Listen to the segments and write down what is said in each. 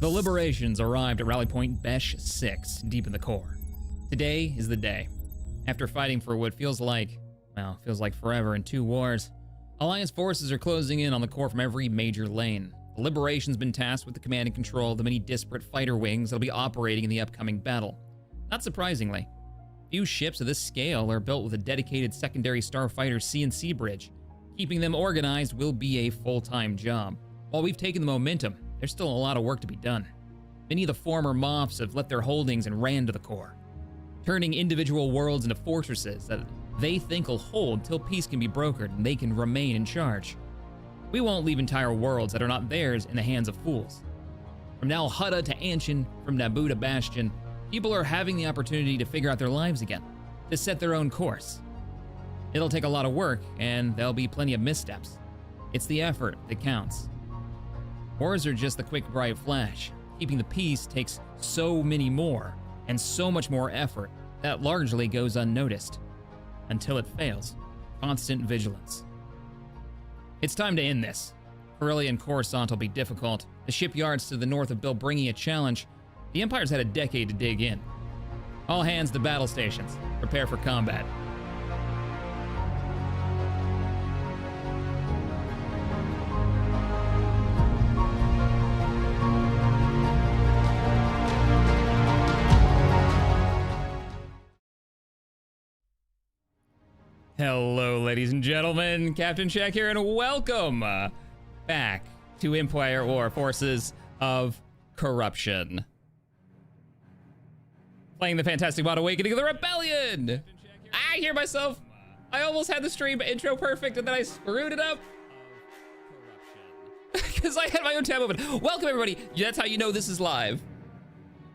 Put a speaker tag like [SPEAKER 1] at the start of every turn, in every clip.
[SPEAKER 1] The Liberations arrived at Rally Point Besh 6, deep in the core. Today is the day. After fighting for what feels like forever in 2 wars, Alliance forces are closing in on the core from every major lane. The Liberation's been tasked with the command and control of the many disparate fighter wings that'll be operating in the upcoming battle. Not surprisingly, few ships of this scale are built with a dedicated secondary starfighter CNC bridge. Keeping them organized will be a full-time job. While we've taken the momentum, there's still a lot of work to be done. Many of the former Moffs have left their holdings and ran to the core, turning individual worlds into fortresses that they think will hold till peace can be brokered and they can remain in charge. We won't leave entire worlds that are not theirs in the hands of fools. From Nal Hutta to Anshin, from Naboo to Bastion, people are having the opportunity to figure out their lives again, to set their own course. It'll take a lot of work, and there'll be plenty of missteps. It's the effort that counts. Wars are just the quick, bright flash. Keeping the peace takes so many more, and so much more effort, that largely goes unnoticed. Until it fails. Constant vigilance. It's time to end this. Corellia and Coruscant will be difficult. The shipyards to the north of Bilbringi a challenge. The Empire's had a decade to dig in. All hands to battle stations. Prepare for combat. Hello, ladies and gentlemen. Captain Shaq here, and welcome back to Empire War Forces of Corruption. Playing the fantastic mod Awakening of the Rebellion. I hear myself. I almost had the stream intro perfect, and then I screwed it up. Because I had my own tab open. Welcome, everybody. That's how you know this is live.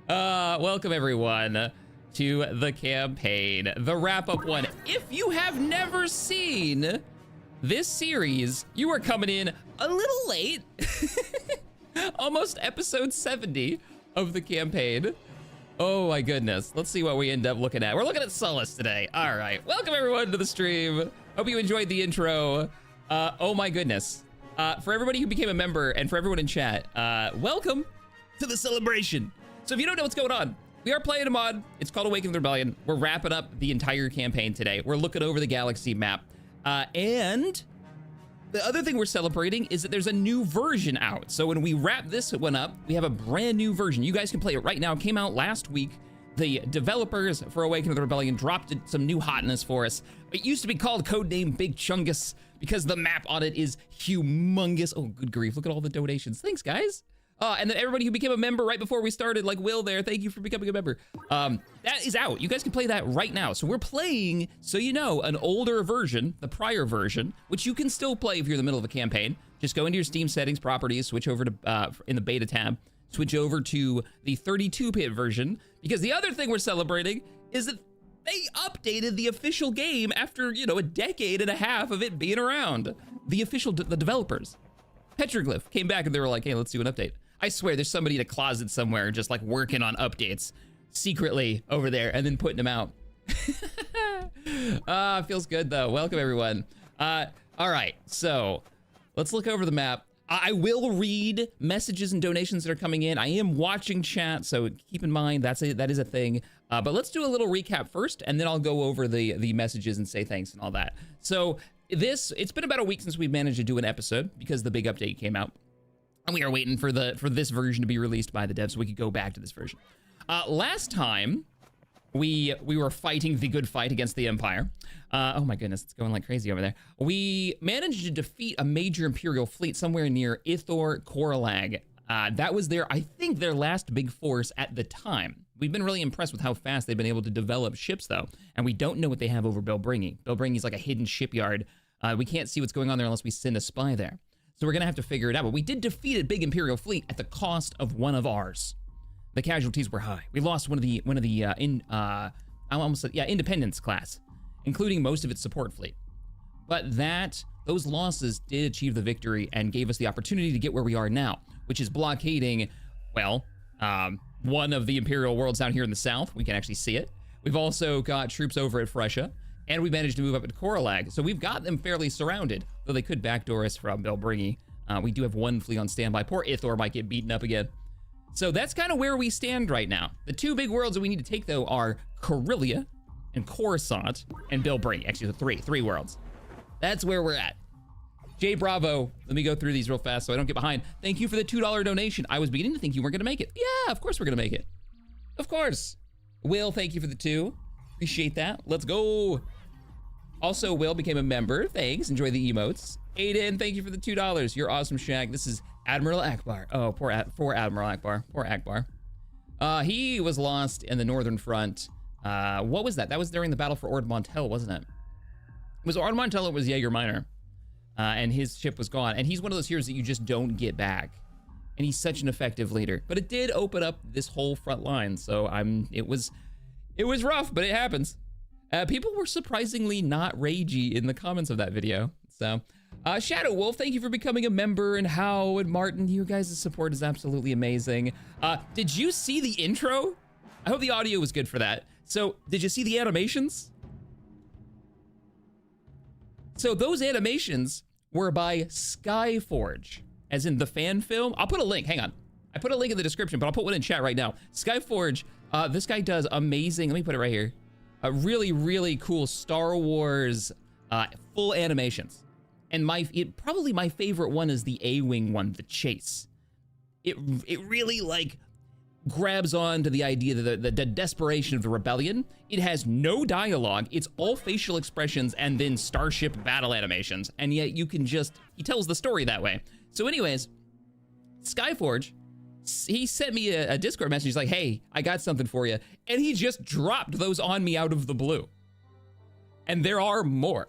[SPEAKER 1] Welcome, everyone, to the campaign, the wrap-up one. If you have never seen this series, you are coming in a little late. Almost episode 70 of the campaign. Oh my goodness. Let's see what we end up looking at. We're looking at Sullust today. All right. Welcome everyone to the stream. Hope you enjoyed the intro. Oh my goodness. For everybody who became a member and for everyone in chat, welcome to the celebration. So if you don't know what's going on, we are playing a mod. It's called Awakening of the Rebellion. We're wrapping up the entire campaign today. We're looking over the galaxy map. And the other thing we're celebrating is that there's a new version out. So when we wrap this one up, we have a brand new version. You guys can play it right now. It came out last week. The developers for Awakening of the Rebellion dropped some new hotness for us. It used to be called Codename Big Chungus because the map on it is humongous. Oh, good grief. Look at all the donations. Thanks, guys. And then everybody who became a member right before we started, like Will there, thank you for becoming a member. That is out. You guys can play that right now. So we're playing, so you know, an older version, the prior version, which you can still play if you're in the middle of a campaign. Just go into your Steam settings, properties, switch over to, in the beta tab, switch over to the 32-bit version, because the other thing we're celebrating is that they updated the official game after, you know, a decade and a half of it being around. The developers. Petroglyph came back and they were like, hey, let's do an update. I swear there's somebody in a closet somewhere just like working on updates secretly over there and then putting them out. Feels good though. Welcome everyone. All right, so let's look over the map. I will read messages and donations that are coming in. I am watching chat, so keep in mind that is a thing. But let's do a little recap first, and then I'll go over the messages and say thanks and all that. So it's been about a week since we managed to do an episode because the big update came out. And we are waiting for this version to be released by the devs so we could go back to this version. Last time, we were fighting the good fight against the Empire. Oh my goodness, it's going like crazy over there. We managed to defeat a major Imperial fleet somewhere near Ithor Corellia. That was I think their last big force at the time. We've been really impressed with how fast they've been able to develop ships though. And we don't know what they have over Bilbringi. Bilbringi is like a hidden shipyard. We can't see what's going on there unless we send a spy there. So we're gonna have to figure it out, but we did defeat a big Imperial fleet at the cost of one of ours. The casualties were high. We lost one of the Independence class, including most of its support fleet. But those losses did achieve the victory and gave us the opportunity to get where we are now, which is blockading, well, one of the Imperial worlds down here in the south. We can actually see it. We've also got troops over at Fresha. And we managed to move up at Corellia, so we've got them fairly surrounded, though they could backdoor us from Bilbringi. We do have one fleet on standby. Poor Ithor might get beaten up again. So that's kind of where we stand right now. The two big worlds that we need to take, though, are Corellia and Coruscant and Bilbring. Actually, three worlds. That's where we're at. Jay Bravo, let me go through these real fast so I don't get behind. Thank you for the $2 donation. I was beginning to think you weren't gonna make it. Yeah, of course we're gonna make it. Of course. Will, thank you for the 2. Appreciate that. Let's go. Also, Will became a member. Thanks, enjoy the emotes. Aiden, thank you for the $2. You're awesome, Shag. This is Admiral Akbar. Oh, poor Admiral Akbar. Poor Akbar. He was lost in the Northern Front. What was that? That was during the battle for Ord Mantell, wasn't it? It was Ord Mantell, it was Jaeger Minor. And his ship was gone. And he's one of those heroes that you just don't get back. And he's such an effective leader. But it did open up this whole front line. So it was rough, but it happens. People were surprisingly not ragey in the comments of that video. So, Shadow Wolf, thank you for becoming a member. And How and Martin, you guys' support is absolutely amazing. Did you see the intro? I hope the audio was good for that. So, did you see the animations? So those animations were by Skyforge, as in the fan film. I'll put a link, hang on. I put a link in the description, but I'll put one in chat right now. Skyforge, this guy does amazing, let me put it right here. Really, really cool Star Wars full animations. And probably my favorite one is the A-Wing one, the chase. It really like grabs on to the idea that the desperation of the rebellion. It has no dialogue. It's all facial expressions and then starship battle animations. And yet you can he tells the story that way. So anyways, Skyforge, he sent me a Discord message. He's like, hey, I got something for you. And he just dropped those on me out of the blue. And there are more.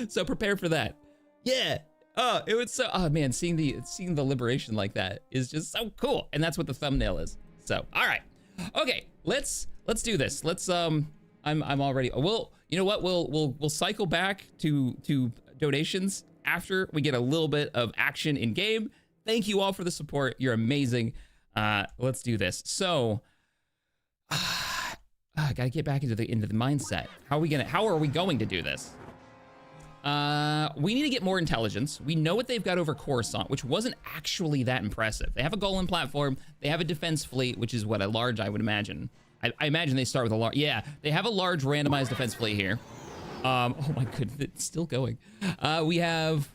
[SPEAKER 1] So prepare for that. Yeah. Oh, it was so, oh man, seeing the liberation like that is just so cool. And that's what the thumbnail is. So, all right. Okay, let's do this. I'm already, well, you know what? We'll cycle back to donations after we get a little bit of action in game. Thank you all for the support. You're amazing. Let's do this. So, gotta get back into the mindset. How are we going to do this? We need to get more intelligence. We know what they've got over Coruscant, which wasn't actually that impressive. They have a Golem platform. They have a defense fleet, which is what, a large, I would imagine. I imagine they start with a large, yeah, they have a large randomized defense fleet here. Oh my goodness, it's still going. We have,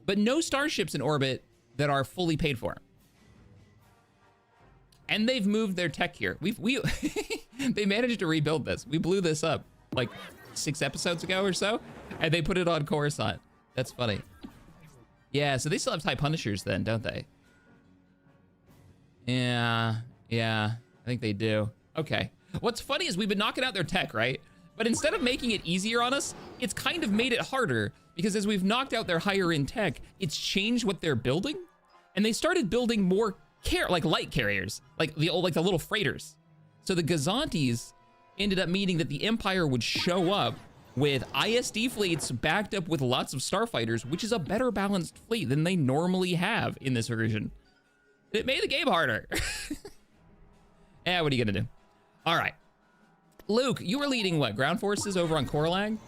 [SPEAKER 1] but no starships in orbit that are fully paid for. And they've moved their tech here. They managed to rebuild this. We blew this up like 6 episodes ago or so, and they put it on Coruscant. That's funny. Yeah, so they still have TIE Punishers then, don't they? Yeah, I think they do. Okay. What's funny is we've been knocking out their tech, right? But instead of making it easier on us, it's kind of made it harder, because as we've knocked out their higher end tech, it's changed what they're building, and they started building more like light carriers, like the little freighters. So the Gazantes ended up meaning that the Empire would show up with ISD fleets backed up with lots of starfighters, which is a better balanced fleet than they normally have in this version. It made the game harder. Yeah, what are you gonna do? All right. Luke, you were leading what, ground forces over on Corellian?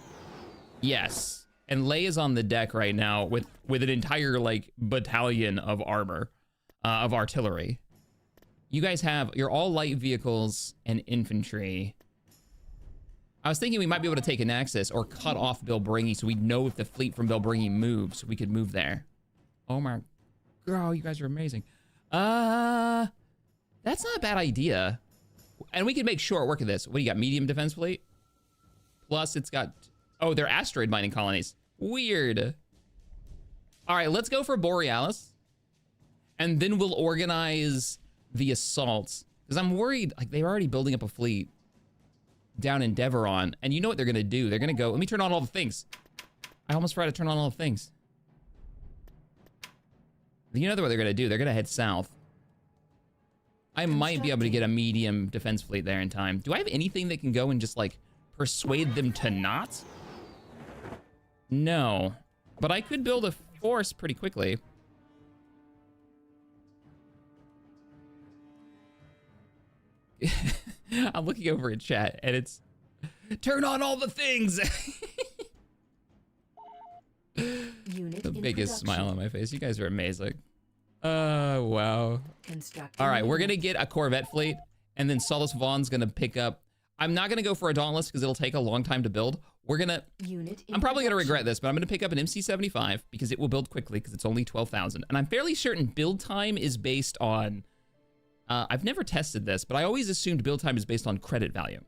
[SPEAKER 1] Yes. And Lei is on the deck right now with an entire like battalion of armor, of artillery. You guys you're all light vehicles and infantry. I was thinking we might be able to take an axis or cut off Bilbringi so we'd know if the fleet from Bilbringi moves, so we could move there. Oh my, girl, you guys are amazing. That's not a bad idea. And we can make short work of this. What do you got, medium defense fleet? Plus it's got, oh, they're asteroid mining colonies. Weird. All right, let's go for Borealis. And then we'll organize the assaults. Because I'm worried, like they're already building up a fleet down in Deveron, and you know what they're gonna do. They're gonna go, let me turn on all the things. I almost forgot to turn on all the things. You know what they're gonna do. They're gonna head south. I might be able to get a medium defense fleet there in time. Do I have anything that can go and just like persuade them to not? No, but I could build a force pretty quickly. I'm looking over in chat and it's turn on all the things. The biggest smile on my face. You guys are amazing. What wow. All right, we're gonna get a Corvette fleet, and then Solus Vaughn's gonna pick up. I'm not gonna go for a Dauntless because it'll take a long time to build. We're gonna. I'm probably gonna regret this, but I'm gonna pick up an MC-75 because it will build quickly because it's only 12,000, and I'm fairly certain build time is based on. I've never tested this, but I always assumed build time is based on credit value.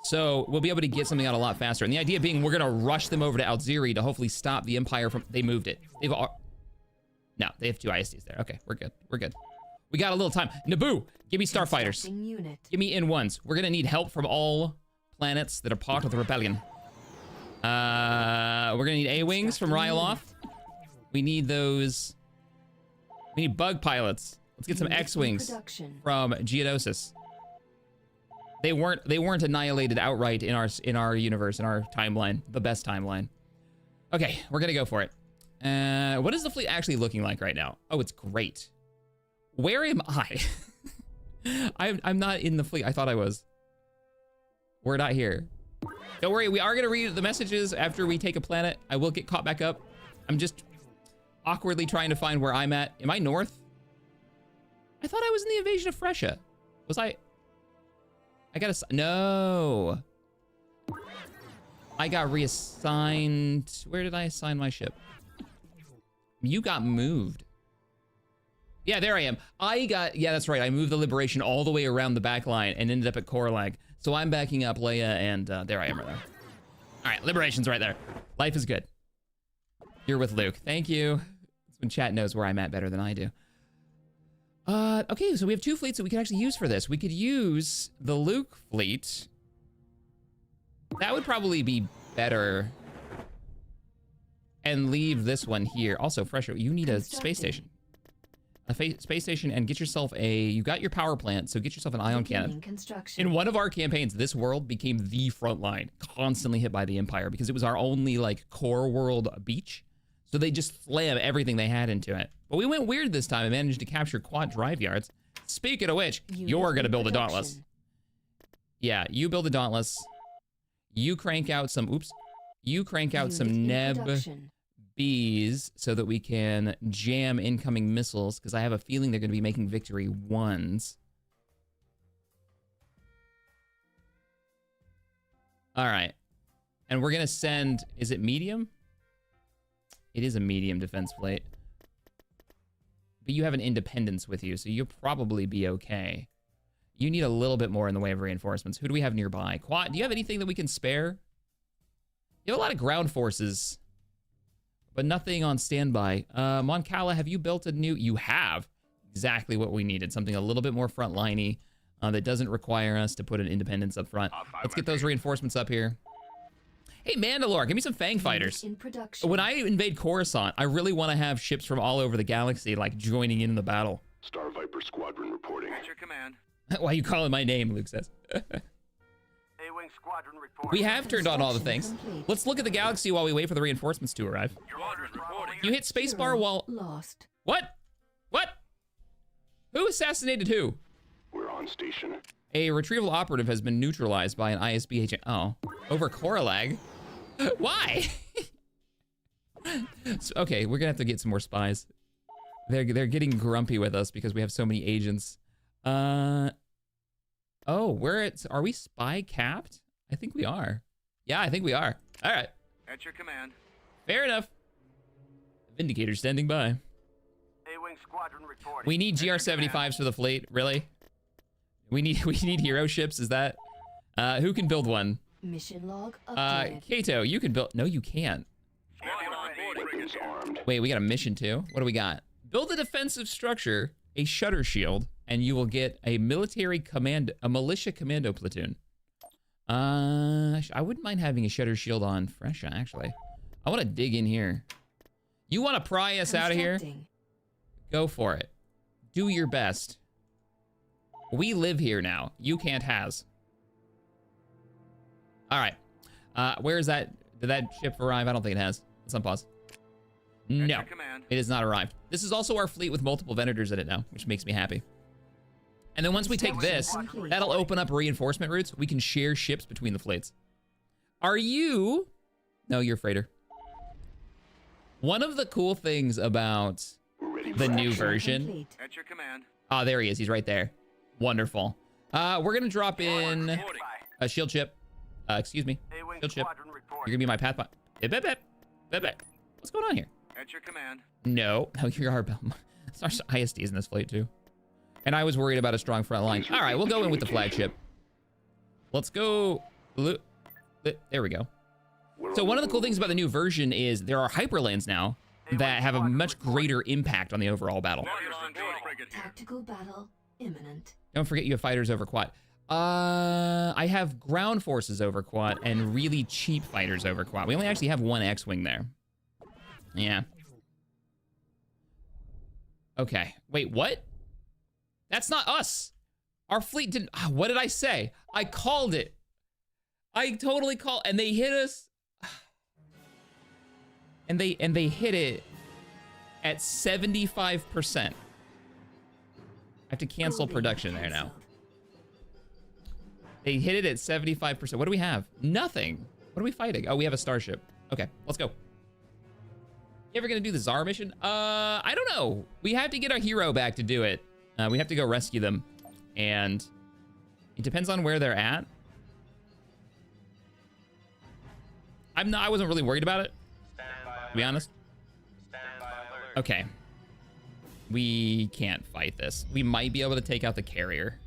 [SPEAKER 1] So we'll be able to get something out a lot faster. And the idea being we're gonna rush them over to Alziri to hopefully stop the Empire from. They moved it. No, they have 2 ISDs there. Okay, we're good. We're good. We got a little time. Naboo, give me starfighters. Give me N1s. We're gonna need help from all planets that are part of the rebellion. We're gonna need A-wings from Ryloth. We need those. We need bug pilots. Let's get some X-wings from Geonosis. They weren't annihilated outright in our universe, in our timeline, the best timeline. Okay, we're gonna go for it. What is the fleet actually looking like right now? Oh, it's great. Where am I? I'm not in the fleet. I thought I was. We're not here. Don't worry, we are gonna read the messages after we take a planet. I will get caught back up. I'm just awkwardly trying to find where I'm at. Am I north? I thought I was in the invasion of Fresha. Was I? I got no. I got reassigned. Where did I assign my ship? You got moved. Yeah, there I am. Yeah, that's right. I moved the Liberation all the way around the back line and ended up at Corellia. So I'm backing up Leia, and there I am right there. All right, Liberation's right there. Life is good. You're with Luke. Thank you. That's when chat knows where I'm at better than I do. Okay, so we have 2 fleets that we could actually use for this. We could use the Luke fleet. That would probably be better. And leave this one here. Also, Fresher, you need a space station. A space station, and get yourself you got your power plant, so get yourself an ion cannon. In one of our campaigns, this world became the front line, constantly hit by the Empire, because it was our only, like, core world beach. So they just slam everything they had into it. But we went weird this time and managed to capture quad drive yards. Speaking of which, you're gonna build a Dauntless. Yeah, you build a Dauntless. You crank out some, you crank out some Neb Bs so that we can jam incoming missiles, because I have a feeling they're gonna be making victory 1s. All right. And we're gonna send, is it medium? It is a medium defense fleet. But you have an Independence with you, so you'll probably be okay. You need a little bit more in the way of reinforcements. Who do we have nearby? Quad, do you have anything that we can spare? You have a lot of ground forces, but nothing on standby. Moncala, have you built a new? You have. Exactly what we needed. Something a little bit more frontliney that doesn't require us to put an Independence up front. Let's get those reinforcements up here. Hey, Mandalore, give me some Fang fighters. When I invade Coruscant, I really want to have ships from all over the galaxy, like, joining in the battle.
[SPEAKER 2] Star Viper Squadron reporting. At your command.
[SPEAKER 1] Why are you calling my name, Luke says.
[SPEAKER 2] A-Wing Squadron reporting.
[SPEAKER 1] We have turned on all the things. Let's look at the galaxy while we wait for the reinforcements to arrive. You hit spacebar while...
[SPEAKER 3] Lost.
[SPEAKER 1] What? What? Who assassinated who?
[SPEAKER 2] We're on station.
[SPEAKER 1] A retrieval operative has been neutralized by an ISB agent. Oh, over Corellia? Why? So, okay, we're gonna have to get some more spies. They're getting grumpy with us because we have so many agents. Oh, are we spy capped? I think we are. Yeah, I think we are. All right.
[SPEAKER 2] At your command.
[SPEAKER 1] Fair enough. Vindicator standing by.
[SPEAKER 2] A-Wing Squadron reporting.
[SPEAKER 1] We need GR-75s for the fleet. Really? We need hero ships. Is that? Who can build one?
[SPEAKER 3] Mission log updated.
[SPEAKER 1] Kato, you can build. No, you can't. Wait, we got a mission too. What do we got? Build a defensive structure, a shutter shield, and you will get a militia commando platoon. I wouldn't mind having a shutter shield on Fresha, actually. I want to dig in here. You want to pry us out of here? Go for it. Do your best. We live here now. You can't has. All right. Where is that? Did that ship arrive? I don't think it has. Let's unpause. No, it has not arrived. This is also our fleet with multiple Venators in it now, which makes me happy. And then once we take this, that'll open up reinforcement routes. We can share ships between the fleets. Are you? No, you're freighter. One of the cool things about the new version.
[SPEAKER 3] Complete.
[SPEAKER 2] At your command.
[SPEAKER 1] Oh, there he is. He's right there. Wonderful. We're gonna drop in
[SPEAKER 2] Reporting.
[SPEAKER 1] a shield chip. Excuse me.
[SPEAKER 2] A-wing
[SPEAKER 1] Shield chip.
[SPEAKER 2] squadron
[SPEAKER 1] You're
[SPEAKER 2] reporting.
[SPEAKER 1] gonna be my pathfinder. Bip, bip, bip. Bip, bip. What's going on here?
[SPEAKER 2] At your command.
[SPEAKER 1] No. No, you're our Our ISD's in this fleet too. And I was worried about a strong front line. All right, we'll go in with the flagship. Let's go. There we go. So one of the cool things about the new version is there are hyperlanes now that have a much greater impact on the overall battle.
[SPEAKER 3] Tactical battle imminent.
[SPEAKER 1] Don't forget you have fighters over quad. I have ground forces over quad and really cheap fighters over quad. We only actually have one X-Wing there. Yeah. Okay. Wait, what? That's not us. Our fleet didn't. What did I say? I called it. I totally called, and they hit us. And they hit it at 75%. I have to cancel production there now. They hit it at 75%. What do we have? Nothing. What are we fighting? Oh, we have a starship. Okay, let's go. You ever gonna do the Tsar mission? I don't know. We have to get our hero back to do it. We have to go rescue them. And it depends on where they're at. I wasn't really worried about it, to be honest. Okay. We can't fight this. We might be able to take out the carrier.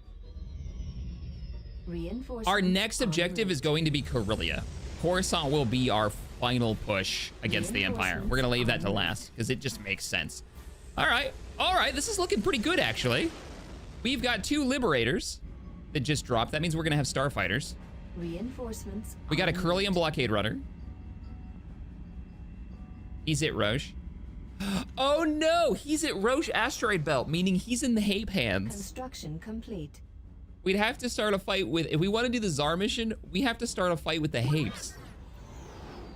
[SPEAKER 1] Our next objective is going to be Corellia. Coruscant will be our final push against the Empire. We're gonna leave that to last because it just makes sense. All right, this is looking pretty good actually. We've got 2 liberators that just dropped. That means we're gonna have starfighters.
[SPEAKER 3] Reinforcements.
[SPEAKER 1] We got a Corellian blockade runner. He's at Roche. Oh no, he's at Roche asteroid belt, meaning he's in the Hape hands.
[SPEAKER 3] Construction complete.
[SPEAKER 1] We'd have to start a fight with, if we want to do the Tsar mission, we have to start a fight with the Hapes.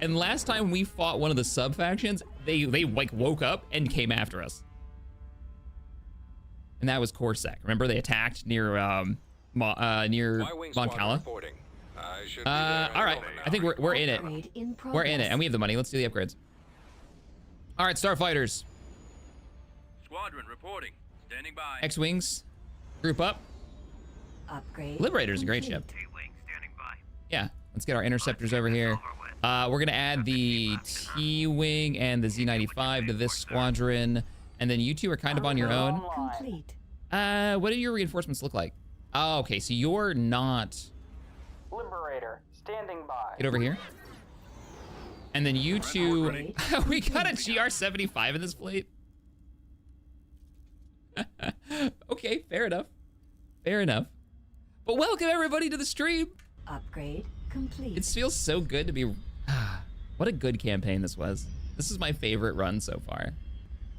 [SPEAKER 1] And last time we fought one of the sub factions, they like woke up and came after us. And that was Coruscant. Remember they attacked near Moncala. All right, I think we're in it. We're in it, and we have the money. Let's do the upgrades. All right, starfighters.
[SPEAKER 2] Squadron reporting. Standing by.
[SPEAKER 1] X-wings, group up.
[SPEAKER 3] Upgrade.
[SPEAKER 1] Liberator's a great ship.
[SPEAKER 2] A-wing standing by.
[SPEAKER 1] Yeah, let's get our interceptors over here. We're gonna add the T-wing and the Z-95 to this squadron, and then you two are kind of on your own.
[SPEAKER 3] Complete.
[SPEAKER 1] What do your reinforcements look like? Oh, okay, so you're not.
[SPEAKER 4] Liberator standing by.
[SPEAKER 1] Get over here. And then you two. We got a GR-75 in this fleet. Okay, fair enough. Fair enough. But welcome everybody to the stream.
[SPEAKER 3] Upgrade complete.
[SPEAKER 1] It feels so good to be. What a good campaign this was. This is my favorite run so far.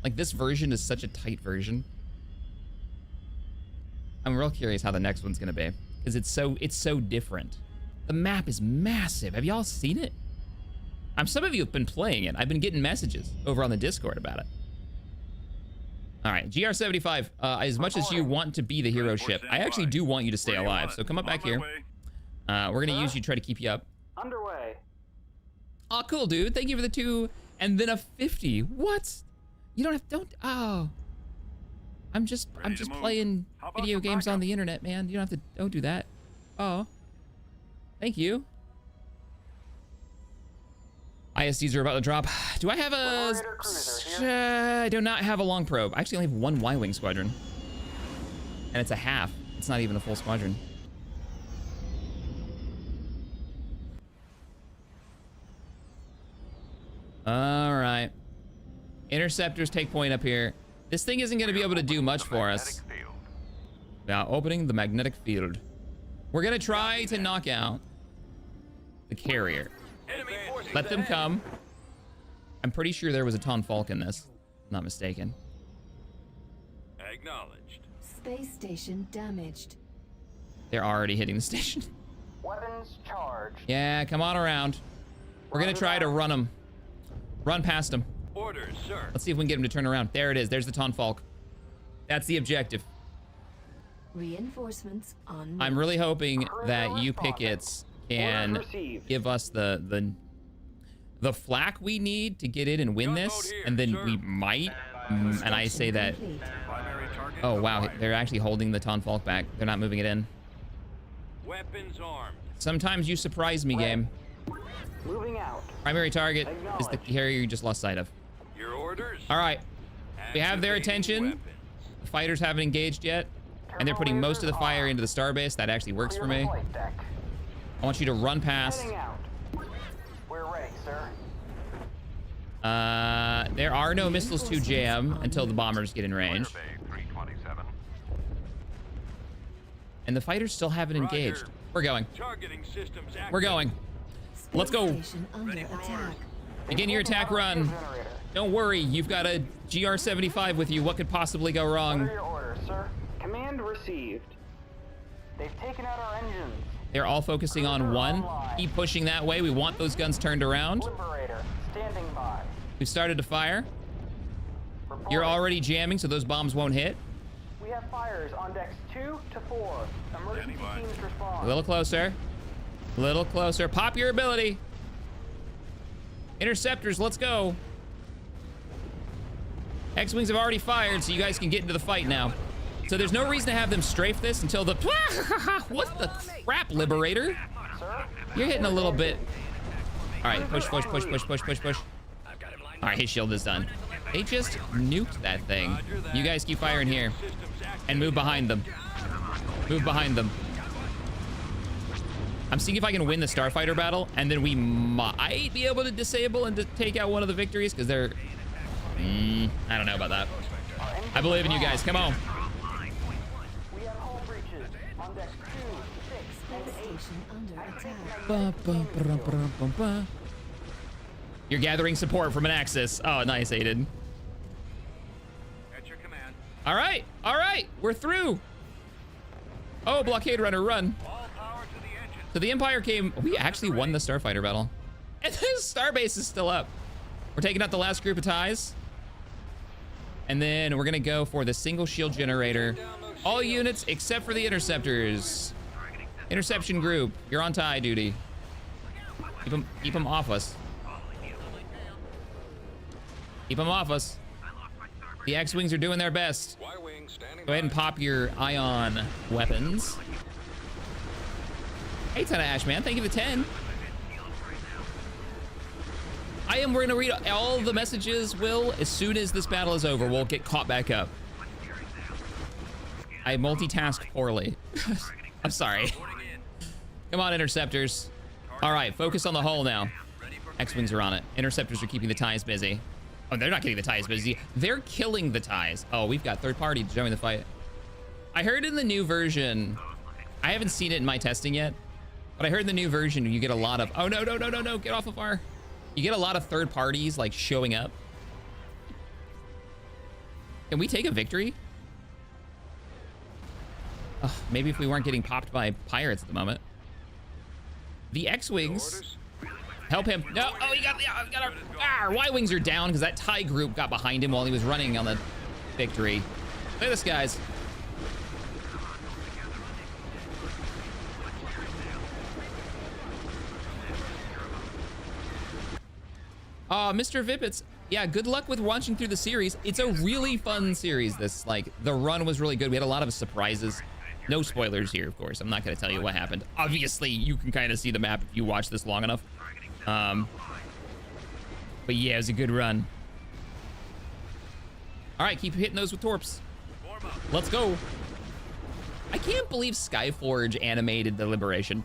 [SPEAKER 1] Like this version is such a tight version. I'm real curious how the next one's gonna be because it's so different. The map is massive. Have y'all seen it? Some of you have been playing it. I've been getting messages over on the Discord about it. All right, GR-75, as much as you want to be the hero ship, I actually do want you to stay alive. So come up back here. We're gonna use you to try to keep you up.
[SPEAKER 4] Underway.
[SPEAKER 1] Oh, cool, dude. Thank you for the 2 and then a 50. What? You oh. I'm just playing video games on the internet, man. You don't do that. Oh. Thank you. ISDs are about to drop. Do I have I do not have a long probe. I actually only have 1 Y-wing squadron. And it's a half. It's not even a full squadron. All right. Interceptors take point up here. This thing isn't going to be able to do much for us. Now, opening the magnetic field. We're going to try to knock out the carrier. Let them come. I'm pretty sure there was a Ton Falk in this. Not mistaken.
[SPEAKER 2] Acknowledged.
[SPEAKER 3] Space station damaged.
[SPEAKER 1] They're already hitting the station.
[SPEAKER 4] Weapons charged.
[SPEAKER 1] Yeah, come on around. We're going to try to run them. Run past them.
[SPEAKER 2] Orders, sir.
[SPEAKER 1] Let's see if we can get him to turn around. There it is. There's the Ton Falk. That's the objective.
[SPEAKER 3] Reinforcements on.
[SPEAKER 1] I'm really hoping that you pickets can give us the flak we need to get in and win this, and then we might And I say that...
[SPEAKER 3] Complete.
[SPEAKER 2] Primary target.
[SPEAKER 1] Oh, wow. They're actually holding the Tonfalk back. They're not moving it in.
[SPEAKER 2] Weapons armed.
[SPEAKER 1] Sometimes you surprise me, game.
[SPEAKER 4] Moving out.
[SPEAKER 1] Primary target is the carrier you just lost sight of.
[SPEAKER 2] Your orders.
[SPEAKER 1] All right. We have their
[SPEAKER 2] Activating
[SPEAKER 1] attention.
[SPEAKER 2] weapons.
[SPEAKER 1] The fighters haven't engaged yet. And they're putting most of the fire into the starbase. That actually works for
[SPEAKER 4] Clear the
[SPEAKER 1] me.
[SPEAKER 4] flight deck.
[SPEAKER 1] I want you to run past.
[SPEAKER 4] Heading out. We're ready, sir.
[SPEAKER 1] There are no missiles to jam until the bombers get in range. And the fighters still haven't engaged.
[SPEAKER 2] Roger.
[SPEAKER 1] We're going.
[SPEAKER 2] Targeting systems active.
[SPEAKER 1] We're going. Let's go.
[SPEAKER 3] Space station under
[SPEAKER 2] Ready for
[SPEAKER 3] attack.
[SPEAKER 2] orders.
[SPEAKER 1] Begin your attack run.
[SPEAKER 4] Generator.
[SPEAKER 1] Don't worry, you've got a GR-75 with you. What could possibly go
[SPEAKER 4] What
[SPEAKER 1] wrong?
[SPEAKER 4] are your orders, sir? Command received. They've taken out our engines.
[SPEAKER 1] They're all focusing on one. Keep pushing that way. We want those guns turned around.
[SPEAKER 4] Liberator, standing by.
[SPEAKER 1] We've started to fire.
[SPEAKER 4] Reporting.
[SPEAKER 1] You're already jamming, so those bombs won't hit.
[SPEAKER 4] We have fires on decks 2 to 4. Emergency
[SPEAKER 2] Standing by.
[SPEAKER 4] teams respond.
[SPEAKER 1] A little closer. A little closer. Pop your ability. Interceptors, let's go. X-Wings have already fired, so you guys can get into the fight now. So there's no reason to have them strafe this until the... What the crap, Liberator?
[SPEAKER 4] Sir?
[SPEAKER 1] You're hitting a little bit. All right, push, push, push, push, push, push, push. All right, his shield is done. They just nuked that thing. You guys keep firing here.
[SPEAKER 2] Systems active.
[SPEAKER 1] And move behind them. Move behind them. I'm seeing if I can win the Starfighter battle, and then we might be able to disable and to take out one of the victories, because they're... I don't know about that. I believe in you guys. Come on.
[SPEAKER 4] We have hull breaches on decks 2, 6, and
[SPEAKER 3] Space
[SPEAKER 4] 8.
[SPEAKER 3] station under attack.
[SPEAKER 1] Ba, ba, ba, ba, ba, ba. You're gathering support from an Axis. Oh, nice, Aiden.
[SPEAKER 2] At your command.
[SPEAKER 1] All right. All right. We're through. Oh, blockade runner, run.
[SPEAKER 2] All power to the engine.
[SPEAKER 1] So the Empire came... We actually won the Starfighter battle. And this Starbase is still up. We're taking out the last group of ties. And then we're going to go for the single shield generator. All units except for the interceptors. Interception group, you're on tie duty. Keep them off us. Keep them off us. The X-Wings are doing their best.
[SPEAKER 2] Y-wing standing
[SPEAKER 1] Go ahead and pop your ion weapons. Hey, ton of Ash, man. Thank you for the 10. We're going to read all the messages, Will. As soon as this battle is over, we'll get caught back up. I multitask poorly. I'm sorry. Come on, interceptors. All right, focus on the hull now. X-Wings are on it. Interceptors are keeping the ties busy. Oh, they're not getting the ties busy. They're killing the ties. Oh, we've got third party joining the fight. I heard in the new version, I haven't seen it in my testing yet, but I heard in the new version you get a lot of, oh, no, no, no, no, no, get off of our... You get a lot of third parties like showing up. Can we take a victory? Ugh, maybe if we weren't getting popped by pirates at the moment. The X-Wings help him. No, oh, he got our Y-Wings are down because that TIE group got behind him while he was running on the victory. Look at this, guys. Mr. Vippets, yeah, good luck with watching through the series. It's a really fun series. This, like, the run was really good. We had a lot of surprises. No spoilers here, of course. I'm not going to tell you what happened. Obviously, you can kind of see the map if you watch this long enough. But yeah, it was a good run. All right, keep hitting those with torps. Let's go. I can't believe Skyforge animated the Liberation.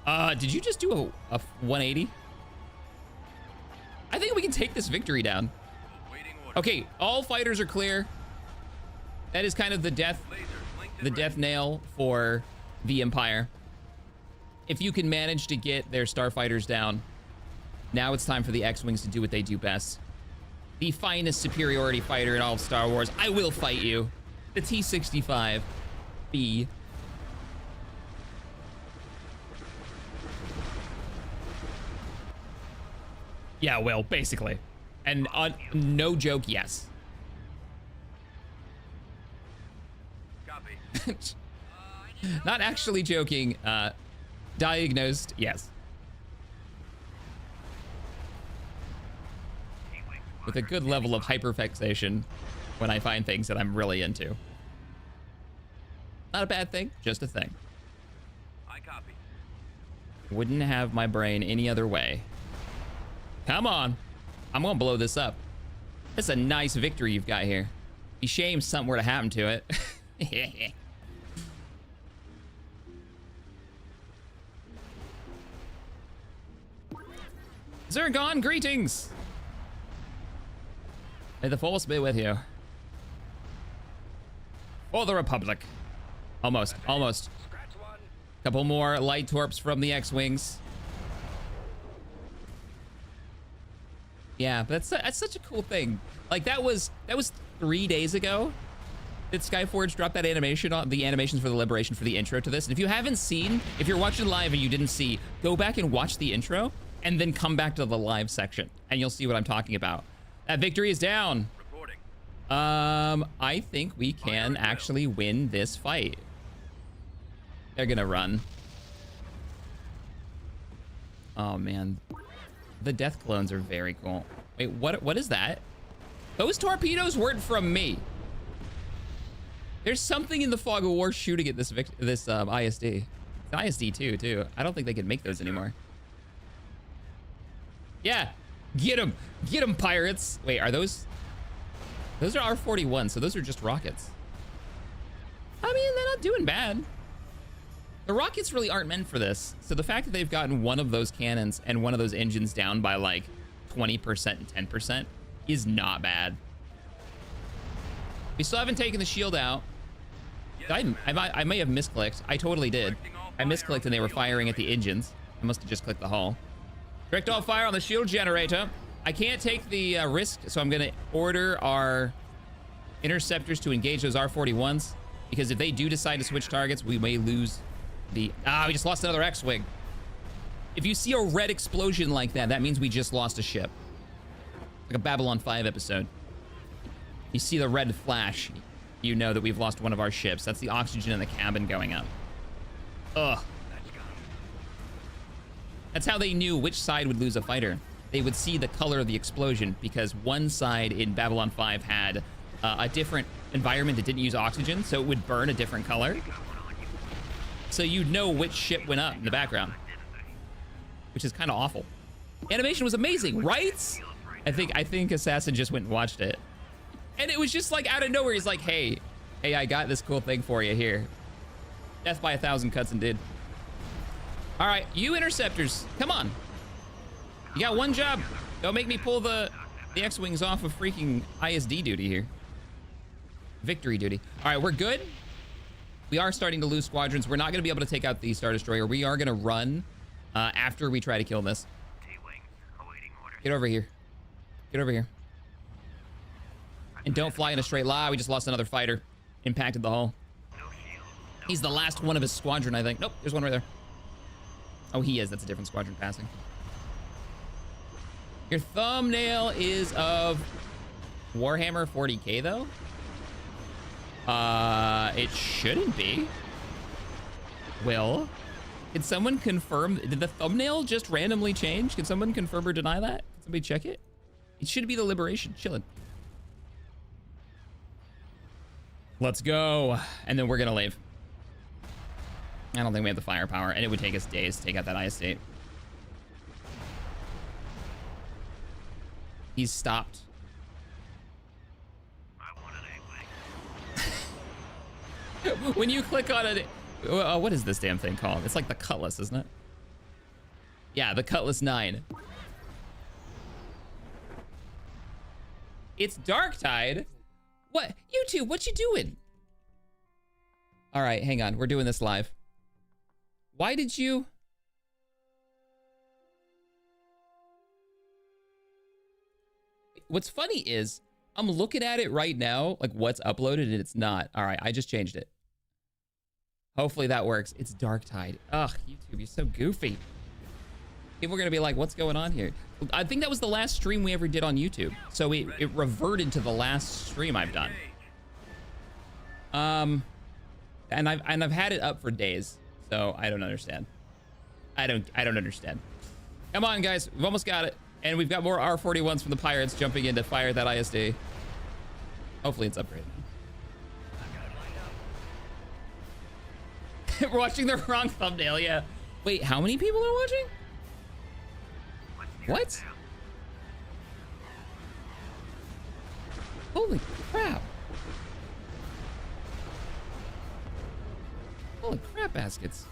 [SPEAKER 1] Did you just do a 180? I think we can take this victory down. Okay, all fighters are clear. That is kind of the death nail for the Empire. If you can manage to get their starfighters down, now it's time for the X-Wings to do what they do best. The finest superiority fighter in all of Star Wars. I will fight you. The T-65B. Yeah, well, basically. And no joke, yes.
[SPEAKER 2] Copy.
[SPEAKER 1] Not actually joking. Diagnosed, yes. With a good level of hyperfixation. when I find things that I'm really into. Not a bad thing, just a thing.
[SPEAKER 2] I copy.
[SPEAKER 1] Wouldn't have my brain any other way. Come on. I'm gonna blow this up. That's a nice victory you've got here. Be shame something were to happen to it. Zergon, greetings. May the force be with you. For the Republic. Almost, almost.
[SPEAKER 2] Scratch one.
[SPEAKER 1] Couple more light torps from the X-Wings. Yeah, but that's such a cool thing. Like that was 3 days ago that Skyforge dropped that animation on the animations for the Liberation for the intro to this. And if you haven't seen, if you're watching live and you didn't see, go back and watch the intro and then come back to the live section and you'll see what I'm talking about. That victory is down.
[SPEAKER 2] Reporting.
[SPEAKER 1] I think we can actually win this fight. They're gonna run. Oh man. The death clones are very cool. Wait, what is that? Those torpedoes weren't from me. There's something in the fog of war shooting at this ISD. It's an ISD too. I don't think they can make those anymore. Yeah, get them, pirates. Wait, are those are R-41, so those are just rockets. I mean, they're not doing bad. The rockets really aren't meant for this. So the fact that they've gotten one of those cannons and one of those engines down by like 20% and 10% is not bad. We still haven't taken the shield out. I may have misclicked. I totally did. I misclicked and they were firing at the engines. I must have just clicked the hull. Direct all fire on the shield generator. I can't take the risk, so I'm gonna order our interceptors to engage those R-41s, because if they do decide to switch targets, we may lose the... we just lost another X-Wing. If you see a red explosion like that, that means we just lost a ship. Like a Babylon 5 episode. You see the red flash, you know that we've lost one of our ships. That's the oxygen in the cabin going up. Ugh. That's how they knew which side would lose a fighter. They would see the color of the explosion, because one side in Babylon 5 had a different environment that didn't use oxygen, so it would burn a different color. So you'd know which ship went up in the background, which is kind of awful. Animation was amazing, right? I think Assassin just went and watched it. And it was just like out of nowhere, he's like, hey, I got this cool thing for you here. Death by 1,000 cuts and did. All right, you interceptors, come on. You got one job. Don't make me pull the X-Wings off of freaking ISD duty here. Victory duty. All right, we're good. We are starting to lose squadrons. We're not gonna be able to take out the Star Destroyer. We are gonna run after we try to kill this. Get over here. Get over here. And don't fly in a straight line. We just lost another fighter. Impacted the hull. He's the last one of his squadron, I think. Nope, there's one right there. Oh, he is. That's a different squadron passing. Your thumbnail is of Warhammer 40K, though? It shouldn't be. Will, can someone confirm? Did the thumbnail just randomly change? Can someone confirm or deny that? Can somebody check it? It should be the Liberation. Chillin'. Let's go. And then we're gonna leave. I don't think we have the firepower, and it would take us days to take out that ISD. He's stopped. When you click on it, what is this damn thing called? It's like the Cutlass, isn't it? Yeah, the Cutlass 9. It's Darktide. What? YouTube, what you doing? All right, hang on. We're doing this live. Why did you... What's funny is I'm looking at it right now, like what's uploaded, and it's not. All right, I just changed it. Hopefully that works. It's Darktide. Ugh, YouTube, you're so goofy. People are gonna be like, what's going on here? I think that was the last stream we ever did on YouTube. So it reverted to the last stream I've done. And I've had it up for days, so I don't understand. I don't understand. Come on, guys, we've almost got it. And we've got more R-41s from the pirates jumping in to fire that ISD. Hopefully it's upgraded. We're watching the wrong thumbnail, yeah. Wait, how many people are watching? What? Holy crap. Holy crap baskets.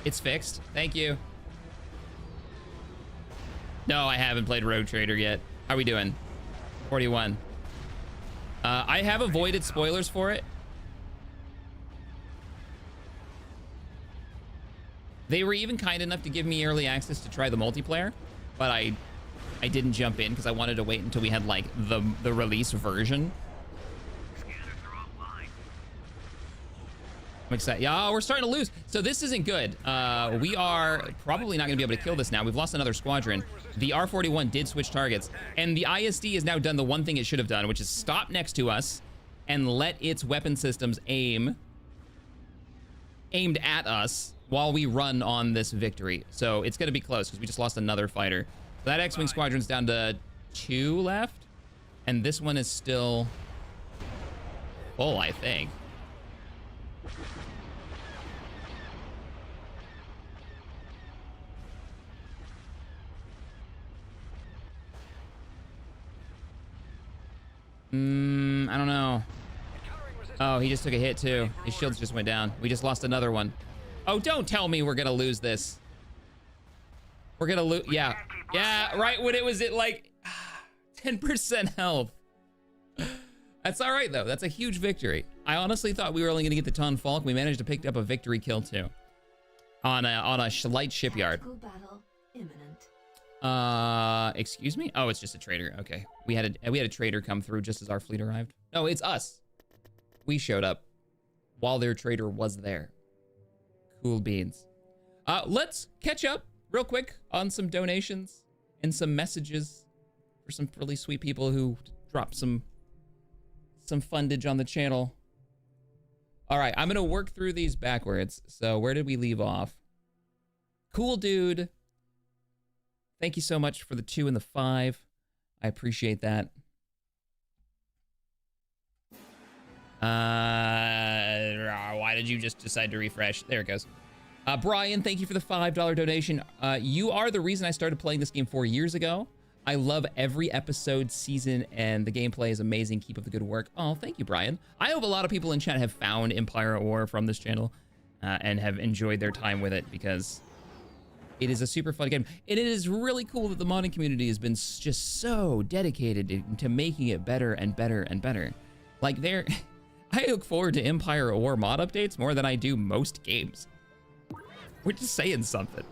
[SPEAKER 1] It's fixed. Thank you. No, I haven't played Rogue Trader yet. How are we doing? 41. I have avoided spoilers for it. They were even kind enough to give me early access to try the multiplayer, but I didn't jump in because I wanted to wait until we had like the release version. I'm excited. Yeah, we're starting to lose. So this isn't good. We are probably not going to be able to kill this now. We've lost another squadron. The R-41 did switch targets, and the ISD has now done the one thing it should have done, which is stop next to us and let its weapon systems aimed at us while we run on this victory. So it's going to be close because we just lost another fighter. So that X-Wing squadron's down to 2 left, and this one is still full, I think. I don't know. Oh, he just took a hit too. His shields just went down. We just lost another one. Oh, don't tell me we're gonna lose this. We're gonna lose. Yeah. Yeah, right when it was at like 10% health. That's all right though. That's a huge victory. I honestly thought we were only gonna get the Ton Falk. We managed to pick up a victory kill too. On a light shipyard.
[SPEAKER 3] Battle imminent.
[SPEAKER 1] Excuse me? Oh, it's just a trader. Okay. We had a trader come through just as our fleet arrived. No, it's us. We showed up while their trader was there. Cool beans. Let's catch up real quick on some donations and some messages for some really sweet people who dropped some fundage on the channel. All right, I'm gonna work through these backwards. So where did we leave off? Cool dude. Thank you so much for the 2 and the 5. I appreciate that. Why did you just decide to refresh? There it goes. Brian, thank you for the $5 donation. You are the reason I started playing this game 4 years ago. I love every episode, season, and the gameplay is amazing. Keep up the good work. Oh, thank you, Brian. I hope a lot of people in chat have found Empire at War from this channel and have enjoyed their time with it because it is a super fun game. And it is really cool that the modding community has been just so dedicated to making it better and better and better. Like I look forward to Empire at War mod updates more than I do most games. Which is saying something.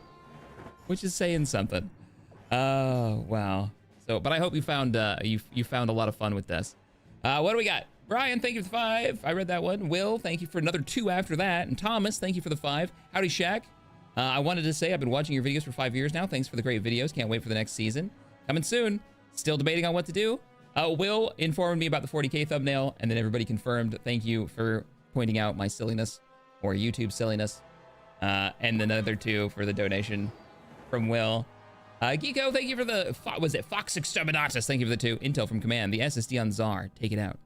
[SPEAKER 1] Oh, wow. So, but I hope you found you found a lot of fun with this. What do we got? Brian, thank you for the 5. I read that one. Will, thank you for another 2 after that. And Thomas, thank you for the 5. Howdy, Shaq. I wanted to say I've been watching your videos for 5 years now. Thanks for the great videos. Can't wait for the next season. Coming soon. Still debating on what to do. Will informed me about the 40K thumbnail, and then everybody confirmed. Thank you for pointing out my silliness, or YouTube silliness. And another 2 for the donation from Will. Geeko, thank you for the, was it Fox Exterminatus? Thank you for the 2. Intel from Command. The SSD on Czar. Take it out.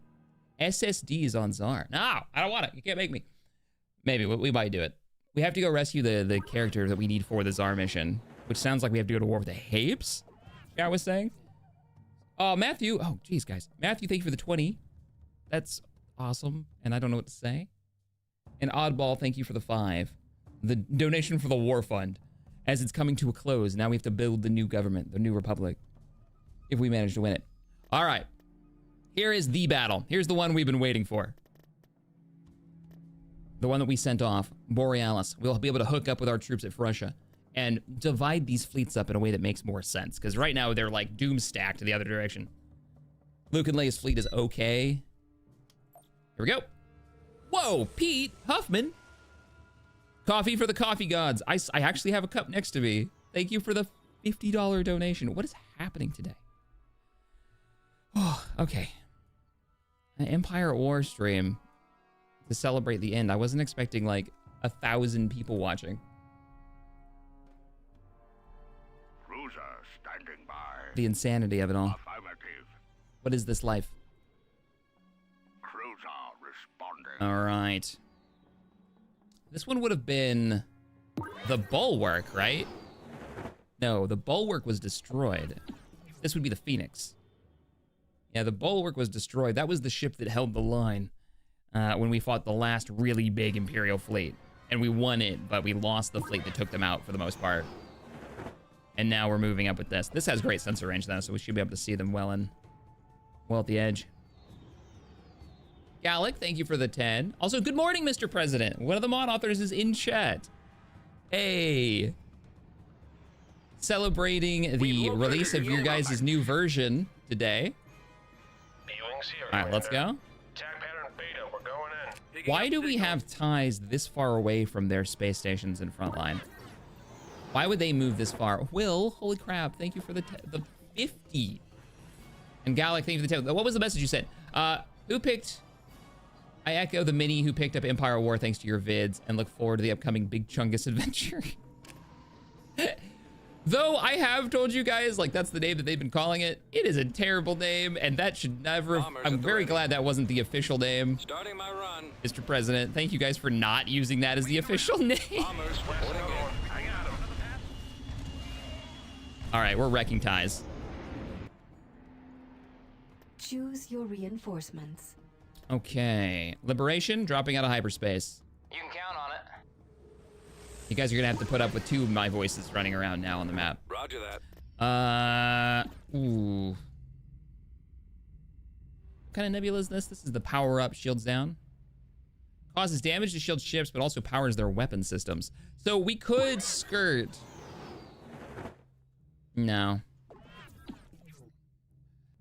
[SPEAKER 1] SSD is on Czar. No, I don't want it. You can't make me. Maybe, we might do it. We have to go rescue the character that we need for the Czar mission, which sounds like we have to go to war with the Hapes. Yeah, I was saying. Oh, Matthew. Oh, geez, guys. Matthew, thank you for the 20. That's awesome. And I don't know what to say. And Oddball, thank you for the 5. The donation for the war fund. As it's coming to a close, now we have to build the new government, the new republic, if we manage to win it. All right. Here is the battle. Here's the one we've been waiting for. The one that we sent off, Borealis. We'll be able to hook up with our troops at Russia and divide these fleets up in a way that makes more sense. Because right now they're like doom stacked to the other direction. Luke and Leia's fleet is okay. Here we go. Whoa, Pete Huffman. Coffee for the coffee gods. I actually have a cup next to me. Thank you for the $50 donation. What is happening today? Oh, okay. An Empire at War stream to celebrate the end. I wasn't expecting like 1,000 people watching.
[SPEAKER 5] Cruiser standing by.
[SPEAKER 1] The insanity of it all.
[SPEAKER 5] Affirmative.
[SPEAKER 1] What is this life?
[SPEAKER 5] Cruiser responding.
[SPEAKER 1] All right. This one would have been the Bulwark, right? No, the Bulwark was destroyed. This would be the Phoenix. Yeah, the Bulwark was destroyed. That was the ship that held the line when we fought the last really big Imperial fleet. And we won it, but we lost the fleet that took them out for the most part. And now we're moving up with this. This has great sensor range though, so we should be able to see them well at the edge. Gallic, thank you for the 10. Also, good morning, Mr. President. One of the mod authors is in chat. Hey. Celebrating the release of your guys' new version today. All right, let's go. Why do we have ties this far away from their space stations in frontline? Why would they move this far? Will, holy crap, thank you for the 50. And Gallic, thank you for the 10. What was the message you sent? Who picked... I echo the mini who picked up Empire War thanks to your vids and look forward to the upcoming Big Chungus adventure. Though I have told you guys, like, that's the name that they've been calling it. It is a terrible name, and that should never... I'm very glad that wasn't the official name.
[SPEAKER 2] Starting my run.
[SPEAKER 1] Mr. President, thank you guys for not using that as the official name. All right, we're wrecking ties.
[SPEAKER 3] Choose your reinforcements.
[SPEAKER 1] Okay. Liberation, dropping out of hyperspace.
[SPEAKER 4] You can count on it.
[SPEAKER 1] You guys are gonna have to put up with 2 of my voices running around now on the map.
[SPEAKER 2] Roger that.
[SPEAKER 1] Ooh. What kind of nebula is this? This is the power up, shields down. Causes damage to shield ships, but also powers their weapon systems. So we could skirt. No.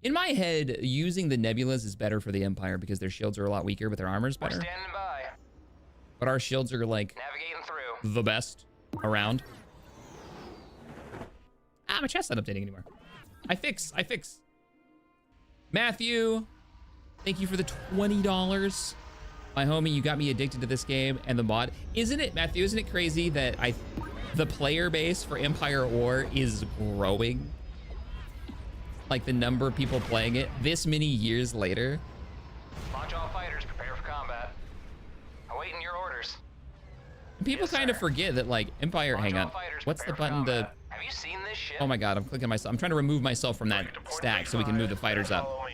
[SPEAKER 1] In my head, using the nebulas is better for the Empire because their shields are a lot weaker, but their armor is better.
[SPEAKER 4] We're standing by.
[SPEAKER 1] But our shields are like
[SPEAKER 4] Navigating through.
[SPEAKER 1] the best around. My chest's not updating anymore. I fix. Matthew, thank you for the $20. My homie, you got me addicted to this game and the mod. Isn't it, Matthew, isn't it crazy that the player base for Empire War is growing? Like the number of people playing it this many years later.
[SPEAKER 4] Launch all fighters, prepare for combat. Awaiting your orders.
[SPEAKER 1] People kind of forget that, like, Empire, hang on. What's the button to...
[SPEAKER 4] Have you seen this ship?
[SPEAKER 1] Oh my God, I'm clicking myself. I'm trying to remove myself from that stack so we can move the fighters up.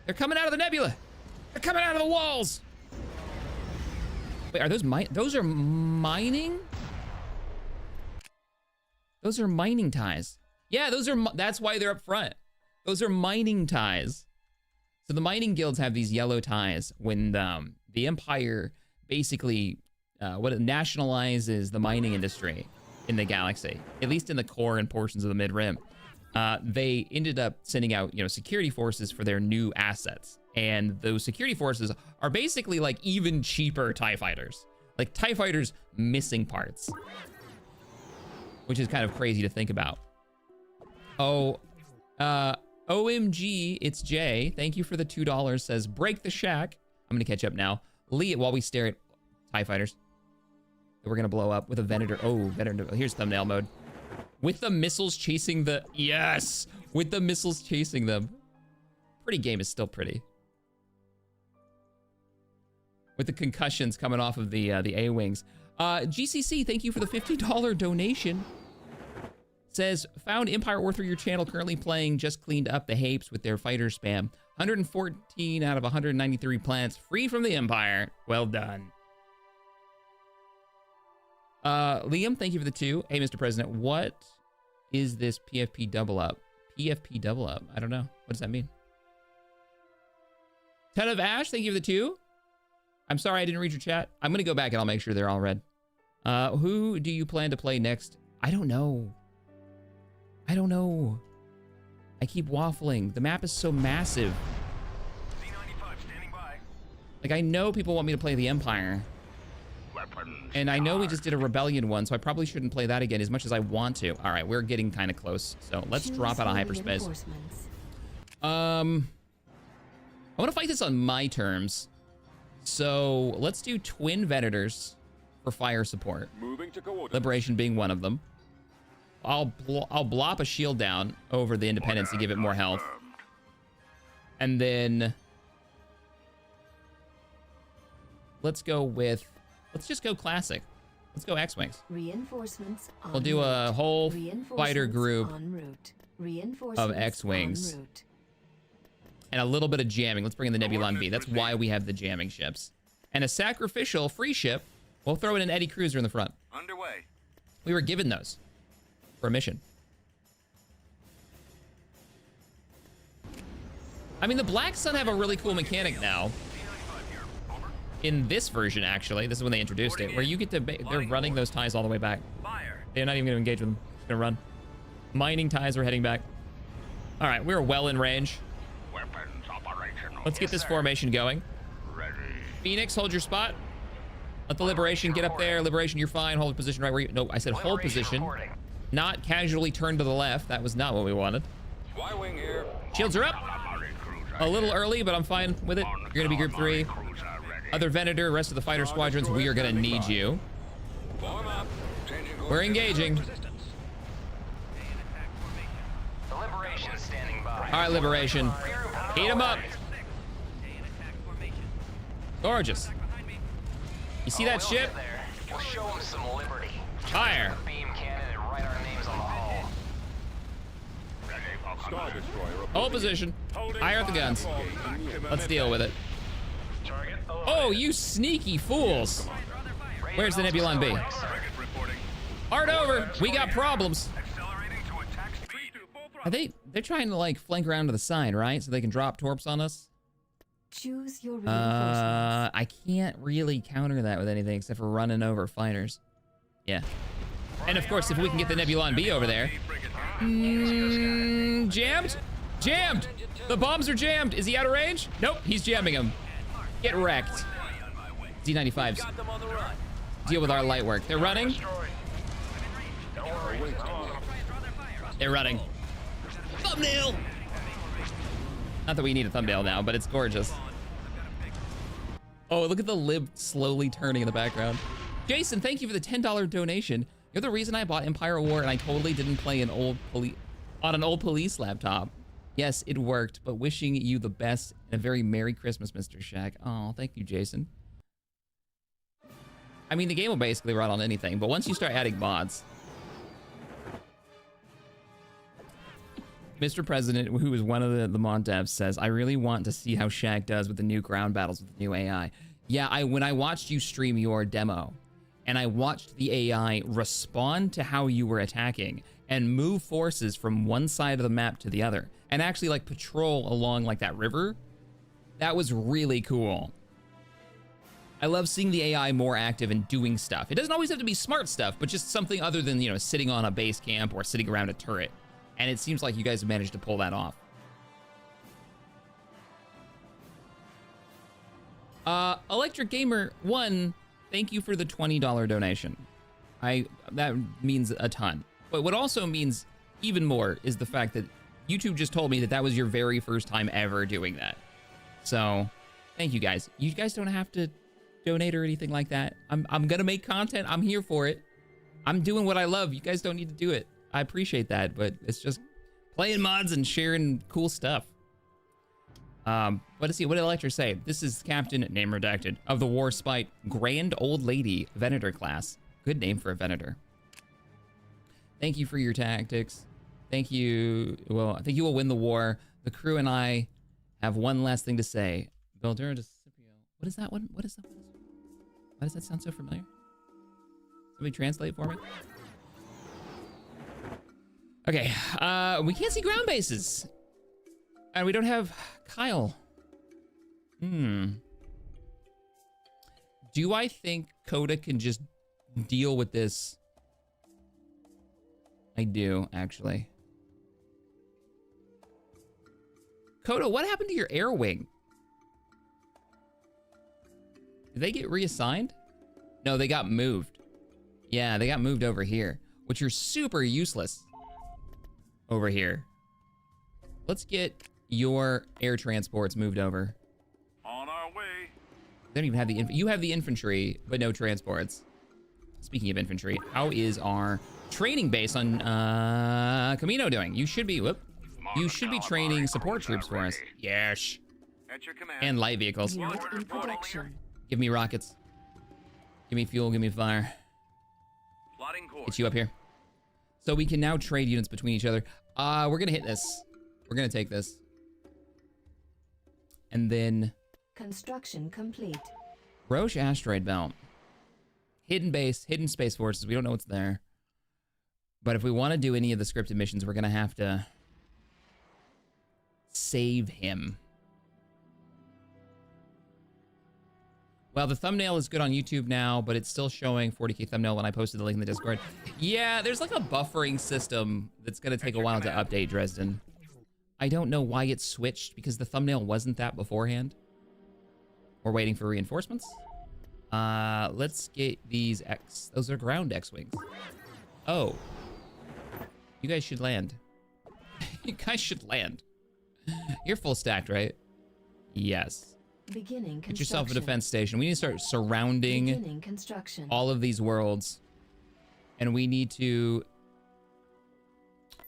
[SPEAKER 1] They're coming out of the nebula. They're coming out of the walls. Wait, are those those are mining? Those are mining ties. Yeah, those are, that's why they're up front. Those are mining ties. So the mining guilds have these yellow ties when the Empire basically, what it nationalizes the mining industry in the galaxy, at least in the core and portions of the mid-rim. They ended up sending out, security forces for their new assets. And those security forces are basically like even cheaper TIE fighters. Like TIE fighters missing parts. Which is kind of crazy to think about. Oh, OMG, it's Jay. Thank you for the $2. Says, break the shack. I'm gonna catch up now. Lee, while we stare at TIE fighters that we're gonna blow up with a Venator. Oh, Venator, here's thumbnail mode. With the missiles chasing the, yes, with the missiles chasing them. Pretty game is still pretty. With the concussions coming off of the A-wings. GCC, thank you for the $50 donation. Says, found Empire War through your channel, currently playing, just cleaned up the Hapes with their fighter spam. 114 out of 193 planets, free from the Empire. Well done. Liam, thank you for the 2. Hey, Mr. President, what is this PFP double up? PFP double up, I don't know. What does that mean? Ton of Ash, thank you for the 2. I'm sorry I didn't read your chat. I'm gonna go back and I'll make sure they're all read. Who do you plan to play next? I don't know. I keep waffling. The map is so massive.
[SPEAKER 5] C-95 standing by.
[SPEAKER 1] Like, I know people want me to play the Empire.
[SPEAKER 5] Weapons.
[SPEAKER 1] And I know we just did a Rebellion one, so I probably shouldn't play that again as much as I want to. All right, we're getting kind of close. So let's drop out of hyperspace. I want to fight this on my terms. So let's do twin Venators for fire support.
[SPEAKER 2] Moving to coordinates.
[SPEAKER 1] Liberation being one of them. I'll blop a shield down over the Independence to give it more health. And then let's just go classic. Let's go X-Wings.
[SPEAKER 3] Reinforcements en
[SPEAKER 1] We'll do a
[SPEAKER 3] route.
[SPEAKER 1] whole fighter
[SPEAKER 3] Reinforcements
[SPEAKER 1] group
[SPEAKER 3] en route. Reinforcements
[SPEAKER 1] of X-Wings.
[SPEAKER 3] en route.
[SPEAKER 1] And a little bit of jamming. Let's bring in the Nebulon B. That's why we have the jamming ships. And a sacrificial free ship. We'll throw in an Eddie Cruiser in the front.
[SPEAKER 5] Underway.
[SPEAKER 1] We were given those for a mission. I mean, the Black Sun have a really cool mechanic now. In this version, actually. This is when they introduced it, where you get to... They're running those ties all the way back. They're not even going to engage with them. Just going to run. Mining ties, we're heading back. All right, we're well in range.
[SPEAKER 5] Weapons operational.
[SPEAKER 1] Let's get this formation going.
[SPEAKER 5] Ready.
[SPEAKER 1] Phoenix, hold your spot. Let the Liberation get up there. Liberation, you're fine. Hold position right where you... No, I said hold position. Not casually turn to the left. That was not what we wanted.
[SPEAKER 2] Y-wing here.
[SPEAKER 1] Shields are up. A little early, but I'm fine with it. You're going to be group 3. Other Venator, rest of the fighter squadrons, we are going to need you.
[SPEAKER 2] Form up. Changing course.
[SPEAKER 1] We're engaging.
[SPEAKER 4] The Liberation standing by.
[SPEAKER 1] All right, Liberation. Heat them up. Gorgeous. You see that ship?
[SPEAKER 4] We'll show them some liberty.
[SPEAKER 1] Fire.
[SPEAKER 4] Beam cannon and write our names on the hull.
[SPEAKER 5] Star Destroyer.
[SPEAKER 1] Hold position. Fire at the guns. Let's deal with it.
[SPEAKER 4] Target.
[SPEAKER 1] Oh, you sneaky fools. Where's the Nebulon B? Hard over. We got problems.
[SPEAKER 5] Accelerating to attack speed.
[SPEAKER 1] They're trying to like flank around to the side, right? So they can drop torps on us?
[SPEAKER 3] Choose your reinforcements.
[SPEAKER 1] I can't really counter that with anything except for running over fighters. Yeah. And of course, if we can get the Nebulon B over there. Jammed? Jammed! The bombs are jammed. Is he out of range? Nope, he's jamming them. Get wrecked. D95s. Deal with our light work. They're running. They're running. Thumbnail! Not that we need a thumbnail now, but it's gorgeous. Oh, look at the lib slowly turning in the background. Jason, thank you for the $10 donation. You're the reason I bought Empire War and I totally didn't play on an old police laptop. Yes, it worked, but wishing you the best and a very Merry Christmas, Mr. Shaq. Oh, thank you, Jason. I mean, the game will basically run on anything, but once you start adding mods. Mr. President, who is one of the mod devs, says, I really want to see how Shaq does with the new ground battles with the new AI. Yeah, when I watched you stream your demo, and I watched the AI respond to how you were attacking and move forces from one side of the map to the other, and actually like patrol along like that river, that was really cool. I love seeing the AI more active and doing stuff. It doesn't always have to be smart stuff, but just something other than, you know, sitting on a base camp or sitting around a turret. And it seems like you guys have managed to pull that off. Electric Gamer 1, thank you for the $20 donation. That means a ton. But what also means even more is the fact that YouTube just told me that that was your very first time ever doing that. So, thank you guys. You guys don't have to donate or anything like that. I'm gonna make content. I'm here for it. I'm doing what I love. You guys don't need to do it. I appreciate that, but it's just playing mods and sharing cool stuff. Let's see, what did Electra say? This is Captain, name redacted, of the Warspite Grand Old Lady Venator class. Good name for a Venator. Thank you for your tactics. Thank you. Well, I think you will win the war. The crew and I have one last thing to say. Builder to Scipio. What is that one? What is that? Why does that sound so familiar? Somebody translate for me? Okay, we can't see ground bases. And we don't have Kyle. Do I think Coda can just deal with this? I do, actually. Coda, what happened to your air wing? Did they get reassigned? No, they got moved. Yeah, they got moved over here, which are super useless over here. Let's get your air transports moved over.
[SPEAKER 5] On our way.
[SPEAKER 1] They don't even have the you have the infantry, but no transports. speaking of infantry, how is our training base on Camino doing? You should be, you should be training support troops for us. Yes.
[SPEAKER 2] At your command.
[SPEAKER 1] And light vehicles.
[SPEAKER 3] Unit in production.
[SPEAKER 1] Give me rockets. Give me fuel, give me fire.
[SPEAKER 2] Plotting course.
[SPEAKER 1] Get you up here. So we can now trade units between each other. We're gonna hit this. We're gonna take this. And then
[SPEAKER 3] Construction complete.
[SPEAKER 1] Roche asteroid belt. Hidden base, hidden space forces. We don't know what's there. But if we want to do any of the scripted missions, we're gonna have to save him. Well, the thumbnail is good on YouTube now, but it's still showing 40K thumbnail when I posted the link in the Discord. Yeah, there's like a buffering system that's gonna take a while to update, Dresden. I don't know why it switched, because the thumbnail wasn't that beforehand. We're waiting for reinforcements. Let's get these X. Those are ground X-wings. Oh. You guys should land. You guys should land. You're full stacked, right? Yes.
[SPEAKER 3] Beginning construction.
[SPEAKER 1] Get yourself a defense station. We need to start surrounding
[SPEAKER 3] Beginning construction.
[SPEAKER 1] all of these worlds. And we need to...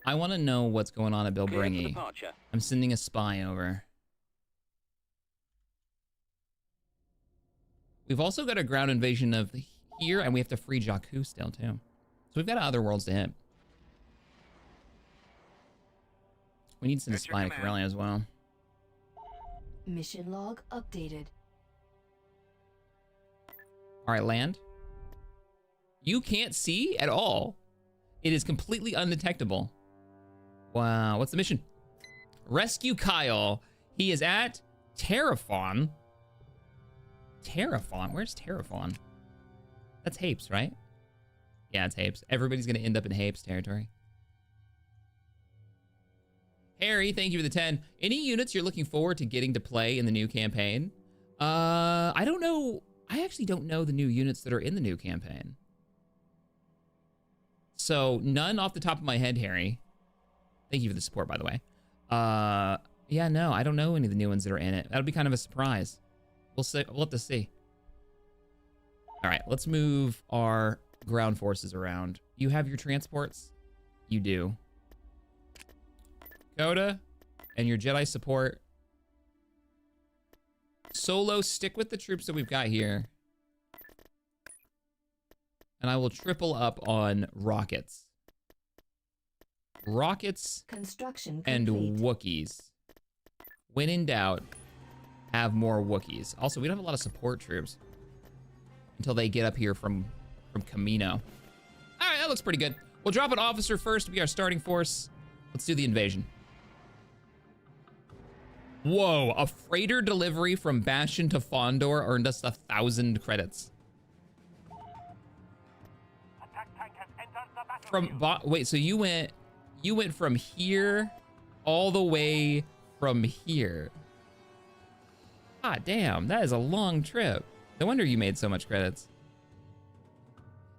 [SPEAKER 1] I want to know what's going on at Bilbringi. I'm sending a spy over. We've also got a ground invasion of here, and we have to free Jakku still, too. So we've got other worlds to hit. We need to send a spy to Corellia as well.
[SPEAKER 3] Mission log updated.
[SPEAKER 1] All right, land. You can't see at all. It is completely undetectable. Wow, what's the mission? Rescue Kyle. He is at Terraphon. Terraphon? Where's Terraphon? That's Hapes, right? Yeah, it's Hapes. Everybody's gonna end up in Hapes territory. Harry, thank you for the 10. Any units you're looking forward to getting to play in the new campaign? I don't know. I actually don't know the new units that are in the new campaign. So none off the top of my head, Harry. Thank you for the support, by the way. Yeah, no, I don't know any of the new ones that are in it. That'll be kind of a surprise. We'll see. We'll have to see. All right, let's move our ground forces around. You have your transports? You do. Coda and your Jedi support. Solo, stick with the troops that we've got here. And I will triple up on rockets. Rockets
[SPEAKER 3] Construction
[SPEAKER 1] and
[SPEAKER 3] complete.
[SPEAKER 1] Wookiees. When in doubt, have more Wookiees. Also, we don't have a lot of support troops until they get up here from Camino. All right, that looks pretty good. We'll drop an officer first to be our starting force. Let's do the invasion. Whoa, a freighter delivery from Bastion to Fondor earned us 1,000 credits. Wait, so you went from here all the way from here. Ah, damn, that is a long trip. No wonder you made so much credits.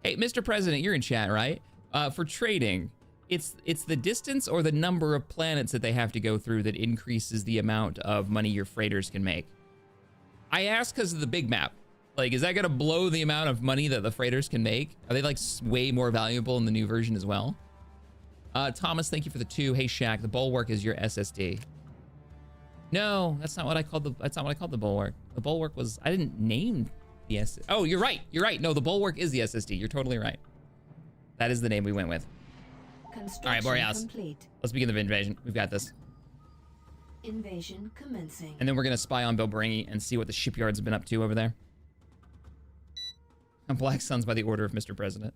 [SPEAKER 1] Hey, Mr. President, you're in chat, right? For trading, it's the distance or the number of planets that they have to go through that increases the amount of money your freighters can make. I ask because of the big map. Like, is that gonna blow the amount of money that the freighters can make? Are they like way more valuable in the new version as well? Thomas, thank you for the 2. Hey, Shaq, the bulwark is your SSD. No, that's not what I called the bulwark. The bulwark was, I didn't name the SSD. Oh, you're right. You're right. No, the bulwark is the SSD. You're totally right. That is the name we went with. All right, Boreas.
[SPEAKER 3] Complete.
[SPEAKER 1] Let's begin the invasion. We've got this.
[SPEAKER 3] Invasion commencing.
[SPEAKER 1] And then we're gonna spy on Bilbringi and see what the shipyards have been up to over there. And Black Suns by the order of Mr. President.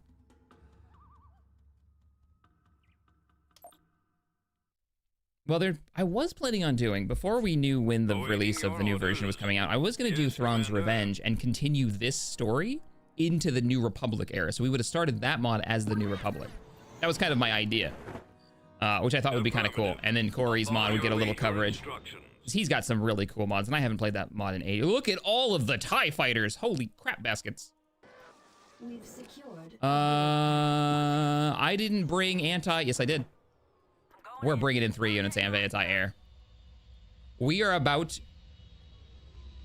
[SPEAKER 1] Well, I was planning on doing, before we knew when the release of the new version was coming out, I was going to do Thrawn's Revenge and continue this story into the New Republic era. So we would have started that mod as the New Republic. That was kind of my idea, which I thought would be kind of cool. And then Corey's mod would get a little coverage. He's got some really cool mods, and I haven't played that mod in ages. Look at all of the TIE fighters. Holy crap baskets.
[SPEAKER 3] We've secured.
[SPEAKER 1] I didn't bring yes, I did. We're bringing in 3 units anti-air. We are about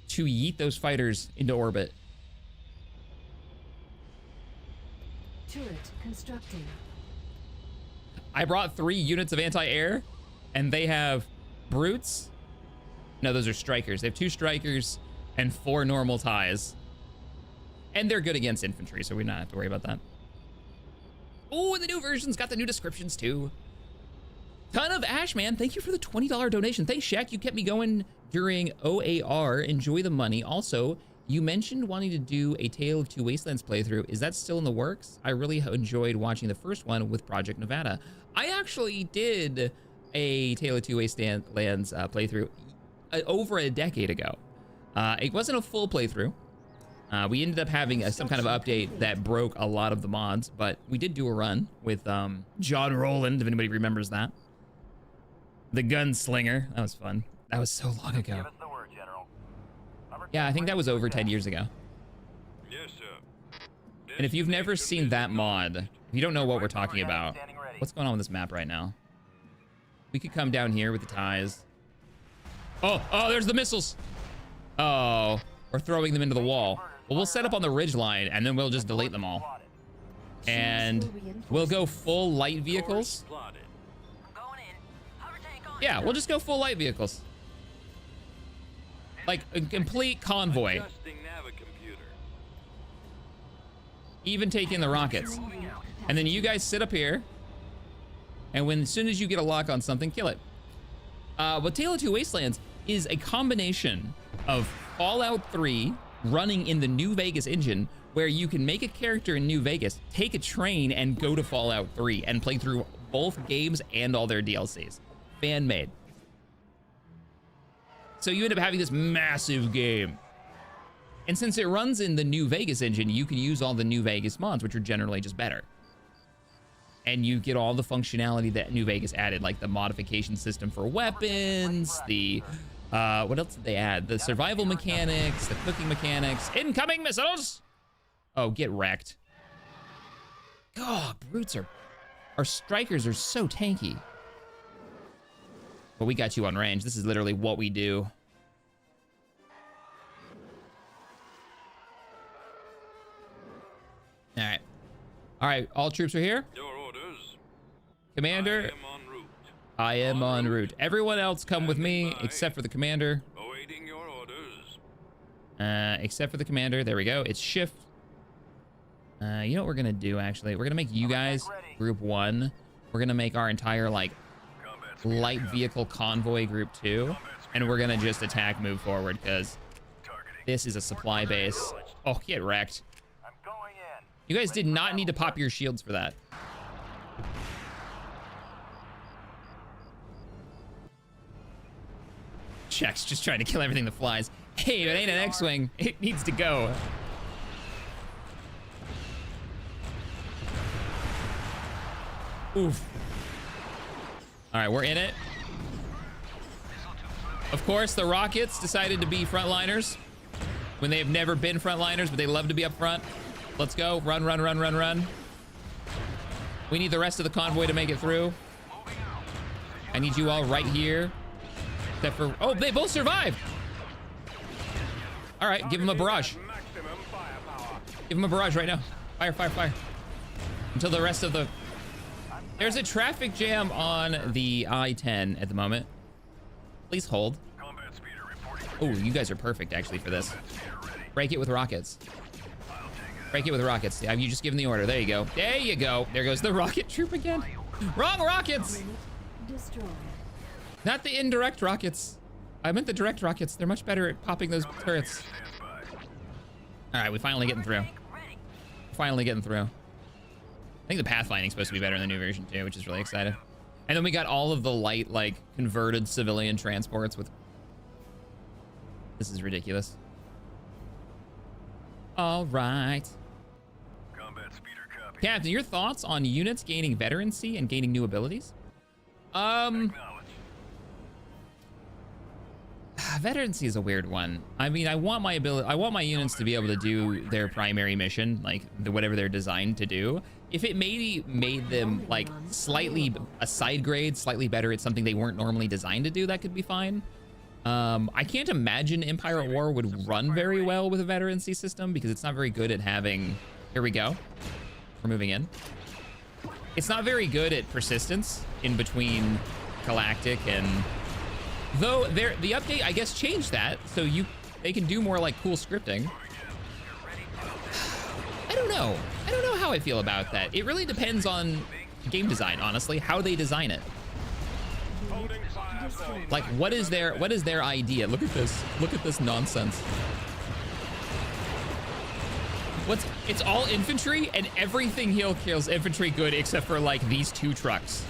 [SPEAKER 1] to yeet those fighters into orbit.
[SPEAKER 3] Turret constructing.
[SPEAKER 1] I brought 3 units of anti-air, and they have brutes. No, those are strikers. They have 2 strikers and 4 normal ties. And they're good against infantry, so we don't have to worry about that. Oh, and the new version's got the new descriptions too. Ton of Ash, man. Thank you for the $20 donation. Thanks, Shaq. You kept me going during OAR. Enjoy the money. Also, you mentioned wanting to do a Tale of Two Wastelands playthrough. Is that still in the works? I really enjoyed watching the first one with Project Nevada. I actually did a Tale of Two Wastelands playthrough over a decade ago. It wasn't a full playthrough. We ended up having some kind of update that broke a lot of the mods, but we did do a run with John Rowland, if anybody remembers that. The gunslinger. That was fun. That was so long ago.
[SPEAKER 2] Give us the word, General.
[SPEAKER 1] Yeah, I think that was over 10 years ago.
[SPEAKER 5] Yes, sir.
[SPEAKER 1] And if you've never seen that mod, if you don't know what we're talking about, what's going on with this map right now? We could come down here with the ties. Oh, there's the missiles. Oh, we're throwing them into the wall. Well, we'll set up on the ridge line, and then we'll just delete them all. And we'll go full light vehicles. Yeah, we'll just go full light vehicles. Like a complete convoy. Even taking the rockets. And then you guys sit up here. And as soon as you get a lock on something, kill it. But Tale of Two Wastelands is a combination of Fallout 3 running in the New Vegas engine, where you can make a character in New Vegas, take a train, and go to Fallout 3 and play through both games and all their DLCs. Fan-made. So you end up having this massive game. And since it runs in the New Vegas engine, you can use all the New Vegas mods, which are generally just better. And you get all the functionality that New Vegas added, like the modification system for weapons, the what else did they add? The survival mechanics, the cooking mechanics. Incoming missiles! Oh, get wrecked. God, brutes our strikers are so tanky. But we got you on range. This is literally what we do. All right. All right, all troops are here.
[SPEAKER 5] Your orders.
[SPEAKER 1] Commander,
[SPEAKER 5] I am en route.
[SPEAKER 1] I am en route. Everyone else come with me, except for the commander.
[SPEAKER 5] Awaiting your orders.
[SPEAKER 1] Except for the commander. There we go. It's shift. You know what we're gonna do, actually? We're gonna make you guys group 1. We're gonna make our entire, like, light vehicle convoy group 2. And we're gonna just attack, move forward, because this is a supply base. Oh, get wrecked.
[SPEAKER 2] I'm going in.
[SPEAKER 1] You guys did not need to pop your shields for that. Check's just trying to kill everything that flies. Hey, it ain't an X-Wing. It needs to go. Oof. All right, we're in it. Of course, the Rockets decided to be frontliners when they have never been frontliners, but they love to be up front. Let's go. Run, run, run, run, run. We need the rest of the convoy to make it through. I need you all right here. Except for... Oh, they both survived. All right, give them a barrage. Give them a barrage right now. Fire, fire, fire. Until the rest of the... There's a traffic jam on the I-10 at the moment. Please hold. Oh, you guys are perfect, actually, for this. Break it with rockets. Break it with rockets. Have you just given the order? There you go. There you go. There goes the rocket troop again. Wrong rockets!
[SPEAKER 3] Destroyed.
[SPEAKER 1] Not the indirect rockets. I meant the direct rockets. They're much better at popping those turrets. All right, we're finally getting through. Finally getting through. I think the pathfinding's supposed to be better in the new version too, which is really exciting. And then we got all of the light, like, converted civilian transports with... This is ridiculous. All right.
[SPEAKER 2] Combat speeder copy.
[SPEAKER 1] Captain, your thoughts on units gaining veterancy and gaining new abilities? Veterancy is a weird one. I mean, I want my units to be able to do their primary mission, like whatever they're designed to do. If it made them like slightly a side grade, slightly better at something they weren't normally designed to do, that could be fine. I can't imagine Empire at War would run very well with a veterancy system because it's not very good at having... Here we go. We're moving in. It's not very good at persistence in between Galactic and... Though the update, I guess, changed that, so they can do more like cool scripting. I don't know. I don't know how I feel about that. It really depends on game design, honestly, how they design it. Like, what is their idea? Look at this. Look at this nonsense. It's all infantry, and everything here kills infantry good except for like these 2 trucks.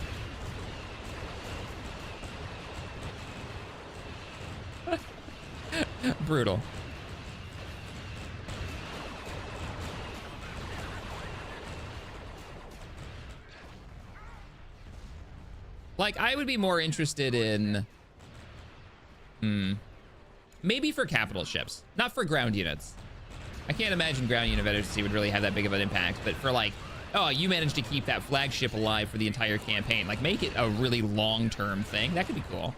[SPEAKER 1] Brutal. Like, I would be more interested in... maybe for capital ships, not for ground units. I can't imagine ground unit efficiency would really have that big of an impact, but for like, oh, you managed to keep that flagship alive for the entire campaign. Like, make it a really long-term thing. That could be cool.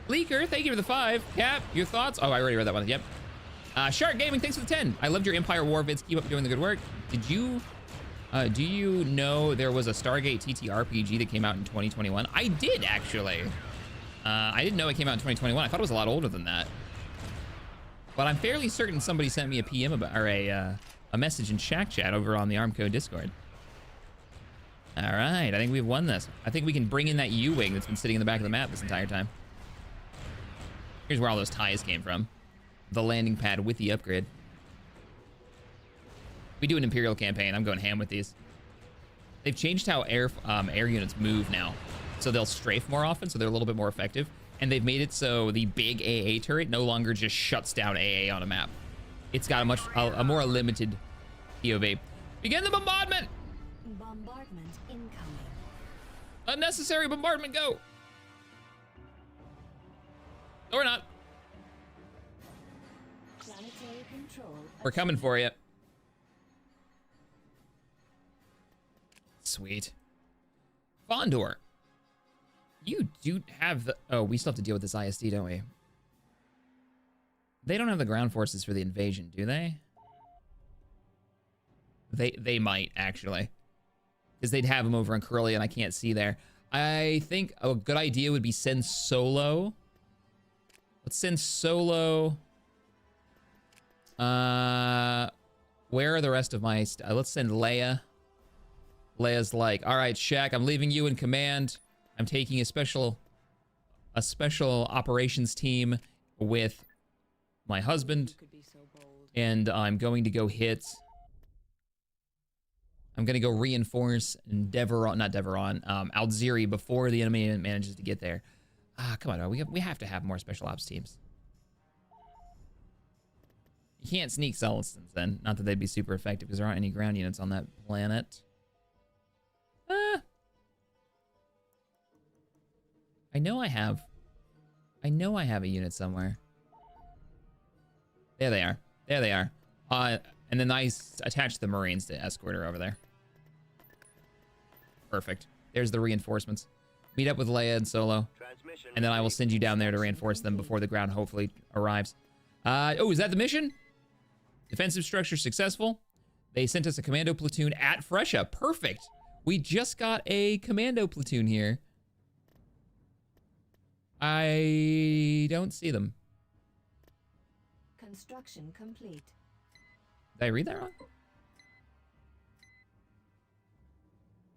[SPEAKER 1] Leaker, thank you for the 5. Cap, your thoughts? Oh, I already read that one. Yep. Shark Gaming, thanks for the 10. I loved your Empire War vids. Keep up doing the good work. Did you... do you know there was a Stargate TTRPG that came out in 2021? I did, actually. I didn't know it came out in 2021. I thought it was a lot older than that. But I'm fairly certain somebody sent me a PM about, or a message in Shack Chat over on the Armco Discord. All right, I think we've won this. I think we can bring in that U-Wing that's been sitting in the back of the map this entire time. Here's where all those ties came from. The landing pad with the upgrade. We do an Imperial campaign. I'm going ham with these. They've changed how air units move now. So they'll strafe more often, so they're a little bit more effective. And they've made it so the big AA turret no longer just shuts down AA on a map. It's got a more limited POV. Begin the bombardment!
[SPEAKER 3] Bombardment incoming.
[SPEAKER 1] Unnecessary bombardment, go! Or not.
[SPEAKER 3] Planetary control.
[SPEAKER 1] We're coming for you. Sweet. Fondor. You do have the... Oh, we still have to deal with this ISD, don't we? They don't have the ground forces for the invasion, do they? They might, actually. Because they'd have them over in Corellia, and I can't see there. I think a good idea would be send Solo. Let's send Solo. Where are the rest of my... let's send Leia. Leia's like, all right, Shaq, I'm leaving you in command. I'm taking a special operations team with my husband, and I'm going to go hit. I'm going to go reinforce Alziri before the enemy manages to get there. Come on, we have to have more special ops teams. You can't sneak Celestins then. Not that they'd be super effective because there aren't any ground units on that planet. I know I have a unit somewhere. There they are. There they are. And then I attach the Marines to escort her over there. Perfect. There's the reinforcements. Meet up with Leia and Solo. And then I will send you down there to reinforce them before the ground hopefully arrives. Oh, is that the mission? Defensive structure successful. They sent us a commando platoon at Fresha. Perfect. We just got a commando platoon here. I don't see them.
[SPEAKER 3] Construction complete.
[SPEAKER 1] Did I read that wrong?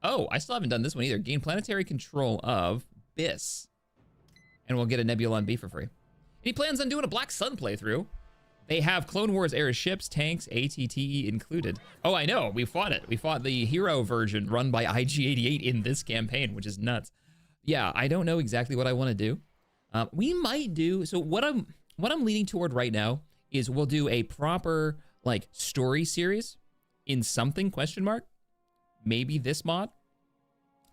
[SPEAKER 1] Oh, I still haven't done this one either. Gain planetary control of BIS. And we'll get a Nebula on B for free. Any plans on doing a Black Sun playthrough? They have Clone Wars era ships, tanks, ATTE included. Oh, I know. We fought it. We fought the hero version run by IG-88 in this campaign, which is nuts. Yeah, I don't know exactly what I want to do. We might do... So what I'm leaning toward right now is we'll do a proper, like, story series in something, question mark. Maybe this mod.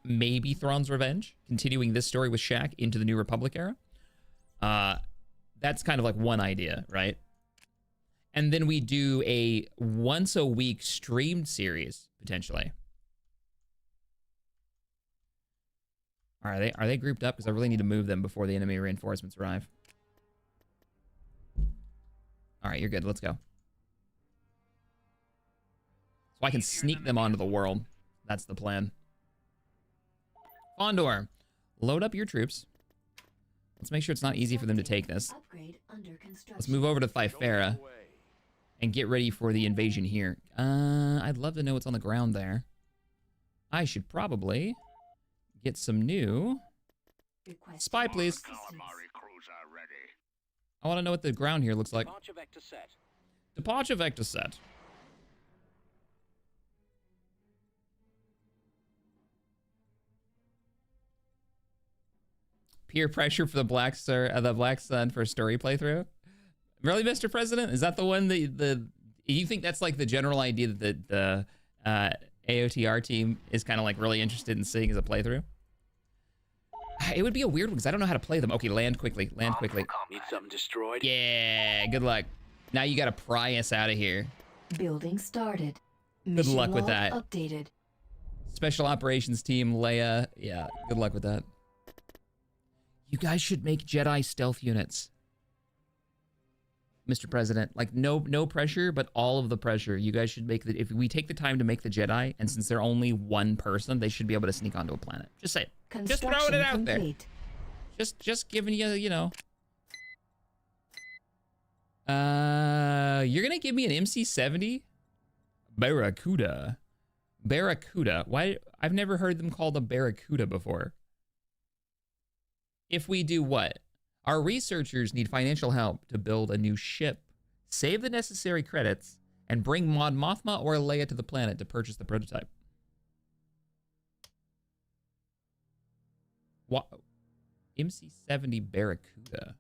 [SPEAKER 1] Maybe Thrawn's Revenge. Continuing this story with Shaq into the New Republic era. That's kind of like one idea, right? And then we do a once-a-week streamed series, potentially. Are they grouped up? Because I really need to move them before the enemy reinforcements arrive. All right, you're good. Let's go. So I can sneak them onto the world. That's the plan. Fondor, load up your troops. Let's make sure it's not easy for them to take this.
[SPEAKER 3] Upgrade under construction.
[SPEAKER 1] Let's move over to Thyfera and get ready for the invasion here. I'd love to know what's on the ground there. I should probably get some new
[SPEAKER 3] Request
[SPEAKER 1] spy, please.
[SPEAKER 3] assistance.
[SPEAKER 1] I want to know what the ground here looks like.
[SPEAKER 6] Departure vector set.
[SPEAKER 1] Departure vector set. Peer pressure for the Black Sun for a story playthrough. Really, Mr. President? Is that the one that you think that's like the general idea that the AOTR team is kind of like really interested in seeing as a playthrough? It would be a weird one because I don't know how to play them. Okay, land quickly. Land quickly.
[SPEAKER 6] Need something destroyed?
[SPEAKER 1] Yeah, good luck. Now you gotta pry us out of here.
[SPEAKER 3] Building started.
[SPEAKER 1] Good luck with
[SPEAKER 3] log
[SPEAKER 1] that.
[SPEAKER 3] Updated.
[SPEAKER 1] Special operations team, Leia. Yeah, good luck with that. You guys should make Jedi stealth units. Mr. President, like no pressure, but all of the pressure. You guys should make if we take the time to make the Jedi, and since they're only one person, they should be able to sneak onto a planet. Just say it. Just throwing it out
[SPEAKER 3] complete.
[SPEAKER 1] there. Just giving you, you know. You're gonna give me an MC-70? Barracuda. Barracuda. Why? I've never heard them called a Barracuda before. If we do what? Our researchers need financial help to build a new ship, save the necessary credits, and bring Mon Mothma or Leia to the planet to purchase the prototype. What? MC-70 Barracuda.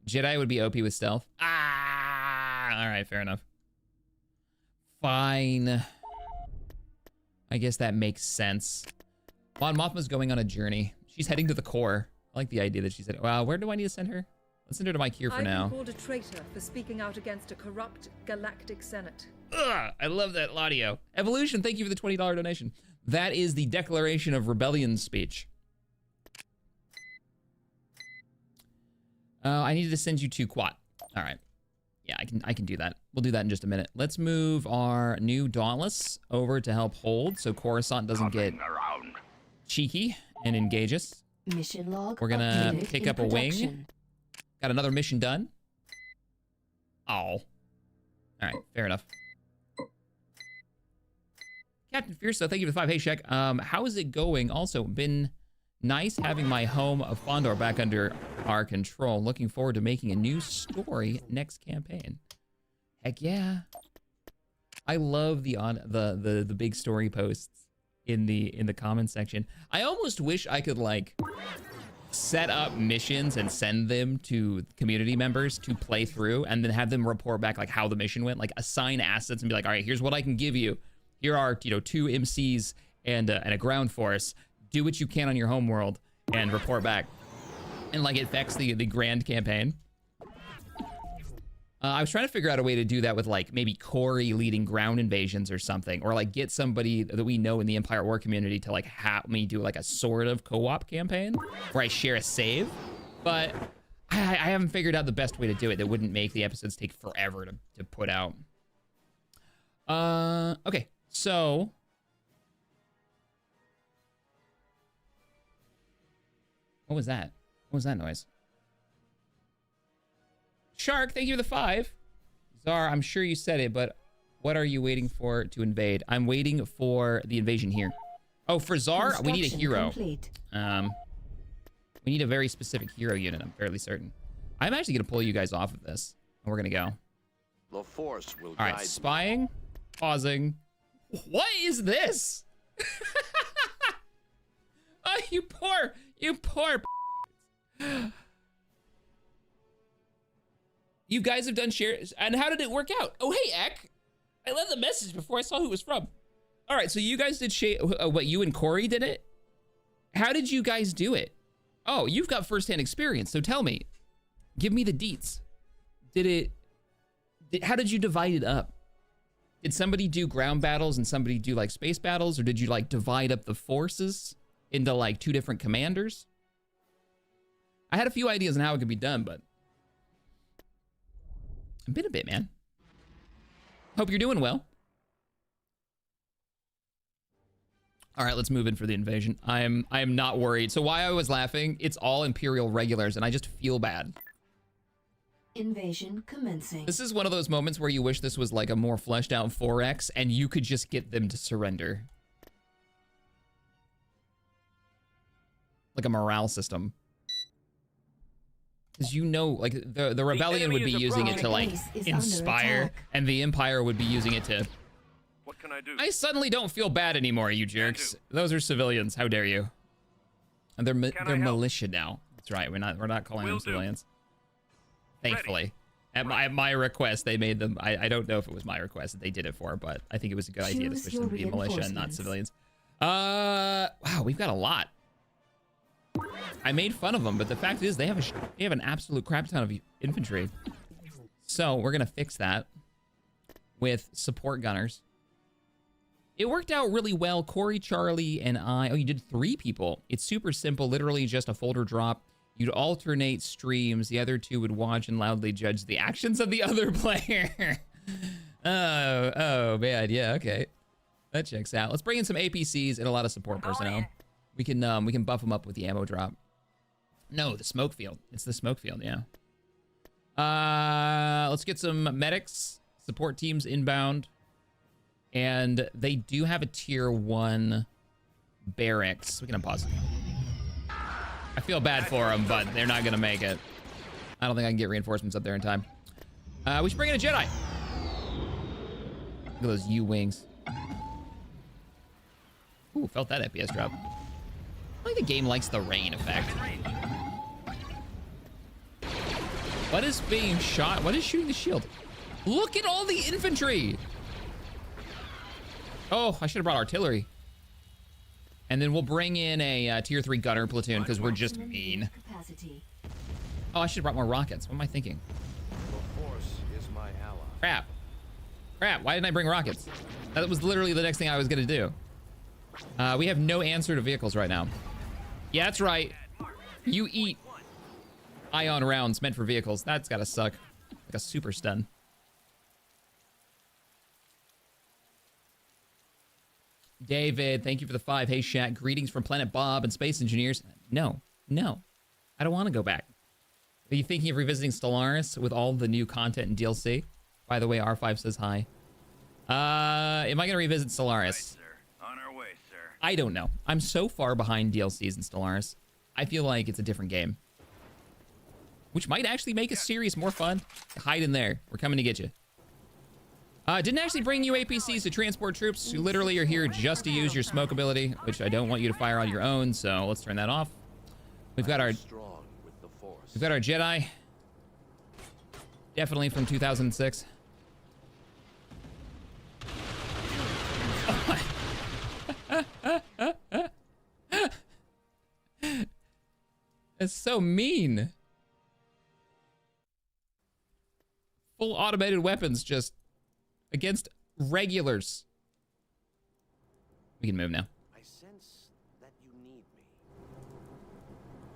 [SPEAKER 1] Jedi would be OP with stealth. All right, fair enough. Fine. I guess that makes sense. Mon Mothma's going on a journey. She's heading to the core. I like the idea that she's heading. Well, where do I need to send her? Let's send her to Mike here for now.
[SPEAKER 7] I've been called a traitor for speaking out against a corrupt galactic senate.
[SPEAKER 1] Ugh, I love that, Laudio. Evolution, thank you for the $20 donation. That is the Declaration of Rebellion speech. I needed to send you to Quat. All right. Yeah, I can do that. We'll do that in just a minute. Let's move our new Dauntless over to help hold so Coruscant doesn't get cheeky and engage us.
[SPEAKER 3] Mission log.
[SPEAKER 1] We're gonna
[SPEAKER 3] updated
[SPEAKER 1] pick
[SPEAKER 3] in
[SPEAKER 1] up a wing.
[SPEAKER 3] production.
[SPEAKER 1] Got another mission done. Oh. All right, fair enough. Captain Fierce, thank you for the 5. Hey, Shek. How is it going? Also, been nice having my home of Fondor back under our control. Looking forward to making a new story next campaign. Heck yeah. I love the big story posts in the comments section. I almost wish I could like set up missions and send them to community members to play through and then have them report back like how the mission went, like assign assets and be like, all right, here's what I can give you. Here are, 2 MCs and a ground force. Do what you can on your home world and report back. And like it affects the grand campaign. I was trying to figure out a way to do that with like maybe Corey leading ground invasions or something, or like get somebody that we know in the Empire War community to like have me do like a sort of co-op campaign where I share a save. But I haven't figured out the best way to do it that wouldn't make the episodes take forever to put out. Okay, so what was that? What was that noise? Shark, thank you for the 5. Czar, I'm sure you said it, but what are you waiting for to invade? I'm waiting for the invasion here. Oh, for Czar, we need a hero.
[SPEAKER 3] Complete.
[SPEAKER 1] We need a very specific hero unit, I'm fairly certain. I'm actually gonna pull you guys off of this, and we're gonna go.
[SPEAKER 6] The force will
[SPEAKER 1] All right, spying, pausing. What is this? Oh, you poor. You guys have done shares, and how did it work out? Oh, hey, Ek. I left the message before I saw who it was from. All right, so you guys did what, you and Corey did it? How did you guys do it? Oh, you've got firsthand experience, so tell me. Give me the deets. How did you divide it up? Did somebody do ground battles and somebody do like space battles, or did you like divide up the forces into like 2 different commanders? I had a few ideas on how it could be done, but I've been a bit, man. Hope you're doing well. All right, let's move in for the invasion. I am not worried. So why I was laughing, it's all Imperial regulars, and I just feel bad.
[SPEAKER 3] Invasion commencing.
[SPEAKER 1] This is one of those moments where you wish this was like a more fleshed out 4X, and you could just get them to surrender. Like a morale system. Because you know, like, the rebellion would be using it to, like, inspire, and the Empire would be using it to...
[SPEAKER 2] What can I do?
[SPEAKER 1] I suddenly don't feel bad anymore, you jerks. Those are civilians. How dare you? And they're militia now. That's right. We're not calling them civilians. Thankfully, at my request, they made them. I don't know if it was my request that they did it for, but I think it was a good idea to switch them to be militia and not civilians. Wow, we've got a lot. I made fun of them, but the fact is they have an absolute crap ton of infantry. So we're gonna fix that with support gunners. It worked out really well. Corey, Charlie, and I. Oh, you did 3 people. It's super simple. Literally just a folder drop. You'd alternate streams. The other 2 would watch and loudly judge the actions of the other player. oh, man. Yeah, okay. That checks out. Let's bring in some APCs and a lot of support personnel. We can buff them up with the ammo drop. No, the smoke field. It's the smoke field, yeah. Let's get some medics. Support teams inbound. And they do have a tier 1 barracks. We can unpause. I feel bad for them, but they're not gonna make it. I don't think I can get reinforcements up there in time. We should bring in a Jedi. Look at those U-wings. Ooh, felt that FPS drop. I think the game likes the rain effect. What is being shot? What is shooting the shield? Look at all the infantry. Oh, I should have brought artillery. And then we'll bring in a tier 3 gunner platoon because we're just mean. Oh, I should have brought more rockets. What am I thinking?
[SPEAKER 6] The Force is my ally.
[SPEAKER 1] Crap. Crap, why didn't I bring rockets? That was literally the next thing I was gonna do. We have no answer to vehicles right now. Yeah, that's right. You eat ion rounds meant for vehicles. That's gotta suck. Like a super stun. David, thank you for the 5. Hey, Shat, greetings from Planet Bob and Space Engineers. No. I don't want to go back. Are you thinking of revisiting Stellaris with all the new content and DLC? By the way, R5 says hi. Am I going to revisit Stellaris?
[SPEAKER 2] Right, sir. On our way, sir.
[SPEAKER 1] I don't know. I'm so far behind DLCs in Stellaris. I feel like it's a different game. Which might actually make a series more fun. Hide in there. We're coming to get you. Didn't actually bring you APCs to transport troops. You literally are here just to use your smoke ability, which I don't want you to fire on your own, so let's turn that off. We've got our Jedi. Definitely from 2006. That's so mean. Full automated weapons just against regulars. We can move now.
[SPEAKER 6] I sense that you need me.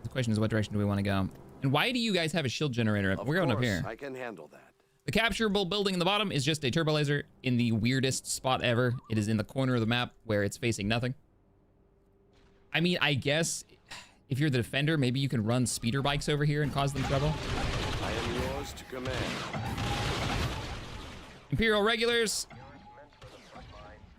[SPEAKER 1] The question is, what direction do we want to go? And why do you guys have a shield generator up? We're going up here.
[SPEAKER 6] I can handle that.
[SPEAKER 1] The capturable building in the bottom is just a turbo laser in the weirdest spot ever. It is in the corner of the map where it's facing nothing. I mean, I guess if you're the defender, maybe you can run speeder bikes over here and cause them trouble.
[SPEAKER 6] I am yours to command.
[SPEAKER 1] Imperial regulars,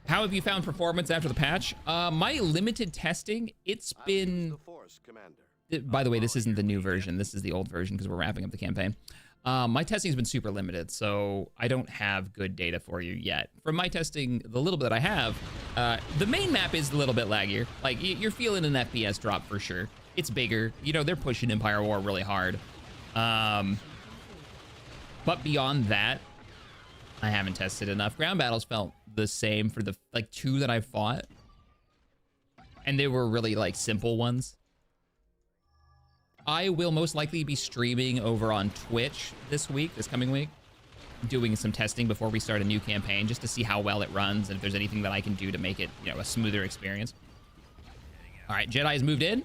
[SPEAKER 1] how have you found performance after the patch? My limited testing, it's been...
[SPEAKER 6] The Force, Commander.
[SPEAKER 1] By the way, this isn't the new version. This is the old version because we're wrapping up the campaign. My testing has been super limited, so I don't have good data for you yet. From my testing, the little bit I have, the main map is a little bit laggier. Like, you're feeling an FPS drop for sure. It's bigger. You know, they're pushing Empire War really hard. But beyond that, I haven't tested enough. Ground battles felt the same for the, like, 2 that I fought. And they were really, like, simple ones. I will most likely be streaming over on Twitch this coming week, doing some testing before we start a new campaign, just to see how well it runs and if there's anything that I can do to make it, you know, a smoother experience. All right, Jedi's moved in.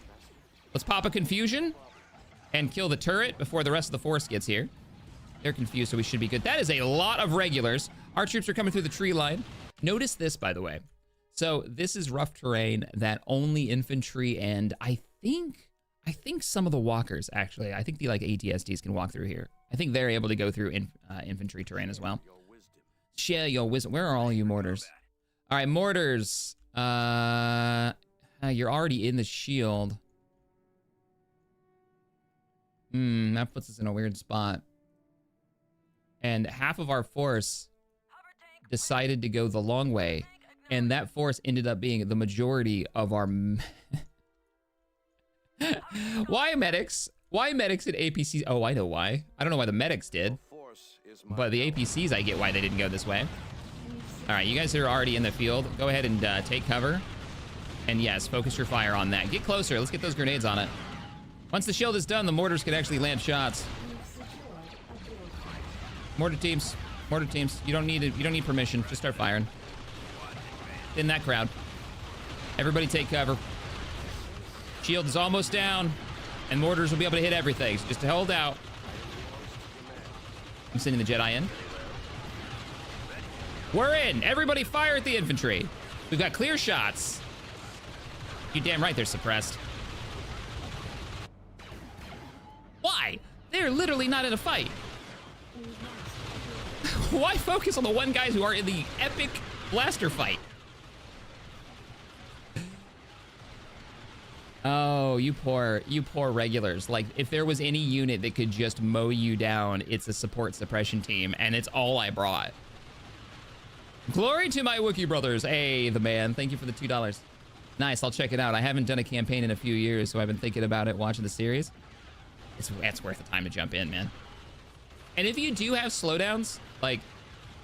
[SPEAKER 1] Let's pop a confusion. and kill the turret before the rest of the force gets here. They're confused, so we should be good. That is a lot of regulars. Our troops are coming through the tree line. Notice this, by the way. So this is rough terrain that only infantry and I think some of the walkers, actually. I think the like ATSDs can walk through here. I think they're able to go through infantry terrain as well. Share your wisdom. Where are all you mortars? All right, mortars. You're already in the shield. That puts us in a weird spot. And half of our force decided to go the long way. And that force ended up being the majority of our... Why medics? Why medics and APCs? Oh, I know why. I don't know why the medics did. But the APCs, I get why they didn't go this way. All right, you guys are already in the field. Go ahead and take cover. And yes, focus your fire on that. Get closer. Let's get those grenades on it. Once the shield is done, the mortars can actually land shots. Mortar teams. Mortar teams. You don't need permission. Just start firing. In that crowd. Everybody take cover. Shield is almost down. And mortars will be able to hit everything. So just hold out. I'm sending the Jedi in. We're in. Everybody fire at the infantry. We've got clear shots. You're damn right they're suppressed. Why? They're literally not in a fight. Why focus on the one guys who are in the epic blaster fight? Oh, you poor regulars. Like, if there was any unit that could just mow you down, it's a support suppression team, and it's all I brought. Glory to my Wookiee brothers. Hey, the man. Thank you for the $2. Nice, I'll check it out. I haven't done a campaign in a few years, so I've been thinking about it, watching the series. It's worth the time to jump in, man. And if you do have slowdowns, like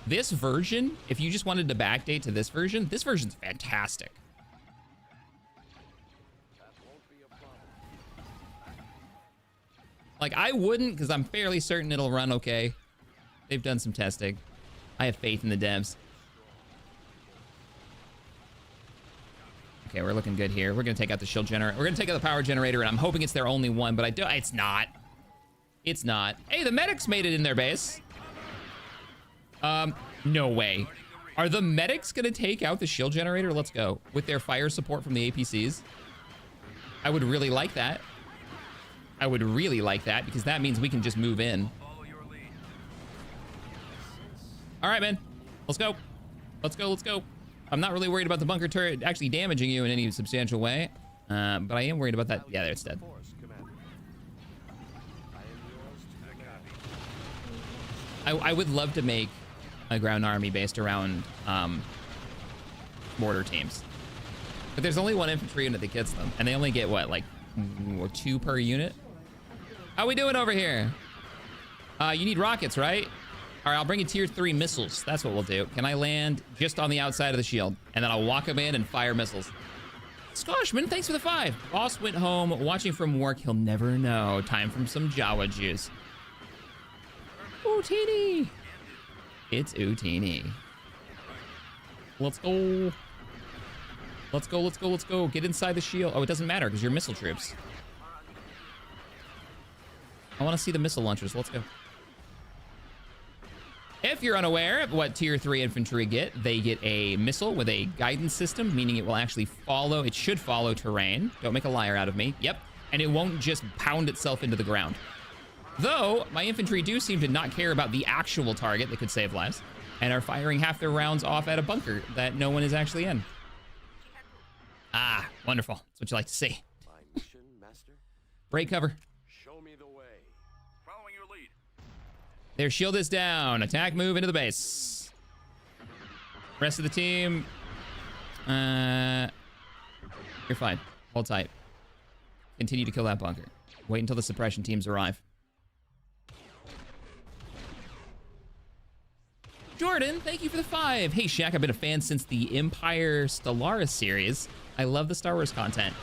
[SPEAKER 1] this version, if you just wanted to backdate to this version's fantastic. Like, I wouldn't, because I'm fairly certain it'll run okay. They've done some testing. I have faith in the devs. Okay, we're looking good here. We're gonna take out the shield generator. We're gonna take out the power generator, and I'm hoping it's their only one, but it's not. It's not. Hey, the medics made it in their base. No way. Are the medics gonna take out the shield generator? Let's go. With their fire support from the APCs. I would really like that. I would really like that, because that means we can just move in. All right, man. Let's go. Let's go, let's go. I'm not really worried about the bunker turret actually damaging you in any substantial way. But I am worried about that. Yeah, there, it's dead. I would love to make a ground army based around mortar teams. But there's only one infantry unit that gets them. And they only get, what, like 2 per unit? How we doing over here? You need rockets, right? All right, I'll bring you tier 3 missiles. That's what we'll do. Can I land just on the outside of the shield? And then I'll walk them in and fire missiles. Scoshman, thanks for the 5. Boss went home watching from work. He'll never know. Time for some Jawa juice. Utini. It's Utini. Let's go. Let's go, let's go, let's go. Get inside the shield. Oh, it doesn't matter because you're missile troops. I want to see the missile launchers. Let's go. If you're unaware of what tier 3 infantry get, they get a missile with a guidance system, meaning it will actually follow, it should follow terrain. Don't make a liar out of me. Yep. And it won't just pound itself into the ground. Though, my infantry do seem to not care about the actual target that could save lives, and are firing half their rounds off at a bunker that no one is actually in. Ah, wonderful. That's what you like to see.
[SPEAKER 6] My mission, Master?
[SPEAKER 1] Break cover.
[SPEAKER 6] Show me the way.
[SPEAKER 5] Following your lead.
[SPEAKER 1] Their shield is down. Attack, move into the base. Rest of the team. You're fine. Hold tight. Continue to kill that bunker. Wait until the suppression teams arrive. Jordan, thank you for the 5. Hey, Shaq, I've been a fan since the Empire Stellaris series. I love the Star Wars content.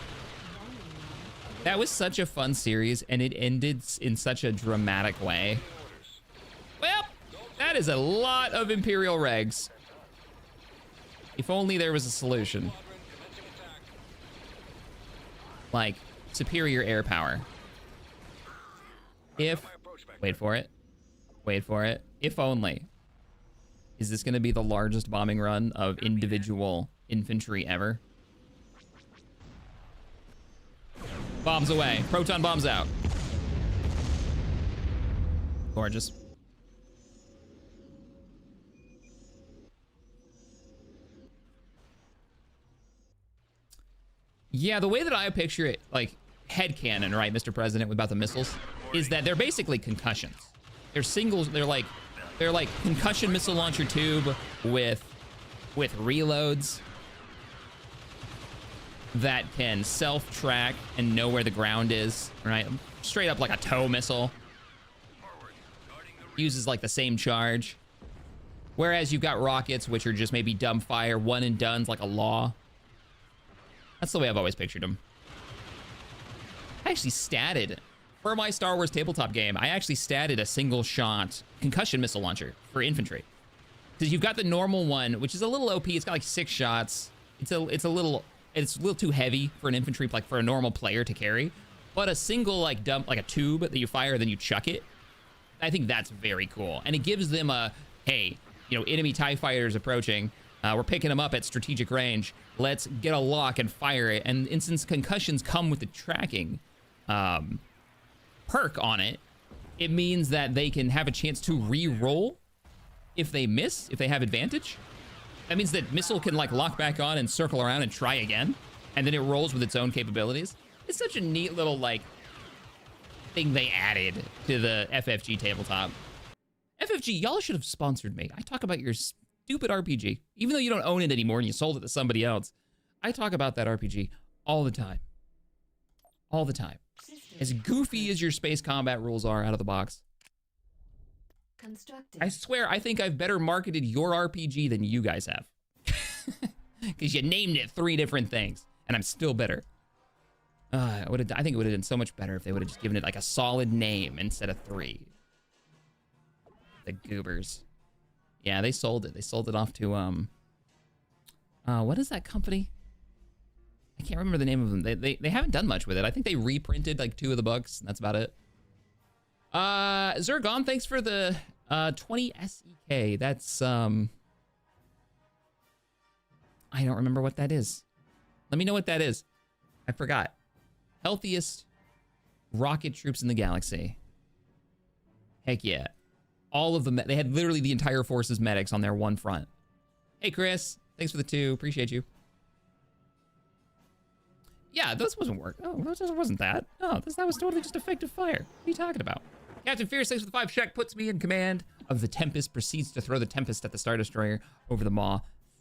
[SPEAKER 1] That was such a fun series, and it ended in such a dramatic way. Well, that is a lot of Imperial regs. If only there was a solution. Like, superior air power. If, wait for it. Wait for it. If only. Is this going to be the largest bombing run of individual infantry ever? Bombs away. Proton bombs out. Gorgeous. Yeah, the way that I picture it, like headcanon, right, Mr. President, about the missiles, is that they're basically concussions. They're singles. They're like concussion missile launcher tube with reloads that can self-track and know where the ground is, right? Straight up like a tow missile. Uses like the same charge. Whereas you've got rockets, which are just maybe dumb fire, one and done's like a law. That's the way I've always pictured them. I actually statted, for my Star Wars tabletop game, I actually statted a single shot concussion missile launcher for infantry. Because you've got the normal one, which is a little OP. It's got like 6 shots. It's a little too heavy for an infantry, like for a normal player to carry. But a single like dump, like a tube that you fire, then you chuck it. I think that's very cool. And it gives them a, hey, you know, enemy TIE fighters approaching. We're picking them up at strategic range. Let's get a lock and fire it. And since concussions come with the tracking perk on it, it means that they can have a chance to re-roll if they miss, if they have advantage. That means that missile can like lock back on and circle around and try again. And then it rolls with its own capabilities. It's such a neat little like thing they added to the FFG tabletop. FFG, y'all should have sponsored me. I talk about your stupid RPG. Even though you don't own it anymore and you sold it to somebody else, I talk about that RPG all the time. All the time. As goofy as your space combat rules are out of the box.
[SPEAKER 3] Constructed.
[SPEAKER 1] I swear, I think I've better marketed your RPG than you guys have. Because you named it 3 different things, and I'm still better. I think it would have done so much better if they would have just given it like a solid name instead of 3. The goobers. Yeah, they sold it. They sold it off to what is that company? I can't remember the name of them. They haven't done much with it. I think they reprinted like 2 of the books, and that's about it. Zergon, thanks for the 20 SEK. That's I don't remember what that is. Let me know what that is. I forgot. Healthiest rocket troops in the galaxy. Heck yeah. All of them. They had literally the entire force's medics on their one front. Hey, Chris. Thanks for the 2. Appreciate you. Yeah, this wasn't work. Oh, this wasn't that. No, that was totally just effective fire. What are you talking about? Captain Fierce, thanks for the 5 check. Puts me in command of the Tempest. Proceeds to throw the Tempest at the Star Destroyer over the Maw.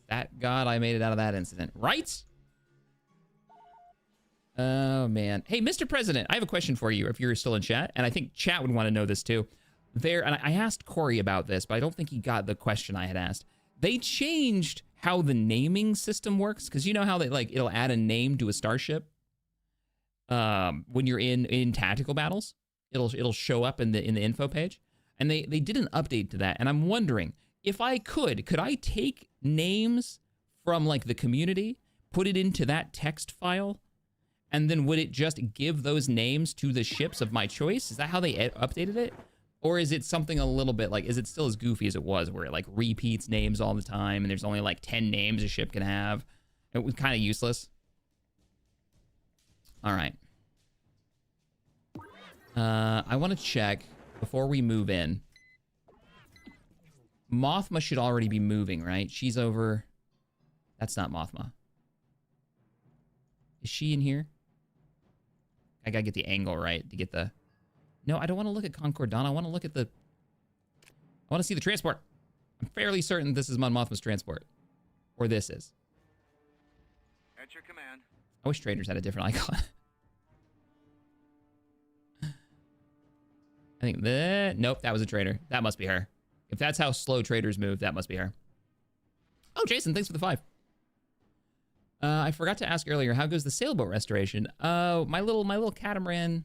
[SPEAKER 1] Thank God I made it out of that incident. Right? Oh, man. Hey, Mr. President, I have a question for you if you're still in chat. And I think chat would want to know this too. And I asked Corey about this, but I don't think he got the question I had asked. They changed how the naming system works. Because you know how they it'll add a name to a starship when you're in tactical battles. It'll show up in the info page. And they did an update to that. And I'm wondering if I could I take names from like the community, put it into that text file, and then would it just give those names to the ships of my choice? Is that how they updated it? Or is it something a little bit like, is it still as goofy as it was where it like repeats names all the time and there's only like 10 names a ship can have? It was kind of useless. All right. I want to check before we move in. Mothma should already be moving, right? She's over. That's not Mothma. Is she in here? I gotta get the angle right to get the... No, I don't want to look at Concordana. I want to look at the... I want to see the transport. I'm fairly certain this is Mon Mothma's transport. Or this is.
[SPEAKER 5] At your command.
[SPEAKER 1] I wish traders had a different icon. I think that... Nope, that was a trader. That must be her. If that's how slow traders move, that must be her. Oh, Jason, thanks for the 5. I forgot to ask earlier, how goes the sailboat restoration? Oh, my little catamaran,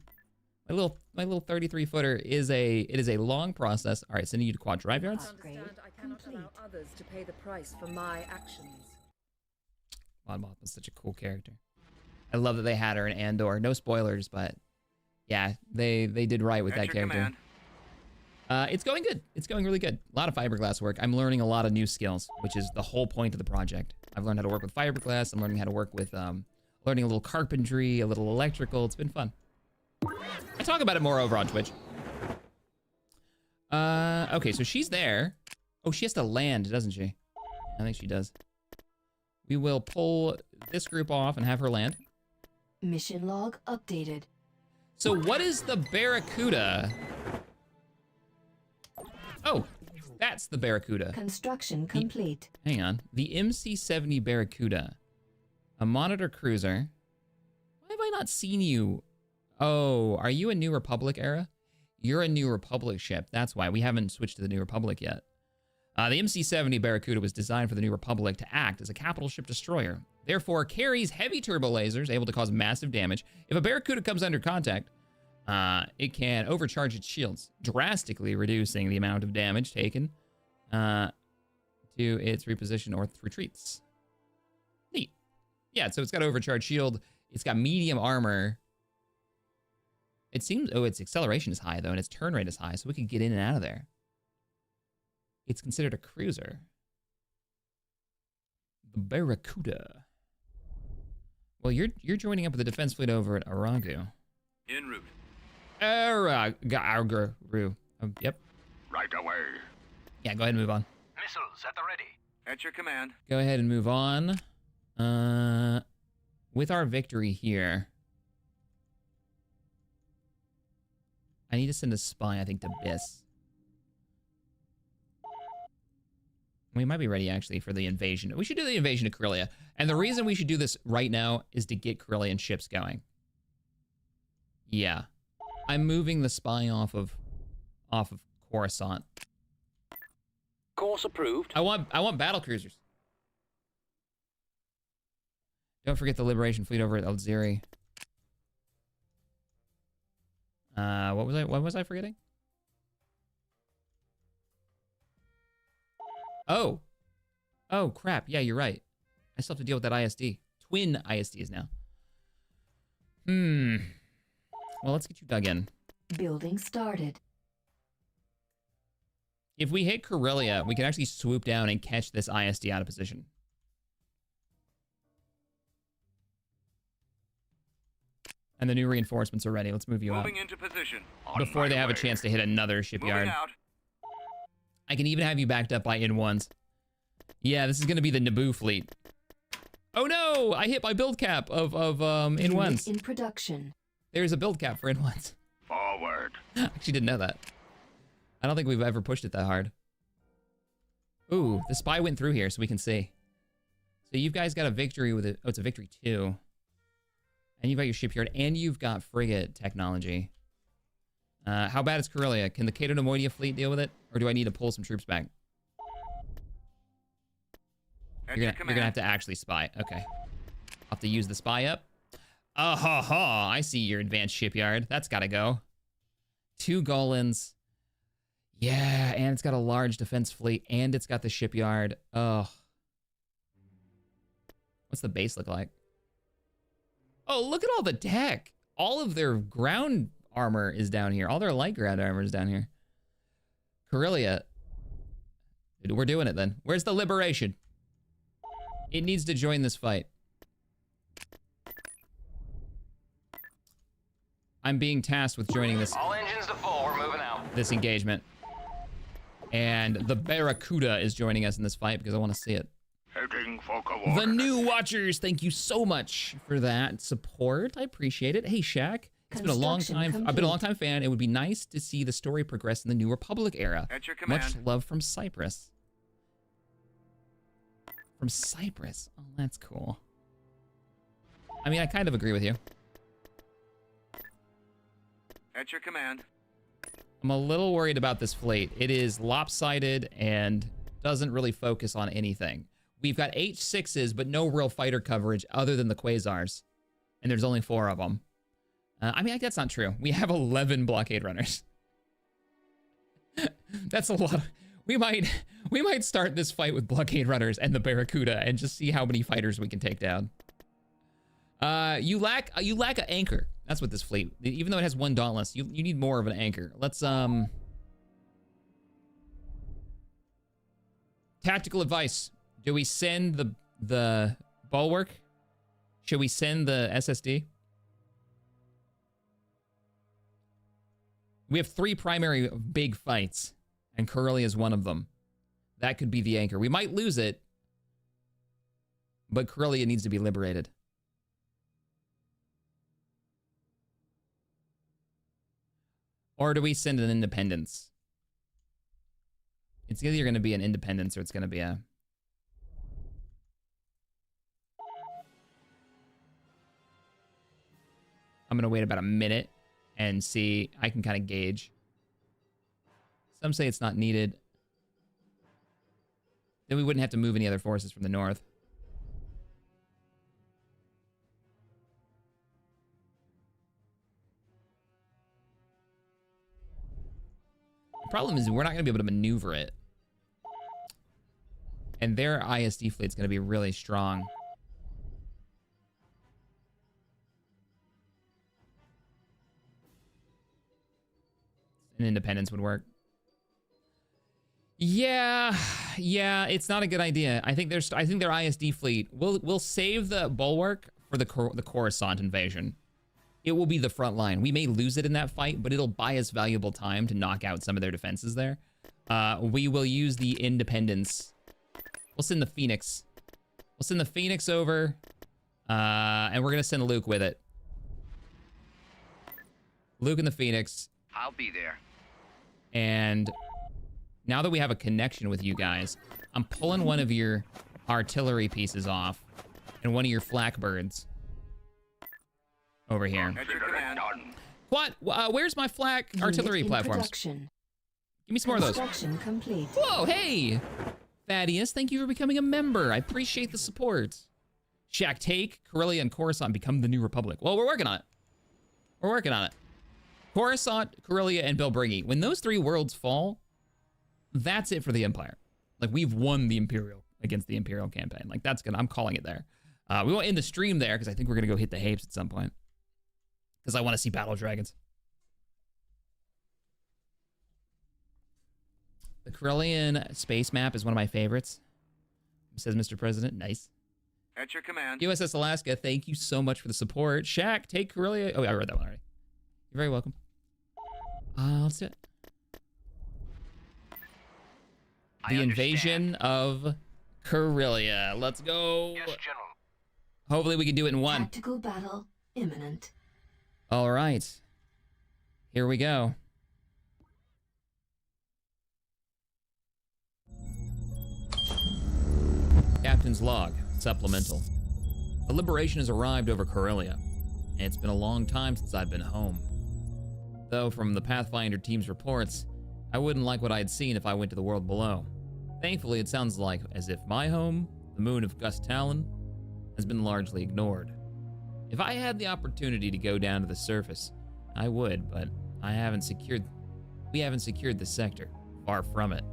[SPEAKER 1] my little 33-footer is a long process. All right, sending you to quad drive yards.
[SPEAKER 7] Understand, I cannot allow others to pay the price for my actions.
[SPEAKER 1] Mon Mothma's such a cool character. I love that they had her in Andor. No spoilers, but Yeah, they did right with
[SPEAKER 5] At
[SPEAKER 1] that
[SPEAKER 5] your
[SPEAKER 1] character.
[SPEAKER 5] command.
[SPEAKER 1] It's going good. It's going really good. A lot of fiberglass work. I'm learning a lot of new skills, which is the whole point of the project. I've learned how to work with fiberglass. I'm learning how to work with, learning a little carpentry, a little electrical. It's been fun. I talk about it more over on Twitch. Okay, so she's there. Oh, she has to land, doesn't she? I think she does. We will pull this group off and have her land.
[SPEAKER 3] Mission log updated.
[SPEAKER 1] So what is the Barracuda? Oh, that's the Barracuda.
[SPEAKER 3] Construction complete.
[SPEAKER 1] Hang on. The MC-70 Barracuda. A monitor cruiser. Why have I not seen you? Oh, are you a New Republic era? You're a New Republic ship. That's why. We haven't switched to the New Republic yet. The MC-70 Barracuda was designed for the New Republic to act as a capital ship destroyer. Therefore, carries heavy turbo lasers able to cause massive damage. If a Barracuda comes under contact, it can overcharge its shields, drastically reducing the amount of damage taken to its reposition or retreats. Neat. Yeah, so it's got overcharged shield. It's got medium armor. It seems, oh, its acceleration is high, though, and its turn rate is high, so we could get in and out of there. It's considered a cruiser. The Barracuda. Well, you're joining up with the defense fleet over at Aragu.
[SPEAKER 5] En route.
[SPEAKER 1] Aragu. Yep.
[SPEAKER 2] Right away.
[SPEAKER 1] Yeah, go ahead and move on.
[SPEAKER 5] Missiles at the ready. At your command.
[SPEAKER 1] Go ahead and move on. With our victory here, I need to send a spy, I think, to Biss. We might be ready, actually, for the invasion. We should do the invasion of Corellia. And the reason we should do this right now is to get Corellian ships going. Yeah. I'm moving the spy off of Coruscant.
[SPEAKER 4] Course approved.
[SPEAKER 1] I want battle cruisers. Don't forget the Liberation Fleet over at Alziri. What was I forgetting? Oh. Oh, crap. Yeah, you're right. I still have to deal with that ISD. Twin ISDs now. Well, let's get you dug in.
[SPEAKER 3] Building started.
[SPEAKER 1] If we hit Corellia, we can actually swoop down and catch this ISD out of position. And the new reinforcements are ready. Let's move you up.
[SPEAKER 5] Moving into position.
[SPEAKER 1] Before they have a chance to hit another shipyard.
[SPEAKER 5] Moving out.
[SPEAKER 1] I can even have you backed up by N1s. Yeah, this is going to be the Naboo fleet. Oh no! I hit my build cap of
[SPEAKER 3] Unit
[SPEAKER 1] N1s.
[SPEAKER 3] in production.
[SPEAKER 1] There's a build cap for N1s.
[SPEAKER 2] Forward.
[SPEAKER 1] I actually didn't know that. I don't think we've ever pushed it that hard. Ooh, the spy went through here so we can see. So you guys got a victory with it. Oh, it's a victory too. And you've got your shipyard and you've got frigate technology. How bad is Corellia? Can the Cato Nemoidia fleet deal with it? Or do I need to pull some troops back? You're gonna have to actually spy. Okay. I'll have to use the spy up. Oh, ha, ha. I see your advanced shipyard. That's gotta go. 2 Golans. Yeah, and it's got a large defense fleet, and it's got the shipyard. Oh. What's the base look like? Oh, look at all the deck. All of their ground armor is down here. All their light ground armor is down here. Corellia. Dude, we're doing it then. Where's the Liberation? It needs to join this fight. I'm being tasked with joining this.
[SPEAKER 4] All engines to full. We're moving out.
[SPEAKER 1] This engagement. And the Barracuda is joining us in this fight because I want to see it.
[SPEAKER 2] Heading for
[SPEAKER 1] The new Watchers, thank you so much for that support. I appreciate it. Hey, Shaq. It's been a long time. I've been a long time fan. It would be nice to see the story progress in the New Republic era.
[SPEAKER 5] At your command.
[SPEAKER 1] Much love from Cyprus. From Cyprus. Oh, that's cool. I mean, I kind of agree with you.
[SPEAKER 5] At your command.
[SPEAKER 1] I'm a little worried about this fleet. It is lopsided and doesn't really focus on anything. We've got H6s, but no real fighter coverage other than the Quasars. And there's only 4 of them. I mean, that's not true. We have 11 blockade runners. That's a lot. We might start this fight with blockade runners and the Barracuda and just see how many fighters we can take down. You lack an anchor. That's what this fleet, even though it has one Dauntless, you need more of an anchor. Let's, tactical advice. Do we send the bulwark? Should we send the SSD? We have 3 primary big fights, and Corellia is one of them. That could be the anchor. We might lose it, but Corellia needs to be liberated. Or do we send an independence? It's either going to be an independence or it's going to be a... I'm going to wait about a minute and see. I can kind of gauge. Some say it's not needed. Then we wouldn't have to move any other forces from the north. The problem is we're not going to be able to maneuver it. And their ISD fleet's going to be really strong. An independence would work. Yeah, it's not a good idea. I think their ISD fleet will save the bulwark for the Coruscant invasion. It will be the front line. We may lose it in that fight, but it'll buy us valuable time to knock out some of their defenses there. We will use the independence. We'll send the Phoenix. We'll send the Phoenix over, and we're gonna send Luke with it. Luke and the Phoenix.
[SPEAKER 5] I'll be there.
[SPEAKER 1] And now that we have a connection with you guys, I'm pulling one of your artillery pieces off and one of your flak-birds over here.
[SPEAKER 5] At your command.
[SPEAKER 1] What? Where's my flak artillery
[SPEAKER 3] Unit in
[SPEAKER 1] platforms?
[SPEAKER 3] production.
[SPEAKER 1] Give me some more of those.
[SPEAKER 3] Construction complete.
[SPEAKER 1] Whoa, hey! Thaddeus, thank you for becoming a member. I appreciate the support. Shaq, take Corellia and Coruscant become the new Republic. Well, we're working on it. We're working on it. Coruscant, Corellia, and Belbringi. When those 3 worlds fall, that's it for the Empire. Like, we've won the Imperial against the Imperial campaign. Like, that's gonna, I'm calling it there. We won't end the stream there because I think we're gonna go hit the Hapes at some point. Because I want to see Battle Dragons. The Corellian space map is one of my favorites. Says Mr. President. Nice.
[SPEAKER 5] At your command.
[SPEAKER 1] USS Alaska, thank you so much for the support. Shaq, take Corellia. Oh, I read that one already. You're very welcome. Let's do it. The invasion of Corellia. Let's go.
[SPEAKER 5] Yes, General.
[SPEAKER 1] Hopefully we can do it in one.
[SPEAKER 3] Tactical battle imminent.
[SPEAKER 1] All right. Here we go. Captain's log, supplemental. The liberation has arrived over Corellia, and it's been a long time since I've been home. Though from the Pathfinder team's reports, I wouldn't like what I had seen if I went to the world below. Thankfully, it sounds like as if my home, the moon of Gus Talon, has been largely ignored. If I had the opportunity to go down to the surface, I would, but we haven't secured the sector. Far from it.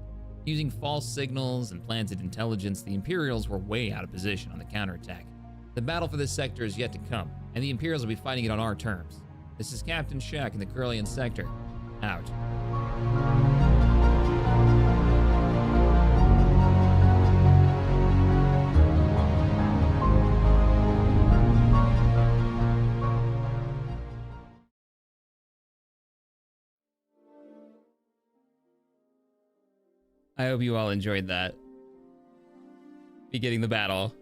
[SPEAKER 1] Using false signals and planted intelligence, the Imperials were way out of position on the counterattack. The battle for this sector is yet to come, and the Imperials will be fighting it on our terms. This is Captain Shaq in the Corellian sector. Out. I hope you all enjoyed that. Beginning the battle.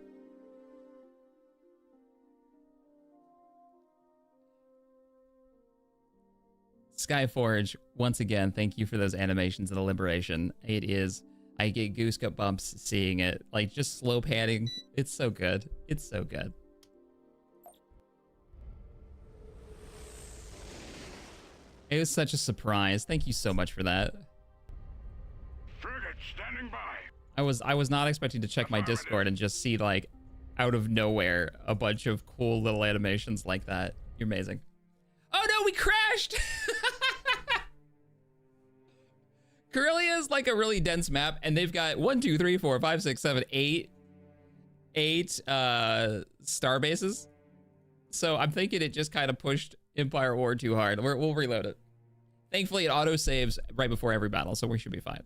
[SPEAKER 1] Skyforge, once again, thank you for those animations of the liberation. It is, I get goosebumps seeing it. Like, just slow panning. It's so good. It's so good. It was such a surprise. Thank you so much for that.
[SPEAKER 2] Frigate standing by.
[SPEAKER 1] I was not expecting to check my Discord and just see, like, out of nowhere, a bunch of cool little animations like that. You're amazing. Oh no, we crashed! Corellia is like a really dense map, and they've got 1, 2, 3, 4, 5, 6, 7, 8 star bases. So I'm thinking it just kind of pushed Empire War too hard. We'll reload it. Thankfully, it auto saves right before every battle, so we should be fine.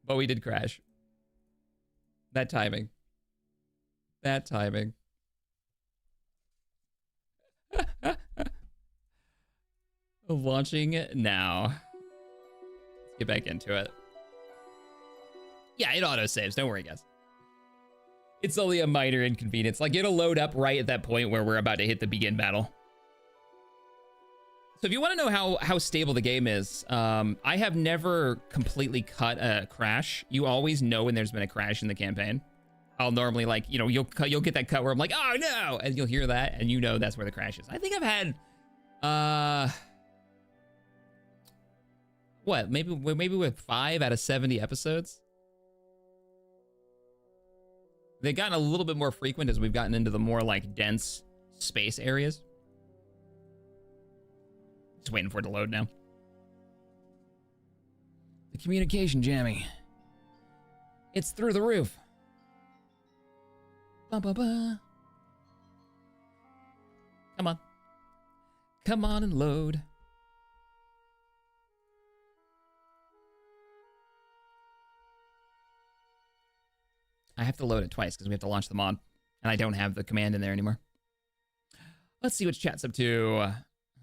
[SPEAKER 1] But we did crash. That timing. That timing. Launching now. Let's get back into it. Yeah, it auto saves. Don't worry, guys. It's only a minor inconvenience. Like, it'll load up right at that point where we're about to hit the begin battle. So if you want to know how stable the game is, I have never completely cut a crash. You always know when there's been a crash in the campaign. I'll normally, like, you know, you'll get that cut where I'm like, oh no, and you'll hear that, and you know that's where the crash is. I think I've had, what, maybe with 5 out of 70 episodes. They've gotten a little bit more frequent as we've gotten into the more like dense space areas. Just waiting for it to load now. The communication jamming. It's through the roof. Ba ba ba. Come on. Come on and load. I have to load it twice because we have to launch the mod, and I don't have the command in there anymore. Let's see what chat's up to.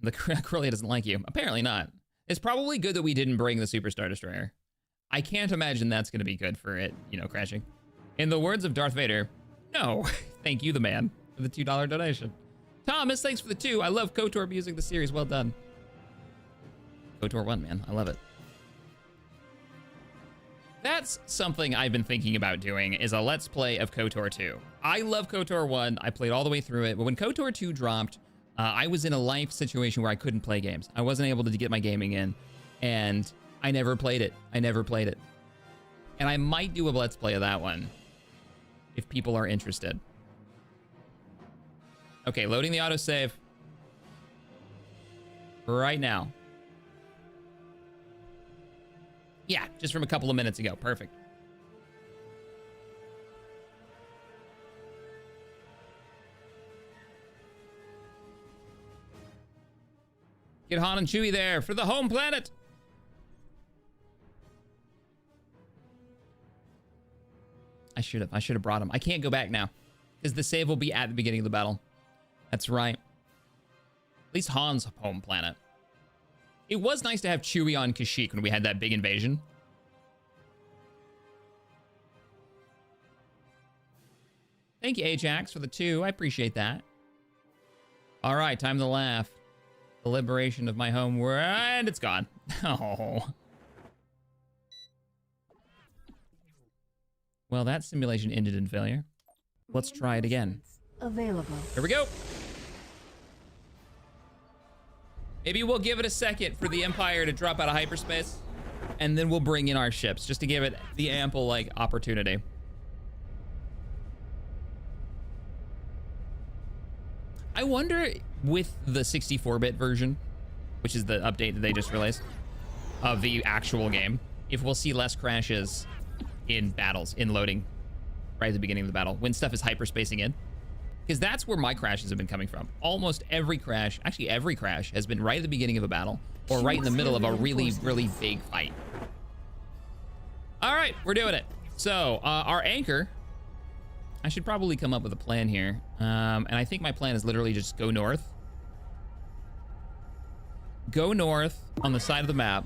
[SPEAKER 1] The Corellia doesn't like you. Apparently not. It's probably good that we didn't bring the Superstar Destroyer. I can't imagine that's going to be good for it, you know, crashing. In the words of Darth Vader, no. Thank you, the man, for the $2 donation. Thomas, thanks for the 2. I love KOTOR music, the series. Well done. KOTOR 1, man. I love it. That's something I've been thinking about doing, is a Let's Play of KOTOR 2. I love KOTOR 1. I played all the way through it. But when KOTOR 2 dropped, I was in a life situation where I couldn't play games. I wasn't able to get my gaming in. And I never played it. And I might do a Let's Play of that one, if people are interested. Okay, loading the autosave. Right now. Yeah, just from a couple of minutes ago. Perfect. Get Han and Chewie there for the home planet. I should have brought him. I can't go back now because the save will be at the beginning of the battle. That's right. At least Han's home planet. It was nice to have Chewie on Kashyyyk when we had that big invasion. Thank you, Ajax, for the 2. I appreciate that. All right, time to laugh. The liberation of my home world, and it's gone. Oh. Well, that simulation ended in failure. Let's try it again.
[SPEAKER 3] Available.
[SPEAKER 1] Here we go. Maybe we'll give it a second for the Empire to drop out of hyperspace, and then we'll bring in our ships just to give it the ample, like, opportunity. I wonder, with the 64-bit version, which is the update that they just released of the actual game, if we'll see less crashes in battles, in loading, right at the beginning of the battle, when stuff is hyperspacing in. Because that's where my crashes have been coming from. Almost every crash, actually every crash, has been right at the beginning of a battle, or right in the middle of a really, really big fight. All right, we're doing it. So, our anchor, I should probably come up with a plan here. And I think my plan is literally just go north. Go north on the side of the map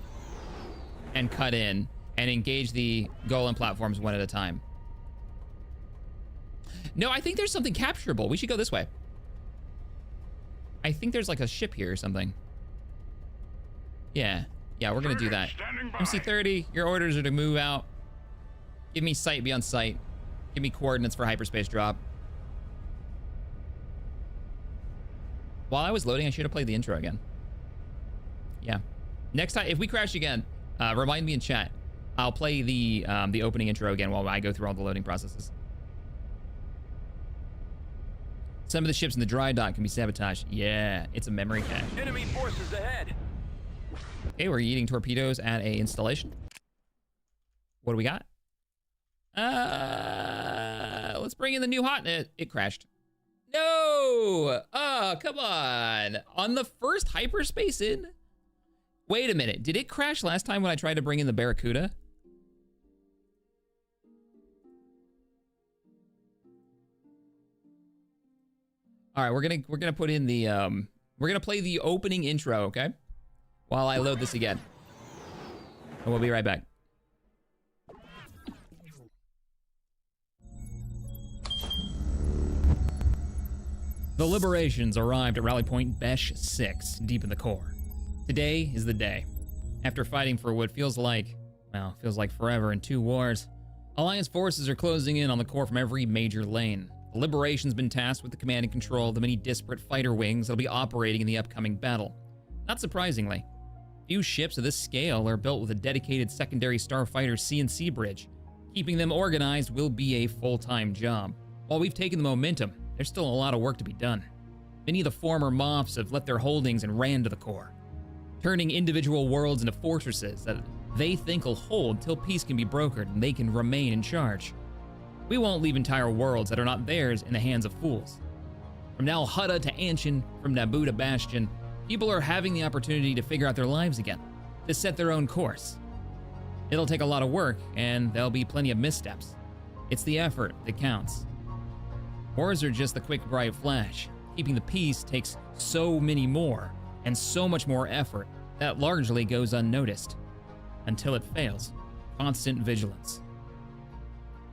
[SPEAKER 1] and cut in and engage the Golem platforms one at a time. No, I think there's something capturable. We should go this way. I think there's like a ship here or something. Yeah, we're gonna do that. MC30, your orders are to move out. Give me sight beyond sight. Give me coordinates for hyperspace drop. While I was loading, I should have played the intro again. Yeah. Next time, if we crash again, remind me in chat. I'll play the opening intro again while I go through all the loading processes. Some of the ships in the dry dock can be sabotaged. Yeah, it's a memory cache.
[SPEAKER 6] Enemy forces ahead.
[SPEAKER 1] Okay, we're eating torpedoes at a installation. What do we got? Let's bring in the new hot. It crashed. No! Oh, come on. On the first hyperspace in? Wait a minute. Did it crash last time when I tried to bring in the Barracuda? All right, we're gonna put in the we're gonna play the opening intro, okay? While I load this again. And we'll be right back. The Liberations arrived at Rally Point Besh 6, deep in the core. Today is the day. After fighting for what feels like forever in 2 wars, Alliance forces are closing in on the core from every major lane. The Liberation's been tasked with the command and control of the many disparate fighter wings that'll be operating in the upcoming battle. Not surprisingly, few ships of this scale are built with a dedicated secondary starfighter CNC bridge. Keeping them organized will be a full-time job. While we've taken the momentum, there's still a lot of work to be done. Many of the former Moffs have left their holdings and ran to the core, turning individual worlds into fortresses that they think will hold till peace can be brokered and they can remain in charge. We won't leave entire worlds that are not theirs in the hands of fools. From Nal Hutta to Anshin, from Naboo to Bastion, people are having the opportunity to figure out their lives again, to set their own course. It'll take a lot of work, and there'll be plenty of missteps. It's the effort that counts. Wars are just the quick, bright flash. Keeping the peace takes so many more, and so much more effort, that largely goes unnoticed. Until it fails. Constant vigilance.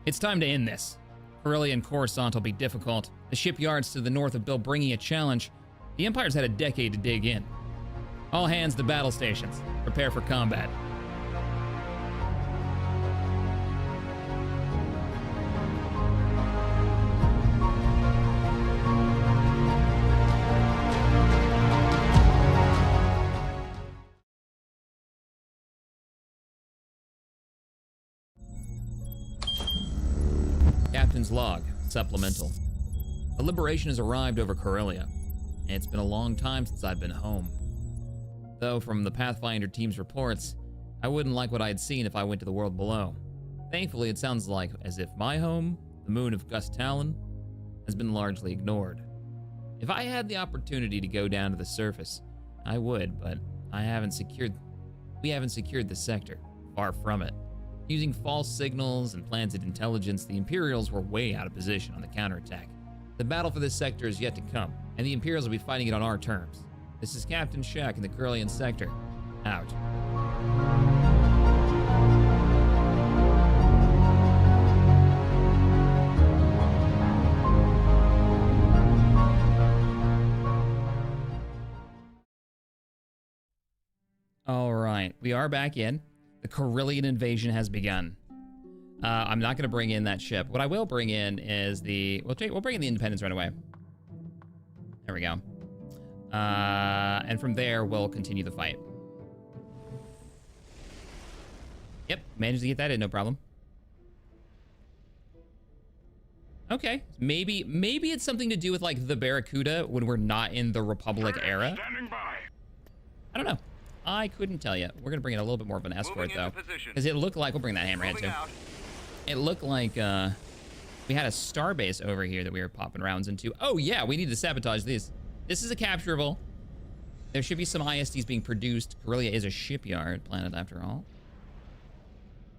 [SPEAKER 1] It's time to end this. Corellia and Coruscant will be difficult. The shipyards to the north of Bill bringing a challenge. The Empire's had a decade to dig in. All hands to battle stations. Prepare for combat. Captain's log, supplemental. The Liberation has arrived over Corellia, and it's been a long time since I've been home. Though from the Pathfinder team's reports, I wouldn't like what I had seen if I went to the world below. Thankfully, it sounds like as if my home, the moon of Gus Talon, has been largely ignored. If I had the opportunity to go down to the surface, I would, but we haven't secured the sector. Far from it. Using false signals and planted intelligence, the Imperials were way out of position on the counterattack. The battle for this sector is yet to come, and the Imperials will be fighting it on our terms. This is Captain Shack in the Corellian sector. Out. All right, we are back in. The Corellian invasion has begun. I'm not going to bring in that ship. What I will bring in is we'll bring in the Independence right away. There we go. And from there, we'll continue the fight. Yep, managed to get that in, no problem. Okay, maybe it's something to do with like the Barracuda when we're not in the Republic era.
[SPEAKER 2] Standing by.
[SPEAKER 1] I don't know. I couldn't tell you. We're gonna bring in a little bit more of an escort though, because it looked like we'll bring that hammerhead too. It looked like we had a starbase over here that we were popping rounds into. Oh yeah, we need to sabotage these. This is a capturable. There should be some ISDs being produced. Corellia is a shipyard planet after all.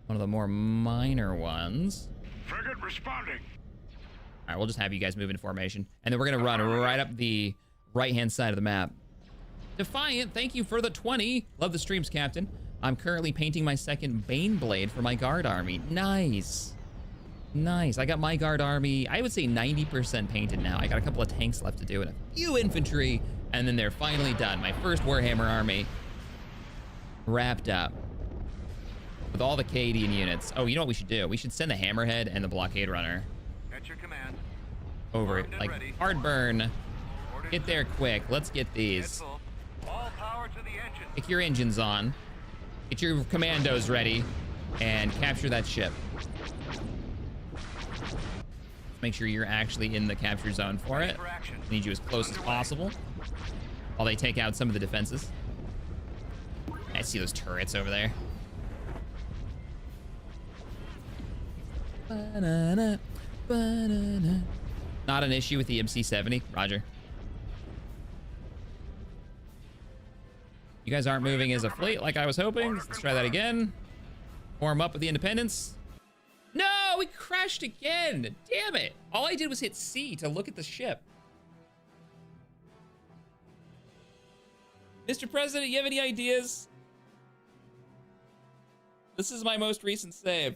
[SPEAKER 1] One of the more minor ones.
[SPEAKER 2] Frigate responding.
[SPEAKER 1] All right, we'll just have you guys move in formation, and then we're gonna run right up the right-hand side of the map. Defiant, thank you for the 20. Love the streams, Captain. I'm currently painting my second Bane Blade for my guard army. Nice. Nice. I got my guard army, I would say 90% painted now. I got a couple of tanks left to do and a few infantry, and then they're finally done. My first Warhammer army wrapped up with all the Cadian units. Oh, you know what we should do? We should send the Hammerhead and the Blockade Runner
[SPEAKER 5] At your command.
[SPEAKER 1] over it. Like, hard burn. Get there quick. Let's get these.
[SPEAKER 5] All power to the engine.
[SPEAKER 1] Kick your engines on. Get your commandos ready. And capture that ship. Make sure you're actually in the capture zone for it. I need you as close as possible while they take out some of the defenses. I see those turrets over there. Ba-na-na, ba-na-na. Not an issue with the MC-70, Roger. You guys aren't moving as a fleet like I was hoping. Let's try that again. Form up with the Independence. No, we crashed again. Damn it. All I did was hit C to look at the ship. Mr. President, you have any ideas? This is my most recent save.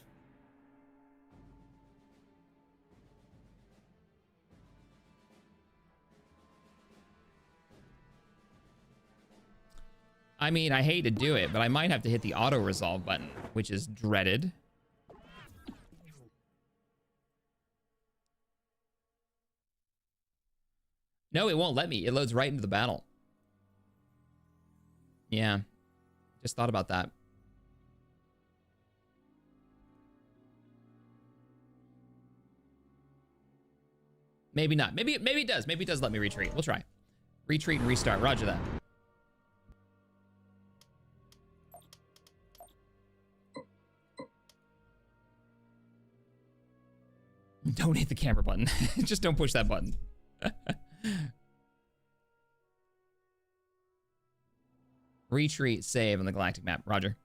[SPEAKER 1] I mean, I hate to do it, but I might have to hit the auto resolve button, which is dreaded. No, it won't let me. It loads right into the battle. Yeah, just thought about that. Maybe not. Maybe it does. Maybe it does let me retreat. We'll try. Retreat and restart. Roger that. Don't hit the camera button. Just don't push that button. Retreat, save on the galactic map. Roger.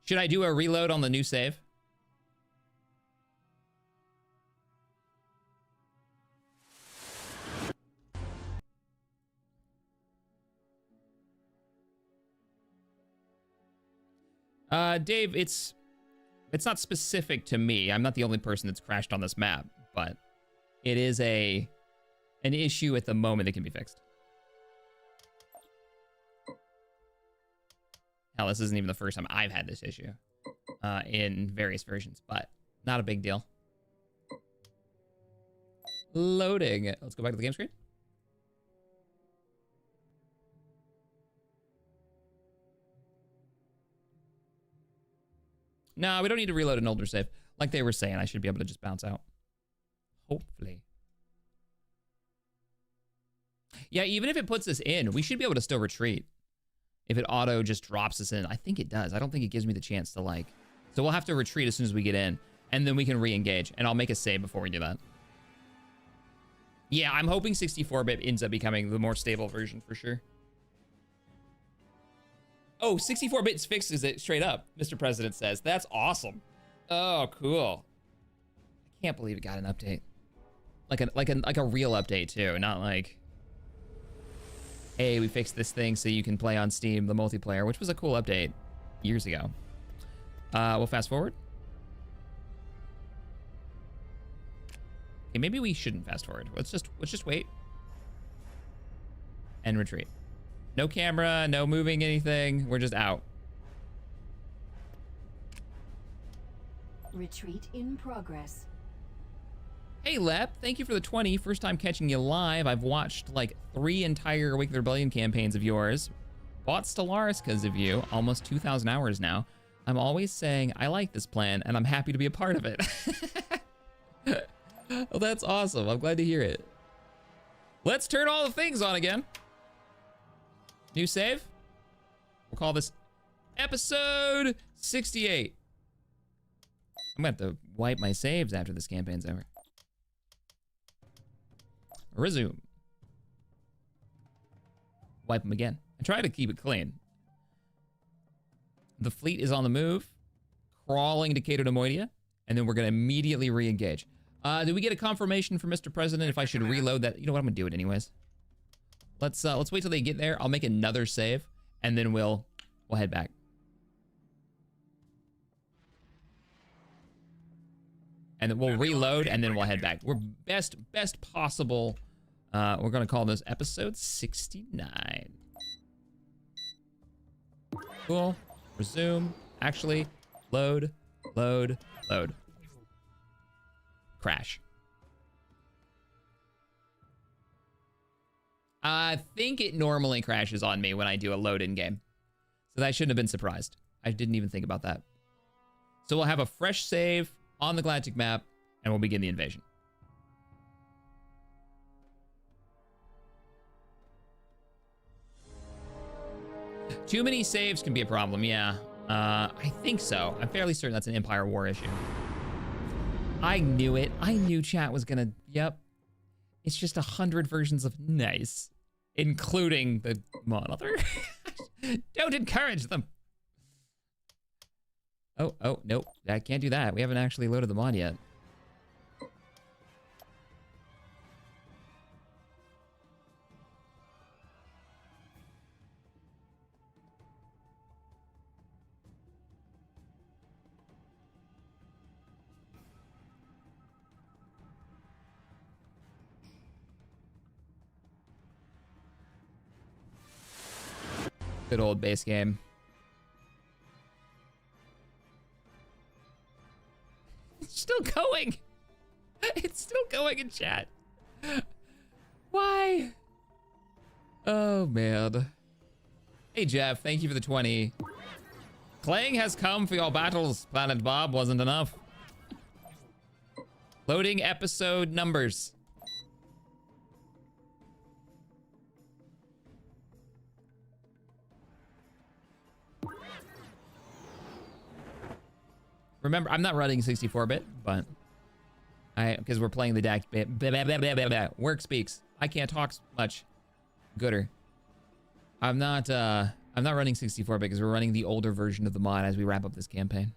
[SPEAKER 1] Should I do a reload on the new save? Dave, it's not specific to me. I'm not the only person that's crashed on this map, but it is an issue at the moment that can be fixed. Hell, this isn't even the first time I've had this issue in various versions, but not a big deal. Loading. Let's go back to the game screen. No, we don't need to reload an older save. Like they were saying, I should be able to just bounce out. Hopefully. Yeah, even if it puts us in, we should be able to still retreat. If it auto just drops us in. I think it does. I don't think it gives me the chance to like... So we'll have to retreat as soon as we get in. And then we can re-engage. And I'll make a save before we do that. Yeah, I'm hoping 64-bit ends up becoming the more stable version for sure. Oh, 64-bit fixes it straight up, Mr. President says. That's awesome. Oh, cool. I can't believe it got an update. Like a real update too, not like, hey, we fixed this thing so you can play on Steam, the multiplayer, which was a cool update years ago. We'll fast forward. Okay, maybe we shouldn't fast forward. Let's just wait. And retreat. No camera, no moving anything. We're just out.
[SPEAKER 3] Retreat in progress.
[SPEAKER 1] Hey, Lep, thank you for the 20. First time catching you live. I've watched like 3 entire Wake the Rebellion campaigns of yours. Bought Stellaris because of you. Almost 2,000 hours now. I'm always saying I like this plan and I'm happy to be a part of it. Well, that's awesome. I'm glad to hear it. Let's turn all the things on again. New save. We'll call this episode 68. I'm gonna have to wipe my saves after this campaign's over. Resume. Wipe them again. I try to keep it clean. The fleet is on the move, crawling to Cato Demoidia, and then we're gonna immediately re-engage. Did we get a confirmation from Mr. President if I should reload that? You know what, I'm gonna do it anyways. Let's wait till they get there. I'll make another save, and then we'll head back. And then we'll reload, and then we'll head back. We're best possible. We're gonna call this episode 69. Cool. Resume. Actually, load. Crash. I think it normally crashes on me when I do a load in game. So I shouldn't have been surprised. I didn't even think about that. So we'll have a fresh save on the galactic map, and we'll begin the invasion. Too many saves can be a problem, yeah. I think so. I'm fairly certain that's an Empire War issue. I knew it. I knew chat was gonna, yep. It's just 100 versions of nice, including the monitor. Don't encourage them. Oh, nope. I can't do that. We haven't actually loaded them on yet. Good old base game. It's still going. It's still going in chat. Why? Oh, man. Hey, Jeff. Thank you for the 20. Clang has come for your battles. Planet Bob wasn't enough. Loading episode numbers. Remember, I'm not running 64-bit, but because we're playing the DAC. Work speaks. I can't talk much. Gooder. I'm not running 64-bit because we're running the older version of the mod as we wrap up this campaign.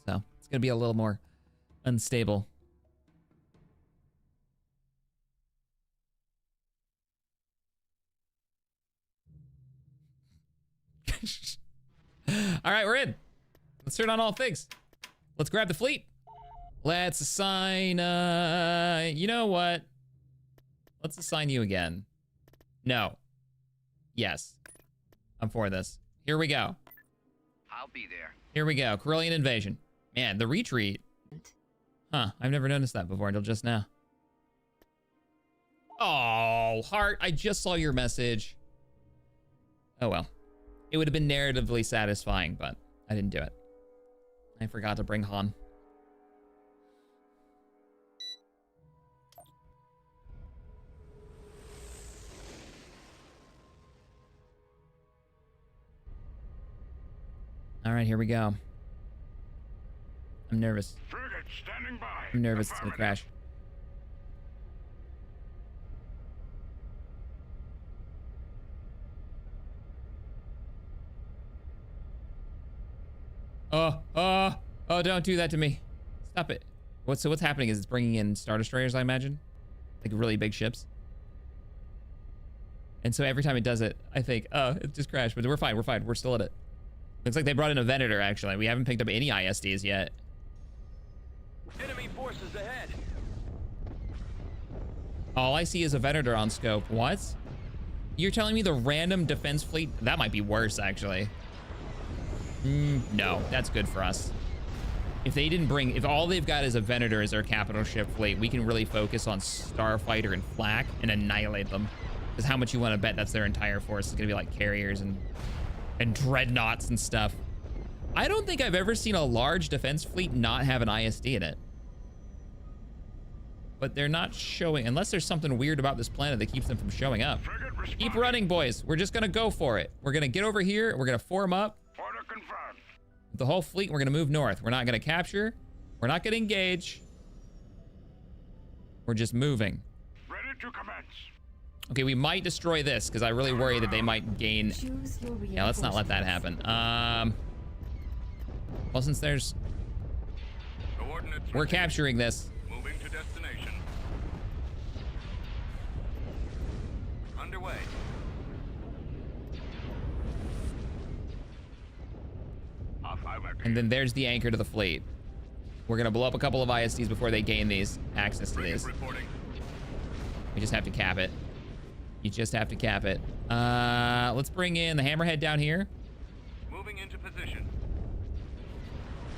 [SPEAKER 1] So it's gonna be a little more unstable. All right, we're in. Let's turn on all things. Let's grab the fleet. Let's assign, you know what? Let's assign you again. No. Yes. I'm for this. Here we go.
[SPEAKER 5] I'll be there.
[SPEAKER 1] Here we go. Corellian invasion. Man, the retreat. Huh, I've never noticed that before until just now. Oh, Heart, I just saw your message. Oh well. It would have been narratively satisfying, but I didn't do it. I forgot to bring Han. All right, here we go. I'm nervous.
[SPEAKER 2] Frigate standing by.
[SPEAKER 1] I'm nervous it's gonna crash. Oh, don't do that to me. Stop it. What's happening is it's bringing in Star Destroyers, I imagine. Like really big ships. And so every time it does it, I think, oh, it just crashed, but we're fine, we're still at it. Looks like they brought in a Venator, actually. We haven't picked up any ISDs yet.
[SPEAKER 5] Enemy forces ahead.
[SPEAKER 1] All I see is a Venator on scope. What? You're telling me the random defense fleet? That might be worse, actually. No, that's good for us. If all they've got is a Venator as their capital ship fleet, we can really focus on Starfighter and Flak and annihilate them. Because how much you want to bet that's their entire force is going to be like carriers and dreadnoughts and stuff. I don't think I've ever seen a large defense fleet not have an ISD in it. But they're not showing, unless there's something weird about this planet that keeps them from showing up. Keep running, boys. We're just going to go for it. We're going to get over here. We're going to form up.
[SPEAKER 2] Order confirmed.
[SPEAKER 1] The whole fleet, we're going to move north. We're not going to capture. We're not going to engage. We're just moving.
[SPEAKER 2] Ready to commence.
[SPEAKER 1] Okay, we might destroy this because I really worry that they might gain.
[SPEAKER 3] Choose your
[SPEAKER 1] Yeah, let's not let that happen. Well, since there's,
[SPEAKER 5] Coordinates
[SPEAKER 1] we're
[SPEAKER 5] received.
[SPEAKER 1] capturing this.
[SPEAKER 5] Moving to destination. Underway.
[SPEAKER 1] And then there's the anchor to the fleet. We're gonna blow up a couple of ISDs before they gain access to these.
[SPEAKER 5] Reporting.
[SPEAKER 1] We just have to cap it. You just have to cap it. Let's bring in the Hammerhead down here.
[SPEAKER 5] Moving into position.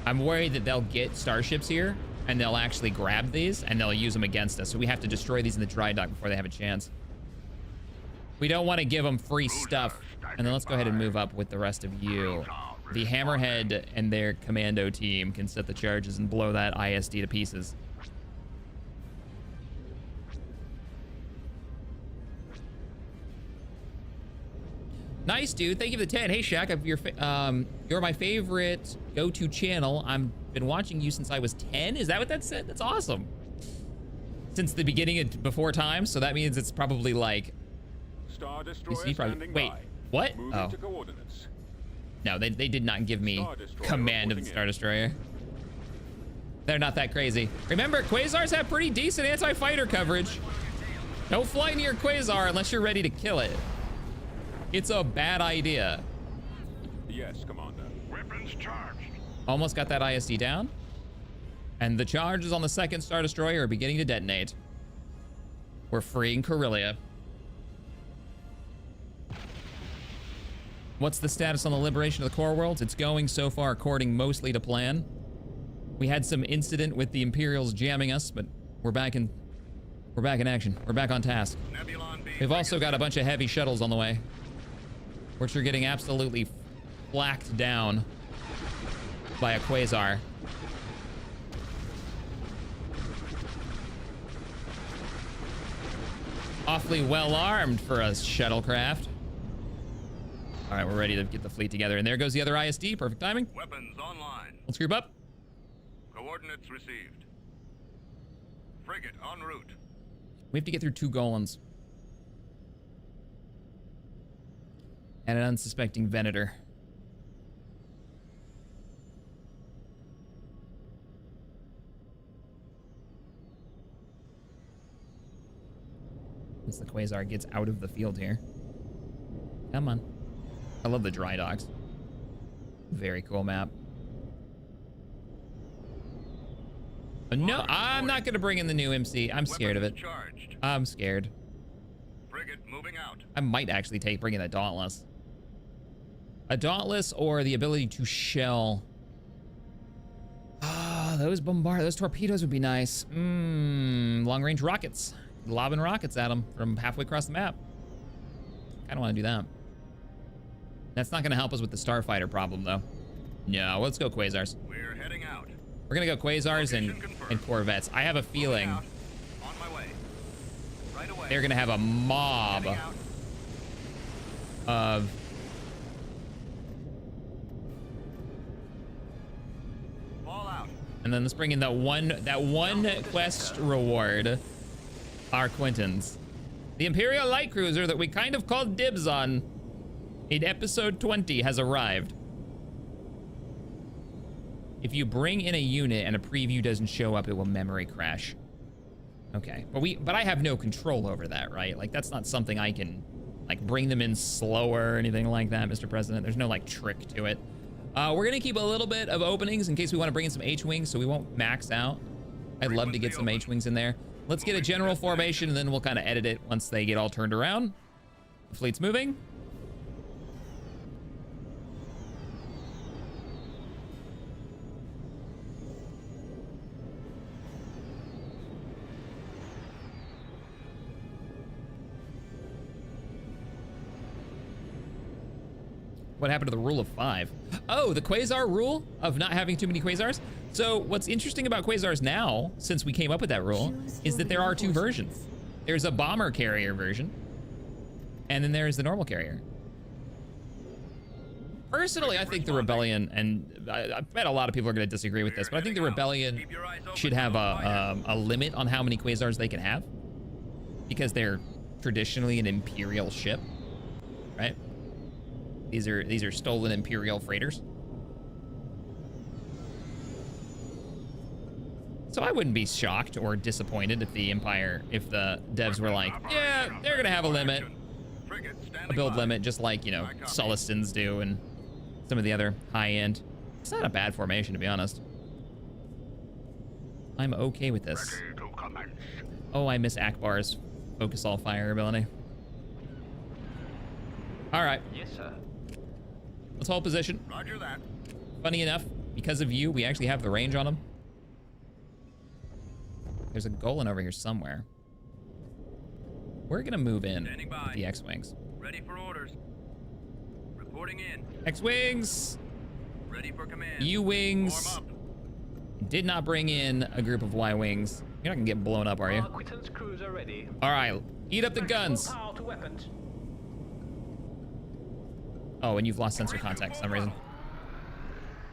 [SPEAKER 1] I'm worried that they'll get starships here and they'll actually grab these and they'll use them against us. So we have to destroy these in the dry dock before they have a chance. We don't want to give them free stuff. And then let's go ahead and move up with the rest of you. The Hammerhead and their commando team can set the charges and blow that ISD to pieces. Nice, dude. Thank you for the 10. Hey, Shaq, you're my favorite go-to channel. I've been watching you since I was 10. Is that what that said? That's awesome. Since the beginning of before time, so that means it's probably like.
[SPEAKER 6] Star Destroyer
[SPEAKER 1] Wait,
[SPEAKER 6] standing by.
[SPEAKER 1] What?
[SPEAKER 6] Moving
[SPEAKER 1] Oh.
[SPEAKER 6] to coordinates.
[SPEAKER 1] No, they did not give me
[SPEAKER 6] Star Destroyer
[SPEAKER 1] command of the
[SPEAKER 6] reporting
[SPEAKER 1] Star
[SPEAKER 6] in.
[SPEAKER 1] Destroyer. They're not that crazy. Remember, Quasars have pretty decent anti-fighter coverage. Don't fly near Quasar unless you're ready to kill it. It's a bad idea.
[SPEAKER 6] Yes, Commander.
[SPEAKER 2] Weapons charged.
[SPEAKER 1] Almost got that ISD down. And the charges on the second Star Destroyer are beginning to detonate. We're freeing Corellia. What's the status on the liberation of the core worlds? It's going so far according mostly to plan. We had some incident with the Imperials jamming us, but we're back in action. We're back on task.
[SPEAKER 5] Nebulon B.
[SPEAKER 1] We've also got a bunch of heavy shuttles on the way, which are getting absolutely flacked down by a Quasar. Awfully well armed for a shuttlecraft. All right, we're ready to get the fleet together. And there goes the other ISD. Perfect timing.
[SPEAKER 5] Weapons online.
[SPEAKER 1] Let's group up.
[SPEAKER 5] Coordinates received. Frigate en route.
[SPEAKER 1] We have to get through 2 golems. And an unsuspecting Venator. Once the Quasar gets out of the field here. Come on. I love the dry docks. Very cool map. No, I'm not going to bring in the new MC. I'm scared of it.
[SPEAKER 5] Weapons charged.
[SPEAKER 1] I'm scared.
[SPEAKER 5] Frigate moving out.
[SPEAKER 1] I might actually bring in a Dauntless. A Dauntless or the ability to shell. Ah, those torpedoes would be nice. Long-range rockets. Lobbing rockets at them from halfway across the map. Kind of want to do that. That's not going to help us with the Starfighter problem, though. No, let's go Quasars.
[SPEAKER 5] We're heading out.
[SPEAKER 1] We're going to go Quasars and Corvettes. I have a feeling
[SPEAKER 5] Moving out. On my way. Right away.
[SPEAKER 1] they're going to have a mob
[SPEAKER 5] Heading out.
[SPEAKER 1] of
[SPEAKER 5] Fall out.
[SPEAKER 1] and then let's bring in that one quest reward, our Quintons. The Imperial light cruiser that we kind of called dibs on in episode 20 has arrived. If you bring in a unit and a preview doesn't show up, it will memory crash. Okay, but I have no control over that, right? Like, that's not something I can, like, bring them in slower or anything like that, Mr. President. There's no, like, trick to it. We're gonna keep a little bit of openings in case we want to bring in some H-Wings, so we won't max out. I'd love to get some H-Wings in there. Let's get a general formation, and then we'll kind of edit it once they get all turned around. The fleet's moving. What happened to the rule of 5? Oh, the Quasar rule of not having too many Quasars? So what's interesting about Quasars now, since we came up with that rule, is that there are 2 versions. There's a bomber carrier version, and then there's the normal carrier. Personally, I think the Rebellion, and I bet a lot of people are going to disagree with this, but I think the Rebellion should have a limit on how many Quasars they can have, because they're traditionally an Imperial ship, right? These are stolen Imperial freighters. So I wouldn't be shocked or disappointed if the devs were like, yeah, they're gonna have a limit, a build limit, just like, you know, Sullustans do and some of the other high-end. It's not a bad formation, to be honest. I'm okay with this.
[SPEAKER 2] Ready to commence.
[SPEAKER 1] Oh, I miss Akbar's focus all fire ability. All right.
[SPEAKER 4] Yes, sir.
[SPEAKER 1] Let's hold position.
[SPEAKER 5] Roger that.
[SPEAKER 1] Funny enough, because of you, we actually have the range on them. There's a Golan over here somewhere. We're gonna move in
[SPEAKER 5] Standing by.
[SPEAKER 1] with the X-Wings.
[SPEAKER 5] Ready for orders. Reporting in.
[SPEAKER 1] X-Wings!
[SPEAKER 5] Ready for command.
[SPEAKER 1] U-Wings!
[SPEAKER 5] Form up.
[SPEAKER 1] Did not bring in a group of Y-Wings. You're not gonna get blown up, are you?
[SPEAKER 4] Quitten's crews are ready.
[SPEAKER 1] All right, eat up the guns.
[SPEAKER 4] Power to weapons.
[SPEAKER 1] Oh, and you've lost sensor contact for some reason.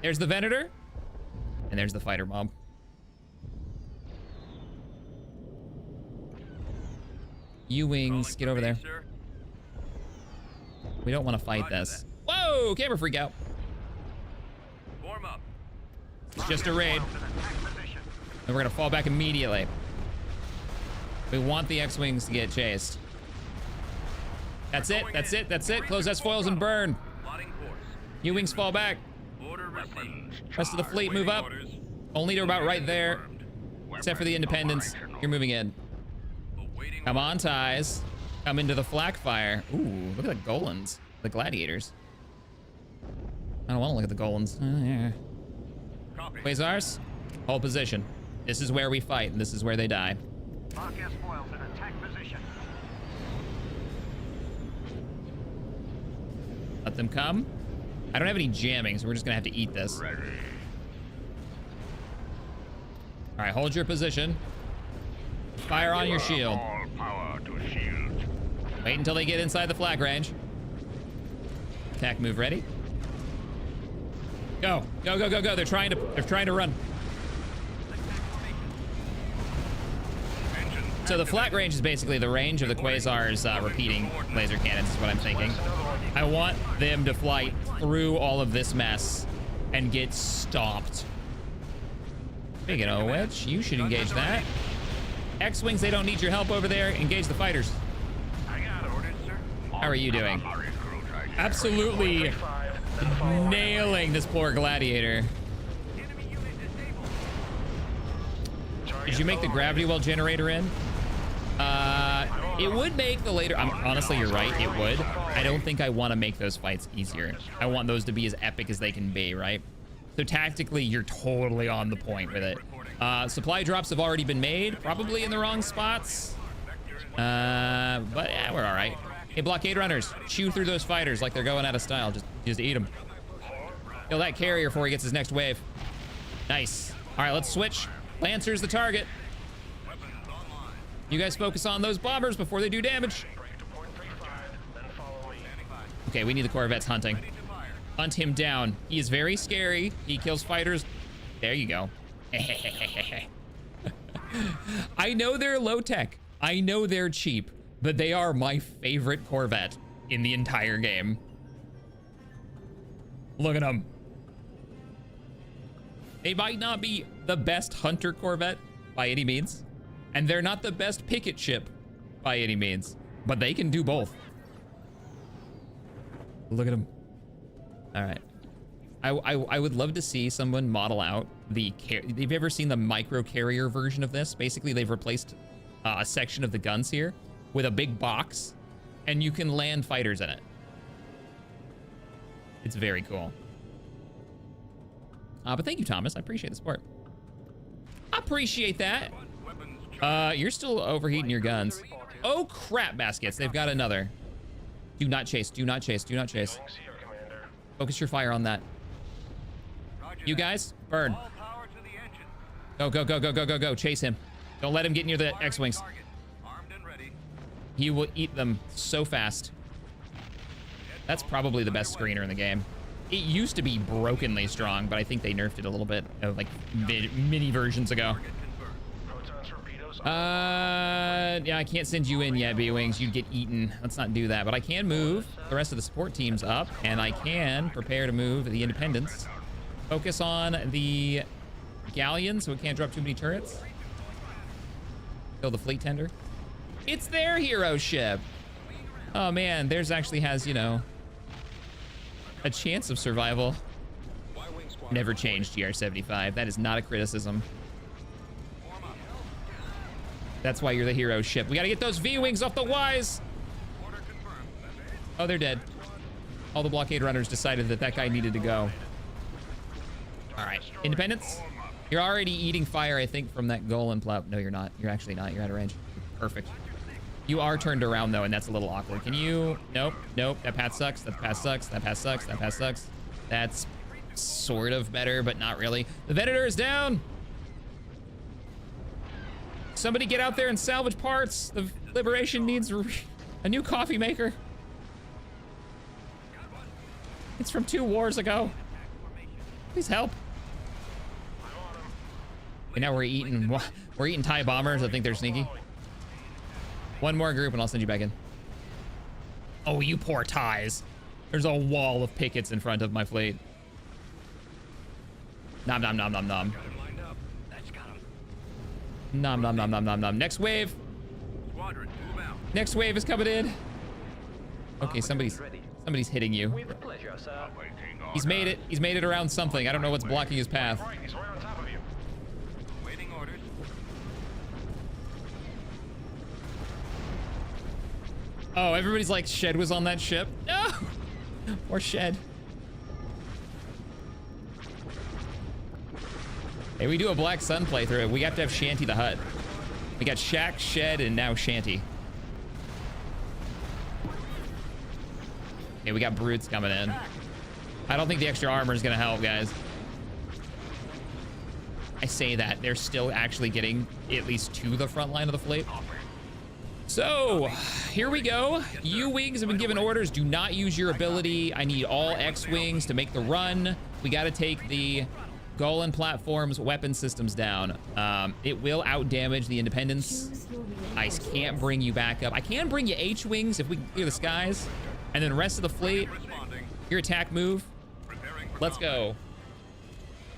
[SPEAKER 1] There's the Venator, and there's the fighter mob. U-Wings, get over there. We don't want to fight this. Whoa, camera freak out.
[SPEAKER 5] Form up.
[SPEAKER 1] It's just a raid. And we're gonna fall back immediately. We want the X-Wings to get chased. That's it, that's it, that's it. Close S foils and burn.
[SPEAKER 5] Plotting course.
[SPEAKER 1] U-Wings fall back.
[SPEAKER 5] Order received.
[SPEAKER 1] Rest of the fleet move up. Only to about right there. Except for the Independence. You're moving in.
[SPEAKER 5] Awaiting
[SPEAKER 1] Come on, ties. Come into the flak fire. Ooh, look at the Golans. The gladiators. I don't want to look at the Golans. Yeah.
[SPEAKER 5] copy.
[SPEAKER 1] Quasars, hold position. This is where we fight, and this is where they die.
[SPEAKER 2] Lock S foils in attack position.
[SPEAKER 1] Let them come. I don't have any jamming, so we're just gonna have to eat this.
[SPEAKER 2] Ready.
[SPEAKER 1] All right, hold your position. Fire on your shield.
[SPEAKER 2] All power to shield.
[SPEAKER 1] Wait until they get inside the flag range. Attack move ready. Go, go, go, go, go. They're trying to run. So the flat range is basically the range of the Quasar's repeating laser cannons is what I'm thinking. I want them to fly through all of this mess and get stomped. Speaking of which, you should engage that. X-Wings, they don't need your help over there. Engage the fighters.
[SPEAKER 2] I got orders, sir.
[SPEAKER 1] How are you doing? Absolutely nailing this poor gladiator. Did you make the gravity well generator in? It would make the later, honestly, you're right, it would. I don't think I want to make those fights easier. I want those to be as epic as they can be, right? So tactically, you're totally on the point with it. Supply drops have already been made, probably in the wrong spots. But yeah, we're all right. Hey, blockade runners, chew through those fighters like they're going out of style. Just eat them. Kill that carrier before he gets his next wave. Nice. All right, let's switch. Lancer's the target. You guys focus on those bombers before they do damage. Okay, we need the Corvettes hunting. Hunt him down. He is very scary. He kills fighters. There you go. I know they're low tech. I know they're cheap, but they are my favorite Corvette in the entire game. Look at them. They might not be the best hunter Corvette by any means, and they're not the best picket ship by any means, but they can do both. Look at them. All right. I would love to see someone model out the have you ever seen the micro carrier version of this? Basically, they've replaced a section of the guns here with a big box, and you can land fighters in it. It's very cool. But thank you, Thomas. I appreciate the support. I appreciate that. You're still overheating your guns. Oh, crap, baskets. They've got another. Do not chase. Do not chase. Do not chase. Focus your fire on that. You guys, burn. Go, go, go, go, go, go, go. Chase him. Don't let him get near the X-Wings. He will eat them so fast. That's probably the best screener in the game. It used to be brokenly strong, but I think they nerfed it a little bit, like mini versions ago. Yeah, I can't send you in yet, B-Wings. You'd get eaten. Let's not do that. But I can move the rest of the support teams up, and I can prepare to move the Independents. Focus on the Galleon so it can't drop too many turrets. Kill the fleet tender. It's their hero ship. Oh, man. Theirs actually has, you know, a chance of survival. Never changed, GR75. That is not a criticism. That's why you're the hero ship. We gotta get those V-Wings off the Ys. Oh, they're dead. All the blockade runners decided that that guy needed to go. All right, Independence. You're already eating fire, I think, from that Golan plow. No, you're not. You're actually not. You're out of range. Perfect. You are turned around, though, and that's a little awkward. Can you? Nope, nope. That path sucks. That path sucks. That path sucks. That path sucks. That's sort of better, but not really. The Venator is down. Somebody get out there and salvage parts. The Liberation needs a new coffee maker. It's from 2 wars ago. Please help. Okay, now we're eating TIE bombers. I think they're sneaky. One more group and I'll send you back in. Oh, you poor TIEs. There's a wall of pickets in front of my fleet. Nom nom nom nom nom.
[SPEAKER 5] Got him lined up. That's got him.
[SPEAKER 1] Nom nom nom nom nom nom. Next wave.
[SPEAKER 5] Squadron, move out.
[SPEAKER 1] Next wave is coming in. Okay, somebody's hitting you.
[SPEAKER 4] With pleasure, sir.
[SPEAKER 1] He's made it. He's made it around something. I don't know what's blocking his path.
[SPEAKER 2] Right, he's right on top of you.
[SPEAKER 5] Waiting orders.
[SPEAKER 1] Oh, everybody's like, Shed was on that ship. No! Or Shed. Hey, we do a Black Sun playthrough. We have to have Shanty the Hut. We got Shack, Shed, and now Shanty. Okay, we got Brutes coming in. I don't think the extra armor is gonna help, guys. I say that. They're still actually getting at least to the front line of the fleet. So, here we go. U-Wings have been given orders. Do not use your ability. I need all X-Wings to make the run. We gotta take the Golan platform's weapon systems down. It will out-damage the Independence.
[SPEAKER 3] Choose your
[SPEAKER 1] I can't bring you back up. I can bring you H-Wings if we can clear the skies. And then the rest of the fleet,
[SPEAKER 5] Responding.
[SPEAKER 1] your attack move.
[SPEAKER 5] Preparing for
[SPEAKER 1] Let's go.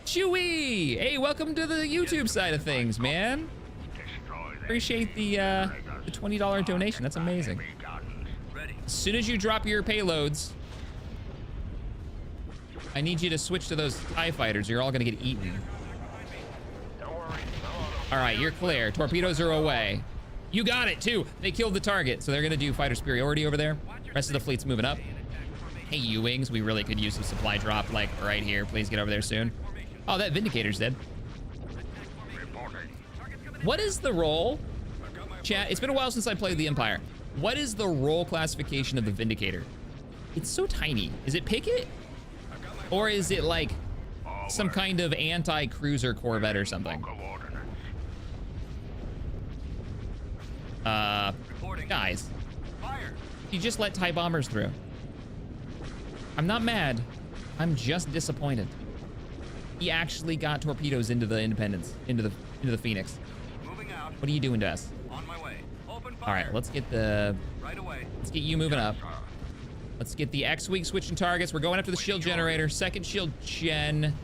[SPEAKER 1] Chewie! Hey, welcome to the YouTube side of things, man. Appreciate the $20 donation. That's amazing.
[SPEAKER 5] Ready.
[SPEAKER 1] As soon as you drop your payloads, I need you to switch to those TIE fighters. You're all gonna get eaten.
[SPEAKER 2] Don't worry.
[SPEAKER 1] All right, you're clear. Torpedoes are away. You got it too. They killed the target, so they're gonna do fighter superiority over there. Rest of the fleet's moving up. Hey, U-Wings, we really could use some supply drop, like right here. Please get over there soon. Oh, that Vindicator's dead. What is the role? Chat, it's been a while since I played the Empire. What is the role classification of the Vindicator? It's so tiny. Is it picket? Or is it like some kind of anti-cruiser corvette or something? Guys,
[SPEAKER 5] Fire.
[SPEAKER 1] you just let TIE bombers through. I'm not mad. I'm just disappointed. He actually got torpedoes into the Independence, into the Phoenix.
[SPEAKER 5] Moving out.
[SPEAKER 1] What are you doing to us?
[SPEAKER 5] On my way. Open fire.
[SPEAKER 1] All right, let's get
[SPEAKER 5] Right away.
[SPEAKER 1] you moving up. Let's get the X-Wing switching targets. We're going after the shield generator. Second shield gen,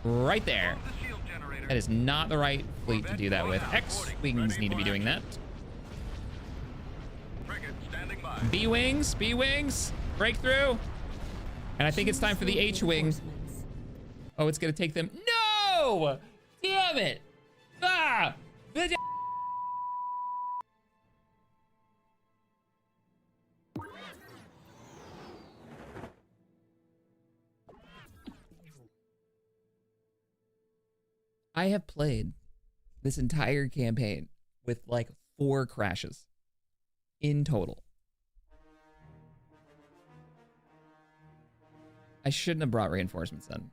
[SPEAKER 1] right there.
[SPEAKER 5] The shield generator.
[SPEAKER 1] That is not the right fleet to do that with. X-Wings need to be doing that.
[SPEAKER 5] Frigate standing by.
[SPEAKER 1] B-Wings, breakthrough. And I think it's time for the H-Wing.
[SPEAKER 3] reinforcements.
[SPEAKER 1] Oh, it's gonna take them. No! Damn it! Ah! I have played this entire campaign with like 4 crashes in total. I shouldn't have brought reinforcements then.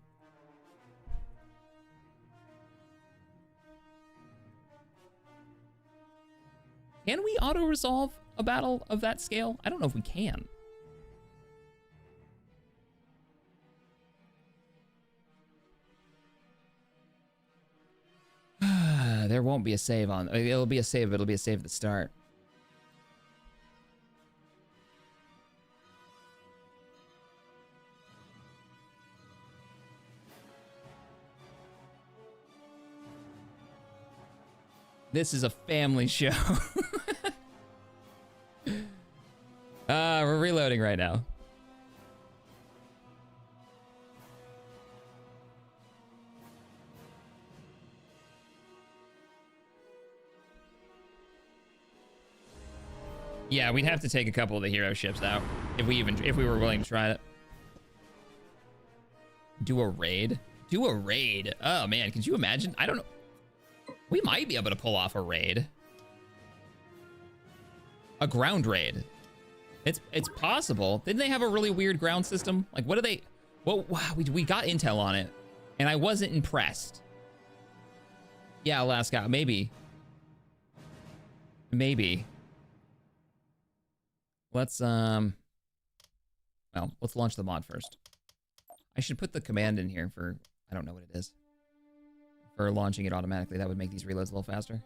[SPEAKER 1] Can we auto-resolve a battle of that scale? I don't know if we can. There won't be a save on. It'll be a save, but it'll be a save at the start. This is a family show. We're reloading right now. Yeah, we'd have to take a couple of the hero ships out if we were willing to try it. Do a raid? Do a raid. Oh man, could you imagine? I don't know. We might be able to pull off a raid. A ground raid. It's possible. Didn't they have a really weird ground system? Like what do they, well, wow, we got intel on it and I wasn't impressed. Yeah, Alaska, maybe. Maybe. Let's well, let's launch the mod first. I should put the command in here for, I don't know what it is. For launching it automatically. That would make these reloads a little faster.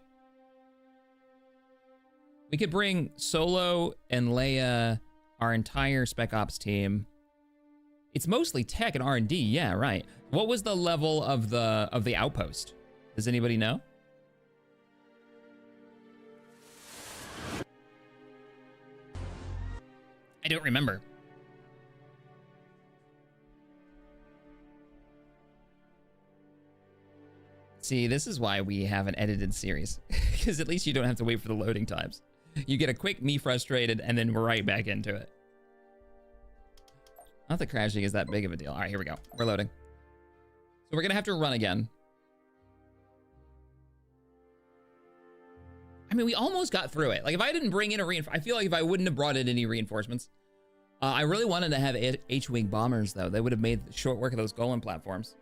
[SPEAKER 1] We could bring Solo and Leia, our entire Spec Ops team, It's mostly tech and R&D. Yeah, right. What was the level of the outpost? Does anybody know? I don't remember. See, this is why we have an edited series, because at least you don't have to wait for the loading times. You get a quick me frustrated and then we're right back into it. Not that crashing is that big of a deal. All right, here we go. We're loading. So we're gonna have to run again. I mean, we almost got through it. Like, if I didn't bring in a I feel like if I wouldn't have brought in any reinforcements. I really wanted to have H-wing bombers, though. They would have made short work of those Golem platforms.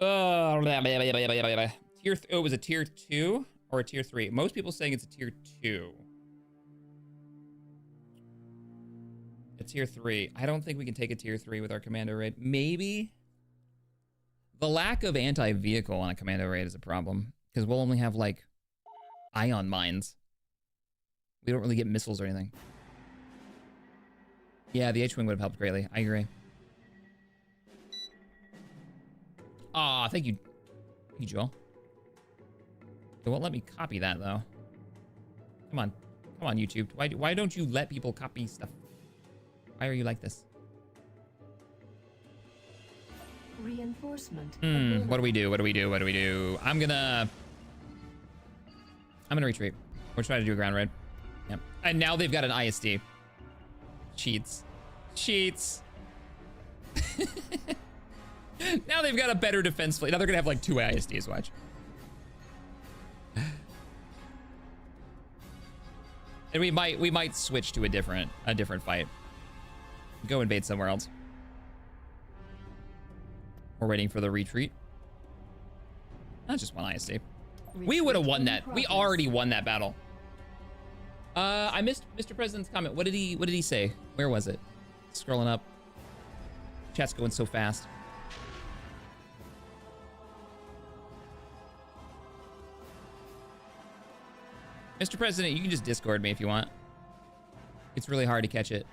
[SPEAKER 1] Oh, it was a tier 2 or a tier 3? Most people saying it's a tier 2. A tier 3. I don't think we can take a tier 3 with our commando raid. Maybe. The lack of anti-vehicle on a commando raid is a problem, because we'll only have, like, ion mines. We don't really get missiles or anything. Yeah, the H-wing would have helped greatly. I agree. Aw, thank you. Thank you, Joel. It won't let me copy that, though. Come on. Come on, YouTube. Why don't you let people copy stuff? Why are you like this?
[SPEAKER 3] Reinforcement.
[SPEAKER 1] What do we do? What do we do? What do we do? I'm gonna retreat. We're trying to do a ground raid. Yep. And now they've got an ISD. Cheats. Cheats. Now they've got a better defense fleet. Now they're gonna have like 2 ISDs, watch. And we might switch to a different fight. Go invade somewhere else. We're waiting for the retreat. Not just 1 ISD. We would have won that. We already won that battle. I missed Mr. President's comment. What did he say? Where was it? Scrolling up. Chat's going so fast. Mr. President, you can just Discord me if you want. It's really hard to catch it.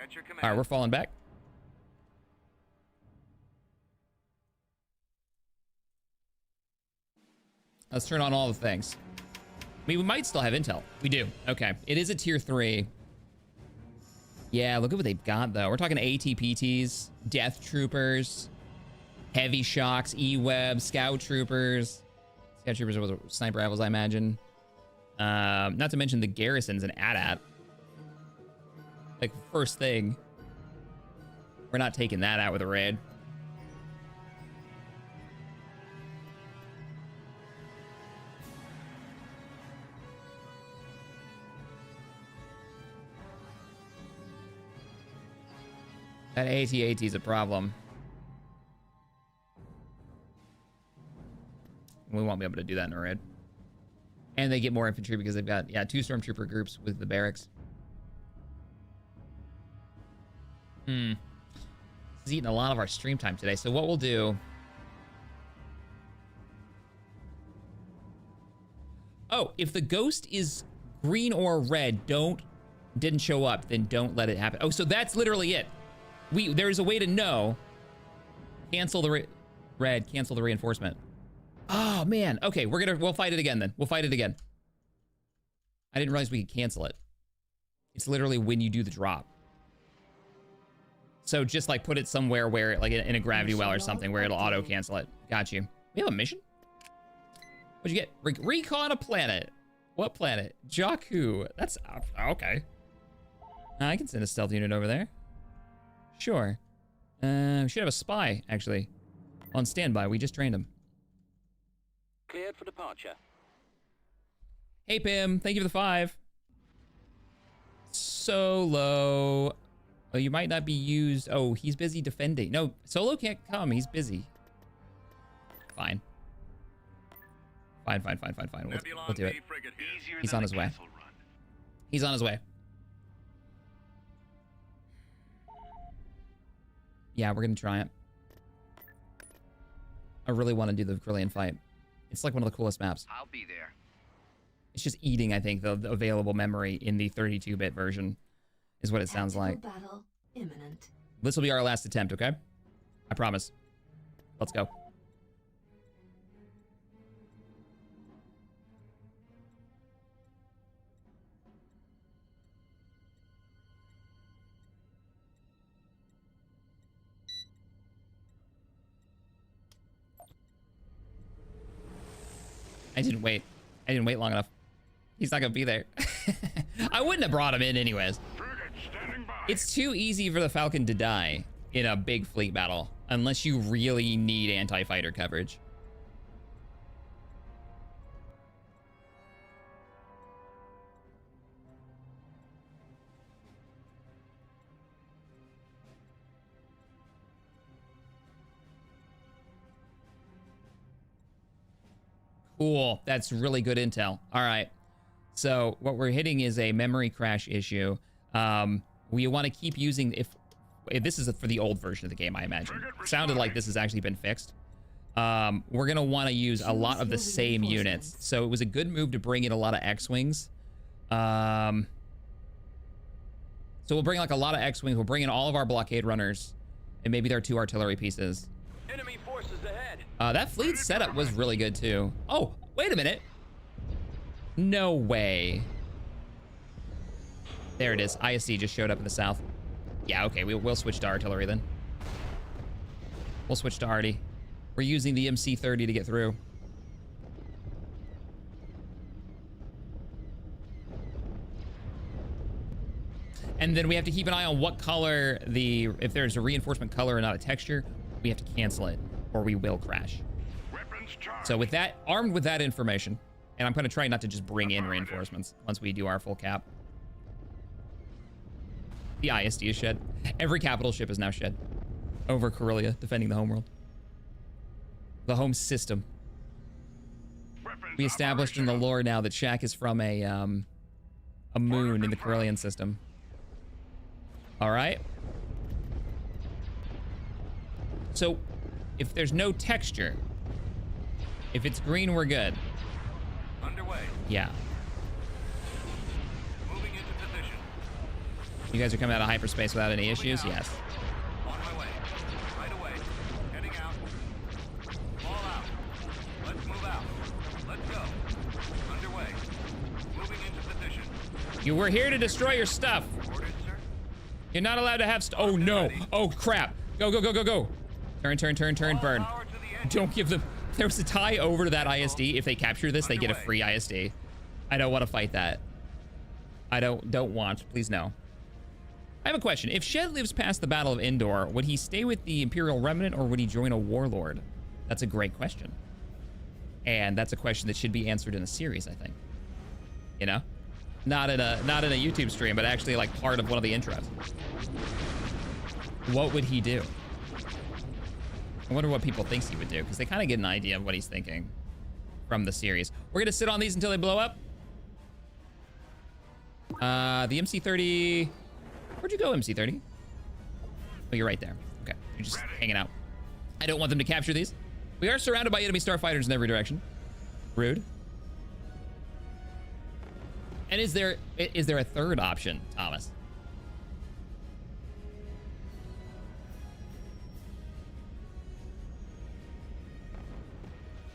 [SPEAKER 5] At your command.
[SPEAKER 1] All right, we're falling back. Let's turn on all the things. I mean, we might still have intel. We do. Okay. It is a tier 3. Yeah, look at what they've got, though. We're talking ATPTs, Death Troopers, Heavy Shocks, E-Web, Scout Troopers. Scout Troopers are sniper rifles, I imagine. Not to mention the garrisons and AT-AT. Like, first thing. We're not taking that out with a raid. That AT-AT is a problem. We won't be able to do that in a raid. And they get more infantry because they've got, yeah, 2 stormtrooper groups with the barracks. This is eating a lot of our stream time today. So what we'll do... Oh, if the ghost is green or red, didn't show up, then don't let it happen. Oh, so that's literally it. There's a way to know. Cancel the red, cancel the reinforcement. Oh man. Okay, we'll fight it again then. We'll fight it again. I didn't realize we could cancel it. It's literally when you do the drop. So just like put it somewhere where, like in a gravity well or something, where it'll auto cancel it. Got you. We have a mission? What'd you get? Recon a planet. What planet? Jakku. That's okay. I can send a stealth unit over there. Sure. We should have a spy, actually, on standby. We just trained him.
[SPEAKER 5] Cleared for departure.
[SPEAKER 1] Hey, Pim. Thank you for the 5. Solo. Oh, you might not be used. Oh, he's busy defending. No, Solo can't come. He's busy. Fine. Fine. We'll do it. He's on his way. He's on his way. Yeah, we're gonna try it. I really want to do the Corellian fight. It's like one of the coolest maps.
[SPEAKER 5] I'll be there.
[SPEAKER 1] It's just eating, I think, the available memory in the 32-bit version. is what it sounds like.
[SPEAKER 3] Tactical battle imminent.
[SPEAKER 1] This will be our last attempt, okay? I promise. Let's go. I didn't wait. I didn't wait long enough. He's not gonna be there. I wouldn't have brought him in anyways.
[SPEAKER 2] Frigate standing by.
[SPEAKER 1] It's too easy for the Falcon to die in a big fleet battle, unless you really need anti-fighter coverage. Cool, that's really good intel. All right, so what we're hitting is a memory crash issue. We want to keep using, if this is for the old version of the game, I imagine. It sounded like this has actually been fixed. We're gonna want to use a lot of the same units. So it was a good move to bring in a lot of X-Wings. So we'll bring like a lot of X-Wings. We'll bring in all of our blockade runners, and maybe there are 2 artillery pieces.
[SPEAKER 5] Enemy forces ahead.
[SPEAKER 1] That fleet setup was really good too. Oh, wait a minute. No way. There it is. ISC just showed up in the south. Yeah, okay, we'll switch to artillery then. We'll switch to arty. We're using the MC-30 to get through. And then we have to keep an eye on what color if there's a reinforcement color and not a texture, we have to cancel it or we will crash.
[SPEAKER 2] Weapons charged.
[SPEAKER 1] So with that, armed with that information, and I'm gonna try not to just bring in reinforcements once we do our full cap. The ISD is shed. Every capital ship is now shed over Corellia, defending the homeworld. The home system.
[SPEAKER 2] Weapons
[SPEAKER 1] We established in the lore now that Shaq is from a moon in the Corellian system. All right. So if there's no texture, if it's green, we're good.
[SPEAKER 5] Underway.
[SPEAKER 1] Yeah.
[SPEAKER 5] Moving into position.
[SPEAKER 1] You guys are coming out of hyperspace without any issues? Yes.
[SPEAKER 5] On my way. Right away. Heading out. Fall out. Let's move out. Let's go. Underway. Moving into position.
[SPEAKER 1] You were here to destroy your stuff.
[SPEAKER 5] Orders, sir.
[SPEAKER 1] You're not allowed to have oh no. Oh crap. Go, go, go, go, go. Turn, turn, turn, turn, burn.
[SPEAKER 5] Power to the engine.
[SPEAKER 1] Don't give them. There was a tie over to that ISD. If they capture this, they get a free ISD. I don't want to fight that. I don't want. Please no. I have a question. If Shed lives past the Battle of Endor, would he stay with the Imperial Remnant or would he join a warlord? That's a great question. And that's a question that should be answered in a series, I think. You know? Not in a YouTube stream, but actually like part of one of the intros. What would he do? I wonder what people thinks he would do, because they kind of get an idea of what he's thinking from the series. We're gonna sit on these until they blow up. The MC-30. Where'd you go, MC-30? Oh, you're right there. Okay, you're just hanging out. I don't want them to capture these. We are surrounded by enemy starfighters in every direction. Rude. And is there a third option, Thomas?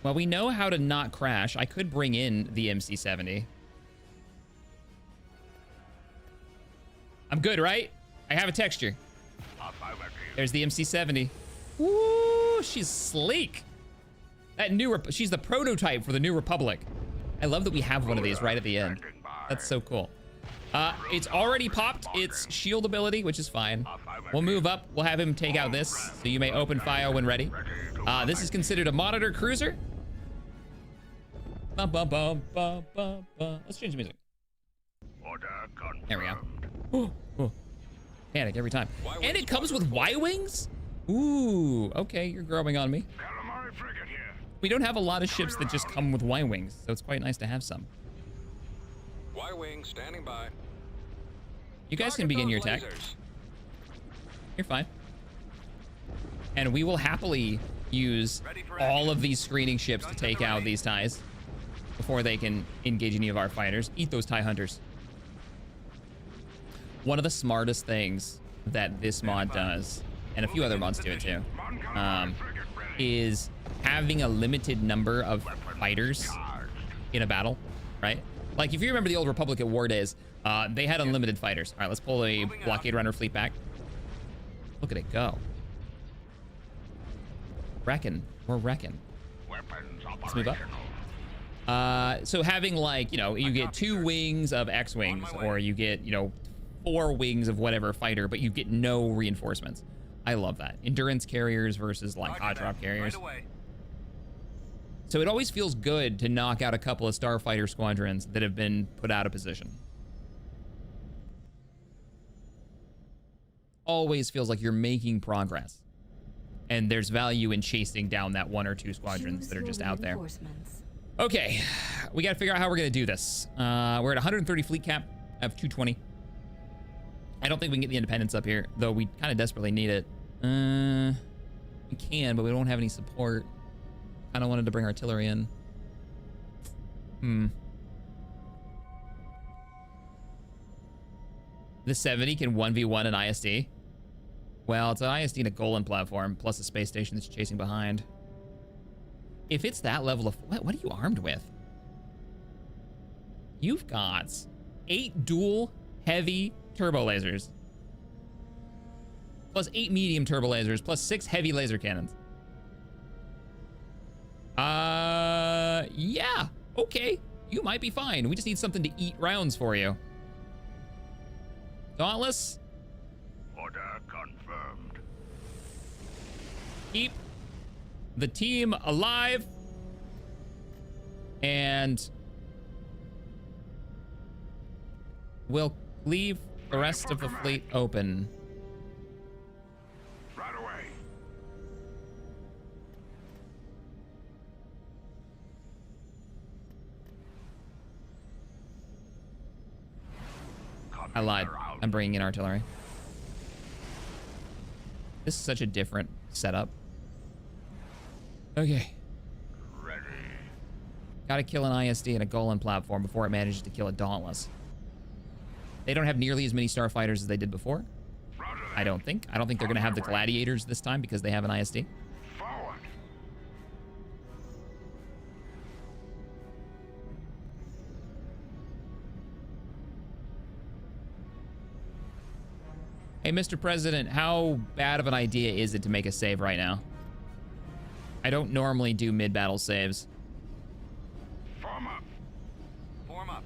[SPEAKER 1] Well, we know how to not crash. I could bring in the MC-70. I'm good, right? I have a texture. There's the MC-70. Woo, she's sleek. That she's the prototype for the New Republic. I love that we have one of these right at the end. That's so cool. It's already popped its shield ability, which is fine. We'll move up. We'll have him take out this, so you may open fire when ready. This is considered a monitor cruiser. Bum, bum, bum, bum, bum, bum. Let's change the music. There we go. Oh, oh. Panic every time. And it comes with Y-Wings? Ooh, okay, you're growing on me.
[SPEAKER 2] Calamari frigate here.
[SPEAKER 1] We don't have a lot of ships that just come with Y-Wings, so it's quite nice to have some.
[SPEAKER 5] Y-wing standing by.
[SPEAKER 1] You guys can begin your attack. You're fine. And we will happily use all of these screening ships to take out these TIEs before they can engage any of our fighters. Eat those TIE hunters. One of the smartest things that this mod does, and a few other mods do it too, is having a limited number of fighters in a battle, right? Like if you remember the old Republic at war days, they had unlimited fighters. All right, let's pull a blockade runner fleet back. Look at it go. Wrecking. We're wrecking. Let's move up. So having like, you know, you get 2 wings of X-Wings, or you get, you know, 4 wings of whatever fighter, but you get no reinforcements. I love that. Endurance carriers versus like hot drop carriers. So it always feels good to knock out a couple of starfighter squadrons that have been put out of position. Always feels like you're making progress. And there's value in chasing down that 1 or 2 squadrons that are just out there. Okay, we got to figure out how we're going to do this. We're at 130 fleet cap. I have 220. I don't think we can get the independence up here, though we kind of desperately need it. We can, but we don't have any support. Kind of wanted to bring artillery in. The 70 can 1v1 an ISD. Well, it's an ISD and a Golan platform, plus a space station that's chasing behind. If it's that level of... What are you armed with? You've got 8 dual heavy turbo lasers. Plus 8 medium turbo lasers, plus 6 heavy laser cannons. Yeah. Okay. You might be fine. We just need something to eat rounds for you. Dauntless.
[SPEAKER 2] Order confirmed.
[SPEAKER 1] Keep the team alive. And we'll leave the rest of the fleet open.
[SPEAKER 2] Right away.
[SPEAKER 1] I lied. I'm bringing in artillery. This is such a different setup. Okay.
[SPEAKER 2] Ready.
[SPEAKER 1] Gotta kill an ISD and a Golan platform before it manages to kill a Dauntless. They don't have nearly as many starfighters as they did before. I don't think. I don't think they're gonna have the gladiators this time because they have an ISD.
[SPEAKER 2] Forward.
[SPEAKER 1] Hey, Mr. President, how bad of an idea is it to make a save right now? I don't normally do mid-battle saves.
[SPEAKER 2] Form up.
[SPEAKER 5] Form up.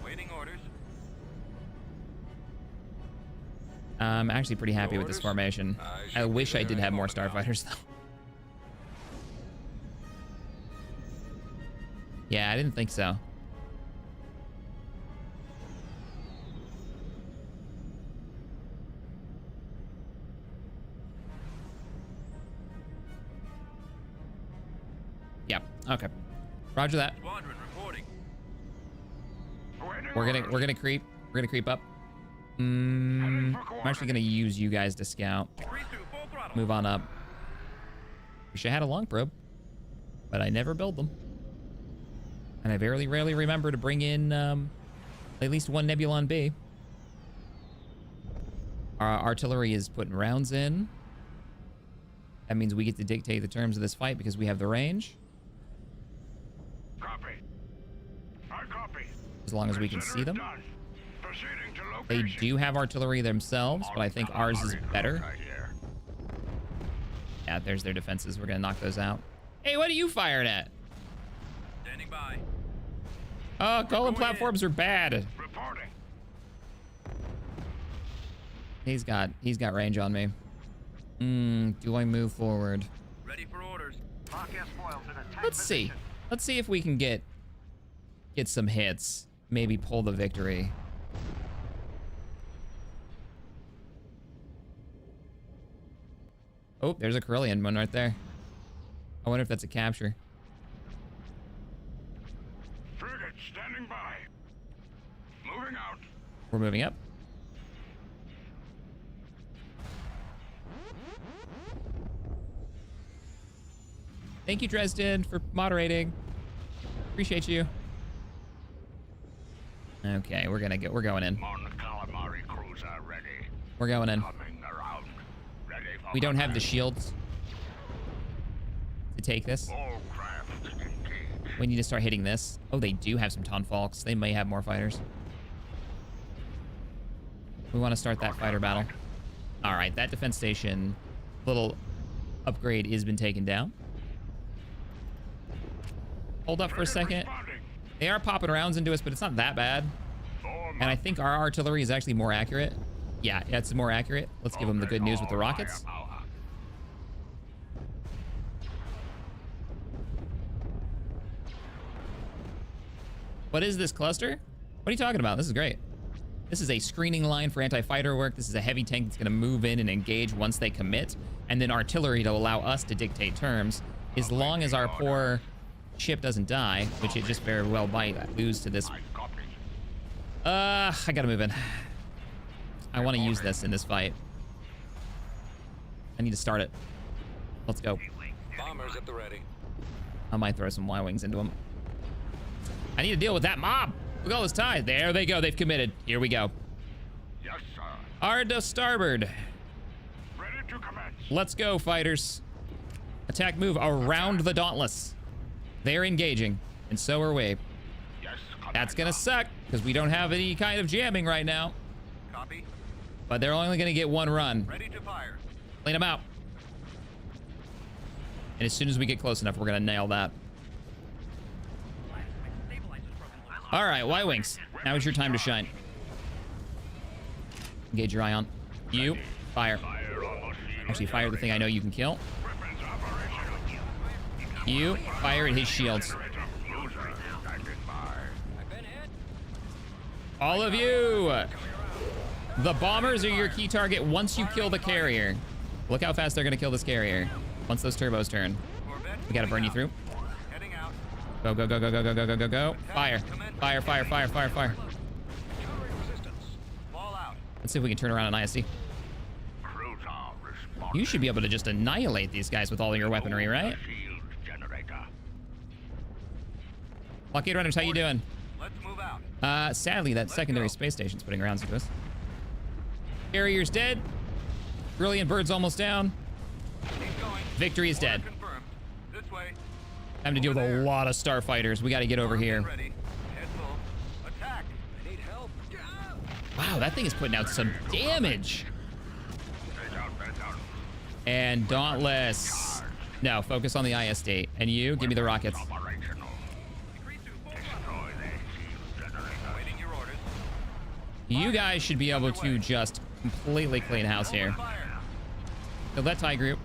[SPEAKER 5] Waiting orders.
[SPEAKER 1] I'm actually pretty happy with this
[SPEAKER 5] Orders?
[SPEAKER 1] formation. I wish I did have more starfighters, though. Yeah, I didn't think so. Yep. Okay. Roger that.
[SPEAKER 5] Squadron reporting.
[SPEAKER 1] We're gonna creep. We're gonna creep up. I'm actually gonna use you guys to scout.
[SPEAKER 5] Creep through full throttle.
[SPEAKER 1] Move on up. Wish I had a long probe, but I never build them. And I very rarely remember to bring in at least one Nebulon B. Our artillery is putting rounds in. That means we get to dictate the terms of this fight because we have the range.
[SPEAKER 2] Copy. I copy.
[SPEAKER 1] As long as we can
[SPEAKER 2] Consider
[SPEAKER 1] see
[SPEAKER 2] it
[SPEAKER 1] them.
[SPEAKER 2] done. Proceeding to
[SPEAKER 1] They
[SPEAKER 2] location.
[SPEAKER 1] do have artillery themselves, but I think ours is better.
[SPEAKER 2] Right here.
[SPEAKER 1] Yeah, there's their defenses. We're gonna knock those out. Hey, what are you firing at?
[SPEAKER 5] Standing by.
[SPEAKER 1] Oh, Golan platforms are bad.
[SPEAKER 2] Reporting.
[SPEAKER 1] He's got range on me. Do I move forward?
[SPEAKER 5] Ready for orders.
[SPEAKER 1] Let's see. Let's see if we can get some hits. Maybe pull the victory. Oh, there's a Corellian one right there. I wonder if that's a capture.
[SPEAKER 2] Frigate standing by. Moving out.
[SPEAKER 1] We're moving up. Thank you, Dresden, for moderating. Appreciate you. Okay, we're going in.
[SPEAKER 2] Mon calamari cruiser ready.
[SPEAKER 1] We're going in.
[SPEAKER 2] Coming around. Ready for
[SPEAKER 1] We don't have the
[SPEAKER 2] command.
[SPEAKER 1] shields to take this.
[SPEAKER 2] All craft engaged.
[SPEAKER 1] We need to start hitting this. Oh, they do have some Tonfalks. They may have more fighters. We want to start that fighter battle. All right, that defense station, little upgrade has been taken down. Hold up for a second.
[SPEAKER 2] Responding.
[SPEAKER 1] They are popping rounds into us, but it's not that bad.
[SPEAKER 2] Form
[SPEAKER 1] And I
[SPEAKER 2] up.
[SPEAKER 1] think our artillery is actually more accurate. Yeah, it's more accurate. Let's give them the good news with the rockets.
[SPEAKER 2] Firepower.
[SPEAKER 1] What is this cluster? What are you talking about? This is great. This is a screening line for anti-fighter work. This is a heavy tank that's going to move in and engage once they commit. And then artillery to allow us to dictate terms. As long as our poor ship doesn't die, which it just very well might lose to this.
[SPEAKER 2] I copy.
[SPEAKER 1] I gotta move in. I want to use this in this fight. I need to start it. Let's go.
[SPEAKER 5] Bombers at the ready.
[SPEAKER 1] I might throw some Y-Wings into them. I need to deal with that mob. Look at all this time. There they go. They've committed. Here we go.
[SPEAKER 2] Yes, sir.
[SPEAKER 1] Hard to starboard.
[SPEAKER 2] Ready to commence.
[SPEAKER 1] Let's go, fighters. Attack move around the Dauntless. They're engaging, and so are we.
[SPEAKER 2] Yes,
[SPEAKER 1] That's gonna suck, because we don't have any kind of jamming right now.
[SPEAKER 5] Copy.
[SPEAKER 1] But they're only gonna get one run.
[SPEAKER 5] Ready to fire.
[SPEAKER 1] Clean them out. And as soon as we get close enough, we're gonna nail that. All right, Y-Wings. Now is your time to shine. Engage your ion. You, fire.
[SPEAKER 2] Fire on the shield.
[SPEAKER 1] Actually, fire the thing I know you can kill.
[SPEAKER 2] Weapons operational.
[SPEAKER 1] You, fire at his shields.
[SPEAKER 2] Cruiser standing by.
[SPEAKER 5] I've been hit.
[SPEAKER 1] All of you. The bombers are your key target once you kill the carrier. Look how fast they're gonna kill this carrier. Once those turbos turn.
[SPEAKER 5] Corvette
[SPEAKER 1] We gotta burn you
[SPEAKER 5] moving
[SPEAKER 1] through.
[SPEAKER 5] out. Heading out.
[SPEAKER 1] Go, go, go, go, go, go, go, go, go, go. Fire. Fire, fire, fire, fire, fire.
[SPEAKER 5] Artillery resistance. Fall out.
[SPEAKER 1] Let's see if we can turn around an ISD.
[SPEAKER 2] Cruiser responding.
[SPEAKER 1] You should be able to just annihilate these guys with all your weaponry, right?
[SPEAKER 2] Shield generator.
[SPEAKER 1] Blockade runners, how you doing?
[SPEAKER 5] Let's move out.
[SPEAKER 1] Sadly, that secondary space station's putting rounds into us. Carrier's dead. Brilliant bird's almost down.
[SPEAKER 5] Keep going.
[SPEAKER 1] Victory is
[SPEAKER 5] Order
[SPEAKER 1] dead.
[SPEAKER 5] confirmed. This way.
[SPEAKER 1] Time to deal with a lot of starfighters. We got to get over here.
[SPEAKER 5] Ready. Head full. Attack. I need help.
[SPEAKER 1] Wow, that thing is putting out some damage. And Dauntless. No, focus on the ISD. And you, give me the rockets.
[SPEAKER 2] Operational. Destroy the shield generator.
[SPEAKER 5] Waiting your orders.
[SPEAKER 1] You guys should be able to just completely clean house here.
[SPEAKER 5] Fire.
[SPEAKER 1] Kill that TIE group.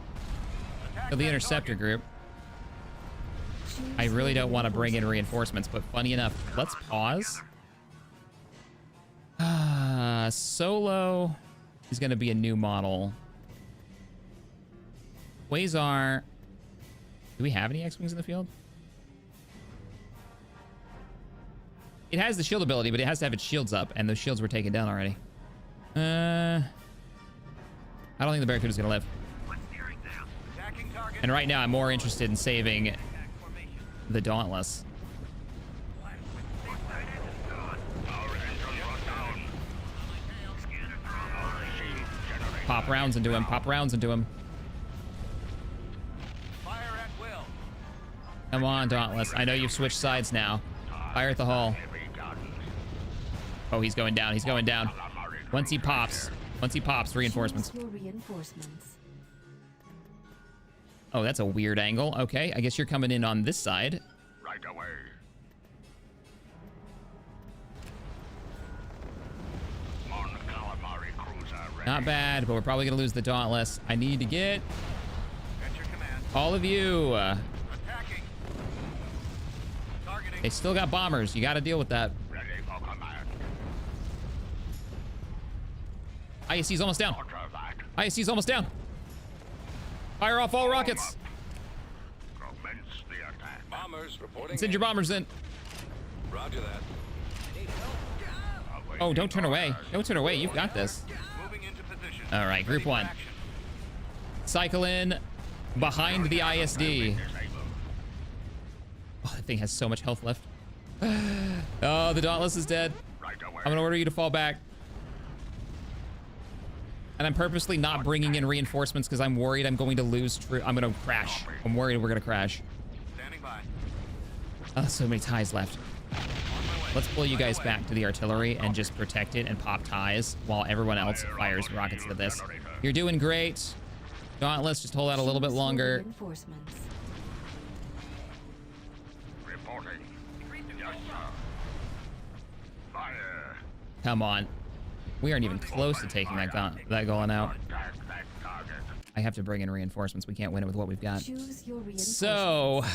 [SPEAKER 5] Attack
[SPEAKER 1] Kill the
[SPEAKER 5] that
[SPEAKER 1] interceptor
[SPEAKER 5] target.
[SPEAKER 1] group. I really don't want to bring in reinforcements, but funny enough, let's pause. Solo is going to be a new model. Quasar. Do we have any X-Wings in the field? It has the shield ability, but it has to have its shields up, and those shields were taken down already. I don't think the Barracuda's going to live.
[SPEAKER 5] Attacking target.
[SPEAKER 1] And right now, I'm more interested in saving the Dauntless. Pop rounds into him. Pop rounds into him.
[SPEAKER 5] Fire at will.
[SPEAKER 1] Come on, Dauntless. I know you've switched sides now. Fire at the hull. Oh, he's going down. He's going down. Once he pops, reinforcements.
[SPEAKER 3] Choose your reinforcements.
[SPEAKER 1] Oh, that's a weird angle. Okay, I guess you're coming in on this side.
[SPEAKER 2] Right away. Mon calamari cruiser ready.
[SPEAKER 1] Not bad, but we're probably going to lose the Dauntless. I need to get
[SPEAKER 5] At your command.
[SPEAKER 1] all of you.
[SPEAKER 5] Attacking. Targeting.
[SPEAKER 1] They still got bombers. You got to deal with that.
[SPEAKER 2] Ready for command.
[SPEAKER 1] ISC's almost down.
[SPEAKER 2] Order that.
[SPEAKER 1] ISC's almost down. Fire off all rockets.
[SPEAKER 2] Commence the attack.
[SPEAKER 5] Bombers reporting.
[SPEAKER 1] Send your bombers in.
[SPEAKER 5] Roger that.
[SPEAKER 1] Oh, don't turn away. Don't turn away. You've got this.
[SPEAKER 5] Moving into position.
[SPEAKER 1] All right, group
[SPEAKER 5] Ready for
[SPEAKER 1] one.
[SPEAKER 5] action.
[SPEAKER 1] Cycle in behind the ISD. Oh, that thing has so much health left. Oh, the Dauntless is dead.
[SPEAKER 2] Right away.
[SPEAKER 1] I'm gonna order you to fall back. And I'm purposely not bringing in reinforcements because I'm worried I'm going to lose I'm gonna crash. I'm worried we're gonna crash.
[SPEAKER 5] Standing by.
[SPEAKER 1] Oh, so many ties left. Let's pull you guys back to the artillery and just protect it and pop ties while everyone else fires rockets into this. You're doing great. Dauntless, just hold out a little bit
[SPEAKER 3] Choose your
[SPEAKER 1] longer.
[SPEAKER 3] reinforcements.
[SPEAKER 2] Reporting. Yes, sir. Fire.
[SPEAKER 1] Come on. We aren't even close to taking that going out.
[SPEAKER 2] Attack that target.
[SPEAKER 1] I have to bring in reinforcements. We can't win it with what we've got.
[SPEAKER 3] Choose your reinforcements.
[SPEAKER 1] So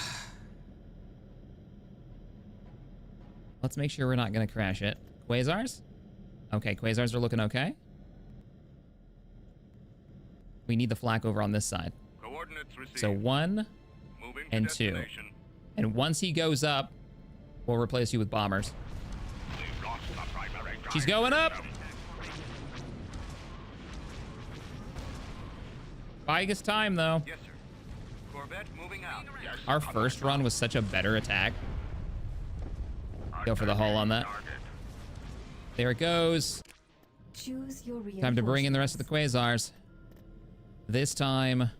[SPEAKER 1] let's make sure we're not gonna crash it. Quasars? Okay, quasars are looking okay. We need the flak over on this side.
[SPEAKER 5] Coordinates received.
[SPEAKER 1] So 1
[SPEAKER 5] Moving to
[SPEAKER 1] and 2.
[SPEAKER 5] destination.
[SPEAKER 1] And once he goes up, we'll replace you with bombers.
[SPEAKER 2] We've lost the primary
[SPEAKER 1] She's going up. Buying us time though.
[SPEAKER 5] Yes, sir. Corvette moving out.
[SPEAKER 2] Yes,
[SPEAKER 1] Our first run was such a better attack. Go for the hull on that. There it goes.
[SPEAKER 3] Choose your reinforcements.
[SPEAKER 1] Time to bring in the rest of the quasars. This time,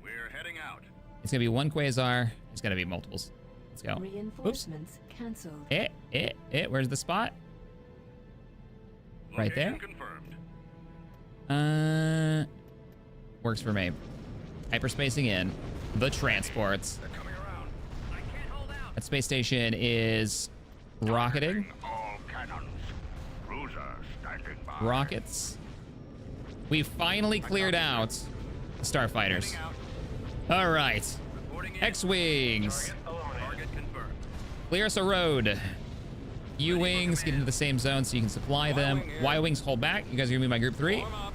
[SPEAKER 5] We're heading out.
[SPEAKER 1] it's gonna be 1 quasar. It's gonna be multiples. Let's go. Oops.
[SPEAKER 3] Reinforcements cancelled.
[SPEAKER 1] Where's the spot? Right there.
[SPEAKER 5] Location confirmed.
[SPEAKER 1] Works for me. Hyperspacing in. The transports.
[SPEAKER 5] They're coming around. I can't hold out.
[SPEAKER 1] That space station is rocketing.
[SPEAKER 2] All cannons. Cruiser standing by.
[SPEAKER 1] Rockets. We finally cleared out the starfighters.
[SPEAKER 5] Heading out.
[SPEAKER 1] All right.
[SPEAKER 5] Reporting in.
[SPEAKER 1] X-Wings.
[SPEAKER 5] Target confirmed.
[SPEAKER 1] Clear us a road. U-Wings get into the same zone so you can supply them. Y-Wings hold back. You guys are gonna be my group 3.
[SPEAKER 5] Form up.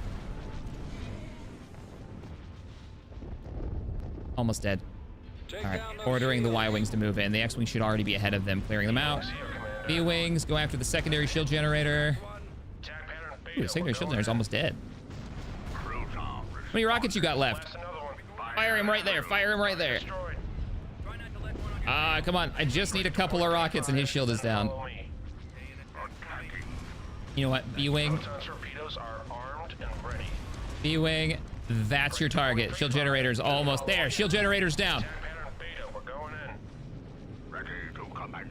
[SPEAKER 1] Almost dead.
[SPEAKER 5] Take
[SPEAKER 1] All right,
[SPEAKER 5] down those
[SPEAKER 1] ordering the
[SPEAKER 5] shields.
[SPEAKER 1] Y-Wings to move in. The X-Wings should already be ahead of them, clearing them out. B-Wings go after the secondary shield generator. Ooh, the secondary shield generator's almost dead.
[SPEAKER 2] Cruiser.
[SPEAKER 1] How many rockets you got left? Fire him right there. Fire him right there.
[SPEAKER 5] Try not to let one on
[SPEAKER 1] Come on. I just need a couple of rockets and his shield is down.
[SPEAKER 2] Attacking.
[SPEAKER 1] You know what? B-Wing.
[SPEAKER 8] Torpedoes are armed and ready.
[SPEAKER 1] B-Wing. That's your target. Shield generator's almost there. Shield generator's down.
[SPEAKER 8] Pattern Beta, we're going in.
[SPEAKER 2] Ready to commence.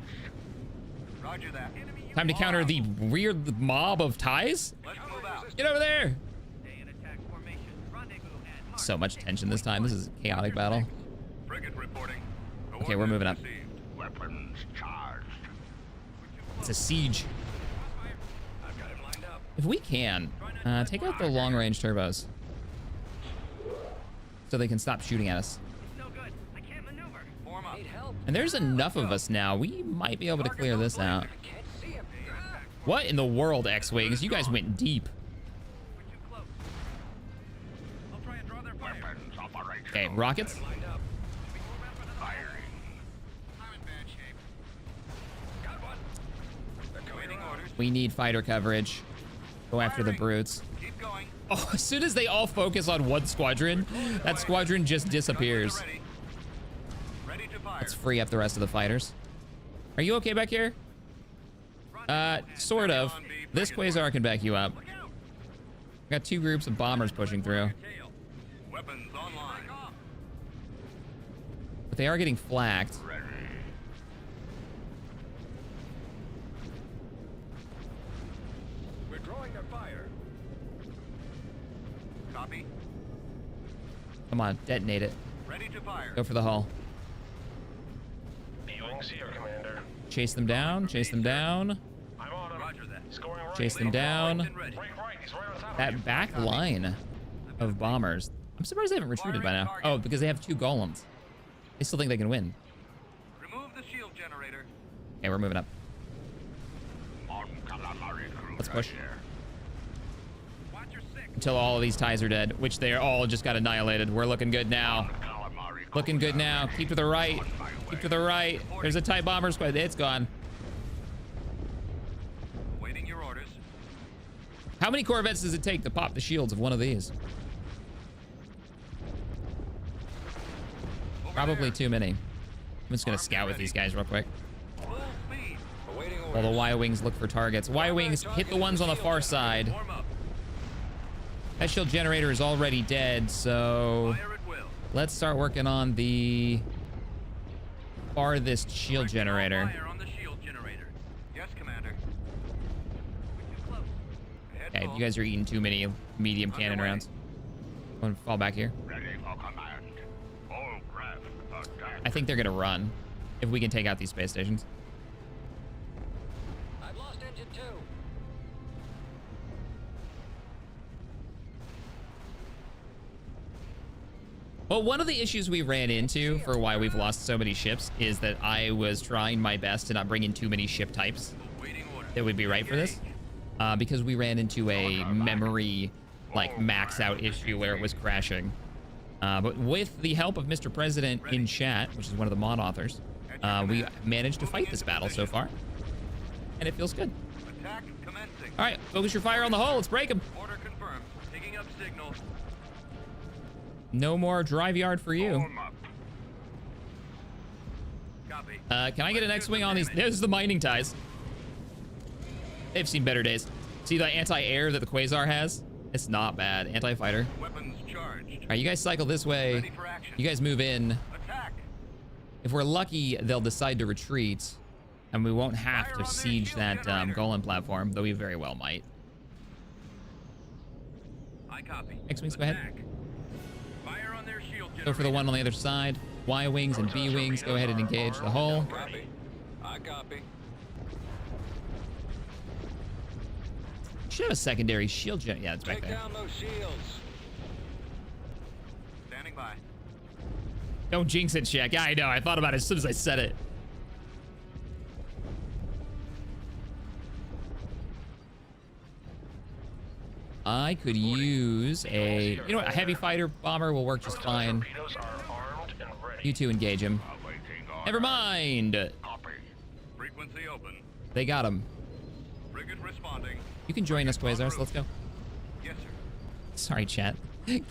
[SPEAKER 5] Roger that.
[SPEAKER 1] Time to counter the weird mob of ties.
[SPEAKER 5] Let's move out.
[SPEAKER 1] Get over there.
[SPEAKER 5] Stay in attack formation. Rendezvous at Mark.
[SPEAKER 1] So much tension this time. This is a chaotic battle.
[SPEAKER 5] Frigate reporting.
[SPEAKER 1] Okay, we're moving up.
[SPEAKER 5] Received.
[SPEAKER 2] Weapons charged.
[SPEAKER 1] It's a siege.
[SPEAKER 5] I've got him lined up.
[SPEAKER 1] If we can, take out the long-range turbos so they can stop shooting at us.
[SPEAKER 5] No good. I can't maneuver. Form up. Need help.
[SPEAKER 1] And there's enough of us now. We might be able to clear this out.
[SPEAKER 5] Can't see him.
[SPEAKER 1] What in the world, X-Wings? You guys went deep.
[SPEAKER 5] We're too close. I'll try and draw their fire.
[SPEAKER 2] Weapons operational.
[SPEAKER 1] Okay, rockets.
[SPEAKER 5] Lined up.
[SPEAKER 2] Firing.
[SPEAKER 5] I'm in bad shape. Got one. They're waiting orders.
[SPEAKER 1] We need fighter coverage. Go after the brutes.
[SPEAKER 5] Keep going.
[SPEAKER 1] Oh, as soon as they all focus on one squadron, that squadron just disappears.
[SPEAKER 5] Ready. Ready to fire.
[SPEAKER 1] Let's free up the rest of the fighters. Are you okay back here? Sort of. This quasar can back you up.
[SPEAKER 5] Look out.
[SPEAKER 1] Got 2 groups of bombers pushing through,
[SPEAKER 5] Tail. Weapons online.
[SPEAKER 1] but they are getting flacked.
[SPEAKER 2] Ready.
[SPEAKER 5] We're drawing their fire. Copy.
[SPEAKER 1] Come on, detonate it.
[SPEAKER 5] Ready to fire.
[SPEAKER 1] Go for the hull.
[SPEAKER 8] B-Wings here, Commander.
[SPEAKER 1] Chase them down. Chase them down.
[SPEAKER 8] I'm on him.
[SPEAKER 5] Roger that.
[SPEAKER 8] He's going right.
[SPEAKER 1] Chase them down.
[SPEAKER 5] And ready.
[SPEAKER 8] Right, he's right on top of
[SPEAKER 1] That
[SPEAKER 8] you.
[SPEAKER 1] back line of bombers. I'm surprised they haven't retreated by now. Oh, because they have 2 golems. They still think they can win.
[SPEAKER 5] Remove the shield generator.
[SPEAKER 1] Okay, we're moving up.
[SPEAKER 2] On calamari cruiser.
[SPEAKER 1] Let's push.
[SPEAKER 2] Here.
[SPEAKER 5] Watch your six.
[SPEAKER 1] Until all of these ties are dead, which they all just got annihilated. We're looking good now.
[SPEAKER 2] Calamari
[SPEAKER 1] Looking good now. Keep to the right. Keep to the right. There's a TIE bomber squad. It's gone.
[SPEAKER 5] Awaiting your orders.
[SPEAKER 1] How many Corvettes does it take to pop the shields of one of these?
[SPEAKER 5] Over
[SPEAKER 1] Probably
[SPEAKER 5] there.
[SPEAKER 1] too many. I'm just gonna scout with these guys real quick.
[SPEAKER 5] Full speed. Awaiting
[SPEAKER 1] while the Y-Wings look for targets. Y-Wings hit the ones on the far side.
[SPEAKER 5] Warm up.
[SPEAKER 1] That shield generator is already dead, so
[SPEAKER 5] Fire at will.
[SPEAKER 1] let's start working on the farthest shield generator.
[SPEAKER 5] Fire on the shield generator. Yes, Commander. We're too close. Ahead
[SPEAKER 1] Okay,
[SPEAKER 5] full.
[SPEAKER 1] you guys are eating too many medium cannon
[SPEAKER 5] Underway.
[SPEAKER 1] rounds. I'm gonna fall back here.
[SPEAKER 2] Ready for command. All craft attack.
[SPEAKER 1] I think they're gonna run if we can take out these space stations.
[SPEAKER 8] I've lost engine 2.
[SPEAKER 1] Well, one of the issues we ran into for why we've lost so many ships is that I was trying my best to not bring in too many ship types
[SPEAKER 5] Waiting orders.
[SPEAKER 1] that would be right for this, because we ran into a memory like max out issue where it was crashing. But with the help of Mr. President in chat, which is one of the mod authors, we managed to fight this battle so far, and it feels good.
[SPEAKER 5] Attack commencing.
[SPEAKER 1] All right, focus your fire on the hull. Let's break them.
[SPEAKER 5] Order confirmed. Picking up signal.
[SPEAKER 1] No more drive yard for you.
[SPEAKER 2] Warm up.
[SPEAKER 5] Copy.
[SPEAKER 1] Can I get an X-Wing on these? There's the mining ties. They've seen better days. See the anti-air that the Quasar has? It's not bad. Anti-fighter.
[SPEAKER 5] Weapons charged.
[SPEAKER 1] All right, you guys cycle this way.
[SPEAKER 5] Ready for action.
[SPEAKER 1] You guys move in.
[SPEAKER 5] Attack.
[SPEAKER 1] If we're lucky, they'll decide to retreat, and we won't have to siege that Golem platform, though we very well might.
[SPEAKER 5] I copy.
[SPEAKER 1] X-Wings, go ahead.
[SPEAKER 5] Attack. Fire on their shield
[SPEAKER 1] Go for the one on the other side. Y-Wings and B-Wings, go ahead and engage the hull.
[SPEAKER 8] Copy. I copy.
[SPEAKER 1] Should have a secondary shield gen. Yeah, it's back
[SPEAKER 8] Take
[SPEAKER 1] there.
[SPEAKER 8] down those shields.
[SPEAKER 5] Standing by.
[SPEAKER 1] Don't jinx it, Shaq. Yeah, I know. I thought about it as soon as I said it. I could use a, you know what, a heavy fighter bomber will work just fine.
[SPEAKER 8] Torpedoes are armed and ready.
[SPEAKER 1] You two engage him.
[SPEAKER 2] Awaiting order.
[SPEAKER 1] Never mind.
[SPEAKER 2] Copy.
[SPEAKER 5] Frequency open.
[SPEAKER 1] They got him.
[SPEAKER 5] Frigate responding.
[SPEAKER 1] You can join us, Quasars. Let's go.
[SPEAKER 5] Yes, sir.
[SPEAKER 1] Sorry, chat.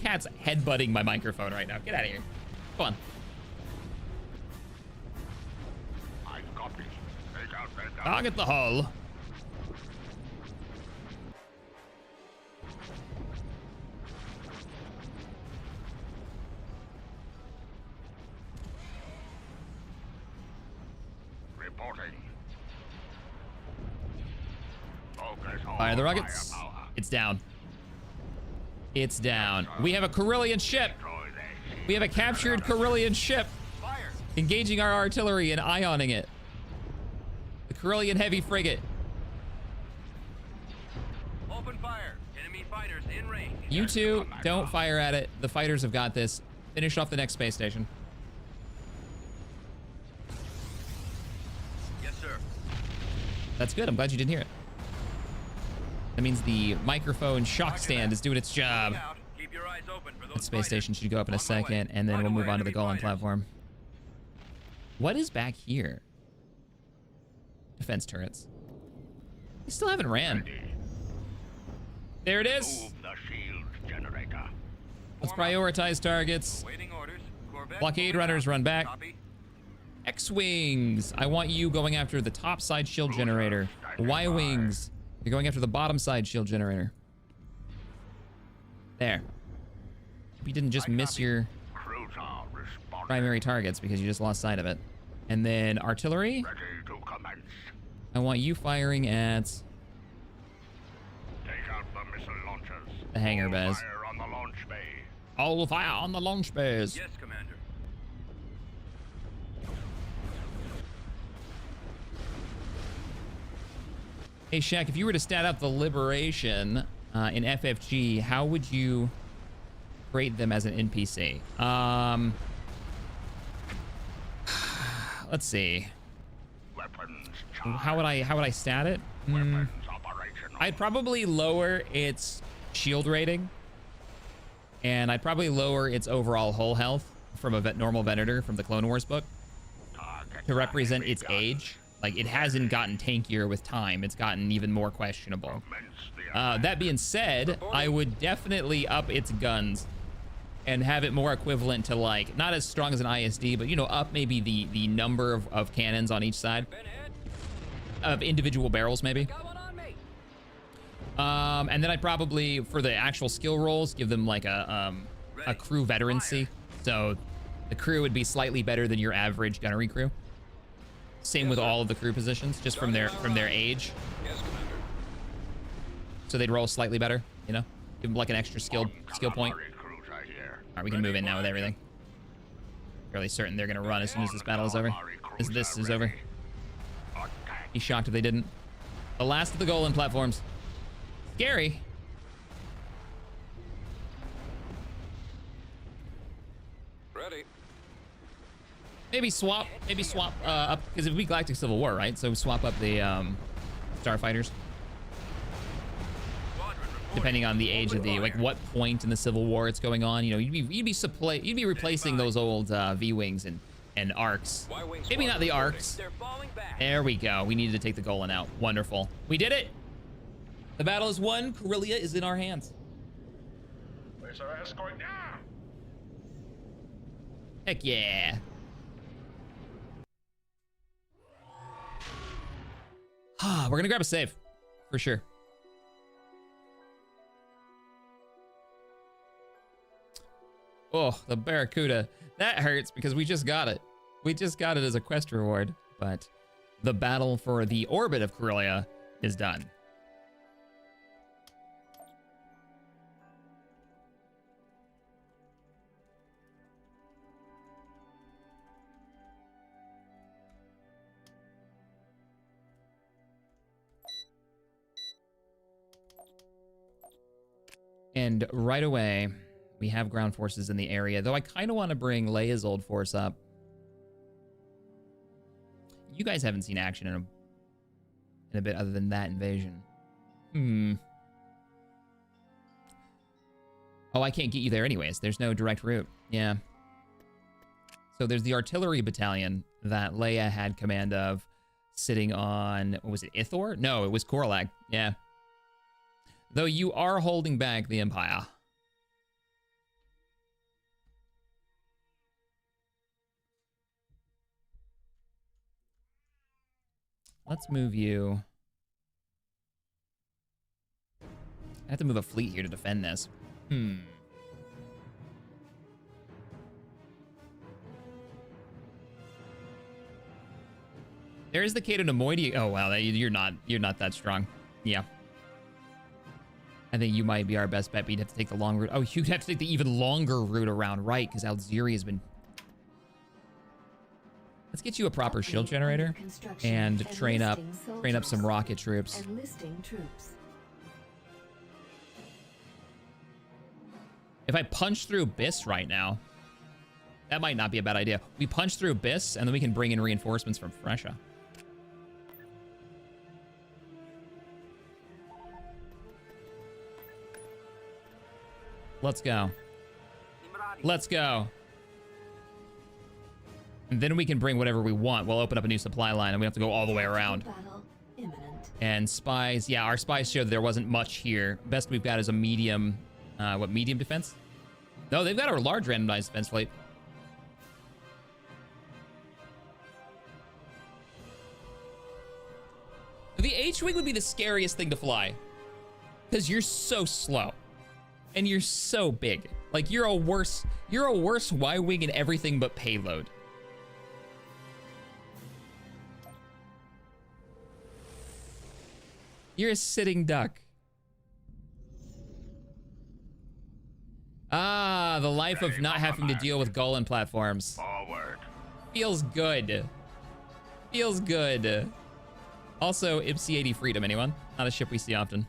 [SPEAKER 1] Cat's headbutting my microphone right now. Get out of here. Come on.
[SPEAKER 2] I copy. Take out that
[SPEAKER 1] Target the hull.
[SPEAKER 2] Reporting. Focus all
[SPEAKER 1] Fire the rockets.
[SPEAKER 2] firepower.
[SPEAKER 1] It's down. It's down. We have a Corellian ship.
[SPEAKER 2] Destroy their shield
[SPEAKER 1] We have a captured Corellian ship.
[SPEAKER 5] Fire.
[SPEAKER 1] Engaging our artillery and ioning it. The Corellian heavy frigate.
[SPEAKER 5] Open fire. Enemy fighters in range.
[SPEAKER 1] You two, don't fire at it. The fighters have got this. Finish off the next space station.
[SPEAKER 5] Yes, sir.
[SPEAKER 1] That's good. I'm glad you didn't hear it. That means the microphone shock stand is doing its job.
[SPEAKER 5] Out. Keep your eyes open for those
[SPEAKER 1] That space
[SPEAKER 5] fighters.
[SPEAKER 1] station should go up in a
[SPEAKER 5] On my way.
[SPEAKER 1] second, and then
[SPEAKER 5] Right
[SPEAKER 1] we'll move
[SPEAKER 5] away,
[SPEAKER 1] on to the
[SPEAKER 5] enemy
[SPEAKER 1] Golem
[SPEAKER 5] fighters.
[SPEAKER 1] platform. What is back here? Defense turrets. We still haven't ran. There it is.
[SPEAKER 2] Move the shield generator.
[SPEAKER 1] Let's prioritize targets.
[SPEAKER 5] Waiting orders. Corvette
[SPEAKER 1] Blockade
[SPEAKER 5] moving
[SPEAKER 1] runners
[SPEAKER 5] out.
[SPEAKER 1] run back.
[SPEAKER 5] Copy.
[SPEAKER 1] X-Wings. I want you going after the top side shield generator. Y-Wings. You're going after the bottom side shield generator. There. You didn't just miss your
[SPEAKER 2] Cruiser responding.
[SPEAKER 1] primary targets because you just lost sight of it. And then artillery.
[SPEAKER 2] Ready to commence.
[SPEAKER 1] I want you firing at
[SPEAKER 2] Take out the missile launchers.
[SPEAKER 1] the hangar
[SPEAKER 2] All
[SPEAKER 1] bays.
[SPEAKER 2] Fire on the launch bay.
[SPEAKER 1] All fire on the launch bays.
[SPEAKER 5] Yes, Commander.
[SPEAKER 1] Hey, Shaq, if you were to stat out the Liberation in FFG, how would you rate them as an NPC? Let's see.
[SPEAKER 2] Weapons
[SPEAKER 1] How would I stat it?
[SPEAKER 2] Weapons operational.
[SPEAKER 1] I'd probably lower its shield rating, and I'd probably lower its overall hull health from a normal Venator from the Clone Wars book
[SPEAKER 2] Target
[SPEAKER 1] to represent
[SPEAKER 2] enemy
[SPEAKER 1] its
[SPEAKER 2] guns.
[SPEAKER 1] age. Like, it hasn't gotten tankier with time. It's gotten even more questionable.
[SPEAKER 2] Commence the
[SPEAKER 1] That being said, I would definitely up its guns and have it more equivalent to, like, not as strong as an ISD, but, you know, up maybe the number of cannons on each side. of individual barrels, maybe.
[SPEAKER 8] Got one on me.
[SPEAKER 1] And then I'd probably, for the actual skill rolls, give them like a crew veterancy. So the crew would be slightly better than your average gunnery crew. Same with all of the crew positions, just from their age.
[SPEAKER 8] Yes, Commander.
[SPEAKER 1] So they'd roll slightly better, you know? Give them like an extra skill point.
[SPEAKER 2] Calamari cruiser here.
[SPEAKER 1] All right, we can move in now with everything. Fairly certain they're gonna run as soon as this battle is over. As this is over.
[SPEAKER 2] Attack.
[SPEAKER 1] Be shocked if they didn't. The last of the Golan platforms. Scary.
[SPEAKER 8] Ready.
[SPEAKER 1] Maybe swap up, because it would be Galactic Civil War, right? So swap up the starfighters, depending on the age of the, like what point in the Civil War it's going on. You know, you'd be replacing those old V-wings and arcs.
[SPEAKER 8] Y-wing
[SPEAKER 1] Maybe not the
[SPEAKER 8] squadron
[SPEAKER 1] arcs.
[SPEAKER 8] They're falling back.
[SPEAKER 1] There we go. We needed to take the Golan out. Wonderful. We did it. The battle is won. Corellia is in our hands.
[SPEAKER 2] Where's our escort now?
[SPEAKER 1] Heck yeah. We're gonna grab a save, for sure. Oh, the Barracuda. That hurts because we just got it. We just got it as a quest reward, but the battle for the orbit of Corellia is done. And right away, we have ground forces in the area, though I kind of want to bring Leia's old force up. You guys haven't seen action in a bit other than that invasion. Oh, I can't get you there anyways. There's no direct route. Yeah. So there's the artillery battalion that Leia had command of sitting on, what was it, Ithor? No, it was Korlag. Yeah. Though you are holding back the Empire. Let's move you. I have to move a fleet here to defend this. There is the Cato Nemoidia. Oh wow, you're not that strong. Yeah. I think you might be our best bet, but you'd have to take the long route. Oh, you'd have to take the even longer route around, right? Because Alziri has been... Let's get you a proper shield generator and train up some rocket troops.
[SPEAKER 3] Enlisting troops.
[SPEAKER 1] If I punch through Biss right now, that might not be a bad idea. We punch through Biss, and then we can bring in reinforcements from Fresha. Let's go. Let's go. And then we can bring whatever we want. We'll open up a new supply line, and we have to go all the way around.
[SPEAKER 3] Battle imminent.
[SPEAKER 1] And spies, yeah, our spies showed that there wasn't much here. Best we've got is a medium, medium defense? No, they've got a large randomized defense fleet. The H-Wing would be the scariest thing to fly. Because you're so slow. And you're so big. Like, you're a worse Y-Wing in everything but payload. You're a sitting duck. Ah, the life of not having to deal with Golan platforms.
[SPEAKER 2] Forward.
[SPEAKER 1] Feels good. Feels good. Also, IPC-80 Freedom, anyone? Not a ship we see often.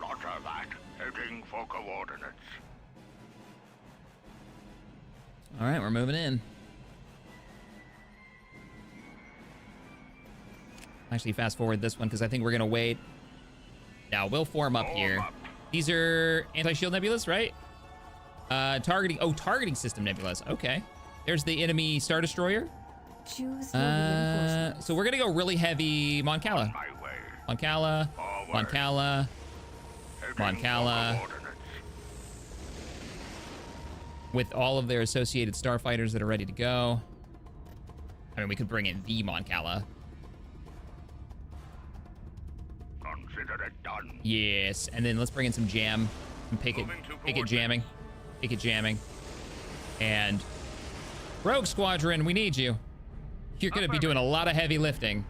[SPEAKER 2] Roger that. Heading for coordinates.
[SPEAKER 1] All right, we're moving in. Actually, fast forward this one because I think we're gonna wait. Now we'll form up here. These are anti-shield nebulas, right? Targeting system nebulas. Okay. There's the enemy Star Destroyer.
[SPEAKER 3] Choose your reinforcements.
[SPEAKER 1] So we're gonna go really heavy Mon Cala.
[SPEAKER 2] My way.
[SPEAKER 1] Mon Cala.
[SPEAKER 2] Forward.
[SPEAKER 1] Mon Cala.
[SPEAKER 2] Tracking
[SPEAKER 1] Cala.
[SPEAKER 2] local ordnance.
[SPEAKER 1] With all of their associated starfighters that are ready to go. I mean, we could bring in the Mon Cala.
[SPEAKER 2] Consider it done.
[SPEAKER 1] Yes, and then let's bring in some jam. Some picket jamming. Picket jamming. And Rogue Squadron, we need you. You're gonna be doing a lot of heavy lifting.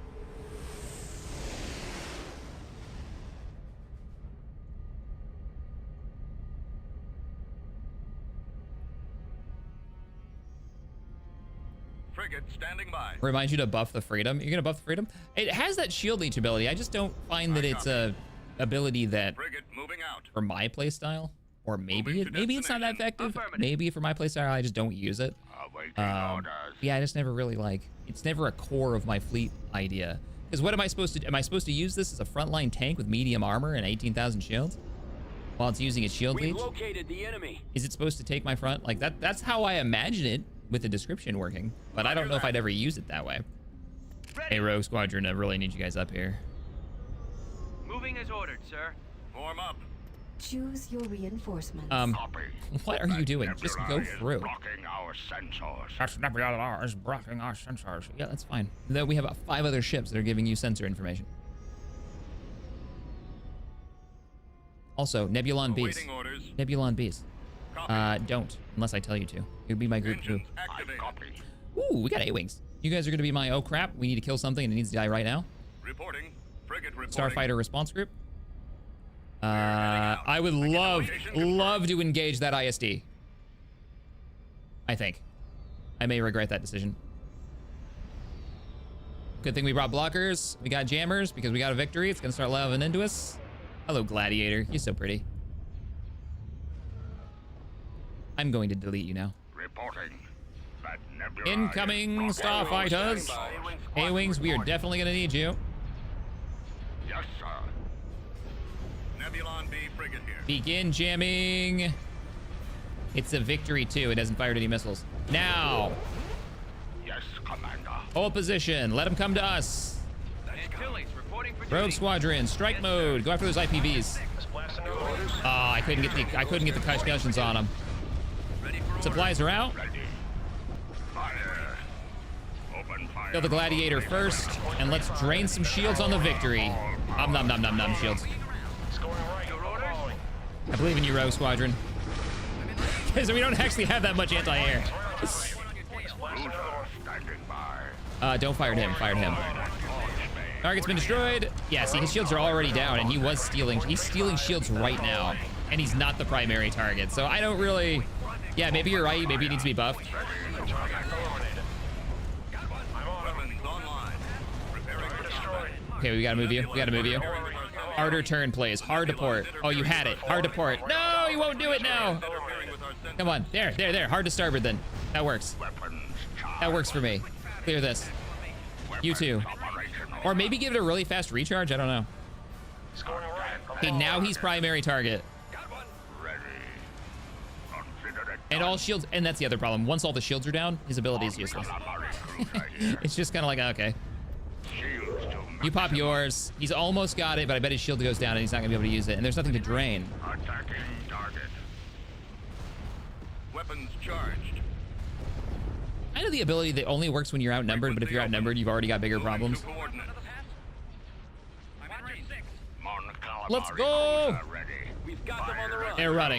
[SPEAKER 5] Frigate standing by.
[SPEAKER 1] Remind you to buff the Freedom. You're gonna buff the Freedom? It has that shield leech ability. I just don't find that it's a ability that
[SPEAKER 5] Frigate moving out.
[SPEAKER 1] for my playstyle, or maybe
[SPEAKER 5] Moving to
[SPEAKER 1] it's not that effective.
[SPEAKER 5] Affirmative.
[SPEAKER 1] Maybe for my playstyle, I just don't use it.
[SPEAKER 2] Awaiting orders.
[SPEAKER 1] Yeah, I just never really it's never a core of my fleet idea. Because what am I supposed to do? Am I supposed to use this as a frontline tank with medium armor and 18,000 shields? While it's using its shield leech?
[SPEAKER 8] located the enemy.
[SPEAKER 1] Is it supposed to take my front? Like that's how I imagine it with the description working. But I don't know if I'd ever use it that way. Hey, Rogue Squadron, I really need you guys up here.
[SPEAKER 5] Moving as ordered, sir. Form up.
[SPEAKER 3] Choose your reinforcements.
[SPEAKER 2] Copy.
[SPEAKER 1] What are you doing? Just go
[SPEAKER 2] Nebula is
[SPEAKER 1] through.
[SPEAKER 2] blocking our sensors.
[SPEAKER 1] That's Nebula is blocking our sensors. Yeah, that's fine. Though we have about 5 other ships that are giving you sensor information. Also, Nebulon Bees.
[SPEAKER 5] Awaiting orders.
[SPEAKER 1] Nebulon Bees.
[SPEAKER 5] Copy.
[SPEAKER 1] Don't, unless I tell you to. It would be my group too.
[SPEAKER 5] Engines
[SPEAKER 2] I
[SPEAKER 5] activated.
[SPEAKER 2] copy.
[SPEAKER 1] Ooh, we got A-Wings. You guys are gonna be my, oh crap, we need to kill something and it needs to die right now.
[SPEAKER 5] Reporting. Frigate reporting.
[SPEAKER 1] Starfighter response group. I would love to engage that ISD. I think. I may regret that decision. Good thing we brought blockers. We got jammers because we got a victory. It's gonna start laving into us. Hello, Gladiator. You're so pretty. I'm going to delete you now.
[SPEAKER 2] Reporting. That nebula
[SPEAKER 1] Incoming
[SPEAKER 2] is blocking our
[SPEAKER 1] starfighters.
[SPEAKER 2] sensors.
[SPEAKER 1] A-Wings, we are definitely gonna need you.
[SPEAKER 2] Yes, sir.
[SPEAKER 5] Nebulon B frigate here.
[SPEAKER 1] Begin jamming. It's a victory too. It hasn't fired any missiles. Now,
[SPEAKER 2] Yes, Commander.
[SPEAKER 1] hold position. Let them come to us.
[SPEAKER 5] Antilles reporting for
[SPEAKER 1] Rogue
[SPEAKER 5] duty.
[SPEAKER 1] Squadron, strike mode. Go after those IPVs. Oh, I couldn't get the concussions on them.
[SPEAKER 5] Ready for
[SPEAKER 1] Supplies are out.
[SPEAKER 2] Ready. Fire. Open fire.
[SPEAKER 1] Kill the Gladiator first, and let's drain some shields on the victory. Nom shields. I believe in you, Rogue Squadron. Because we don't actually have that much anti-air.
[SPEAKER 2] Cruiser standing by.
[SPEAKER 1] Don't fire him. Fired him. Target's been destroyed. Yeah, see, his shields are already down, and he's stealing shields right now, and he's not the primary target. So I don't really. Yeah, maybe you're right. Maybe he needs to be buffed.
[SPEAKER 5] Weapons online. Preparing for combat.
[SPEAKER 1] Okay, we gotta move you. Harder turn, please. Hard to port. Oh, you had it. Hard to port. No, you won't do it now.
[SPEAKER 5] Interfering with our sensors.
[SPEAKER 1] Come on. There. Hard to starboard then. That works.
[SPEAKER 2] Weapons charged.
[SPEAKER 1] That works for me. Clear this. You too.
[SPEAKER 2] Operational.
[SPEAKER 1] Or maybe give it a really fast recharge. I don't know. Okay, now he's primary target.
[SPEAKER 2] Ready. Consider it
[SPEAKER 1] And all shields. And that's the other problem. Once all the shields are down, his ability is useless.
[SPEAKER 2] calamari cruiser here.
[SPEAKER 1] It's just kind of like, okay.
[SPEAKER 2] Shields to
[SPEAKER 1] You pop yours. He's almost got it, but I bet his shield goes down and he's not going to be able to use it. And there's nothing to drain.
[SPEAKER 2] attacking target.
[SPEAKER 5] Weapons charged.
[SPEAKER 1] I know the ability that only works when you're outnumbered, but if you're outnumbered, you've already got bigger problems.
[SPEAKER 5] Moving to coordinates.
[SPEAKER 2] Mon calamari
[SPEAKER 1] Let's go.
[SPEAKER 2] cruiser ready.
[SPEAKER 8] We've got them on the run.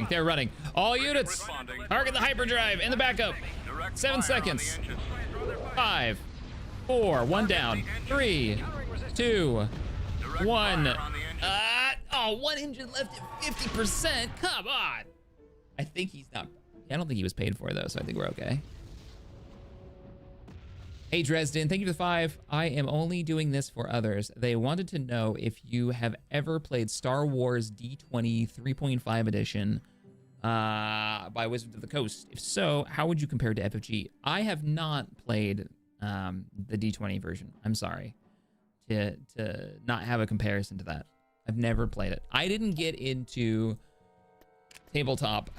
[SPEAKER 1] They're running. All units,
[SPEAKER 5] Responding.
[SPEAKER 1] target the hyperdrive in the backup.
[SPEAKER 5] Direct
[SPEAKER 1] 7
[SPEAKER 5] fire on the
[SPEAKER 1] seconds.
[SPEAKER 5] engines.
[SPEAKER 1] 5, 4, 1 down. 3, 2,
[SPEAKER 5] Direct
[SPEAKER 1] 1.
[SPEAKER 5] fire on the engines.
[SPEAKER 1] 1 engine left at 50%. Come on. I think he's not. I don't think he was paid for though, so I think we're okay. Hey Dresden, thank you for the 5. I am only doing this for others. They wanted to know if you have ever played Star Wars D20 3.5 edition by Wizards of the Coast. If so, how would you compare to FFG? I have not played the D20 version. I'm sorry to not have a comparison to that. I've never played it. I didn't get into tabletop.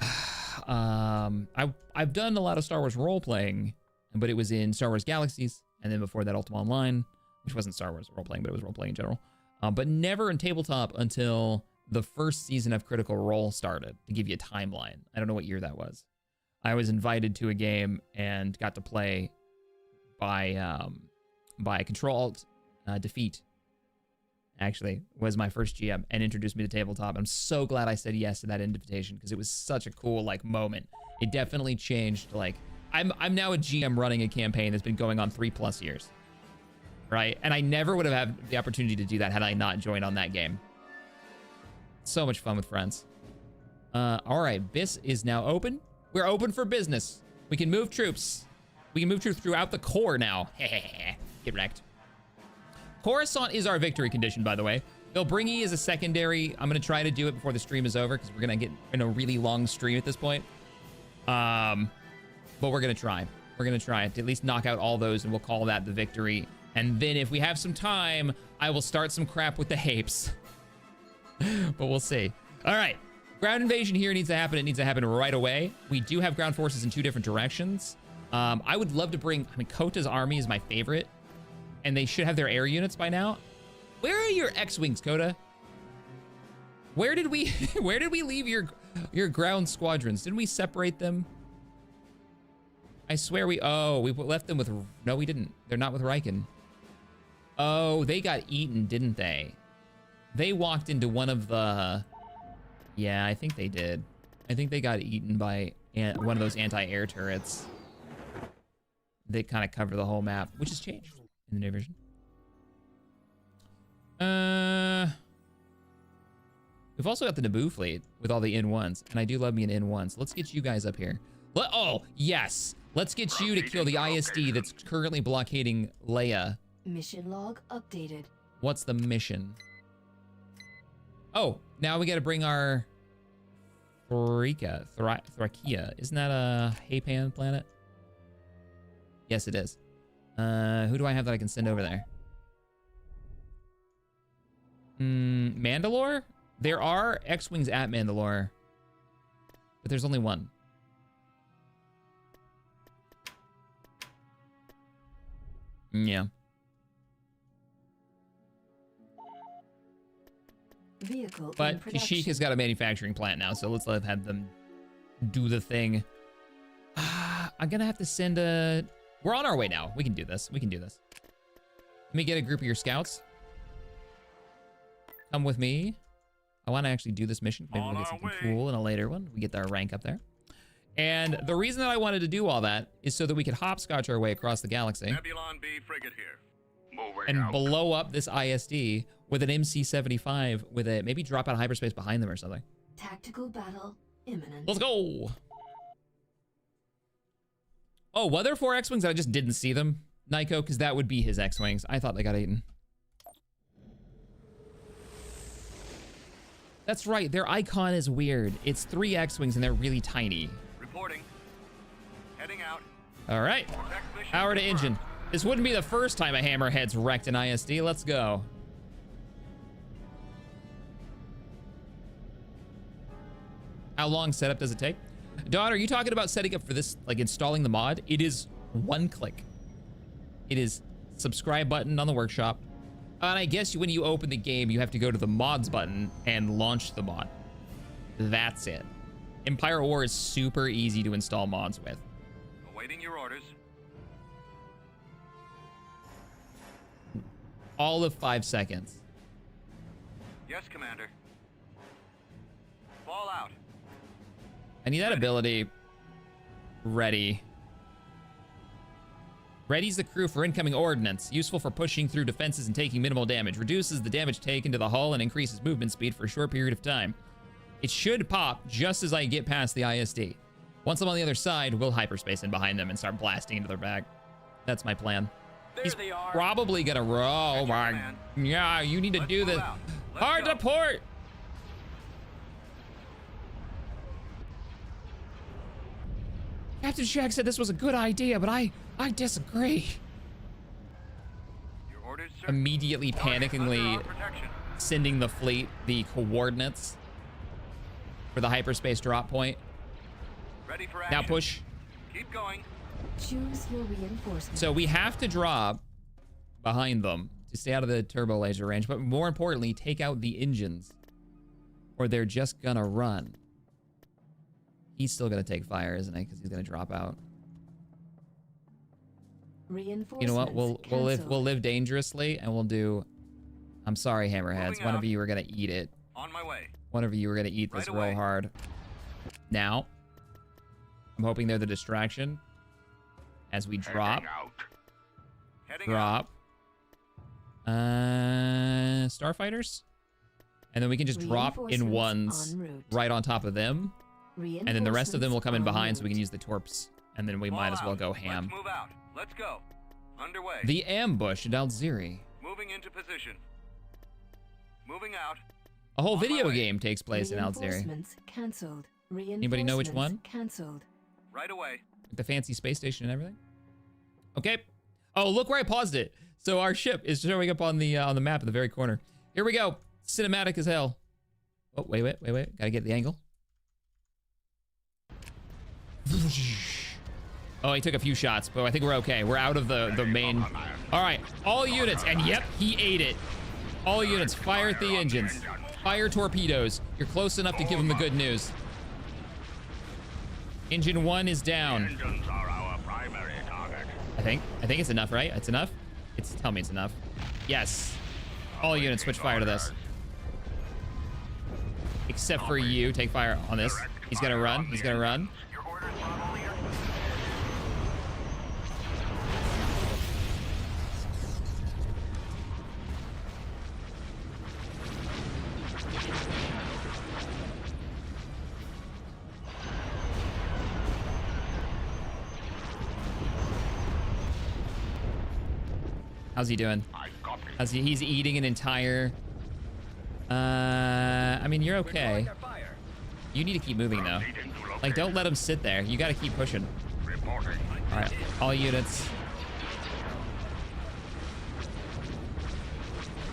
[SPEAKER 1] I've done a lot of Star Wars role playing, but it was in Star Wars Galaxies, and then before that Ultima Online, which wasn't Star Wars role playing, but it was role playing in general. But never in tabletop until the first season of Critical Role started, to give you a timeline. I don't know what year that was. I was invited to a game and got to play by Control-Alt Defeat, actually, was my first GM and introduced me to tabletop. I'm so glad I said yes to that invitation because it was such a cool, like, moment. It definitely changed, like, I'm now a GM running a campaign that's been going on 3+ years, right? And I never would have had the opportunity to do that had I not joined on that game. So much fun with friends. All right, BIS is now open. We're open for business. We can move troops. We can move troops throughout the core now. Get wrecked. Coruscant is our victory condition, by the way. Bilbringi is a secondary. I'm going to try to do it before the stream is over because we're going to get in a really long stream at this point. But we're going to try. We're going to try to at least knock out all those, and we'll call that the victory. And then if we have some time, I will start some crap with the Hapes. But we'll see. All right. Ground invasion here needs to happen. It needs to happen right away. We do have ground forces in 2 different directions. I would love to bring... I mean, Kota's army is my favorite. And they should have their air units by now. Where are your X-Wings, Kota? Where did we leave your ground squadrons? Didn't we separate them? I swear we left them with... No, we didn't. They're not with Riken. Oh, they got eaten, didn't they? They walked into one of the... Yeah, I think they did. I think they got eaten by one of those anti-air turrets. They kind of cover the whole map, which has changed in the new version. We've also got the Naboo fleet with all the N1s, and I do love me an N1. So let's get you guys up here. Oh, yes. Let's get you to kill the ISD that's currently blockading Leia.
[SPEAKER 3] Mission log updated.
[SPEAKER 1] What's the mission? Oh, now we got to bring our Thrakia. Isn't that a Hapan planet? Yes, it is. Who do I have that I can send over there? Mandalore? There are X-Wings at Mandalore, but there's only one. Yeah.
[SPEAKER 3] Vehicle
[SPEAKER 1] But Kashyyyk has got a manufacturing plant now, so let's have them do the thing. I'm gonna have to send a... We're on our way now. We can do this. We can do this. Let me get a group of your scouts. Come with me. I want to actually do this mission. Maybe we'll get something cool in a later one. We get our rank up there. And the reason that I wanted to do all that is so that we could hopscotch our way across the galaxy.
[SPEAKER 5] Nebulon B frigate here.
[SPEAKER 2] Moving
[SPEAKER 1] And
[SPEAKER 2] out.
[SPEAKER 1] blow up this ISD with an MC-75 with a... Maybe drop out of hyperspace behind them or something.
[SPEAKER 3] Tactical battle imminent.
[SPEAKER 1] Let's go! Oh, were there 4 X-Wings that I just didn't see them, Nyko? Because that would be his X-Wings. I thought they got eaten. That's right, their icon is weird. It's 3 X-Wings and they're really tiny.
[SPEAKER 5] Reporting. Heading out.
[SPEAKER 1] All right,
[SPEAKER 5] Protect mission
[SPEAKER 1] power to
[SPEAKER 5] confirmed.
[SPEAKER 1] engine. This wouldn't be the first time a Hammerhead's wrecked an ISD. Let's go. How long setup does it take? Dawn, are you talking about setting up for this, like installing the mod? It is 1 click. It is subscribe button on the workshop. And I guess when you open the game, you have to go to the mods button and launch the mod. That's it. Empire War is super easy to install mods with.
[SPEAKER 5] Awaiting your orders.
[SPEAKER 1] All of 5 seconds.
[SPEAKER 5] Yes, Commander. Fall out.
[SPEAKER 1] I need that ability. Ready. Readies the crew for incoming ordnance. Useful for pushing through defenses and taking minimal damage. Reduces the damage taken to the hull and increases movement speed for a short period of time. It should pop just as I get past the ISD. Once I'm on the other side, we'll hyperspace in behind them and start blasting into their back. That's my plan.
[SPEAKER 8] There
[SPEAKER 1] He's
[SPEAKER 8] they are.
[SPEAKER 1] probably gonna roll. Oh my...
[SPEAKER 5] command.
[SPEAKER 1] Yeah, you need to
[SPEAKER 5] Let's
[SPEAKER 1] do
[SPEAKER 5] move
[SPEAKER 1] this.
[SPEAKER 5] out. Let's
[SPEAKER 1] Hard
[SPEAKER 5] go.
[SPEAKER 1] to port. Captain Shaq said this was a good idea, but I disagree.
[SPEAKER 5] Your orders, sir.
[SPEAKER 1] Immediately,
[SPEAKER 5] Target under
[SPEAKER 1] panickingly
[SPEAKER 5] our protection.
[SPEAKER 1] sending the fleet the coordinates for the hyperspace drop point.
[SPEAKER 5] Ready for action.
[SPEAKER 1] Now push.
[SPEAKER 5] Keep going.
[SPEAKER 3] Choose your reinforcements.
[SPEAKER 1] So we have to drop behind them to stay out of the turbo laser range, but more importantly, take out the engines. or they're just gonna run. He's still gonna take fire, isn't he? Because he's gonna drop out.
[SPEAKER 3] Reinforcements
[SPEAKER 1] You know what? We'll
[SPEAKER 3] cancelled.
[SPEAKER 1] live dangerously, and we'll do. I'm sorry, hammerheads.
[SPEAKER 5] Moving
[SPEAKER 1] One
[SPEAKER 5] out.
[SPEAKER 1] of you are gonna eat it.
[SPEAKER 5] On my way.
[SPEAKER 1] One of you are gonna eat this
[SPEAKER 5] Right
[SPEAKER 1] real
[SPEAKER 5] away.
[SPEAKER 1] hard. Now, I'm hoping they're the distraction. As we drop,
[SPEAKER 2] Heading out.
[SPEAKER 5] Heading
[SPEAKER 1] drop. Starfighters, and then we can just drop in
[SPEAKER 3] Reinforcements
[SPEAKER 1] ones
[SPEAKER 3] en route.
[SPEAKER 1] right on top of them, and then the rest of them will come in behind, so we can use the torps, and then we
[SPEAKER 5] out.
[SPEAKER 1] might
[SPEAKER 5] Fall
[SPEAKER 1] as well
[SPEAKER 5] out.
[SPEAKER 1] go ham.
[SPEAKER 5] Let's move out. Let's go. Underway.
[SPEAKER 1] The ambush at Alziri.
[SPEAKER 5] Moving into position. Moving out.
[SPEAKER 1] A whole
[SPEAKER 5] On my
[SPEAKER 1] video
[SPEAKER 5] way.
[SPEAKER 1] game takes place in Alziri.
[SPEAKER 3] Reinforcements cancelled.
[SPEAKER 1] Anybody know which one?
[SPEAKER 3] Cancelled.
[SPEAKER 5] Right away.
[SPEAKER 1] The fancy space station and everything. Okay. Oh, look where I paused it. So our ship is showing up on the map at the very corner. Here we go. Cinematic as hell. Oh, wait. Gotta get the angle. Oh, he took a few shots, but I think we're okay. We're out of the main. All right, all units, and yep, he ate it. All units, fire at the engines. Fire torpedoes. You're close enough to give them the good news. Engine 1 is down.
[SPEAKER 2] Engines are our primary target.
[SPEAKER 1] I think it's enough, right? It's enough? Tell me it's enough. Yes. All units switch fire to this. Except for you, take fire on this. He's gonna run. He's gonna run.
[SPEAKER 2] Your orders, Bravo leader.
[SPEAKER 1] How's he doing?
[SPEAKER 2] I copy.
[SPEAKER 1] He's eating an entire. I mean, you're okay. You need to keep moving though.
[SPEAKER 2] Proceeding to
[SPEAKER 1] Like, don't
[SPEAKER 2] location.
[SPEAKER 1] let him sit there. You gotta keep pushing.
[SPEAKER 2] Reporting.
[SPEAKER 1] All right, all units.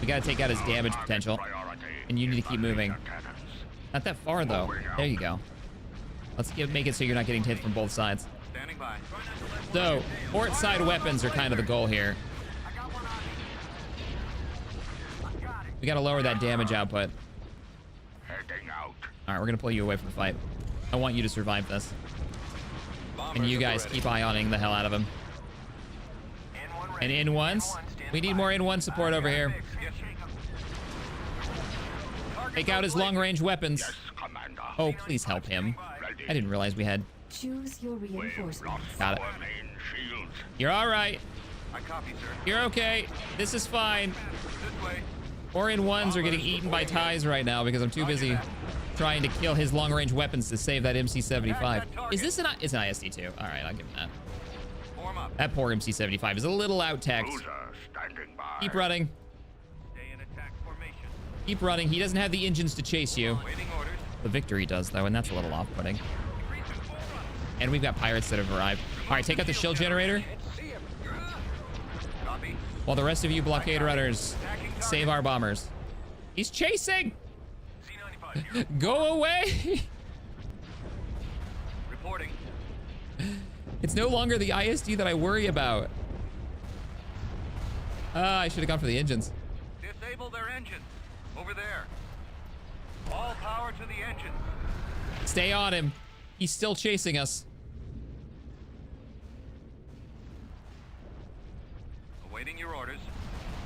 [SPEAKER 1] We gotta take out his damage potential,
[SPEAKER 2] Priority.
[SPEAKER 1] and you need to keep moving.
[SPEAKER 2] Cannons.
[SPEAKER 1] Not that far though. There you go. Let's make it so you're not getting hit from both sides.
[SPEAKER 5] Standing by.
[SPEAKER 1] So, port side weapons are kind of the goal here. We gotta lower that damage output.
[SPEAKER 2] Heading out.
[SPEAKER 1] All right, we're gonna pull you away from the fight. I want you to survive this, and you guys keep eye-oning the hell out of him. And in ones, we need more in one support over here. Take out his long-range weapons.
[SPEAKER 2] Yes, Commander.
[SPEAKER 1] Oh, please help him. I didn't realize we had.
[SPEAKER 3] Choose your
[SPEAKER 2] We've
[SPEAKER 3] reinforcements.
[SPEAKER 2] lost
[SPEAKER 1] Got it.
[SPEAKER 2] our main shields.
[SPEAKER 1] You're all right.
[SPEAKER 5] I copy, sir.
[SPEAKER 1] You're okay. This is fine.
[SPEAKER 5] This way.
[SPEAKER 1] Or in ones are getting eaten by ties right now because I'm too busy trying to kill his long-range weapons to save that MC-75. Is this it's an ISD-2? All right, I'll give him that.
[SPEAKER 5] Form up.
[SPEAKER 1] That poor MC-75 is a little out-teched.
[SPEAKER 2] Cruiser standing by.
[SPEAKER 1] Keep running.
[SPEAKER 5] Stay in attack formation.
[SPEAKER 1] Keep running. He doesn't have the engines to chase you.
[SPEAKER 5] Waiting orders.
[SPEAKER 1] The Victory does, though, and that's a little off-putting. And we've got pirates that have arrived. All right, take out the shield generator
[SPEAKER 5] Copy.
[SPEAKER 1] while the rest of you blockade runners save our bombers. He's chasing!
[SPEAKER 5] C-95 here.
[SPEAKER 1] Go away!
[SPEAKER 5] Reporting.
[SPEAKER 1] It's no longer the ISD that I worry about. I should have gone for the engines.
[SPEAKER 5] Disable their engines. Over there. All power to the engines.
[SPEAKER 1] Stay on him. He's still chasing us.
[SPEAKER 5] Awaiting your orders.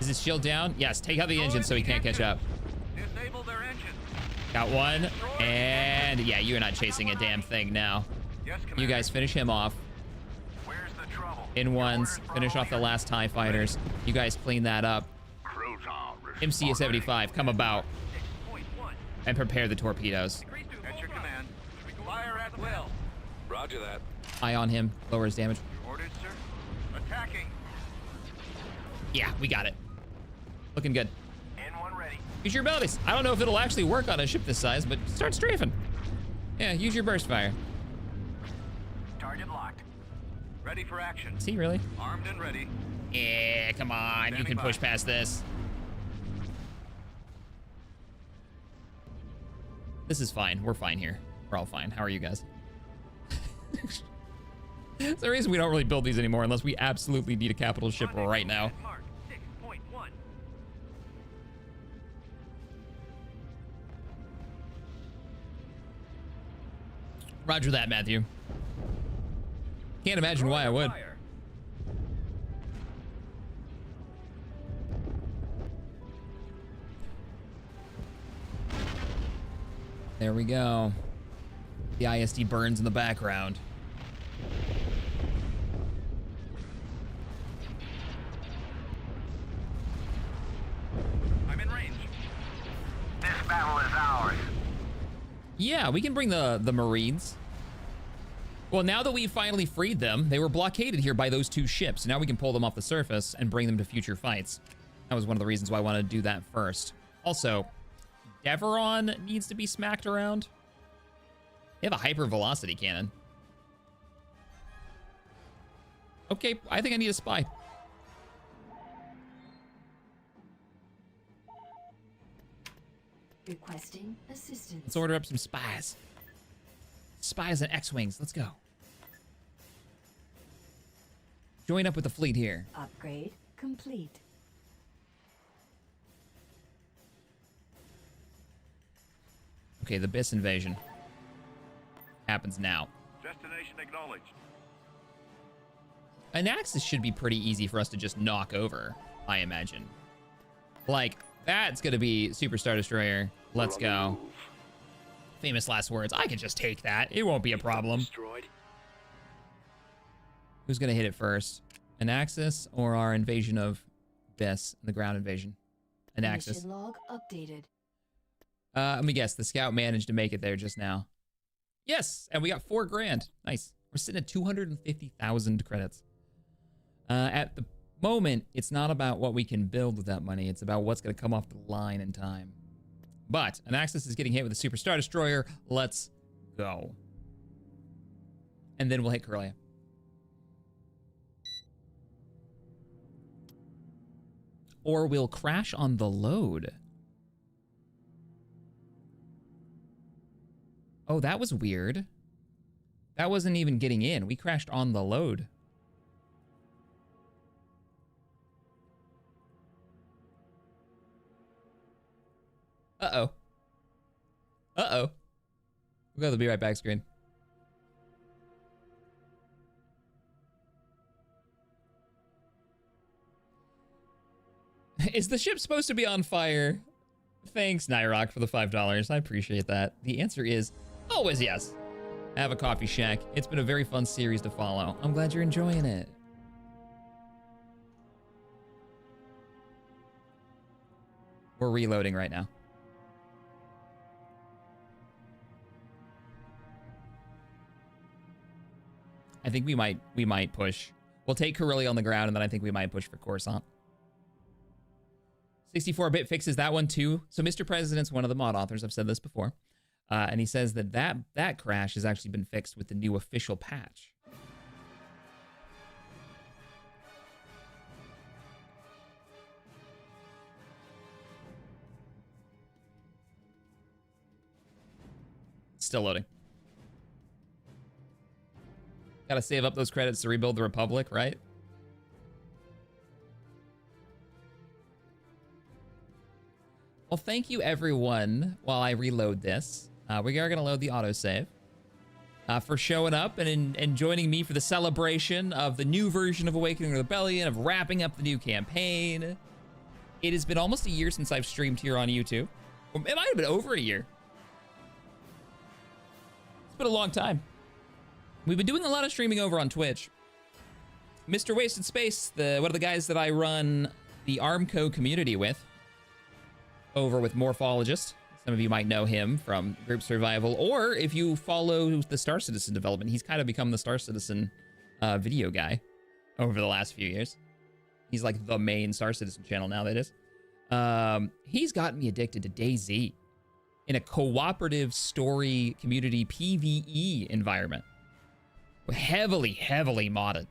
[SPEAKER 1] Is his shield down? Yes, take out the engine so he can't catch up.
[SPEAKER 5] Disable their engines.
[SPEAKER 1] Got one. And yeah, you're not chasing a damn thing now.
[SPEAKER 5] Yes, Commander.
[SPEAKER 1] You guys finish him off.
[SPEAKER 5] Where's the trouble?
[SPEAKER 1] In ones. Finish off the last TIE fighters. You guys clean that up.
[SPEAKER 2] Cruiser
[SPEAKER 1] MC-75, come about.
[SPEAKER 5] 6.1.
[SPEAKER 1] And prepare the torpedoes.
[SPEAKER 5] At your command. Fire at will. Roger that.
[SPEAKER 1] Eye on him. Lower his damage.
[SPEAKER 5] Orders, sir. Attacking.
[SPEAKER 1] Yeah, we got it. Looking good.
[SPEAKER 5] N1 ready.
[SPEAKER 1] Use your abilities. I don't know if it'll actually work on a ship this size, but start strafing. Yeah, use your burst fire.
[SPEAKER 5] Target locked. Ready for action.
[SPEAKER 1] See, really?
[SPEAKER 5] Armed and ready.
[SPEAKER 1] Yeah, come on. You can push past this. This is fine. We're fine here. We're all fine. How are you guys? There's the reason we don't really build these anymore unless we absolutely need a capital ship right now.
[SPEAKER 5] Mark 6.1.
[SPEAKER 1] Roger that, Matthew. Can't imagine why I would.
[SPEAKER 5] Fire.
[SPEAKER 1] There we go. The ISD burns in the background.
[SPEAKER 5] I'm in range.
[SPEAKER 2] This battle is ours.
[SPEAKER 1] Yeah, we can bring the Marines. Well, now that we've finally freed them, they were blockaded here by those two ships. Now we can pull them off the surface and bring them to future fights. That was one of the reasons why I wanted to do that first. Also, Deveron needs to be smacked around. They have a hyper velocity cannon. Okay, I think I need a spy.
[SPEAKER 3] Requesting assistance.
[SPEAKER 1] Let's order up some spies. Spies and X-Wings, let's go. Join up with the fleet here.
[SPEAKER 3] Upgrade complete.
[SPEAKER 1] Okay, the Biss invasion happens now.
[SPEAKER 5] Destination acknowledged.
[SPEAKER 1] An Axis should be pretty easy for us to just knock over, I imagine. Like, that's gonna be Super Star Destroyer. Let's go. Famous last words. I can just take that. It won't be a problem.
[SPEAKER 8] Destroyed.
[SPEAKER 1] Who's gonna hit it first? An Axis or our invasion of Biss, the ground invasion? An Axis.
[SPEAKER 3] Mission log updated.
[SPEAKER 1] Let me guess, the scout managed to make it there just now. Yes, and we got 4 grand. Nice. We're sitting at 250,000 credits. At the moment, it's not about what we can build with that money. It's about what's going to come off the line in time. But an Axis is getting hit with a Super Star Destroyer. Let's go. And then we'll hit Corellia. Or we'll crash on the load. Oh, that was weird. That wasn't even getting in. We crashed on the load. Uh-oh. Uh-oh. We'll go to the Be Right Back screen. Is the ship supposed to be on fire? Thanks, Nyrock, for the $5. I appreciate that. The answer is always yes. Have a coffee shack. It's been a very fun series to follow. I'm glad you're enjoying it. We're reloading right now. I think we might push. We'll take Corellia on the ground, and then I think we might push for Coruscant. 64-bit fixes that one too. So Mr. President's one of the mod authors. I've said this before. And he says that crash has actually been fixed with the new official patch. Still loading. Gotta save up those credits to rebuild the Republic, right? Well, thank you everyone while I reload this. We are gonna load the autosave. For showing up and joining me for the celebration of the new version of Awakening Rebellion, of wrapping up the new campaign. It has been almost a year since I've streamed here on YouTube. Or it might have been over a year. It's been a long time. We've been doing a lot of streaming over on Twitch. Mr. Wasted Space, one of the guys that I run the Armco community with, over with Morphologist. Some of you might know him from Group Survival, or if you follow the Star Citizen development, he's kind of become the Star Citizen video guy over the last few years. He's like the main Star Citizen channel now, that is. He's gotten me addicted to DayZ in a cooperative story community PvE environment. Heavily, heavily modded.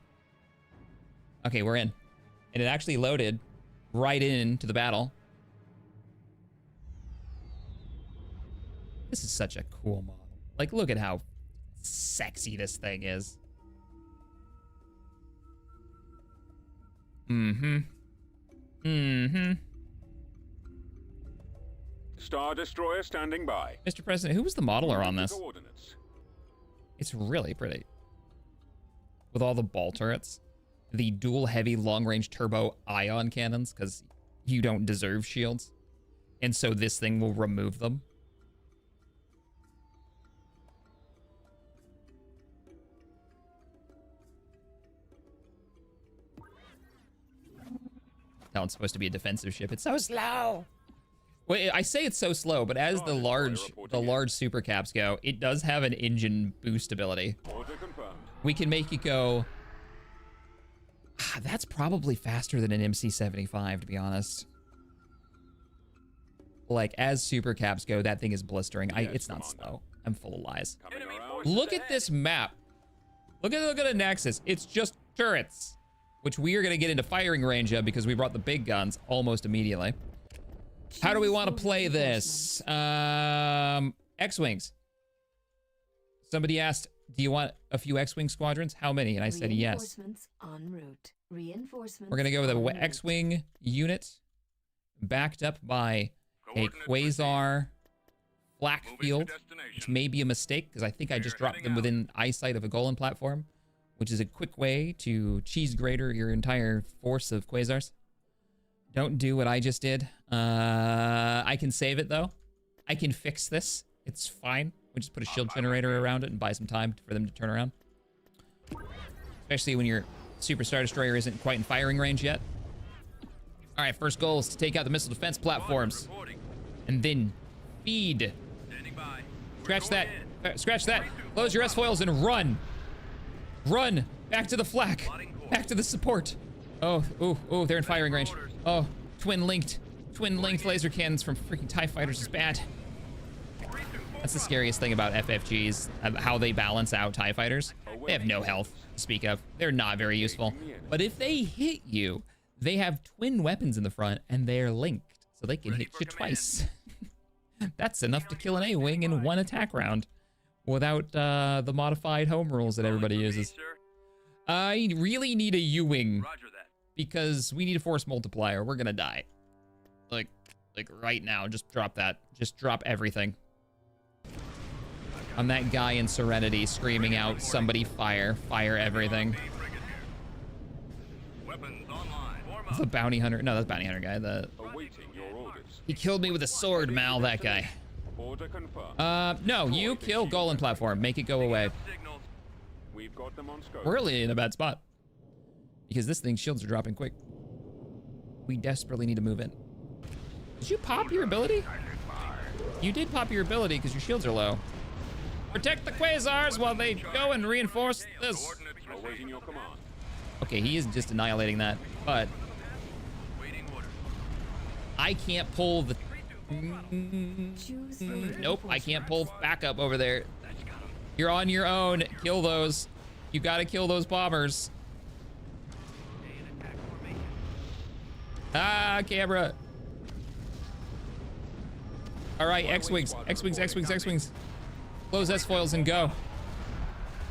[SPEAKER 1] Okay, we're in. And it actually loaded right into the battle. This is such a cool model. Like, look at how sexy this thing is.
[SPEAKER 6] Star Destroyer standing by.
[SPEAKER 1] Mr. President, who was the modeler on this?
[SPEAKER 6] Coordinates.
[SPEAKER 1] It's really pretty. With all the ball turrets, the dual heavy long-range turbo ion cannons, because you don't deserve shields. And so this thing will remove them. No, it's supposed to be a defensive ship. It's so slow. Wait, I say it's so slow, but as the large super caps go, it does have an engine boost ability. We can make it go. That's probably faster than an MC-75, to be honest. Like, as super caps go, that thing is blistering. It's not slow. I'm full of lies. Look at this map. Look at the Nexus. It's just turrets, which we are going to get into firing range of because we brought the big guns almost immediately. How do we want to play this? X-Wings. Somebody asked, do you want a few X-Wing squadrons? How many? And I said yes.
[SPEAKER 3] En route. Reinforcements.
[SPEAKER 1] We're going to go with a X-Wing unit backed up by a Quasar flak field, which may be a mistake because I think I just dropped them within eyesight of a Golan platform, which is a quick way to cheese grater your entire force of Quasars. Don't do what I just did. I can save it, though. I can fix this. It's fine. We just put a shield generator around it and buy some time for them to turn around. Especially when your Super Star Destroyer isn't quite in firing range yet. All right, first goal is to take out the missile defense platforms. And then feed. Scratch that. Scratch that. Close your S-foils and run. Run. Back to the flak. Back to the support. Oh, ooh, they're in firing range. Oh, twin-linked laser cannons from freaking TIE fighters is bad. That's the scariest thing about FFGs, how they balance out TIE fighters. They have no health to speak of. They're not very useful. But if they hit you, they have twin weapons in the front, and they're linked, so they can hit you twice. That's enough to kill an A-Wing in one attack round without the modified home rules that everybody uses. I really need a U-Wing because we need a force multiplier. We're gonna die. Like right now, just drop that. Just drop everything. I'm that guy in Serenity screaming out, somebody fire everything. The bounty hunter, no, that's bounty hunter guy. He killed me with a sword, Mal, that guy. No, you kill Golan platform, make it go away. We're really in a bad spot because this thing's shields are dropping quick. We desperately need to move in. Did you pop your ability? You did pop your ability because your shields are low. Protect the Quasars while they go and reinforce this. Okay, he is just annihilating that, but I can't pull the... Nope, I can't pull backup over there. You're on your own. Kill those. You gotta kill those bombers. Ah, camera. All right, X-Wings. Close S-foils and go.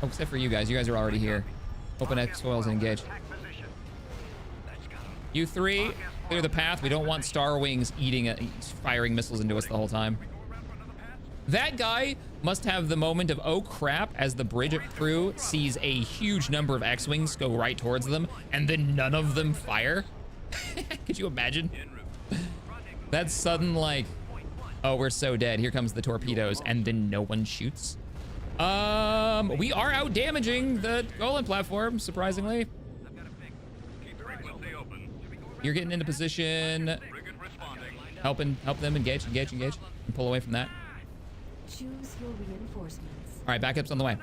[SPEAKER 1] Oh, except for you guys. You guys are already here. Open X-foils and engage. You three, clear the path. We don't want Star Wings firing missiles into us the whole time. That guy must have the moment of, oh crap, as the bridge crew sees a huge number of X-Wings go right towards them, and then none of them fire. Could you imagine? That's sudden, like, oh, we're so dead. Here comes the torpedoes, and then no one shoots. We are out damaging the Golan platform, surprisingly. You're getting into position. Help them engage, and pull away from that.
[SPEAKER 3] Choose your reinforcements.
[SPEAKER 1] All right, backup's on the way.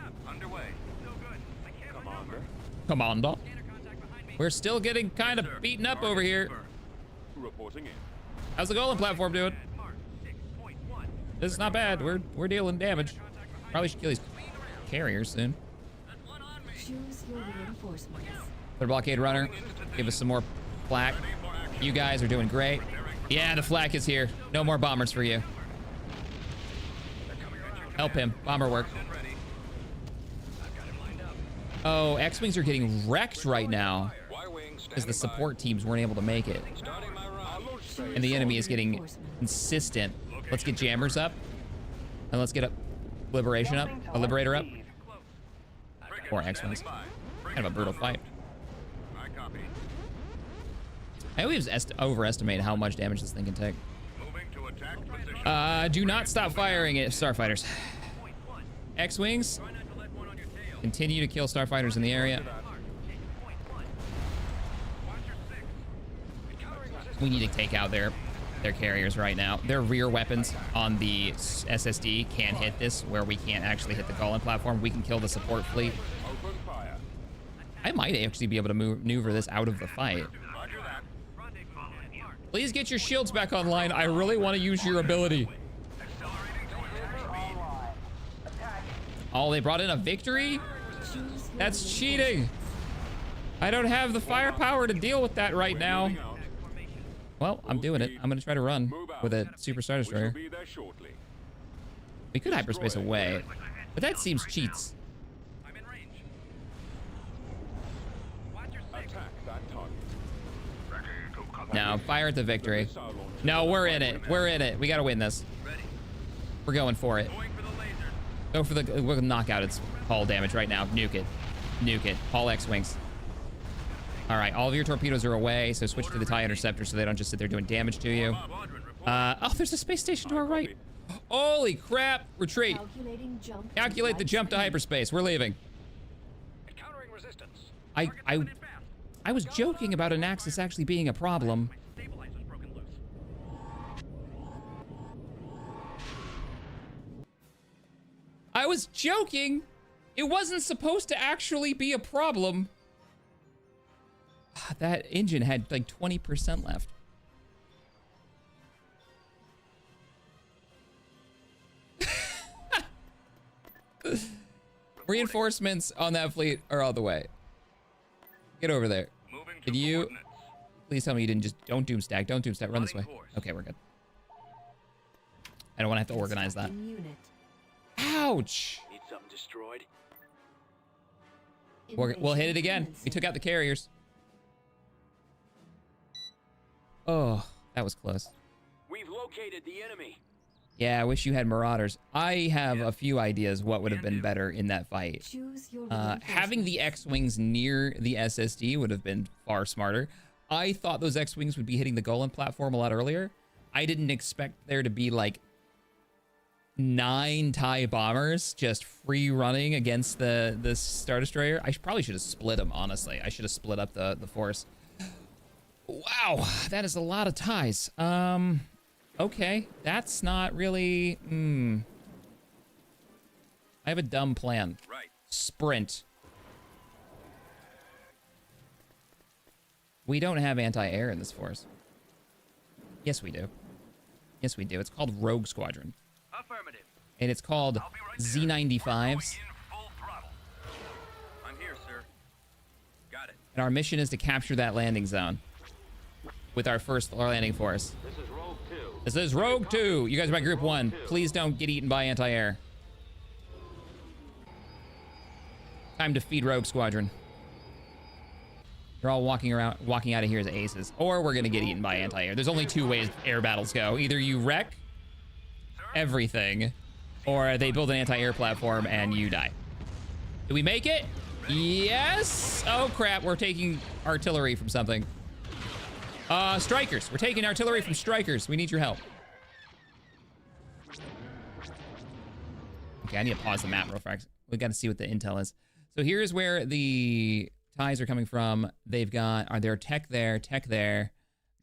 [SPEAKER 1] Commander. We're still getting kind of beaten up over here. How's the Golan platform doing? This is not bad. We're dealing damage. Probably should kill these carriers soon.
[SPEAKER 3] Choose your reinforcements.
[SPEAKER 1] Their blockade runner. Give us some more flak. You guys are doing great. Yeah, the flak is here. No more bombers for you. Help him. Bomber work. Oh, X-Wings are getting wrecked right now because the support teams weren't able to make it. And the enemy is getting consistent. Let's get jammers up. And let's get a liberator up. Or X-Wings. Kind of a brutal fight.
[SPEAKER 5] I copy.
[SPEAKER 1] I always overestimate how much damage this thing can take.
[SPEAKER 5] Moving to attack position.
[SPEAKER 1] Do not stop firing at starfighters. X-Wings, continue to kill starfighters in the area. We need to take out their carriers right now. Their rear weapons on the SSD can hit this, where we can't actually hit the Golan platform. We can kill the support fleet.
[SPEAKER 6] Open fire.
[SPEAKER 1] I might actually be able to maneuver this out of the fight.
[SPEAKER 5] Roger that.
[SPEAKER 1] Please get your shields back online. I really want to use your ability. Oh, they brought in a victory? That's cheating. I don't have the firepower to deal with that right now. Well, I'm doing it. I'm going to try to run with a Super Star Destroyer.
[SPEAKER 6] Be there shortly.
[SPEAKER 1] We could hyperspace away, but that seems cheats.
[SPEAKER 5] I'm in range.
[SPEAKER 6] Attack that target.
[SPEAKER 1] No, fire at the victory. No, we're in it. We're in it. We got to win this. We're going for it.
[SPEAKER 5] Going for the laser.
[SPEAKER 1] Go for the... We'll knock out its hull damage right now. Nuke it. Nuke it. All X-Wings. All right, all of your torpedoes are away, so switch to the TIE Interceptor so they don't just sit there doing damage to you. Oh, there's a space station to our right. Holy crap. Retreat.
[SPEAKER 3] Calculating jump.
[SPEAKER 1] Calculate the jump to hyperspace. We're leaving.
[SPEAKER 5] Encountering resistance.
[SPEAKER 1] I was joking about Anaxis actually being a problem.
[SPEAKER 5] Stabilizers broken loose.
[SPEAKER 1] I was joking. It wasn't supposed to actually be a problem. That engine had like 20% left. Reinforcements on that fleet are all the way. Get over there.
[SPEAKER 5] Moving to
[SPEAKER 1] Can you
[SPEAKER 5] coordinates.
[SPEAKER 1] please tell me you didn't just don't doomstack, don't doomstack, run this way.
[SPEAKER 5] Running course.
[SPEAKER 1] Okay, we're good. I don't want to have to organize that.
[SPEAKER 3] Unit.
[SPEAKER 1] Ouch.
[SPEAKER 8] Need something destroyed?
[SPEAKER 1] We'll hit it again. We took out the carriers. Oh, that was close.
[SPEAKER 8] We've located the enemy.
[SPEAKER 1] Yeah, I wish you had Marauders. I have a few ideas what would have been better in that fight.
[SPEAKER 3] Choose your
[SPEAKER 1] Having the X-Wings near the SSD would have been far smarter. I thought those X-Wings would be hitting the Golan platform a lot earlier. I didn't expect there to be like 9 TIE bombers just free running against the Star Destroyer. I probably should have split them, honestly. I should have split up the force. Wow, that is a lot of TIEs. Okay, that's not really... I have a dumb plan.
[SPEAKER 5] Right.
[SPEAKER 1] Sprint. We don't have anti-air in this force. Yes, we do. Yes, we do. It's called Rogue Squadron.
[SPEAKER 5] Affirmative.
[SPEAKER 1] And it's called
[SPEAKER 5] I'll be right there.
[SPEAKER 1] Z95s.
[SPEAKER 5] Going in full throttle. I'm here, sir. Got it.
[SPEAKER 1] And our mission is to capture that landing zone with our first landing force.
[SPEAKER 8] This is Rogue 2.
[SPEAKER 1] This is Rogue 2. You guys are by Group 1. Please don't get eaten by anti-air. Time to feed Rogue Squadron. You're all walking out of here as aces. Or we're going to get eaten by anti-air. There's only 2 ways air battles go. Either you wreck everything, or they build an anti-air platform and you die. Did we make it? Yes! Oh, crap. We're taking artillery from something. Strikers. We're taking artillery from strikers. We need your help. Okay, I need to pause the map real fast. We got to see what the intel is. So here's where the TIEs are coming from. They've got, are there tech there,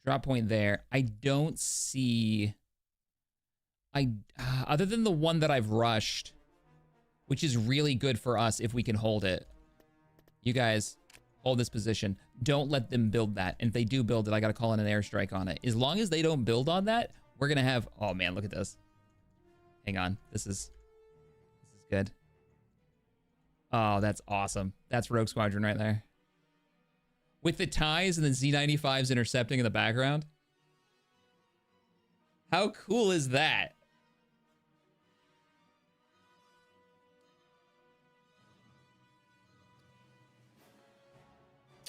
[SPEAKER 1] drop point there. I don't see, other than the one that I've rushed, which is really good for us if we can hold it. You guys, hold this position. Don't let them build that. And if they do build it, I got to call in an airstrike on it. As long as they don't build on that, we're going to have, oh man, look at this. Hang on, this is good. Oh, that's awesome. That's Rogue Squadron right there. With the TIEs and the Z95s intercepting in the background. How cool is that?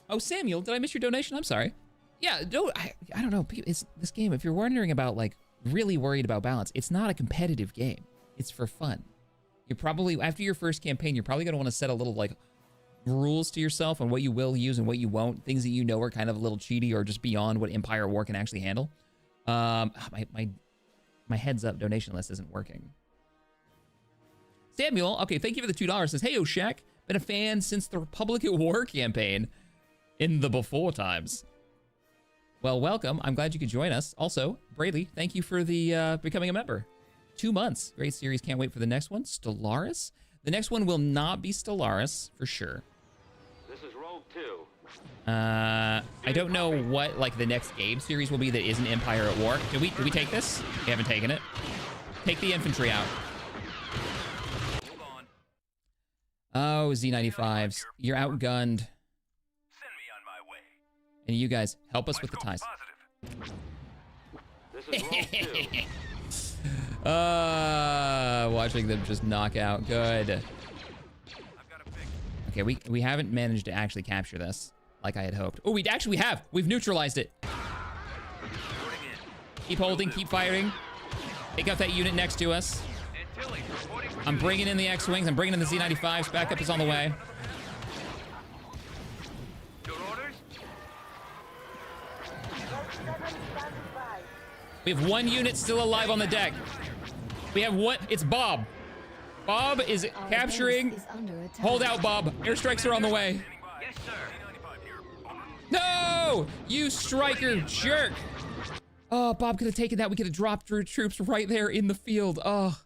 [SPEAKER 1] Oh, Samuel, did I miss your donation? I'm sorry. Yeah, no, I don't know. It's this game, if you're wondering about, like, really worried about balance, it's not a competitive game. It's for fun. You're probably, after your first campaign, you're probably going to want to set a little, like, rules to yourself on what you will use and what you won't. Things that you know are kind of a little cheaty or just beyond what Empire War can actually handle. My heads up donation list isn't working. Samuel, okay, thank you for the $2. Says, hey, Oshak, been a fan since the Republic at War campaign in the before times. Well, welcome. I'm glad you could join us. Also, Braley, thank you for the becoming a member. 2 months. Great series. Can't wait for the next one. Stellaris. The next one will not be Stellaris for sure.
[SPEAKER 8] This is Rogue 2.
[SPEAKER 1] I don't know what like the next game series will be that isn't Empire at War. Did we take this? We haven't taken it. Take the infantry out. Oh, Z95s. You're outgunned.
[SPEAKER 5] Send me on my way.
[SPEAKER 1] And you guys, help us with the ties.
[SPEAKER 8] This is Rogue 2.
[SPEAKER 1] Watching them just knock out. Good. Okay, we haven't managed to actually capture this like I had hoped. Oh, we have. We've neutralized it. Keep holding, keep firing. Take out that unit next to us. I'm bringing in the X-Wings. I'm bringing in the Z95s. Backup is on the way. We have one unit still alive on the deck. We have one. It's Bob. Bob is capturing. Hold out, Bob. Airstrikes are on the way.
[SPEAKER 5] Yes, sir.
[SPEAKER 1] No! You striker jerk. Oh, Bob could have taken that. We could have dropped troops right there in the field. Oh,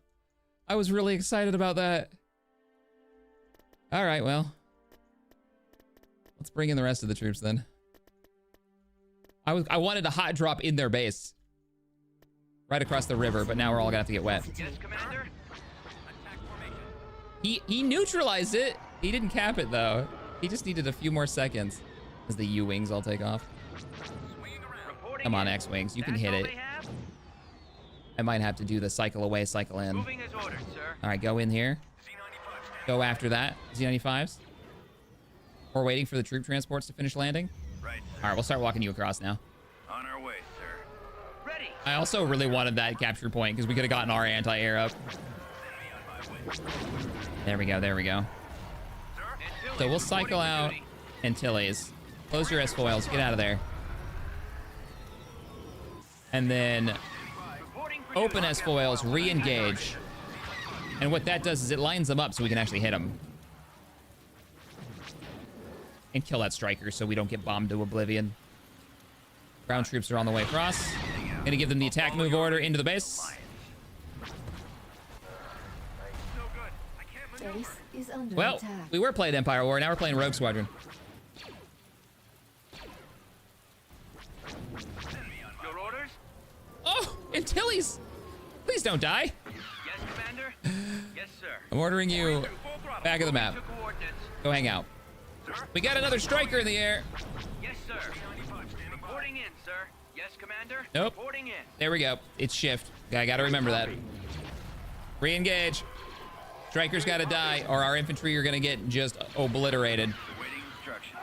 [SPEAKER 1] I was really excited about that. All right, well. Let's bring in the rest of the troops then. I wanted a hot drop in their base. Right across the river, but now we're all gonna have to get wet.
[SPEAKER 5] Yes, Commander. Attack formation.
[SPEAKER 1] He neutralized it. He didn't cap it though. He just needed a few more seconds. As the U-Wings all take off. Come on, X-Wings, you can hit it. I might have to do the cycle away, cycle in. All right, go in here. Go after that. Z95s. We're waiting for the troop transports to finish landing.
[SPEAKER 5] Right.
[SPEAKER 1] All right, we'll start walking you across now.
[SPEAKER 5] On our way, sir. Ready.
[SPEAKER 1] I also really wanted that capture point because we could have gotten our anti-air up. There we go, there we go. So we'll cycle out Antilles. Close your S-foils, get out of there. And then open S-foils, re-engage. And what that does is it lines them up so we can actually hit them. And kill that striker so we don't get bombed to oblivion. Ground troops are on the way across. Gonna give them the attack move order into the base.
[SPEAKER 3] Base is under
[SPEAKER 1] Well,
[SPEAKER 3] attack.
[SPEAKER 1] we were playing Empire War, now we're playing Rogue Squadron.
[SPEAKER 5] Your orders?
[SPEAKER 1] Oh, Antilles! Please don't die.
[SPEAKER 5] Yes, Commander. Yes, sir.
[SPEAKER 1] I'm ordering you back of the map.
[SPEAKER 5] To coordinates.
[SPEAKER 1] Go hang out. We got another striker in the air.
[SPEAKER 5] Yes, sir. Reporting in, sir. Yes, Commander.
[SPEAKER 1] Nope.
[SPEAKER 5] Reporting in.
[SPEAKER 1] There we go. It's shift. I gotta remember that. Re-engage. Strikers gotta die, or our infantry are gonna get just obliterated.
[SPEAKER 5] Waiting instruction.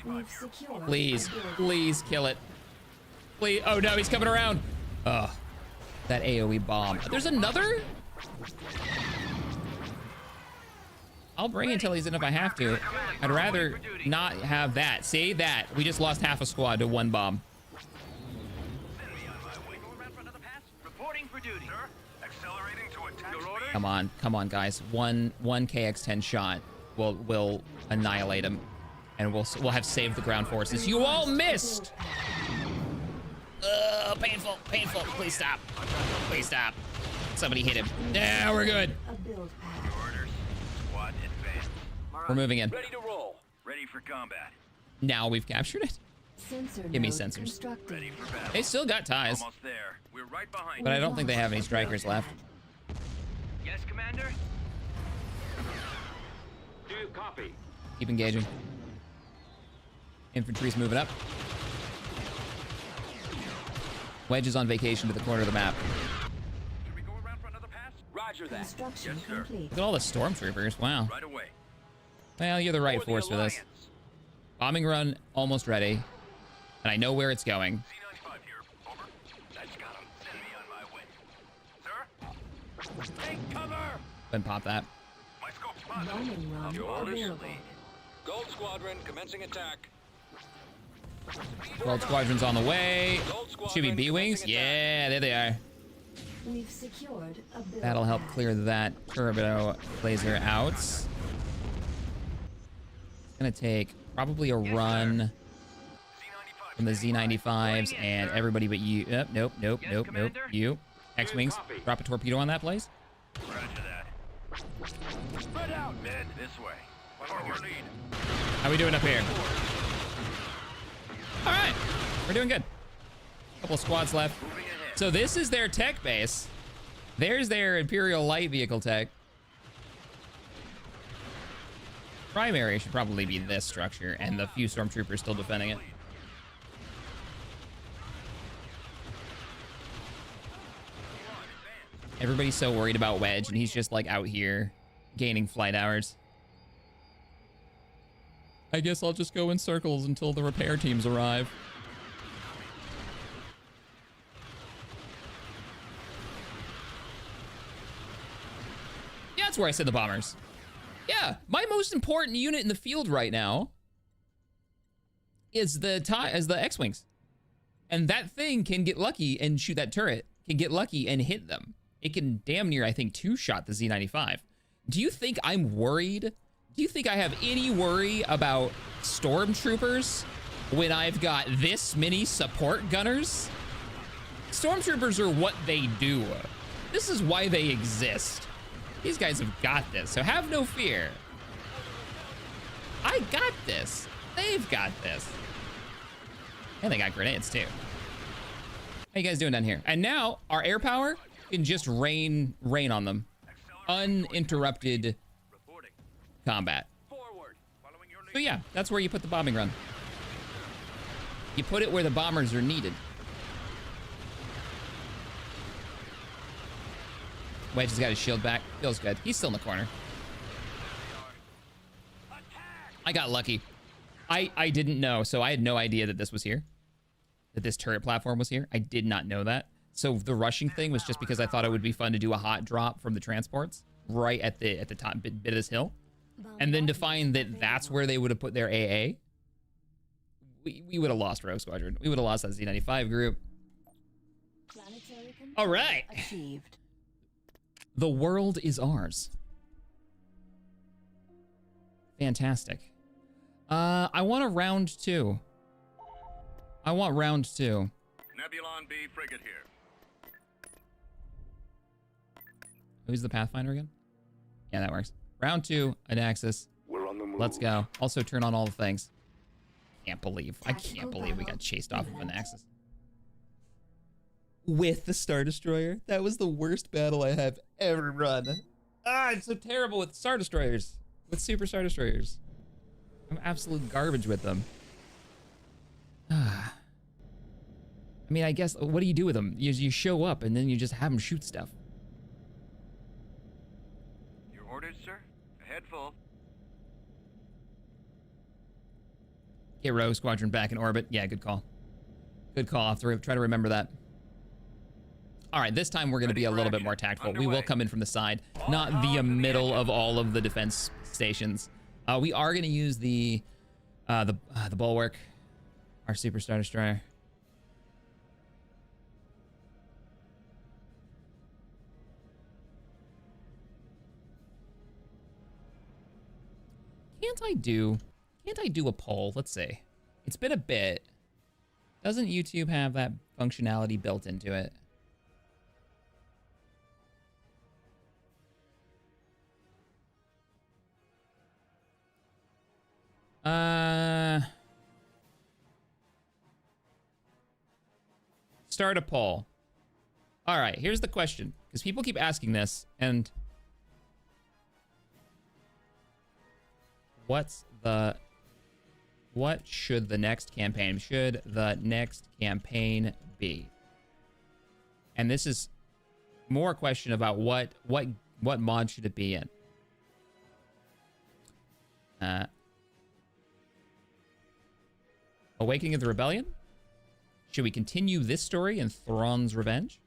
[SPEAKER 3] We've secured
[SPEAKER 1] Please,
[SPEAKER 3] the building.
[SPEAKER 1] please kill it. Please. Oh no, he's coming around. Ugh. That AoE bomb. There's another? I'll bring Antilles in if I have to. I'd rather not have that. See that? We just lost half a squad to one bomb.
[SPEAKER 5] Reporting for duty. Sir, accelerating to attack. Your orders?
[SPEAKER 1] Come on, guys. One KX-10 shot will annihilate him, and we'll have saved the ground forces. You all missed. Painful, painful. Please stop. Please stop. Somebody hit him. Yeah, we're good.
[SPEAKER 3] A build pad.
[SPEAKER 5] Orders. Squad advance.
[SPEAKER 1] We're moving in.
[SPEAKER 8] Ready to roll.
[SPEAKER 5] Ready for combat.
[SPEAKER 1] Now we've captured it.
[SPEAKER 3] Sensor
[SPEAKER 1] Give me
[SPEAKER 3] node
[SPEAKER 1] sensors.
[SPEAKER 3] constructed.
[SPEAKER 5] Ready for battle.
[SPEAKER 1] They still got ties,
[SPEAKER 5] Almost there. We're right behind
[SPEAKER 1] but I
[SPEAKER 5] you.
[SPEAKER 1] don't think they have any strikers left.
[SPEAKER 5] Yes, Commander.
[SPEAKER 8] Do you copy?
[SPEAKER 1] Keep engaging. Infantry's moving up. Wedge is on vacation to the corner of the map.
[SPEAKER 5] Should we go around for another pass?
[SPEAKER 8] Roger that.
[SPEAKER 3] Construction
[SPEAKER 5] Yes, sir.
[SPEAKER 3] complete.
[SPEAKER 1] Look at all the stormtroopers. Wow.
[SPEAKER 5] Right away.
[SPEAKER 1] Well, you're the right
[SPEAKER 8] For the
[SPEAKER 1] force for this.
[SPEAKER 8] Alliance.
[SPEAKER 1] Bombing run almost ready, and I know where it's going.
[SPEAKER 5] Z95 here. Over. That's got him. Send me on my way. Sir? Take cover!
[SPEAKER 1] Then pop that.
[SPEAKER 5] My
[SPEAKER 3] Bombing run available.
[SPEAKER 5] Gold Squadron commencing attack.
[SPEAKER 1] Gold Squadron's on the way.
[SPEAKER 5] Gold Squadron
[SPEAKER 1] Should be B-Wings?
[SPEAKER 5] commencing
[SPEAKER 1] Yeah, there they are.
[SPEAKER 3] We've secured a build
[SPEAKER 1] That'll help
[SPEAKER 3] pad.
[SPEAKER 1] clear that turbo laser out. It's gonna take probably a run from the Z95s and everybody but you. Nope. You. X-Wings. Drop a torpedo on that, please.
[SPEAKER 5] Roger that. Spread out, men. This way. Follow your lead.
[SPEAKER 1] How we doing up here? All right, we're doing good. Couple of squads left. So this is their tech base. There's their Imperial light vehicle tech. Primary should probably be this structure, and the few stormtroopers still defending it. Everybody's so worried about Wedge, and he's just like out here gaining flight hours. I guess I'll just go in circles until the repair teams arrive. Yeah, that's where I said the bombers. Yeah, my most important unit in the field right now is the X-Wings. And that thing can get lucky and shoot that turret, can get lucky and hit them. It can damn near, I think, two-shot the Z95. Do you think I'm worried? Do you think I have any worry about stormtroopers when I've got this many support gunners? Stormtroopers are what they do. This is why they exist. These guys have got this, so have no fear. I got this. They've got this. And they got grenades too. How you guys doing down here? And now our air power can just rain on them. Uninterrupted combat. So yeah, that's where you put the bombing run. You put it where the bombers are needed. Wedge has got his shield back. Feels good. He's still in the corner. I got lucky. I didn't know, so I had no idea that this was here. That this turret platform was here. I did not know that. So the rushing thing was just because I thought it would be fun to do a hot drop from the transports right at the top bit of this hill. And then to find that that's where they would have put their AA, we would have lost Rogue Squadron. We would have lost that Z95 group.
[SPEAKER 3] Planetary control
[SPEAKER 1] All right.
[SPEAKER 3] achieved.
[SPEAKER 1] The world is ours. Fantastic. I want a round two. I want round two.
[SPEAKER 5] Nebulon B frigate here.
[SPEAKER 1] Who's the Pathfinder again? Yeah, that works. Round two, Anaxis.
[SPEAKER 2] We're on the move.
[SPEAKER 1] Let's go. Also turn on all the things. I can't believe
[SPEAKER 3] Tactical
[SPEAKER 1] we got
[SPEAKER 3] battle
[SPEAKER 1] chased off of
[SPEAKER 3] imminent.
[SPEAKER 1] Anaxis. With the Star Destroyer. That was the worst battle I have ever run. Ah, I'm so terrible with Star Destroyers. With Super Star Destroyers. I'm absolute garbage with them. Ah. I mean, I guess, what do you do with them? You show up and then you just have them shoot stuff.
[SPEAKER 5] Your orders, sir? Ahead full.
[SPEAKER 1] Get Rogue Squadron back in orbit. Yeah, good call. Good call. I'll have to try to remember that. All right, this time we're going to be a little bit more tactful. We will come in from the side, not the middle of all of the defense stations. We are going to use the bulwark, our Super Star Destroyer. Can't I do a poll? Let's see. It's been a bit. Doesn't YouTube have that functionality built into it? Start a poll. All right, here's the question, because people keep asking this, and what should the next campaign be? And this is more a question about what mod should it be in. Awakening of the Rebellion? Should we continue this story in Thrawn's Revenge?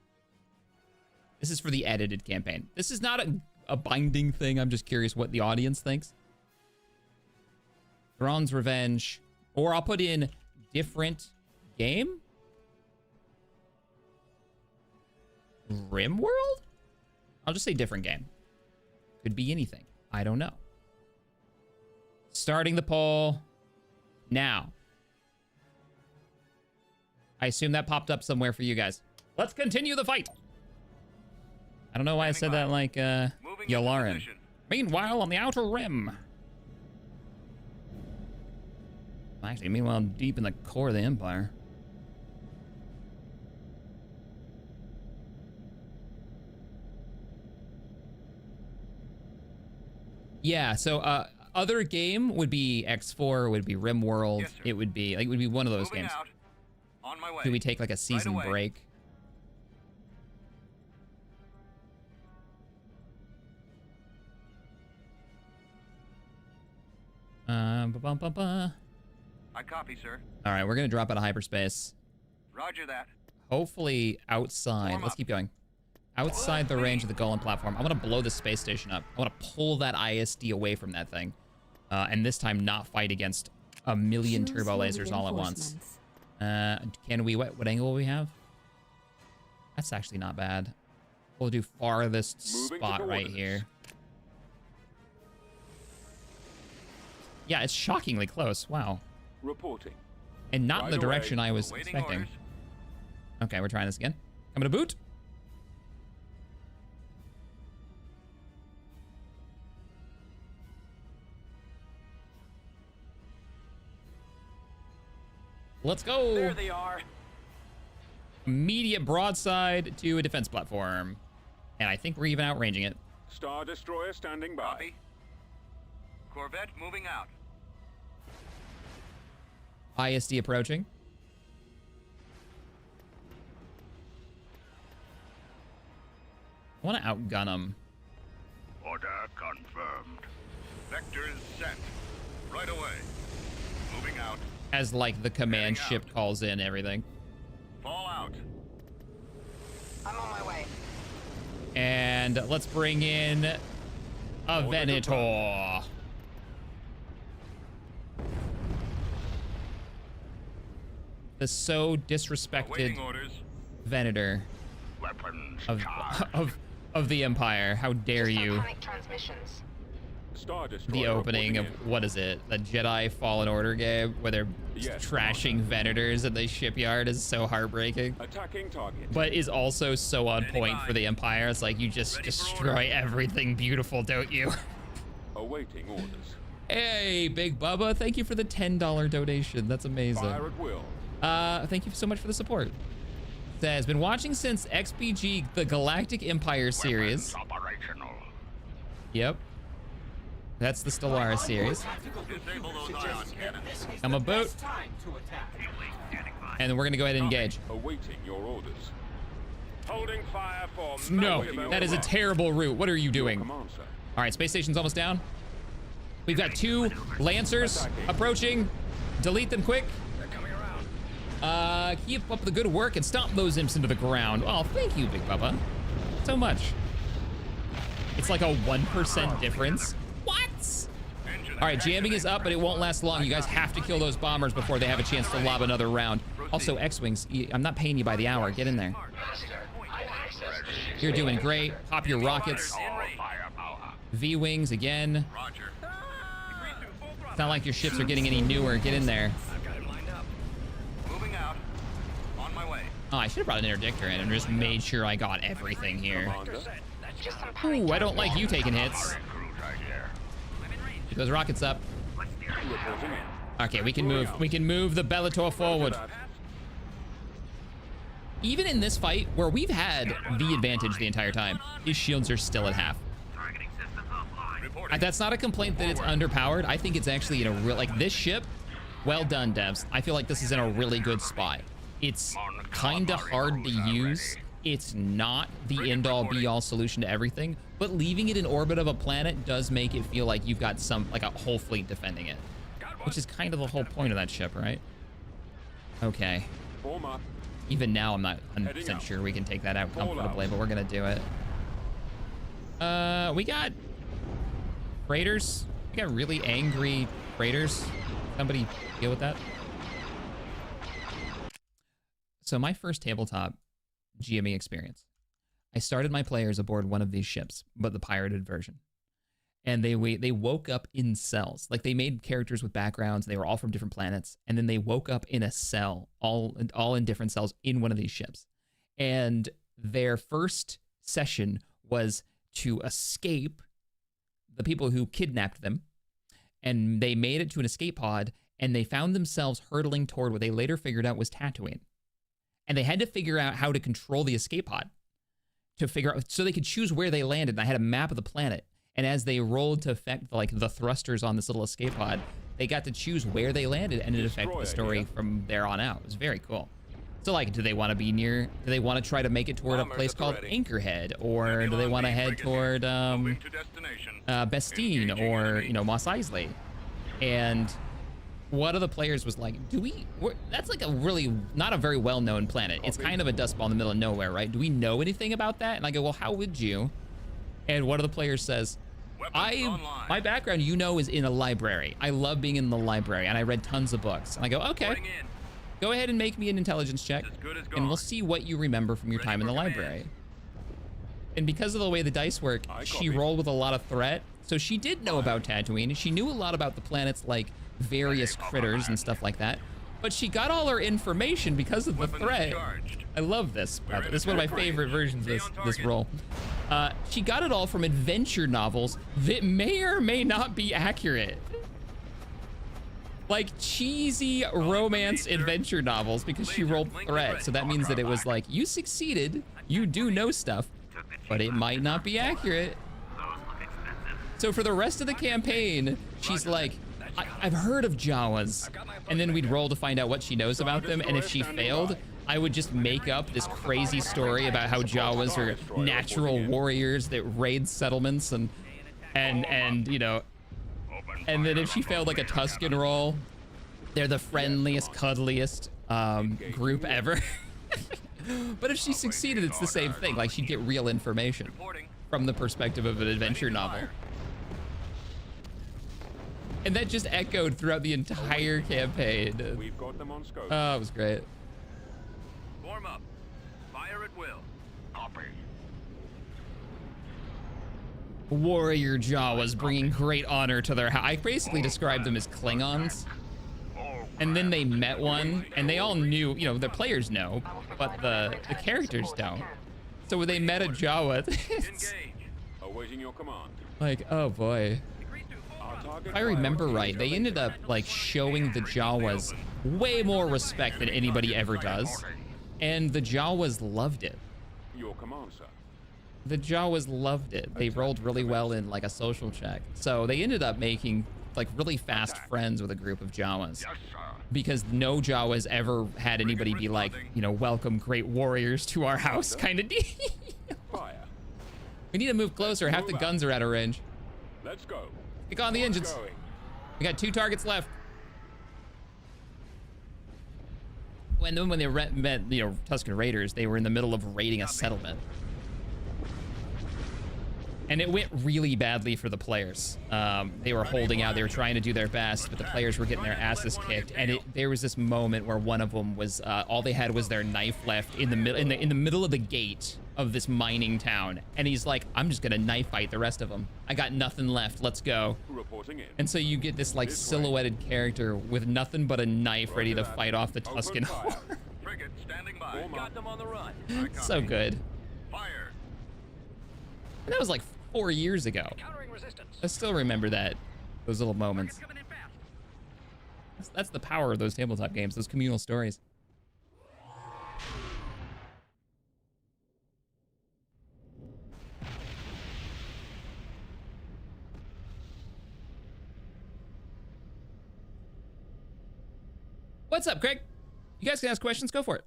[SPEAKER 1] This is for the edited campaign. This is not a binding thing. I'm just curious what the audience thinks. Thrawn's Revenge. Or I'll put in different game? RimWorld? I'll just say different game. Could be anything. I don't know. Starting the poll now. I assume that popped up somewhere for you guys. Let's continue the fight. I don't know why I said that like Yalarin. Meanwhile, on the outer rim. Actually, meanwhile, deep in the core of the Empire. Yeah, so other game would be X4, would be RimWorld.
[SPEAKER 5] Yes, sir.
[SPEAKER 1] It would be one of those
[SPEAKER 5] Moving
[SPEAKER 1] games.
[SPEAKER 5] out. On my way.
[SPEAKER 1] Could we take like a season
[SPEAKER 5] away.
[SPEAKER 1] break? Ba-bum-ba-ba.
[SPEAKER 5] I copy, sir.
[SPEAKER 1] All right, we're gonna drop out of hyperspace.
[SPEAKER 5] Roger that.
[SPEAKER 1] Hopefully outside.
[SPEAKER 5] Warm
[SPEAKER 1] Let's
[SPEAKER 5] up.
[SPEAKER 1] keep going. Outside the range of the Golem platform. I want to blow the space station up. I want to pull that ISD away from that thing. And this time not fight against a million
[SPEAKER 3] Choose
[SPEAKER 1] turbo
[SPEAKER 3] your
[SPEAKER 1] lasers all at once.
[SPEAKER 3] reinforcements.
[SPEAKER 1] Can we, what angle will we have? That's actually not bad. We'll do farthest
[SPEAKER 6] Moving to
[SPEAKER 1] spot right
[SPEAKER 6] coordinates.
[SPEAKER 1] here. Yeah, it's shockingly close. Wow.
[SPEAKER 6] Reporting.
[SPEAKER 1] And not in
[SPEAKER 6] Right
[SPEAKER 1] the
[SPEAKER 6] away.
[SPEAKER 1] direction I was
[SPEAKER 5] Awaiting
[SPEAKER 1] expecting.
[SPEAKER 5] orders.
[SPEAKER 1] Okay, we're trying this again. Coming to boot. Let's go.
[SPEAKER 4] There they are.
[SPEAKER 1] Immediate broadside to a defense platform. And I think we're even outranging it.
[SPEAKER 6] Star Destroyer standing by.
[SPEAKER 5] Copy. Corvette moving out.
[SPEAKER 1] ISD approaching. I want to outgun them.
[SPEAKER 2] Order confirmed.
[SPEAKER 5] Vectors set. Right away. Moving out.
[SPEAKER 1] As like the command
[SPEAKER 5] Heading
[SPEAKER 1] ship
[SPEAKER 5] out.
[SPEAKER 1] calls in everything.
[SPEAKER 5] Fall out.
[SPEAKER 4] I'm on my way.
[SPEAKER 1] And let's bring in a Venator. The so disrespected
[SPEAKER 5] Awaiting orders.
[SPEAKER 1] Venator
[SPEAKER 2] Weapons
[SPEAKER 1] of
[SPEAKER 2] charged.
[SPEAKER 1] of the Empire. How dare you?
[SPEAKER 4] Transmissions.
[SPEAKER 6] Star Destroyer
[SPEAKER 1] The opening of,
[SPEAKER 6] reporting in.
[SPEAKER 1] what is it? The Jedi Fallen Order game where they're
[SPEAKER 6] Yes,
[SPEAKER 1] trashing Venators at the shipyard is so heartbreaking.
[SPEAKER 6] Attacking target.
[SPEAKER 1] But is also so on
[SPEAKER 5] Standing
[SPEAKER 1] point
[SPEAKER 5] by.
[SPEAKER 1] for the Empire. It's like you just
[SPEAKER 5] Ready for
[SPEAKER 1] destroy
[SPEAKER 5] order.
[SPEAKER 1] everything beautiful, don't you?
[SPEAKER 6] Awaiting orders.
[SPEAKER 1] Hey, Big Bubba, thank you for the $10 donation. That's amazing.
[SPEAKER 6] Fire at will.
[SPEAKER 1] Thank you so much for the support. Says, been watching since XBG, the Galactic Empire series.
[SPEAKER 2] Weapons operational.
[SPEAKER 1] Yep. That's the Stellaris series.
[SPEAKER 5] Disable those ion cannons.
[SPEAKER 1] I'm a boat. And we're gonna go ahead and engage.
[SPEAKER 6] Awaiting your orders. Holding fire for
[SPEAKER 1] No,
[SPEAKER 6] maximum
[SPEAKER 1] that is a
[SPEAKER 6] effect.
[SPEAKER 1] terrible route. What are you doing?
[SPEAKER 6] Command, sir.
[SPEAKER 1] All right, space station's almost down. We've got 2 Lancers approaching. Delete them quick.
[SPEAKER 5] They're coming around.
[SPEAKER 1] Keep up the good work and stomp those imps into the ground. Oh, thank you, Big Bubba. So much. It's like a 1% difference. What? All right, jamming is up, but it won't last long. You guys have to kill those bombers before they have a chance to lob another round. Also, X-Wings, I'm not paying you by the hour. Get in there. You're doing great. Pop your rockets.
[SPEAKER 2] All firepower.
[SPEAKER 1] V-Wings again.
[SPEAKER 5] Roger.
[SPEAKER 1] It's not like your ships are getting any newer. Get in there.
[SPEAKER 5] I've got it lined up. Moving out. On my way.
[SPEAKER 1] Oh, I should have brought an interdictor in and just made sure I got everything here.
[SPEAKER 6] Commander.
[SPEAKER 1] Ooh, I don't like you taking hits.
[SPEAKER 2] Cruiser here.
[SPEAKER 1] Get those rockets up.
[SPEAKER 6] Reporting in.
[SPEAKER 1] Okay, we can move. We can move the Bellator forward. Even in this fight, where we've had the advantage the entire time, his shields are still at half.
[SPEAKER 5] Targeting systems offline.
[SPEAKER 1] That's not a complaint that it's underpowered. I think it's actually in a real, like this ship, well done, devs. I feel like this is in a really good spot. It's kind of hard to use. It's not the end-all be-all solution to everything, but leaving it in orbit of a planet does make it feel like you've got some, like a whole fleet defending it, which is kind of the whole point of that ship, right? Okay.
[SPEAKER 6] Form up.
[SPEAKER 1] Even now, I'm not 100% sure we can take that out comfortably, but we're gonna do it. We got raiders. We got really angry raiders. Somebody deal with that. So my first tabletop GME experience, I started my players aboard one of these ships, but the pirated version. And they woke up in cells. Like, they made characters with backgrounds. They were all from different planets. And then they woke up in a cell, all in different cells in one of these ships. And their first session was to escape the people who kidnapped them. And they made it to an escape pod, and they found themselves hurtling toward what they later figured out was Tatooine. And they had to figure out how to control the escape pod to figure out, so they could choose where they landed. And I had a map of the planet. And as they rolled to affect like the thrusters on this little escape pod, they got to choose where they landed, and it affected the story from there on out. It was very cool. So like, do they want to be near, do they want to try to make it toward a place called Anchorhead, or do they want to head toward Bestine, or, you know, Mos Eisley? And one of the players was like, that's like a really, not a very well-known planet. It's kind of a dust ball in the middle of nowhere, right? Do we know anything about that? And I go, well, how would you? And one of the players says, my background, you know, is in a library. I love being in the library, and I read tons of books. And I go, okay, go ahead and make me an intelligence check, and we'll see what you remember from your time in the library. And because of the way the dice work, she rolled with a lot of threat. So she did know about Tatooine. She knew a lot about the planet's like various critters and stuff like that. But she got all her information because of the threat. I love this. This is one of my favorite versions of this roll. She got it all from adventure novels that may or may not be accurate. Like cheesy romance adventure novels, because she rolled threat. So that means that it was like, you succeeded, you do know stuff, but it might not be accurate. So for the rest of the campaign, she's like, I've heard of Jawas. And then we'd roll to find out what she knows about them. And if she failed, I would just make up this crazy story about how Jawas are natural warriors that raid settlements and you know, and then if she failed like a Tuscan roll, they're the friendliest, cuddliest group ever. But if she succeeded, it's the same thing. Like, she'd get real information from the perspective of an adventure novel. And that just echoed throughout the entire campaign.
[SPEAKER 6] We've got them on scope.
[SPEAKER 1] Oh, it was great.
[SPEAKER 5] Form up. Fire at will.
[SPEAKER 2] Copy.
[SPEAKER 1] Warrior Jawas bringing great honor to their house. I basically described them as Klingons. And then they met one, and they all knew, you know, the players know, but the characters don't. So when they met a Jawa, it's
[SPEAKER 6] Awaiting your command.
[SPEAKER 1] like, oh boy. If I remember right, they ended up like showing the Jawas way more respect than anybody ever does. And the Jawas loved it.
[SPEAKER 6] Your command, sir.
[SPEAKER 1] The Jawas loved it. They rolled really well in like a social check. So they ended up making like really fast friends with a group of Jawas. Because no Jawas ever had anybody be like, you know, welcome great warriors to our house kind of deal.
[SPEAKER 6] Fire.
[SPEAKER 1] We need to move closer. Half the guns are out of range.
[SPEAKER 6] Let's go.
[SPEAKER 1] Kick on the engines.
[SPEAKER 6] Going.
[SPEAKER 1] We got 2 targets left. When they met, you know, Tusken Raiders, they were in the middle of raiding a settlement. And it went really badly for the players. They were holding out, they were trying to do their best, but the players were getting their asses kicked. And there was this moment where one of them was, all they had was their knife left in the middle of the gate of this mining town. And he's like, I'm just gonna knife fight the rest of them. I got nothing left, let's go.
[SPEAKER 6] Reporting in.
[SPEAKER 1] And so you get this like silhouetted character with nothing but a knife ready to fight off the Tusken horde.
[SPEAKER 5] Frigate standing by. Got them on the run.
[SPEAKER 1] So good.
[SPEAKER 5] Fire.
[SPEAKER 1] And that was like 4 years ago.
[SPEAKER 5] Countering resistance.
[SPEAKER 1] I still remember that, those little moments.
[SPEAKER 5] Coming in fast.
[SPEAKER 1] That's the power of those tabletop games, those communal stories. What's up, Craig? You guys can ask questions, go for it.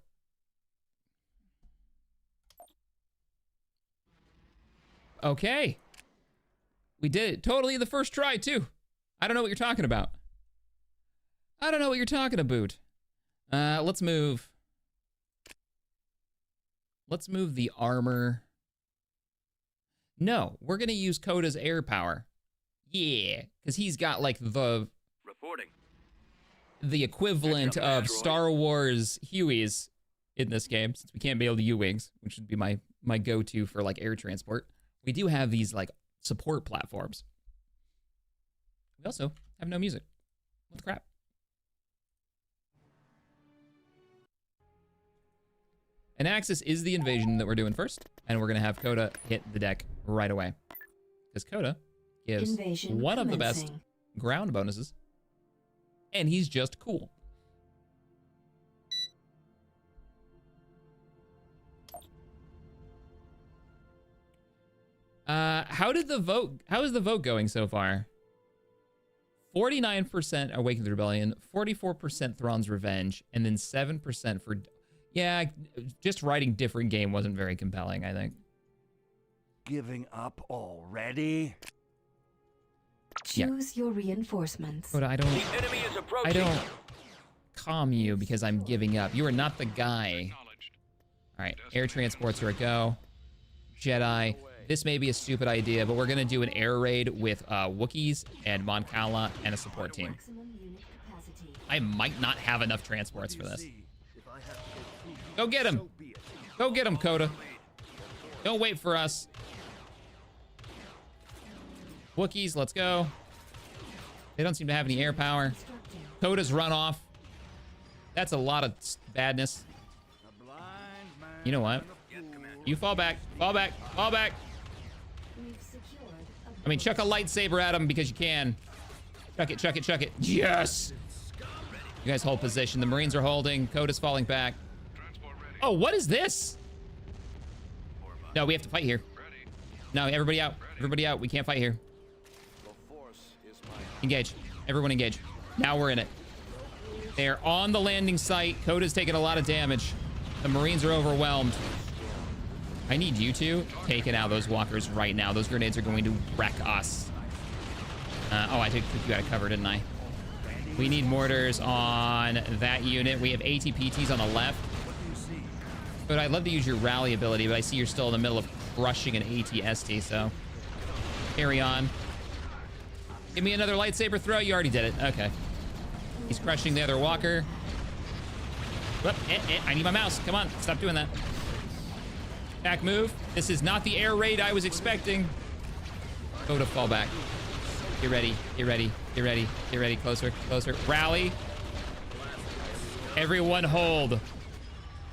[SPEAKER 1] Okay. We did it totally the first try, too. I don't know what you're talking about. I don't know what you're talking about. Let's move. Let's move the armor. No, we're gonna use Coda's air power. Yeah, because he's got like
[SPEAKER 5] Reporting.
[SPEAKER 1] the equivalent of Star Wars Hueys in this game, since we can't be able to U-Wings, which would be my go-to for like air transport. We do have these like support platforms. We also have no music. What the crap? An Axis is the invasion that we're doing first, and we're gonna have Coda hit the deck right away. Because Coda gives
[SPEAKER 3] Invasion
[SPEAKER 1] one of the best
[SPEAKER 3] commencing.
[SPEAKER 1] ground bonuses, and he's just cool. How is the vote going so far? 49% Awaken the Rebellion, 44% Thrawn's Revenge, and then 7% for... Yeah, just writing different game wasn't very compelling, I think.
[SPEAKER 2] Giving up already?
[SPEAKER 3] Choose your reinforcements.
[SPEAKER 1] But I
[SPEAKER 5] The enemy is approaching.
[SPEAKER 1] don't calm you because I'm giving up. You are not the guy. All right, air transports are a go. Jedi. This may be a stupid idea, but we're gonna do an air raid with Wookiees and Mon Cala and a support team.
[SPEAKER 3] Maximum unit capacity.
[SPEAKER 1] I might not have enough transports for this. Go get him. Go get him, Coda. Don't wait for us. Wookiees, let's go. They don't seem to have any air power. Coda's run off. That's a lot of badness. You know what? You fall back, fall back, fall back.
[SPEAKER 3] We've secured a
[SPEAKER 1] I mean, chuck a lightsaber at him because you can. Chuck it, chuck it, chuck it. Yes! You guys hold position. The Marines are holding. Coda's falling back. Oh, what is this? No, we have to fight here. No, everybody out. Everybody out. We can't fight here. Engage. Everyone engage. Now we're in it. They're on the landing site. Coda's taking a lot of damage. The Marines are overwhelmed. I need you two taking out those walkers right now. Those grenades are going to wreck us. Oh, I took you out of cover, didn't I? We need mortars on that unit. We have ATPTs on the left. But I'd love to use your rally ability, but I see you're still in the middle of crushing an ATST, so carry on. Give me another lightsaber throw. You already did it. Okay. He's crushing the other walker. Whoop, I need my mouse. Come on, stop doing that. Back move. This is not the air raid I was expecting. Go to fall back. Get ready, get ready, get ready, get ready. Closer, closer. Rally. Everyone hold.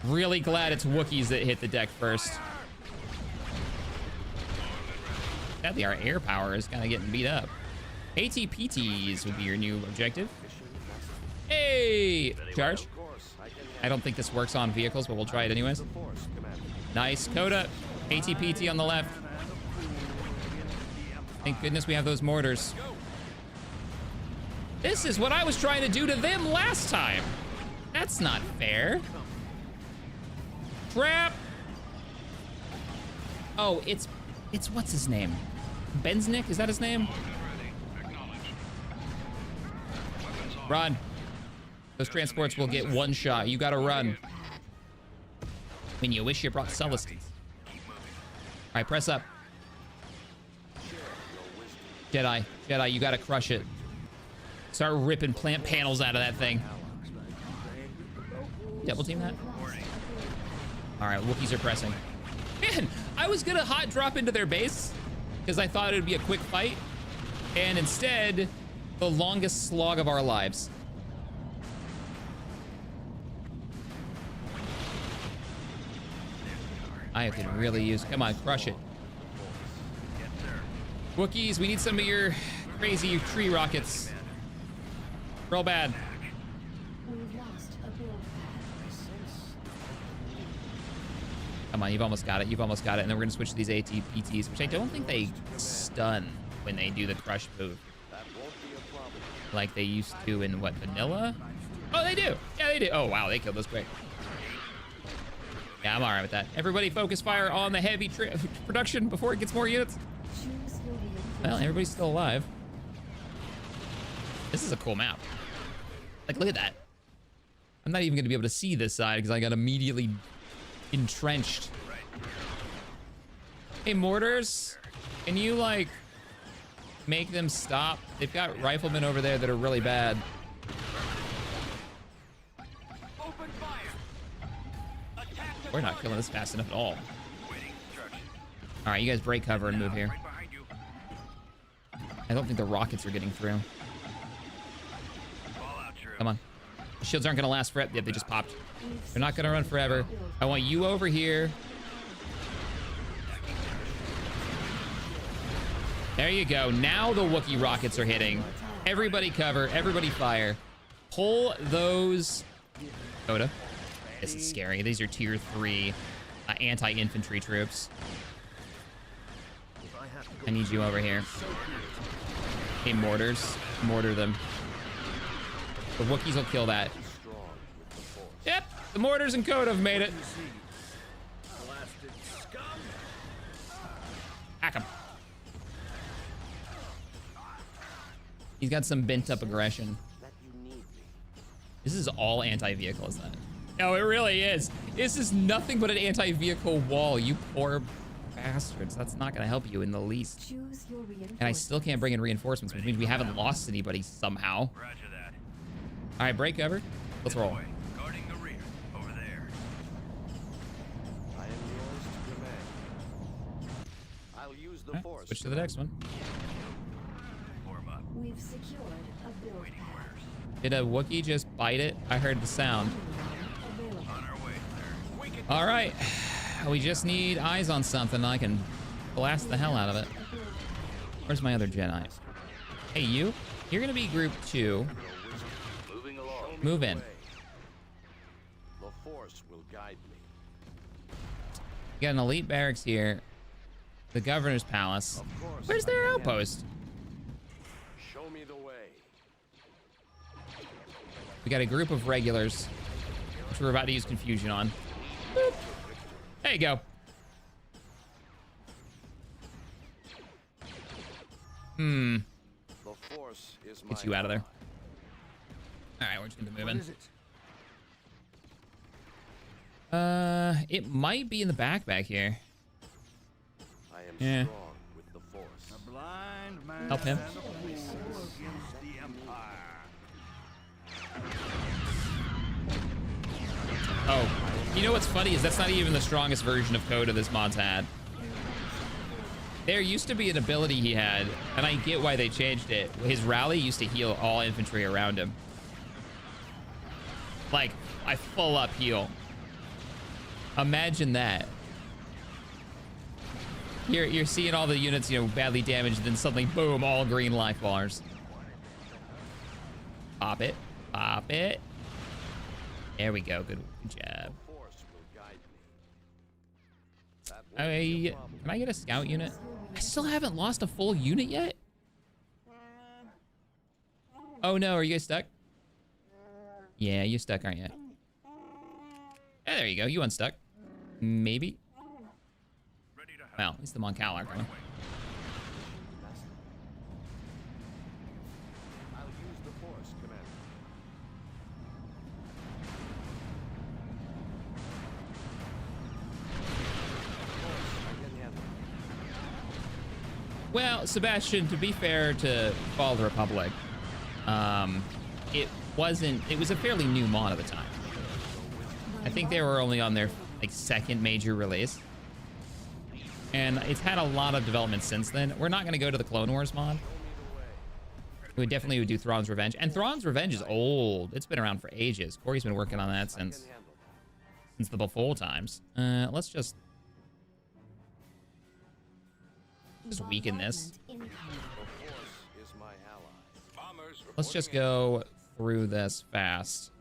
[SPEAKER 1] Really glad it's Wookiees that hit the deck first. Sadly, our air power is kind of getting beat up. ATPTs will be your new objective. Hey! Charge. I don't think this works on vehicles, but we'll try it anyways. Nice. Coda. ATPT on the left. Thank goodness we have those mortars. This is what I was trying to do to them last time. That's not fair. Trap. Oh, it's what's his name? Bensnick? Is that his name? Run. Those transports will get one shot. You gotta run. I mean, you wish you brought Celestines. All right, press up. Jedi, Jedi, you gotta crush it. Start ripping plant panels out of that thing. Double team that. All right, Wookiees are pressing. Man, I was gonna hot drop into their base because I thought it would be a quick fight, and instead, the longest slog of our lives. I could really use... Come on, crush it. Wookiees, we need some of your crazy tree rockets. Real bad.
[SPEAKER 3] We've lost a build pad.
[SPEAKER 1] Come on, you've almost got it. You've almost got it. And then we're going to switch to these ATPTs, which I don't think they stun when they do the crush move. Like they used to in, what, vanilla? Oh, they do. Yeah, they do. Oh, wow, they killed us quick. Yeah, I'm all right with that. Everybody focus fire on the heavy production before it gets more units. Well, everybody's still alive. This is a cool map. Like, look at that. I'm not even going to be able to see this side because I got immediately entrenched. Hey, mortars, can you, like, make them stop? They've got riflemen over there that are really bad.
[SPEAKER 5] Open fire. Attack the
[SPEAKER 1] We're not
[SPEAKER 5] target.
[SPEAKER 1] killing this fast enough at all.
[SPEAKER 5] Waiting instructions.
[SPEAKER 1] All right, you guys break cover and move here.
[SPEAKER 5] Right behind you.
[SPEAKER 1] I don't think the rockets are getting through.
[SPEAKER 5] Fallout shroom.
[SPEAKER 1] Come on. The shields aren't gonna last forever. Yep, they just popped. They're not gonna run forever. I want you over here. There you go. Now the Wookiee rockets are hitting. Everybody cover. Everybody fire. Pull those. Coda. This is scary. These are tier 3 anti-infantry troops. I need you over here. Hey, mortars. Mortar them. The Wookiees will kill that. Yep, the mortars and Coda have made it. Hack him. He's got some bent up aggression. This is all anti-vehicle, isn't it? No, it really is. This is nothing but an anti-vehicle wall, you poor bastards. That's not gonna help you in the least.
[SPEAKER 3] Choose your
[SPEAKER 1] And I still can't bring in reinforcements, which means we haven't lost anybody somehow.
[SPEAKER 5] Roger that.
[SPEAKER 1] All right, break cover. Let's roll.
[SPEAKER 5] Way. Guarding the rear. Over there.
[SPEAKER 9] I am yours to command. I'll use the
[SPEAKER 1] All right,
[SPEAKER 9] force.
[SPEAKER 1] switch to the next one.
[SPEAKER 5] Form up.
[SPEAKER 3] We've secured a build
[SPEAKER 5] Waiting
[SPEAKER 3] pad.
[SPEAKER 5] orders.
[SPEAKER 1] Did a Wookiee just bite it? I heard the sound.
[SPEAKER 3] Available.
[SPEAKER 5] On our way, sir. We can
[SPEAKER 1] All right, we just need eyes on something. I can blast the hell out of it. Where's my other Jedi? Hey, you. You're gonna be group 2.
[SPEAKER 8] Moving along.
[SPEAKER 1] Move in.
[SPEAKER 9] The force will guide me.
[SPEAKER 1] You got an elite barracks here. The governor's palace.
[SPEAKER 9] Of course.
[SPEAKER 1] Where's
[SPEAKER 9] I
[SPEAKER 1] their
[SPEAKER 9] can
[SPEAKER 1] outpost?
[SPEAKER 9] Show me the way.
[SPEAKER 1] We got a group of regulars, which we're about to use confusion on. Boop. There you go.
[SPEAKER 9] The force is my
[SPEAKER 1] Get you out of there. All right, we're just gonna move in. It might be in the back here.
[SPEAKER 9] I am
[SPEAKER 1] Yeah.
[SPEAKER 9] strong with the force.
[SPEAKER 5] blind man.
[SPEAKER 1] Help him.
[SPEAKER 5] against the Empire.
[SPEAKER 1] Oh, you know what's funny is that's not even the strongest version of Coda this mod's had. There used to be an ability he had, and I get why they changed it. His rally used to heal all infantry around him. Like, I full up heal. Imagine that. You're seeing all the units, you know, badly damaged, then suddenly, boom, all green life bars. Pop it. Pop it. There we go. Good job.
[SPEAKER 9] The force will guide me. That won't be a problem.
[SPEAKER 1] Can I get a scout unit? I still haven't lost a full unit yet. Oh no, are you guys stuck? Yeah, you stuck, aren't you? Yeah, there you go. You unstuck. Maybe.
[SPEAKER 5] Ready to
[SPEAKER 1] Well, at least the Moncal aren't going.
[SPEAKER 9] I'll use the force, Commander. Of course, I can handle it.
[SPEAKER 1] Well, Sebastian, to be fair to Fall of the Republic, it was a fairly new mod at the time. I think they were only on their like second major release. And it's had a lot of development since then. We're not going to go to the Clone Wars mod. We definitely would do Thrawn's Revenge. And Thrawn's Revenge is old. It's been around for ages. Corey's been working on that since the before times. Let's just weaken this.
[SPEAKER 3] Bombardment incoming.
[SPEAKER 9] The force is my ally.
[SPEAKER 5] Bombers
[SPEAKER 1] Let's just go through this fast.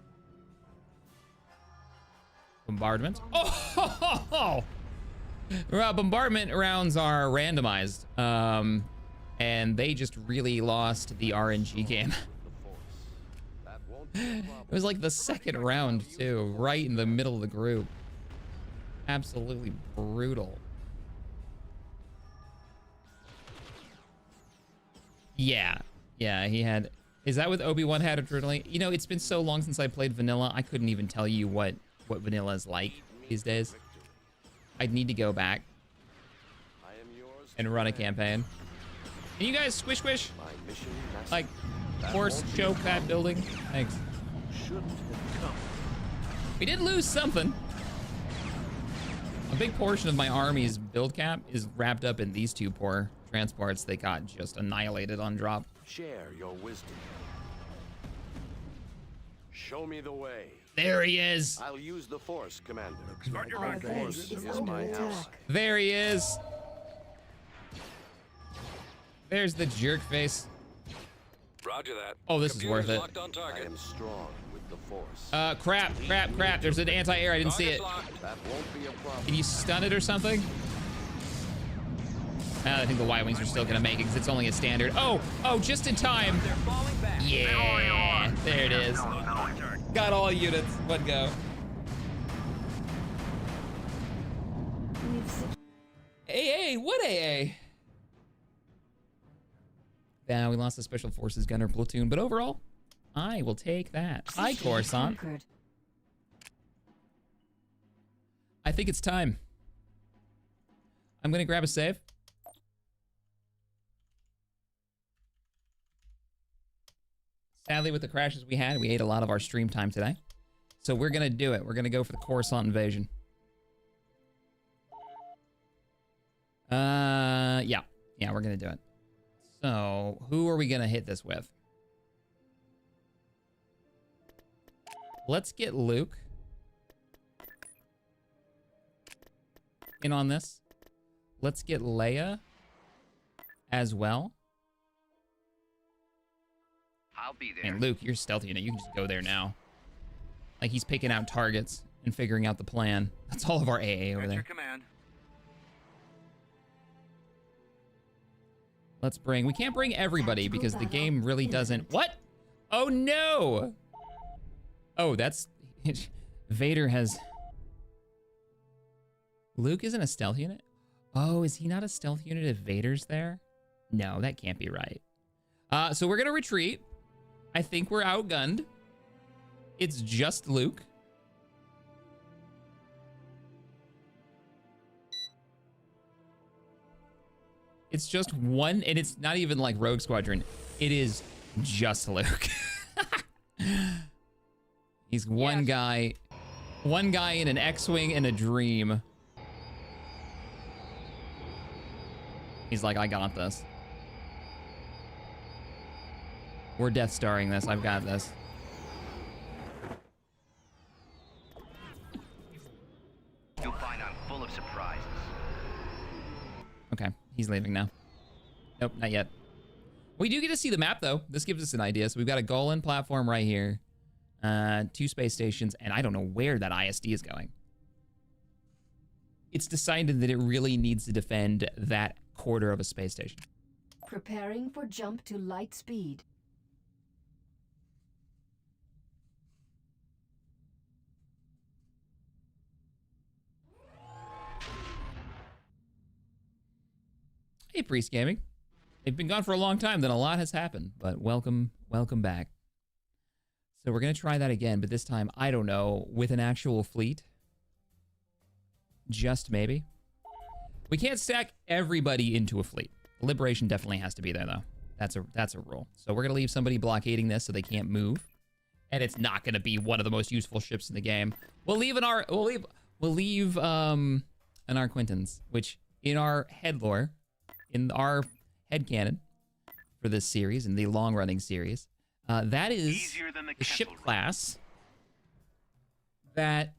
[SPEAKER 1] Bombardment. Oh! Well, bombardment rounds are randomized. And they just really lost the RNG game.
[SPEAKER 9] The force. That won't be a problem.
[SPEAKER 1] It was like the second round, too, right in the middle of the group. Absolutely brutal. Yeah, he had... Is that what Obi-Wan had originally? You know, it's been so long since I played vanilla, I couldn't even tell you what vanilla is like these days. I'd need to go back.
[SPEAKER 9] I am
[SPEAKER 1] and run a campaign. Can you guys squish?
[SPEAKER 9] My mission master.
[SPEAKER 1] Like, force choke that building? Thanks.
[SPEAKER 9] Shouldn't have come.
[SPEAKER 1] We did lose something. A big portion of my army's build cap is wrapped up in these two poor transports. They got just annihilated on drop.
[SPEAKER 9] Share your wisdom. Show me the way.
[SPEAKER 1] There he is.
[SPEAKER 9] I'll use the force, Commander.
[SPEAKER 2] Start your
[SPEAKER 3] Our
[SPEAKER 2] back.
[SPEAKER 3] base
[SPEAKER 9] Force
[SPEAKER 3] is
[SPEAKER 9] is
[SPEAKER 3] under
[SPEAKER 9] my ally.
[SPEAKER 3] attack.
[SPEAKER 1] There he is. There's the jerk face.
[SPEAKER 6] Roger that.
[SPEAKER 1] Oh, this is
[SPEAKER 6] Computer's
[SPEAKER 1] worth it.
[SPEAKER 6] Locked on
[SPEAKER 9] I
[SPEAKER 6] target.
[SPEAKER 9] am strong with the force.
[SPEAKER 1] Crap. There's an anti-air. I didn't see it.
[SPEAKER 6] Target's locked.
[SPEAKER 9] That won't be a problem.
[SPEAKER 1] Can you stun it or something? I think the Y-Wings are still gonna make it because it's only a standard. Oh, just in time.
[SPEAKER 5] They're falling back.
[SPEAKER 1] Yeah, there it is. Got all units. One go.
[SPEAKER 3] We've
[SPEAKER 1] AA, what AA? Yeah, we lost the Special Forces Gunner platoon, but overall, I will take that. Hi, Coruscant.
[SPEAKER 3] conquered.
[SPEAKER 1] I think it's time. I'm gonna grab a save. Sadly, with the crashes we had, we ate a lot of our stream time today. So we're gonna do it. We're gonna go for the Coruscant invasion. Yeah, we're gonna do it. So, who are we gonna hit this with? Let's get Luke in on this. Let's get Leia as well.
[SPEAKER 8] I'll be there.
[SPEAKER 1] And Luke, you're stealthy, you can just go there now. Like, he's picking out targets and figuring out the plan. That's all of our AA over
[SPEAKER 5] At your
[SPEAKER 1] there.
[SPEAKER 5] command.
[SPEAKER 1] Let's bring... We can't bring everybody because the game really doesn't... What? Oh, no! Oh, that's... Vader has... Luke isn't a stealth unit? Oh, is he not a stealth unit if Vader's there? No, that can't be right. So we're gonna retreat. I think we're outgunned. It's just Luke. It's just one, and it's not even like Rogue Squadron. It is just Luke. He's one guy in an X-Wing and a Dream. He's like, I got this. We're Death Starring this. I've got this.
[SPEAKER 8] You'll find I'm full of surprises.
[SPEAKER 1] Okay, he's leaving now. Nope, not yet. We do get to see the map, though. This gives us an idea. So we've got a Golan platform right here. 2 space stations, and I don't know where that ISD is going. It's decided that it really needs to defend that quarter of a space station.
[SPEAKER 3] Preparing for jump to light speed.
[SPEAKER 1] Hey, Priest Gaming. They've been gone for a long time, then a lot has happened, but welcome back. So we're gonna try that again, but this time, I don't know, with an actual fleet. Just maybe. We can't stack everybody into a fleet. Liberation definitely has to be there, though. That's a rule. So we're gonna leave somebody blockading this so they can't move, and it's not gonna be one of the most useful ships in the game. We'll leave an Arquintons, which in our head lore, in our headcanon for this series, in the long-running series, that is
[SPEAKER 2] Easier than
[SPEAKER 1] the ship class that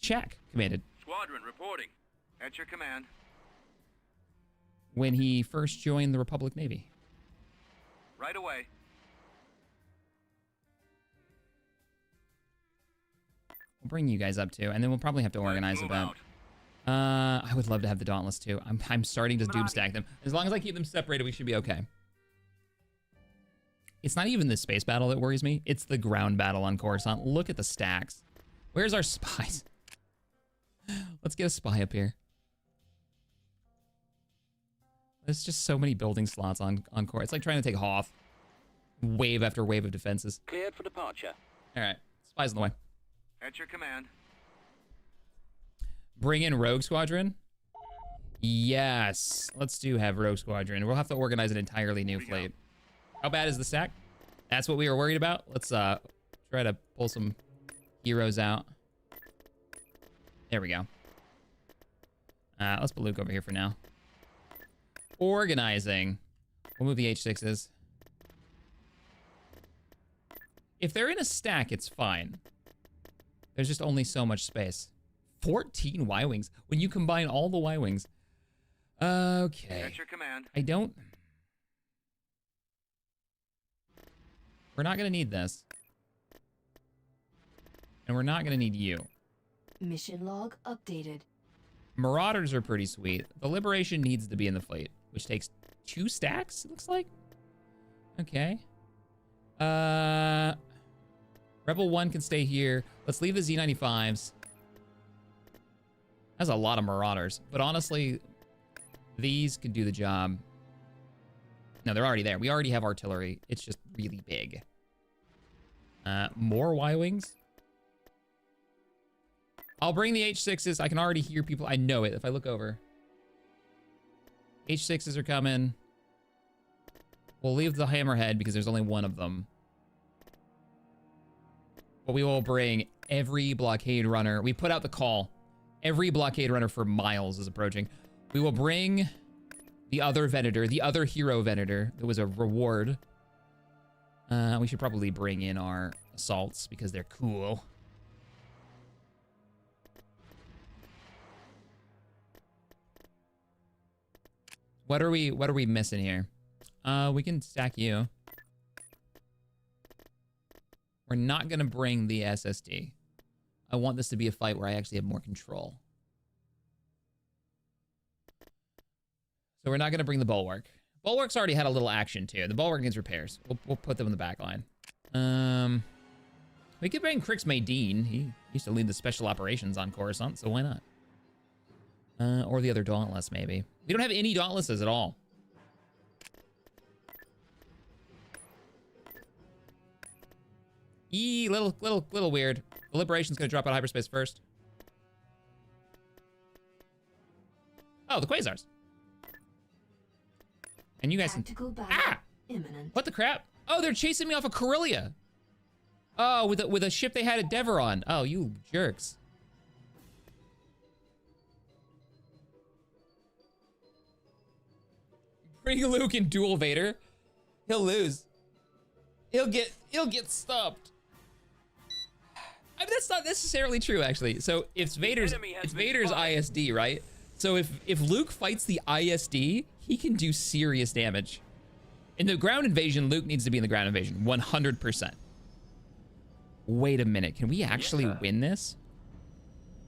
[SPEAKER 1] Shaq commanded
[SPEAKER 5] Squadron reporting. At your command.
[SPEAKER 1] when he first joined the Republic Navy.
[SPEAKER 5] Right away.
[SPEAKER 1] We'll bring you guys up too, and then we'll probably have to organize a
[SPEAKER 5] Move
[SPEAKER 1] bit.
[SPEAKER 5] out.
[SPEAKER 1] I would love to have the Dauntless too. I'm starting to doomstack them. As long as I keep them separated, we should be okay. It's not even the space battle that worries me. It's the ground battle on Coruscant. Look at the stacks. Where's our spies? Let's get a spy up here. There's just so many building slots on Coruscant. It's like trying to take Hoth. Wave after wave of defenses.
[SPEAKER 5] Cleared for departure.
[SPEAKER 1] All right, spies in the way.
[SPEAKER 5] At your command.
[SPEAKER 1] Bring in Rogue Squadron. Yes. Let's do have Rogue Squadron. We'll have to organize an entirely new fleet. How bad is the stack? That's what we were worried about. Let's try to pull some heroes out. There we go. Let's put Luke over here for now. Organizing. We'll move the H6s. If they're in a stack, it's fine. There's just only so much space. 14 Y-Wings. When you combine all the Y-Wings. Okay.
[SPEAKER 5] That's your command.
[SPEAKER 1] I don't... We're not gonna need this. And we're not gonna need you.
[SPEAKER 3] Mission log updated.
[SPEAKER 1] Marauders are pretty sweet. The Liberation needs to be in the fleet, which takes 2 stacks, it looks like. Okay. Rebel 1 can stay here. Let's leave the Z95s. That's a lot of Marauders, but honestly, these can do the job. No, they're already there. We already have artillery. It's just really big. More Y-Wings. I'll bring the H6s. I can already hear people. I know it if I look over. H6s are coming. We'll leave the Hammerhead because there's only one of them. But we will bring every blockade runner. We put out the call. Every blockade runner for miles is approaching. We will bring the other Venator, the other hero Venator. That was a reward. We should probably bring in our assaults because they're cool. What are we missing here? We can stack you. We're not gonna bring the SSD. I want this to be a fight where I actually have more control. So we're not gonna bring the Bulwark. Bulwark's already had a little action too. The Bulwark needs repairs. We'll put them in the back line. We could bring Crix Maydeen. He used to lead the special operations on Coruscant, so why not? Or the other Dauntless, maybe. We don't have any Dauntlesses at all. Little weird. The Liberation's gonna drop out of hyperspace first. Oh, the Quasars. And you guys can... Ah!
[SPEAKER 3] Imminent.
[SPEAKER 1] What the crap? Oh, they're chasing me off of Corellia. Oh, with a ship they had a Dever on. Oh, you jerks. Bring Luke and duel Vader. He'll lose. He'll get stopped. I mean, that's not necessarily true, actually. So it's Vader's ISD, right? So if Luke fights the ISD, he can do serious damage. In the ground invasion, Luke needs to be in the ground invasion, 100%. Wait a minute, can we actually win this?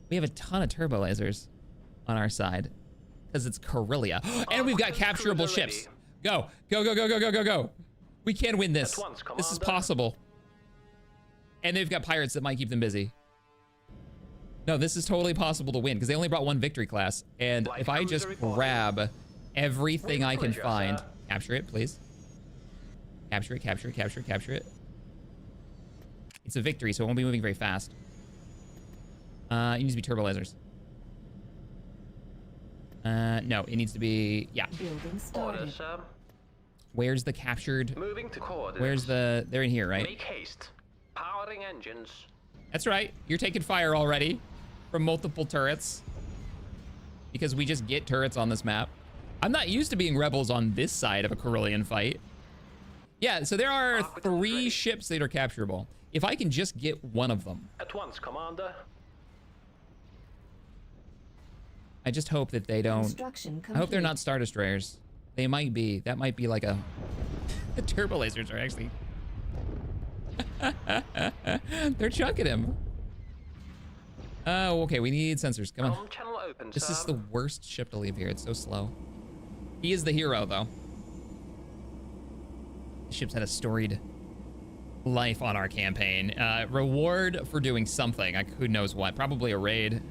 [SPEAKER 1] We have a ton of turbo lasers on our side because it's Corellia. And we've got capturable ships. Go. We can win this. This is possible. And they've got pirates that might keep them busy. No, this is totally possible to win because they only brought one victory class. And if I just grab everything I can find, capture it, please. Capture it. It's a victory, so it won't be moving very fast. It needs to be turbo lasers. No, it needs to be, yeah.
[SPEAKER 3] Building started.
[SPEAKER 1] Where's the captured?
[SPEAKER 10] Moving to coordinates.
[SPEAKER 1] Where's the, they're in here, right?
[SPEAKER 10] Make haste. Powering engines.
[SPEAKER 1] That's right. You're taking fire already from multiple turrets because we just get turrets on this map. I'm not used to being rebels on this side of a Corellian fight. Yeah, so there are 3 ships that are capturable. If I can just get one of them.
[SPEAKER 10] At once, Commander.
[SPEAKER 1] I just hope that they don't. I hope they're not Star Destroyers. They might be. That might be like a... The turbo lasers are actually... They're chunking him. Oh, okay. We need sensors. Come on.
[SPEAKER 10] Channel open,
[SPEAKER 1] This
[SPEAKER 10] sir.
[SPEAKER 1] is the worst ship to leave here. It's so slow. He is the hero, though. The ship's had a storied life on our campaign. Reward for doing something. Who knows what? Probably a raid.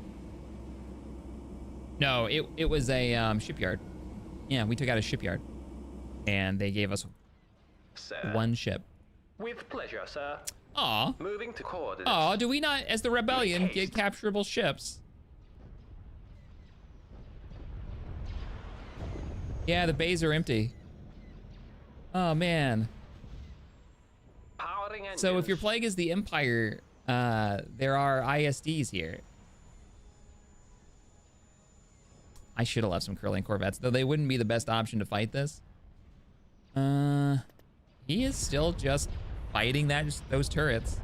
[SPEAKER 1] No, it was a shipyard. Yeah, we took out a shipyard. And they gave us one ship.
[SPEAKER 10] With pleasure, sir.
[SPEAKER 1] Aw.
[SPEAKER 10] Moving to coordinates.
[SPEAKER 1] Aw, do we not, as the Rebellion, get capturable ships? Yeah, the bays are empty. Oh, man.
[SPEAKER 10] Powering engines.
[SPEAKER 1] So if you're playing as the Empire, there are ISDs here. I should have left some Corellian Corvettes, though they wouldn't be the best option to fight this. He is still just fighting those turrets.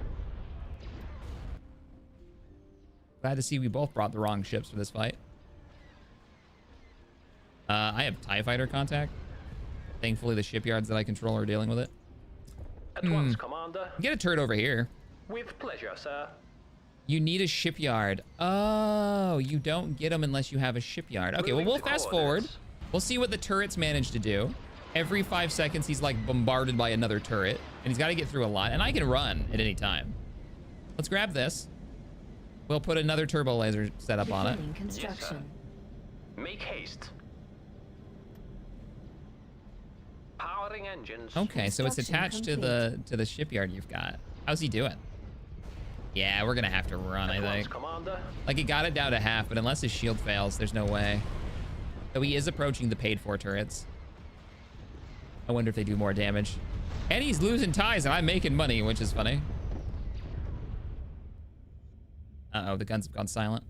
[SPEAKER 1] Glad to see we both brought the wrong ships for this fight. I have TIE fighter contact. Thankfully, the shipyards that I control are dealing with it.
[SPEAKER 10] At once, Commander.
[SPEAKER 1] Get a turret over here.
[SPEAKER 10] With pleasure, sir.
[SPEAKER 1] You need a shipyard. Oh, you don't get them unless you have a shipyard. Okay, well, we'll fast forward. We'll see what the turrets manage to do. Every 5 seconds, he's like bombarded by another turret, and he's got to get through a lot, and I can run at any time. Let's grab this. We'll put another turbo laser setup on it.
[SPEAKER 3] Construction.
[SPEAKER 10] Yes, make haste. Powering engines.
[SPEAKER 1] Okay, so it's attached to the shipyard you've got. How's he doing? Yeah, we're gonna have to run, I think.
[SPEAKER 10] Commander.
[SPEAKER 1] Like, he got it down to half, but unless his shield fails, there's no way. Though he is approaching the paid-for turrets. I wonder if they do more damage. And he's losing ties, and I'm making money, which is funny. Uh-oh, the guns have gone silent.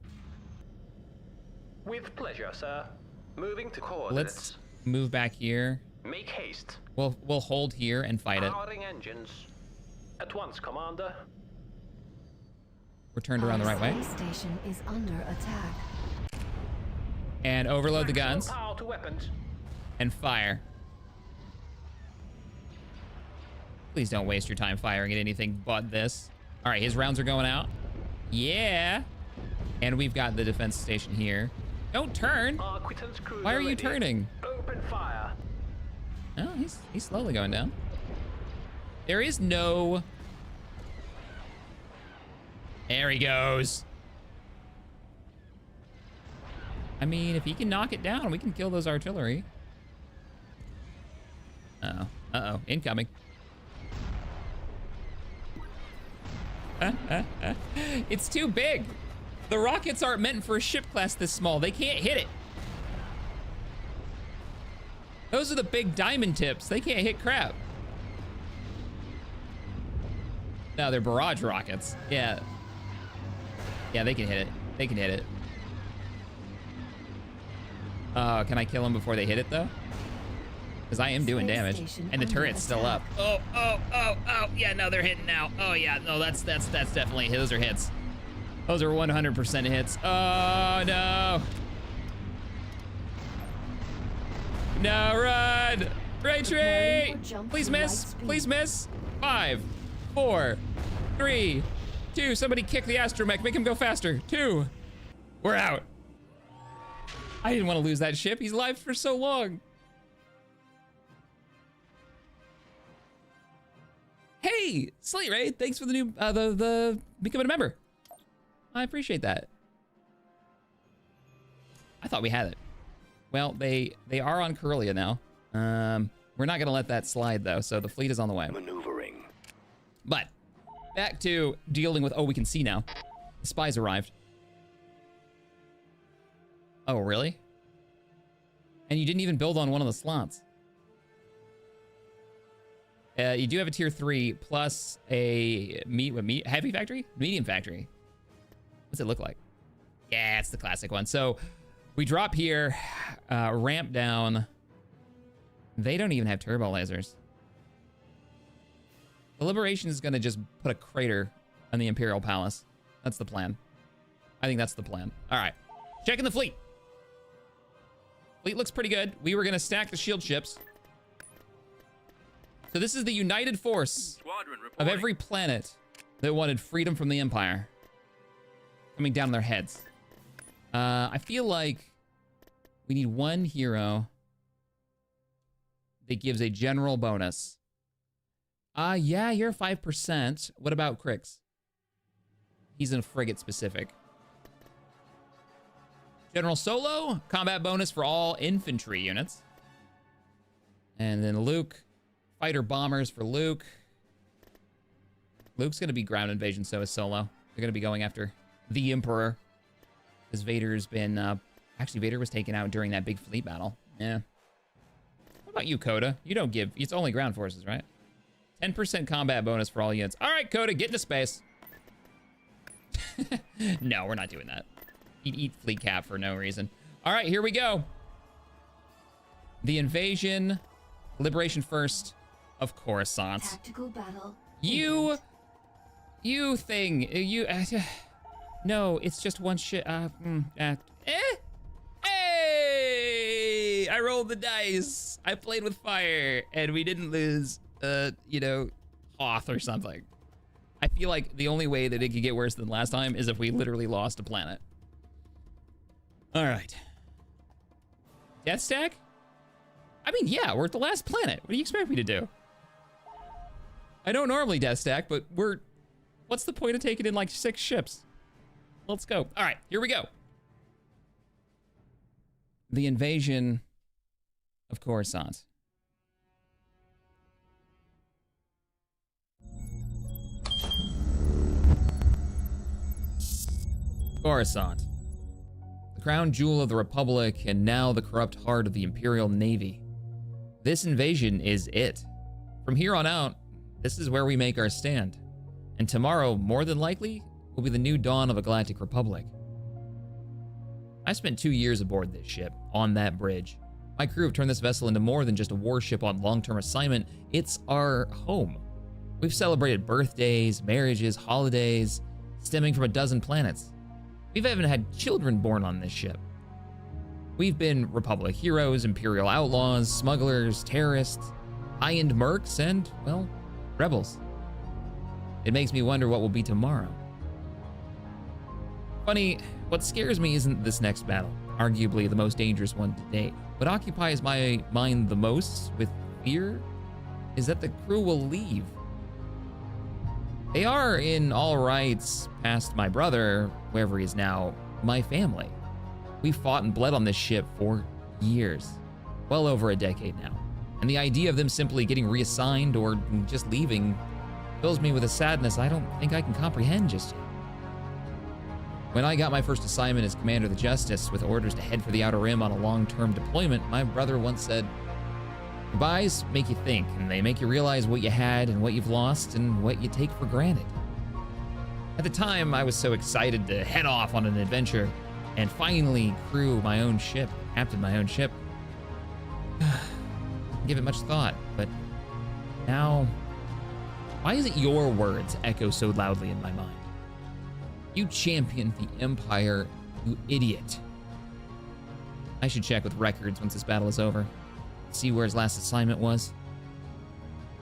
[SPEAKER 10] With pleasure, sir. Moving to coordinates.
[SPEAKER 1] Let's move back here.
[SPEAKER 10] Make haste.
[SPEAKER 1] We'll hold here and fight it.
[SPEAKER 10] Powering engines. At once, Commander.
[SPEAKER 1] We're turned around the right way.
[SPEAKER 3] Our space station is under attack.
[SPEAKER 1] And overload the guns.
[SPEAKER 10] Power to weapons.
[SPEAKER 1] And fire. Please don't waste your time firing at anything but this. All right, his rounds are going out. Yeah. And we've got the defense station here. Don't turn. Why are you turning?
[SPEAKER 10] Open fire.
[SPEAKER 1] Oh, he's slowly going down. There is no... There he goes. I mean, if he can knock it down, we can kill those artillery. Uh-oh. Uh-oh. Incoming. It's too big. The rockets aren't meant for a ship class this small. They can't hit it. Those are the big diamond tips. They can't hit crap. No, they're barrage rockets. Yeah. Yeah, they can hit it. They can hit it. Can I kill them before they hit it, though? Because I am doing damage. And the turret's still up. Oh. Yeah, no, they're hitting now. Oh, yeah. No, that's definitely... Those are hits. Those are 100% hits. Oh, no. No, run. Retreat. Please miss. Please miss. 5, 4, 3, 2. Somebody kick the astromech. Make him go faster. 2. We're out. I didn't want to lose that ship. He's alive for so long. Hey, Slate Raid, thanks for the new, the becoming a member. I appreciate that. I thought we had it. Well, they are on Corellia now. We're not gonna let that slide though, so the fleet is on the way.
[SPEAKER 2] Maneuvering.
[SPEAKER 1] But back to dealing with, oh, we can see now. The spies arrived. Oh, really? And you didn't even build on one of the slots. You do have a tier 3 plus a heavy factory? Medium factory. What's it look like? Yeah, it's the classic one. So we drop here, ramp down. They don't even have turbo lasers. The Liberation is gonna just put a crater on the Imperial Palace. That's the plan. I think that's the plan. All right, checking the fleet. Fleet looks pretty good. We were gonna stack the shield ships. So this is the united force of every planet that wanted freedom from the Empire coming down on their heads. I feel like we need one hero that gives a general bonus. Yeah, you're 5%. What about Crix? He's in frigate specific. General Solo, combat bonus for all infantry units. And then Luke, fighter bombers for Luke. Luke's gonna be ground invasion, so is Solo. They're gonna be going after the Emperor. Because Vader's been, actually Vader was taken out during that big fleet battle. Yeah. about you, Coda? You don't give. It's only ground forces, right? 10% combat bonus for all units. All right, Coda, get into space. No, we're not doing that. He'd eat fleet cap for no reason. All right, here we go. The invasion, liberation first of Coruscant.
[SPEAKER 3] Tactical battle.
[SPEAKER 1] You thing. No, it's just one shit. Hey! I rolled the dice. I played with fire, and we didn't lose, Hoth or something. I feel like the only way that it could get worse than last time is if we literally lost a planet. All right. Death stack? I mean, yeah, we're at the last planet. What do you expect me to do? I don't normally death stack, but what's the point of taking in like 6 ships? Let's go. All right, here we go. The invasion of Coruscant. Coruscant. The crown jewel of the Republic, and now the corrupt heart of the Imperial Navy. This invasion is it. From here on out, this is where we make our stand. And tomorrow, more than likely, will be the new dawn of a galactic republic. I spent 2 years aboard this ship, on that bridge. My crew have turned this vessel into more than just a warship on long-term assignment. It's our home. We've celebrated birthdays, marriages, holidays, stemming from a dozen planets. We've even had children born on this ship. We've been Republic heroes, Imperial outlaws, smugglers, terrorists, high-end mercs, and, well, rebels. It makes me wonder what will be tomorrow. Funny, what scares me isn't this next battle, arguably the most dangerous one to date. What occupies my mind the most with fear is that the crew will leave. They are, in all rights, past my brother, wherever he is now, my family. We fought and bled on this ship for years, well over a decade now. And the idea of them simply getting reassigned or just leaving fills me with a sadness I don't think I can comprehend just yet. When I got my first assignment as Commander of the Justice with orders to head for the Outer Rim on a long-term deployment, my brother once said, "Goodbyes make you think, and they make you realize what you had and what you've lost and what you take for granted." At the time, I was so excited to head off on an adventure and finally crew my own ship, captain my own ship. Didn't give it much thought, but now, why is it your words echo so loudly in my mind? You championed the Empire, you idiot. I should check with records once this battle is over. See where his last assignment was.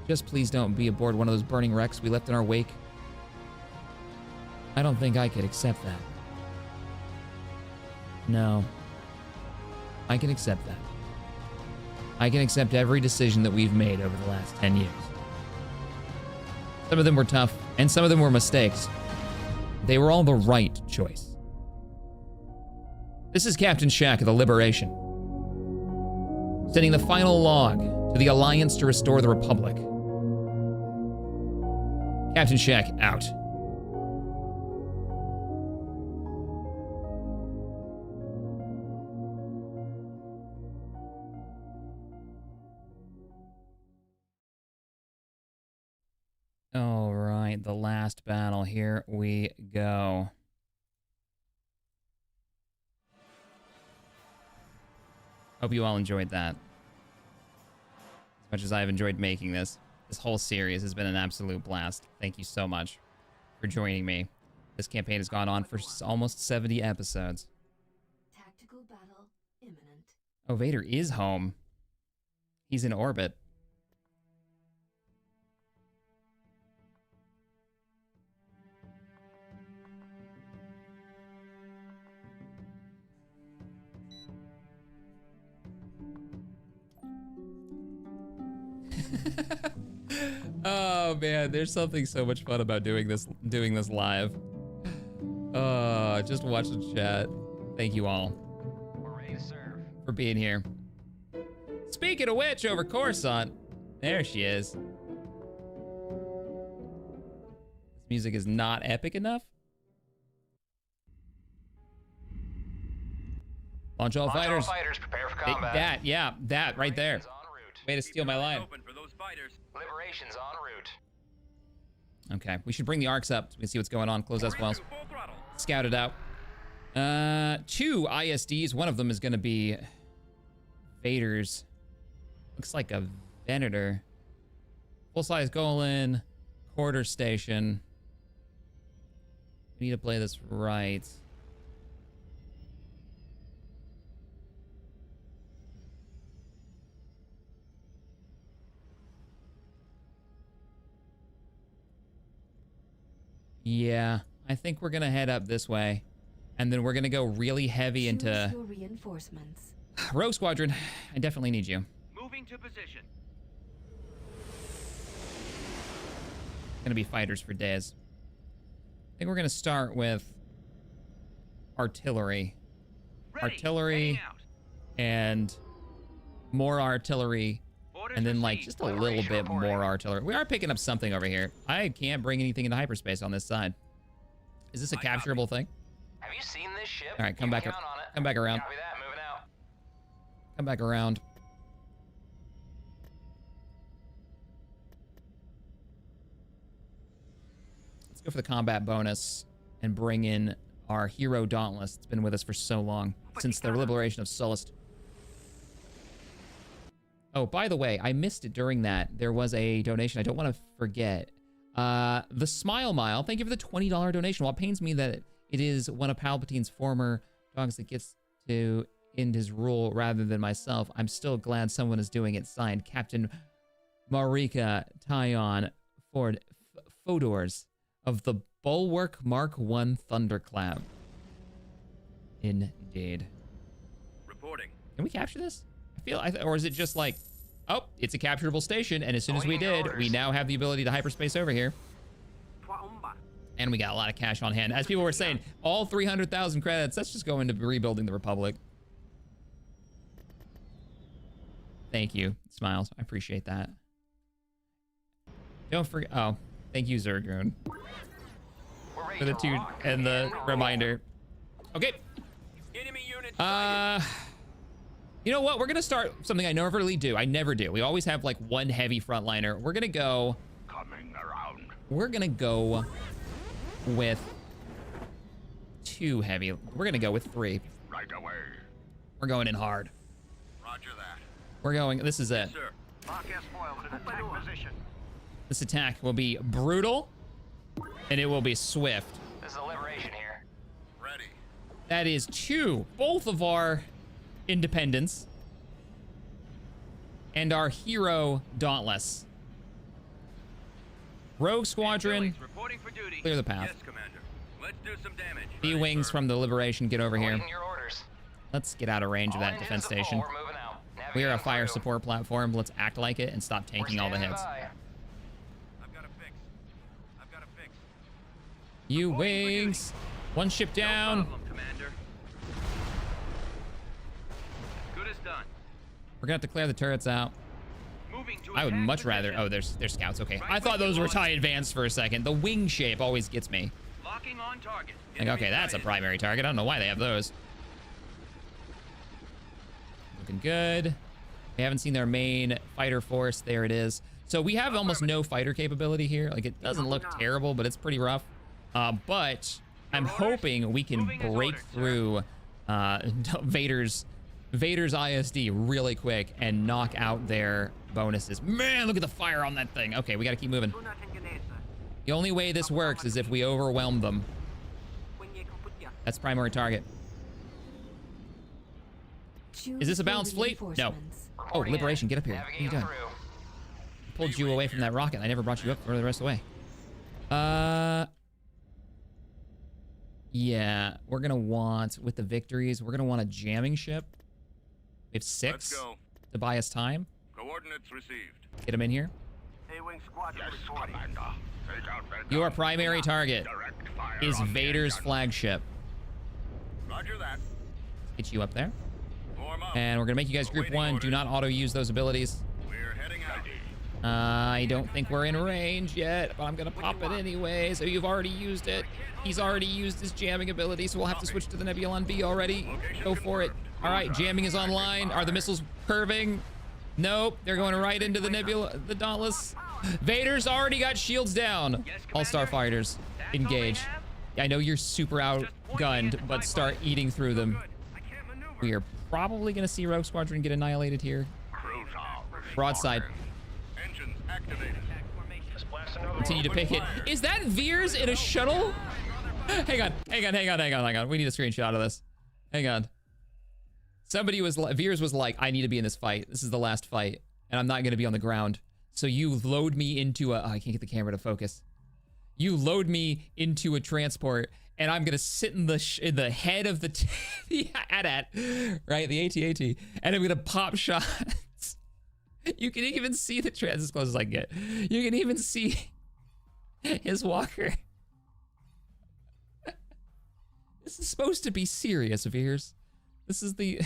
[SPEAKER 1] Just please don't be aboard one of those burning wrecks we left in our wake. I don't think I could accept that. No. I can accept that. I can accept every decision that we've made over the last 10 years. Some of them were tough, and some of them were mistakes. They were all the right choice. This is Captain Shack of the Liberation, sending the final log to the Alliance to restore the Republic. Captain Shack out. All right, the last battle. Here we go. Hope you all enjoyed that. As much as I've enjoyed making this. This whole series has been an absolute blast. Thank you so much for joining me. This campaign has gone on for almost 70 episodes.
[SPEAKER 3] Tactical battle imminent.
[SPEAKER 1] Oh, Vader is home. He's in orbit. Oh man, there's something so much fun about doing this live. Just watch the chat. Thank you all.
[SPEAKER 8] We're ready to serve.
[SPEAKER 1] For being here. Speaking of which, over Coruscant, there she is. This music is not epic enough. Launch all fighters.
[SPEAKER 10] Prepare for combat.
[SPEAKER 1] That right there.
[SPEAKER 10] Is en route.
[SPEAKER 1] Way to steal my line.
[SPEAKER 5] Open for those fighters.
[SPEAKER 10] Liberation's en route.
[SPEAKER 1] Okay, we should bring the arcs up so we can see what's going on. Close as well.
[SPEAKER 5] Full throttle.
[SPEAKER 1] Scout it out. 2 ISDs. One of them is going to be Vader's. Looks like a Venator. Full-size Golan. Quarter station. We need to play this right. Yeah, I think we're gonna head up this way, and then we're gonna go really heavy into
[SPEAKER 3] Choose your reinforcements.
[SPEAKER 1] Rogue Squadron. I definitely need you.
[SPEAKER 8] Moving to position.
[SPEAKER 1] Gonna be fighters for days. I think we're gonna start with artillery.
[SPEAKER 8] Ready.
[SPEAKER 1] Artillery
[SPEAKER 8] Heading out.
[SPEAKER 1] and more artillery,
[SPEAKER 8] Orders
[SPEAKER 1] and then like
[SPEAKER 8] received.
[SPEAKER 1] just a little bit more artillery. We are picking up something over here. I can't bring anything into hyperspace on this side. Is this a capturable thing?
[SPEAKER 10] Have you seen this ship?
[SPEAKER 1] All right, come back.
[SPEAKER 10] Count on it.
[SPEAKER 1] Come back around.
[SPEAKER 10] Copy that. Moving out.
[SPEAKER 1] Come back around. Let's go for the combat bonus and bring in our hero Dauntless. It's been with us for so long, since the liberation of Sullust. Oh, by the way, I missed it during that. There was a donation I don't want to forget. The Smile Mile, thank you for the $20 donation. While it pains me that it is one of Palpatine's former dogs that gets to end his rule rather than myself, I'm still glad someone is doing it. Signed, Captain Marika Tyon Fodors of the Bulwark Mark I Thunderclap. Indeed.
[SPEAKER 5] Reporting.
[SPEAKER 1] Can we capture this? Or is it just like, oh, it's a capturable station, and as soon as we did, we now have the ability to hyperspace over here. And we got a lot of cash on hand. As people were saying, all 300,000 credits, that's just going to rebuilding the Republic. Thank you, Smiles. I appreciate that. Don't forget, oh, thank you, Zergoon, for the 2 and the reminder. Okay.
[SPEAKER 5] Enemy units.
[SPEAKER 1] You know what? We're gonna start something I never really do. I never do. We always have like one heavy frontliner. We're gonna go.
[SPEAKER 2] Coming around.
[SPEAKER 1] We're gonna go with 2 heavy. We're gonna go with 3.
[SPEAKER 2] Right away.
[SPEAKER 1] We're going in hard.
[SPEAKER 5] Roger that.
[SPEAKER 1] We're going. This is it.
[SPEAKER 5] Sir.
[SPEAKER 2] Lock S-foil in attack position.
[SPEAKER 1] This attack will be brutal, and it will be swift.
[SPEAKER 10] This is a liberation here.
[SPEAKER 5] Ready.
[SPEAKER 1] That is 2. Both of our independents and our hero Dauntless. Rogue Squadron,
[SPEAKER 8] Reporting for duty.
[SPEAKER 1] clear the path.
[SPEAKER 5] Yes, Commander. Let's do some damage.
[SPEAKER 1] B-wings from the Liberation, get over here.
[SPEAKER 10] Awaiting your orders.
[SPEAKER 1] Let's get out of range of
[SPEAKER 10] All
[SPEAKER 1] that
[SPEAKER 10] engines
[SPEAKER 1] defense
[SPEAKER 10] to full.
[SPEAKER 1] station.
[SPEAKER 10] We're moving out.
[SPEAKER 1] We are a
[SPEAKER 10] Navigating
[SPEAKER 1] fire
[SPEAKER 10] through.
[SPEAKER 1] support platform. Let's act like it and stop tanking all the
[SPEAKER 10] We're
[SPEAKER 1] hits.
[SPEAKER 10] standing by.
[SPEAKER 5] I've got a fix. I've got a fix.
[SPEAKER 1] You wings. One ship down.
[SPEAKER 8] No problem, Commander. Good as done.
[SPEAKER 1] We're gonna have to clear the turrets out.
[SPEAKER 8] Moving to
[SPEAKER 1] I would
[SPEAKER 8] attack
[SPEAKER 1] much rather.
[SPEAKER 8] position.
[SPEAKER 1] Oh, there's scouts. Okay, I thought those were TIE advanced for a second. The wing shape always gets me.
[SPEAKER 8] Locking on target.
[SPEAKER 1] Like, okay, that's a primary target. I don't know why they have those. Looking good. We haven't seen their main fighter force. There it is. So we have almost no fighter capability here. Like, it doesn't look terrible, but it's pretty rough. But I'm hoping we can break through Vader's ISD really quick and knock out their bonuses. Man, look at the fire on that thing. Okay, we gotta keep moving. The only way this works is if we overwhelm them. That's primary target.
[SPEAKER 3] Choose
[SPEAKER 1] Is this a
[SPEAKER 3] your
[SPEAKER 1] balanced fleet? No.
[SPEAKER 3] reinforcements.
[SPEAKER 1] Oh, Liberation, get up here. What are you
[SPEAKER 10] Navigating
[SPEAKER 1] doing?
[SPEAKER 10] through.
[SPEAKER 1] Pulled you away from that rocket. I never brought you up for the rest of the way. Yeah, we're gonna want, with the victories, we're gonna want a jamming ship. We have 6
[SPEAKER 5] Let's go.
[SPEAKER 1] to buy us time.
[SPEAKER 5] Coordinates received.
[SPEAKER 1] Get them in here.
[SPEAKER 2] A-wing squadron reporting. Commander. Take out that
[SPEAKER 1] Your
[SPEAKER 2] gun.
[SPEAKER 1] primary target
[SPEAKER 2] Direct fire
[SPEAKER 1] is
[SPEAKER 2] on the
[SPEAKER 1] Vader's
[SPEAKER 2] engine.
[SPEAKER 1] flagship.
[SPEAKER 5] Roger that.
[SPEAKER 1] Get you up there.
[SPEAKER 5] Form up.
[SPEAKER 1] And we're gonna make you guys group
[SPEAKER 5] Awaiting
[SPEAKER 1] 1. Do
[SPEAKER 5] orders.
[SPEAKER 1] not auto-use those abilities.
[SPEAKER 5] We're heading out.
[SPEAKER 1] I don't think we're in range yet, but I'm gonna pop it anyway. So you've already used it. He's already used his jamming ability, so we'll have to switch to the Nebulon B already. Go for it. All right, jamming is online. Are the missiles curving? Nope, they're going right into the Nebula, the Dauntless. Vader's already got shields down. All starfighters, engage. I know you're super outgunned, but start eating through them. We are probably gonna see Rogue Squadron get annihilated here. Broadside.
[SPEAKER 5] Engines activated.
[SPEAKER 1] Continue to pick it. Is that Veers in a shuttle? Hang on. We need a screenshot of this. Hang on. Somebody was, Veers was like, I need to be in this fight. This is the last fight, and I'm not gonna be on the ground. So you load me into a, oh, I can't get the camera to focus. You load me into a transport, and I'm gonna sit in the head of the, right, the AT-AT, and I'm gonna pop shots. You can even see the as close as I can get. You can even see his walker. This is supposed to be serious, Veers. This is the...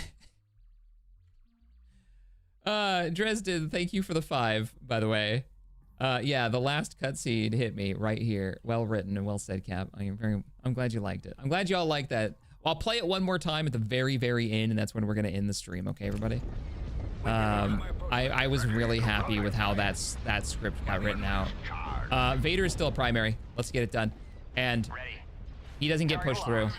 [SPEAKER 1] Dresden, thank you for the 5, by the way. Yeah, the last cutscene hit me right here. Well written and well said, Cap. I'm glad you liked it. I'm glad y'all liked that. I'll play it one more time at the very, very end, and that's when we're gonna end the stream, okay, everybody? I was really happy with how that script got written out. Vader is still a primary. Let's get it done. And he doesn't get pushed through.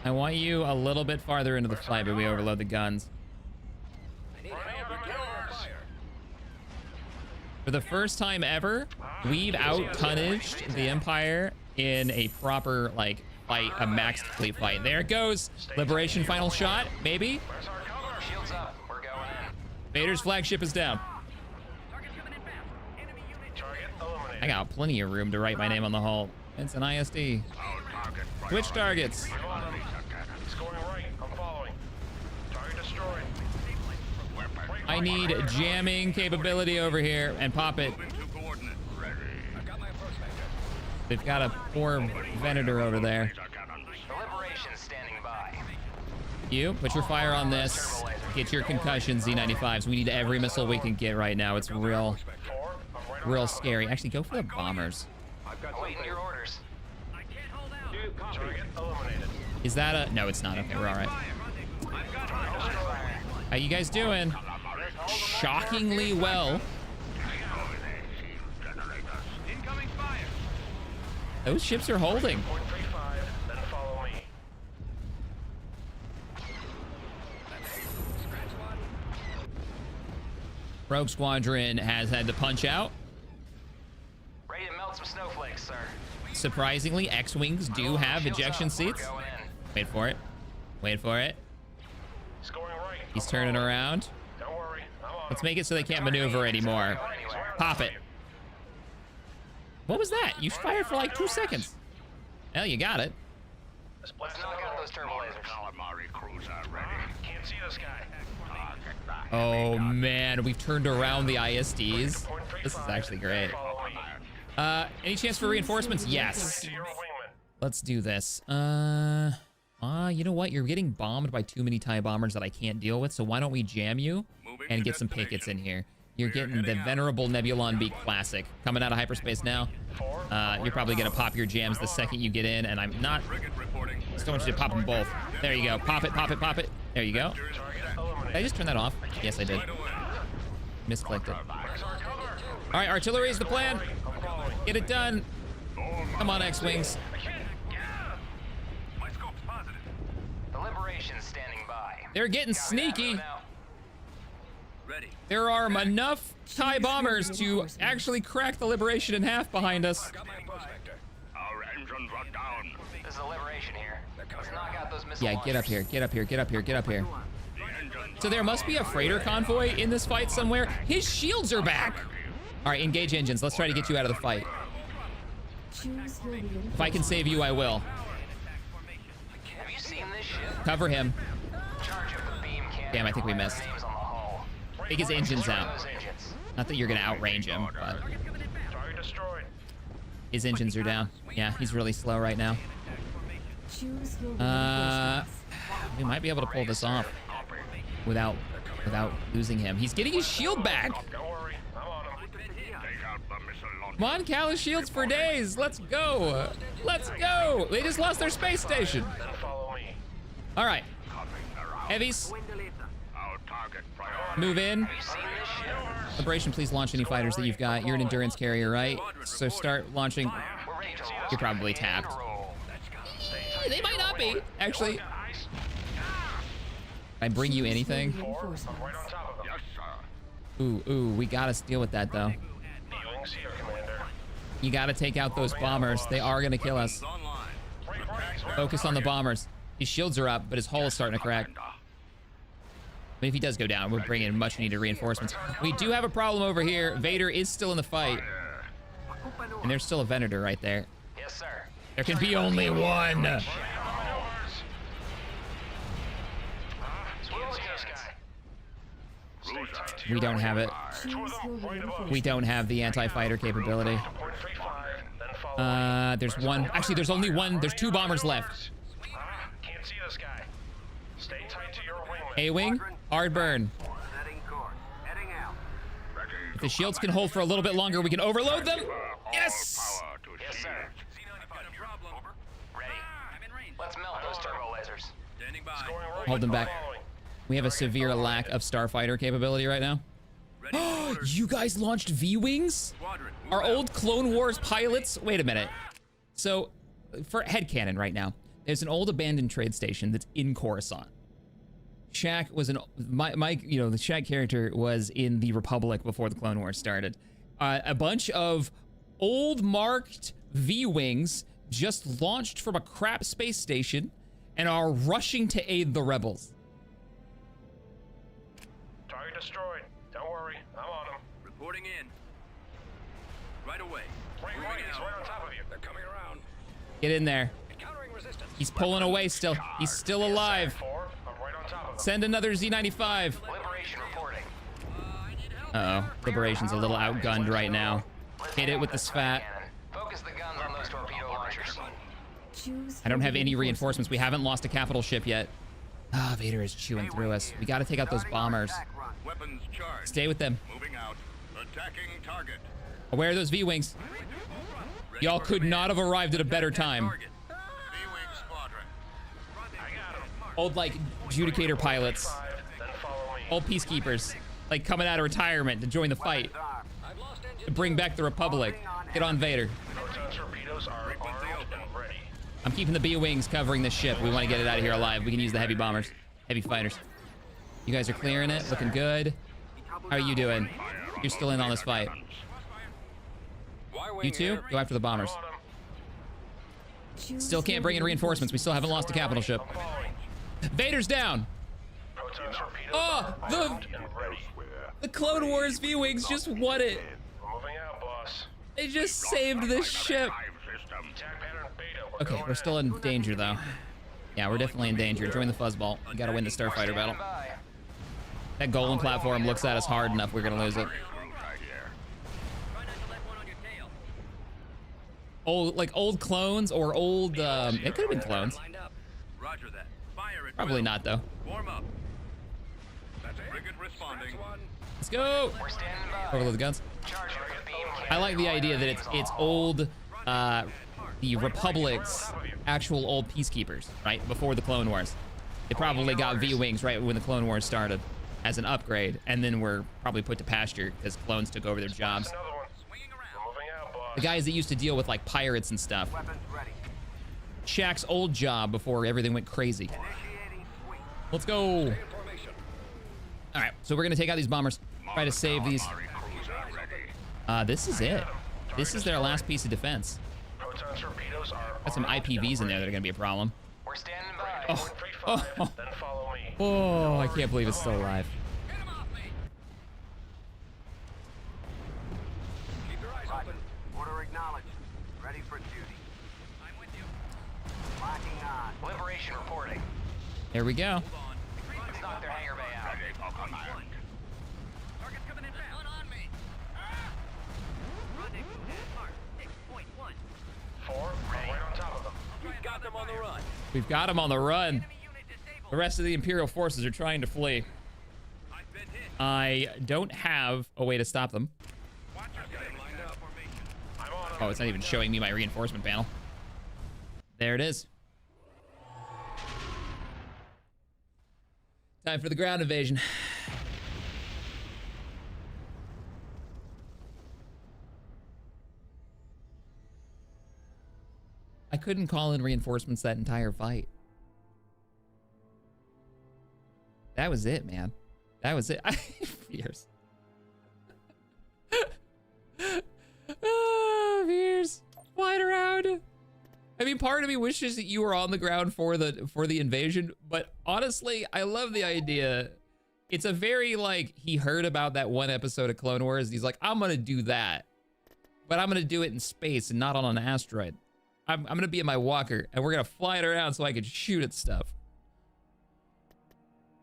[SPEAKER 1] I want you a little bit farther into the flight, but we overload the guns. For the first time ever, we've out-tonnaged the Empire in a proper, like, fight, a maxed fleet fight. There it goes. Liberation final shot, maybe?
[SPEAKER 10] Shields up. We're going in.
[SPEAKER 1] Vader's flagship is down. I got plenty of room to write my name on the hull. It's an ISD. Switch targets. I need jamming capability over here and pop it. They've got a poor Venator over there.
[SPEAKER 10] Standing by.
[SPEAKER 1] You put your fire on this. Get your concussion Z95s. We need every missile we can get right now. It's real scary. Actually, go for the bombers.
[SPEAKER 10] Awaiting your orders.
[SPEAKER 1] Is that a... No, it's not. Okay, we're all right. How you guys doing? Shockingly well. Those ships are holding. Rogue Squadron has had to punch out.
[SPEAKER 10] Ready to melt some snowflakes, sir.
[SPEAKER 1] Surprisingly, X-Wings do have ejection seats. Wait for it. Wait for it. He's turning around. Let's make it so they can't maneuver anymore. Pop it. What was that? You fired for like 2 seconds. Hell, you got it.
[SPEAKER 10] Let's knock out those turbo lasers.
[SPEAKER 5] Can't see this guy.
[SPEAKER 1] Oh man, we've turned around the ISDs. This is actually great. Any chance for reinforcements? Yes. Let's do this. You know what? You're getting bombed by too many TIE bombers that I can't deal with, so why don't we jam you and get some pickets in here? You're getting the Venerable Nebulon B Classic coming out of hyperspace now. You're probably gonna pop your jams the second you get in, and I'm not. Just don't want you to pop them both. There you go. Pop it, pop it, pop it. There you go. Did I just turn that off? Yes, I did. Misclicked it. All right, artillery is the plan. Get it done. Come on, X-Wings.
[SPEAKER 10] The Liberation's standing by.
[SPEAKER 1] They're getting sneaky.
[SPEAKER 5] Ready.
[SPEAKER 1] There are enough TIE bombers to actually crack the Liberation in half behind us.
[SPEAKER 2] Our engines are down.
[SPEAKER 10] This is the Liberation here. Let's knock out those missiles.
[SPEAKER 1] Yeah, get up here, get up here, get up here, get up here. So there must be a freighter convoy in this fight somewhere. His shields are back. All right, engage engines. Let's try to get you out of the fight. If I can save you, I will.
[SPEAKER 10] Have you seen this ship?
[SPEAKER 1] Cover him.
[SPEAKER 10] Charge up the beam cannon.
[SPEAKER 1] Damn, I think we missed.
[SPEAKER 10] Names on the hull.
[SPEAKER 1] Take his engines out.
[SPEAKER 10] Those engines.
[SPEAKER 1] Not that you're gonna outrange him, but his engines are down. Yeah, he's really slow right now. We might be able to pull this off without losing him. He's getting his shield back.
[SPEAKER 2] Take out the missile
[SPEAKER 1] Come on, Callus shields for days. Let's go. Let's go. They just lost their space station. All right. Heavies,
[SPEAKER 2] Our target priority.
[SPEAKER 1] move in. Liberation, please launch any fighters that you've got. You're an endurance carrier, right? So start launching. You're probably tapped. They might not be, actually. I bring you anything?
[SPEAKER 3] Reinforcements.
[SPEAKER 2] Yes, sir.
[SPEAKER 1] Ooh, we gotta deal with that though. You gotta take out those bombers. They are gonna kill us. Focus on the bombers. His shields are up, but his hull is starting to crack. But if he does go down, we're bringing in much needed reinforcements. We do have a problem over here. Vader is still in the fight. And there's still a Venator right there.
[SPEAKER 10] Yes, sir.
[SPEAKER 1] There can be only one. We don't have it.
[SPEAKER 3] Choose your reinforcements.
[SPEAKER 1] We don't have the anti-fighter capability. There's one. Actually, there's only one. There's 2 bombers left.
[SPEAKER 6] Can't see this guy. Stay tight to your wingman.
[SPEAKER 1] A-wing, hard burn.
[SPEAKER 5] Setting course. Heading out.
[SPEAKER 1] If the shields can hold for a little bit longer, we can overload them. Yes!
[SPEAKER 2] Power to
[SPEAKER 10] Yes, sir.
[SPEAKER 2] shields.
[SPEAKER 5] Got a problem. Over.
[SPEAKER 10] Ready.
[SPEAKER 5] I'm in range.
[SPEAKER 10] Let's melt those turbo lasers.
[SPEAKER 5] Standing by.
[SPEAKER 1] Hold them back. We have a severe lack of starfighter capability right now.
[SPEAKER 5] Ready for orders.
[SPEAKER 1] You guys launched V-wings?
[SPEAKER 5] Squadron. move
[SPEAKER 1] Our
[SPEAKER 5] out.
[SPEAKER 1] old Clone Wars pilots? Wait a minute. So, for headcanon right now, there's an old abandoned trade station that's in Coruscant. Shaq was the Shaq character was in the Republic before the Clone Wars started. A bunch of old marked V-wings just launched from a crap space station and are rushing to aid the rebels.
[SPEAKER 6] Target destroyed. Don't worry. I'm on him.
[SPEAKER 5] Reporting in. Right away.
[SPEAKER 6] Right,
[SPEAKER 5] Moving
[SPEAKER 6] he's
[SPEAKER 5] out.
[SPEAKER 6] right on top of you. They're coming around.
[SPEAKER 1] Get in there.
[SPEAKER 6] Encountering resistance.
[SPEAKER 1] He's pulling away still. He's still alive.
[SPEAKER 6] 4, I'm right on top of them.
[SPEAKER 1] Send another Z95.
[SPEAKER 10] Liberation reporting.
[SPEAKER 1] Uh-oh. Liberation's a little outgunned right now. Hit it with the SFAT.
[SPEAKER 10] Cannon. Focus the guns on those torpedo launchers.
[SPEAKER 3] Choose
[SPEAKER 1] I don't
[SPEAKER 3] your
[SPEAKER 1] have any reinforcements. We haven't lost a capital ship yet. Ah, Vader is chewing through us. We gotta take out those bombers.
[SPEAKER 5] Weapons charged.
[SPEAKER 1] Stay with them.
[SPEAKER 5] Moving out. Attacking target.
[SPEAKER 1] Aware of those V-wings. Y'all could not have arrived at a better time.
[SPEAKER 5] Target. B-wing squadron.
[SPEAKER 1] Old, like, adjudicator pilots.
[SPEAKER 6] Then follow me.
[SPEAKER 1] Old peacekeepers. Like, coming out of retirement to join the fight. To bring back the Republic. Get on Vader.
[SPEAKER 6] Proton torpedoes are armed and ready.
[SPEAKER 1] I'm keeping the B-wings covering this ship. We want to get it out of here alive. We can use the heavy bombers. Heavy fighters. You guys are clearing it. Looking good. How are you doing? You're still in on this fight. You two, go after the bombers.
[SPEAKER 3] Choose
[SPEAKER 1] Still can't
[SPEAKER 3] your
[SPEAKER 1] bring in reinforcements. We still haven't lost a capital ship. Vader's down.
[SPEAKER 6] Proton torpedoes
[SPEAKER 1] Oh,
[SPEAKER 6] are
[SPEAKER 1] the
[SPEAKER 6] armed and ready.
[SPEAKER 1] the Clone Wars V-wings just won it.
[SPEAKER 6] We're moving out, boss.
[SPEAKER 1] They just saved this ship.
[SPEAKER 2] System.
[SPEAKER 6] Attack pattern beta.
[SPEAKER 1] Okay, we're still in danger though. Yeah, we're definitely in danger. Join the fuzzball. We gotta win the starfighter battle.
[SPEAKER 10] Bye.
[SPEAKER 1] That Golem platform looks at us hard enough. We're gonna lose it.
[SPEAKER 2] Right here.
[SPEAKER 5] Try not to let one on your tail.
[SPEAKER 1] Old clones or old. It could have been clones.
[SPEAKER 5] Lined up. Roger that. Fire it.
[SPEAKER 1] Probably not though.
[SPEAKER 5] Warm up. That's it. Frigate responding.
[SPEAKER 1] Let's go.
[SPEAKER 10] We're standing by.
[SPEAKER 1] Overload the guns.
[SPEAKER 10] Charging with beam cannon.
[SPEAKER 1] I like the idea that it's old, the Republic's actual old peacekeepers, right? Before the Clone Wars. They probably got V-wings right when the Clone Wars started as an upgrade, and then were probably put to pasture because clones took over their jobs.
[SPEAKER 6] Another one. We're moving out, boss.
[SPEAKER 1] The guys that used to deal with like pirates and stuff.
[SPEAKER 5] Weapons ready.
[SPEAKER 1] Shaq's old job before everything went crazy.
[SPEAKER 5] Initiating sweep.
[SPEAKER 1] Let's go. All right, so we're gonna take out these bombers. Try to save these.
[SPEAKER 2] Artillery cruiser ready.
[SPEAKER 1] This is it. This is their last piece of defense.
[SPEAKER 6] Proton torpedoes are
[SPEAKER 1] Got some
[SPEAKER 6] armed
[SPEAKER 1] IPVs in
[SPEAKER 6] and
[SPEAKER 1] there that are gonna be a problem.
[SPEAKER 10] We're standing by.
[SPEAKER 1] Oh,
[SPEAKER 6] 135,
[SPEAKER 1] oh,
[SPEAKER 6] then follow me.
[SPEAKER 1] oh, I can't believe it's still alive.
[SPEAKER 5] Get him off me. Keep your eyes open. Order acknowledged. Ready for duty. I'm with you. Locking on.
[SPEAKER 10] Liberation reporting.
[SPEAKER 1] There we go.
[SPEAKER 10] Let's knock their hangar bay out.
[SPEAKER 2] Ready for command.
[SPEAKER 5] Target's coming in fast. One on me. Rendezvous at mark 6.1.
[SPEAKER 6] 4, I'm right on top of them.
[SPEAKER 5] We've got them on the run.
[SPEAKER 1] We've got them on the run.
[SPEAKER 5] Enemy unit disabled.
[SPEAKER 1] The rest of the Imperial forces are trying to flee.
[SPEAKER 5] I've been hit.
[SPEAKER 1] I don't have a way to stop them.
[SPEAKER 5] Watch your step. Lined up. Formation.
[SPEAKER 1] Oh, it's not even showing me my reinforcement panel. There it is. Time for the ground invasion. I couldn't call in reinforcements that entire fight. That was it, man. That was it. Fears. Fears. Flying around. I mean, part of me wishes that you were on the ground for the invasion, but honestly, I love the idea. It's a very, like, he heard about that one episode of Clone Wars, and he's like, I'm gonna do that, but I'm gonna do it in space and not on an asteroid. I'm gonna be in my walker, and we're gonna fly it around so I can shoot at stuff.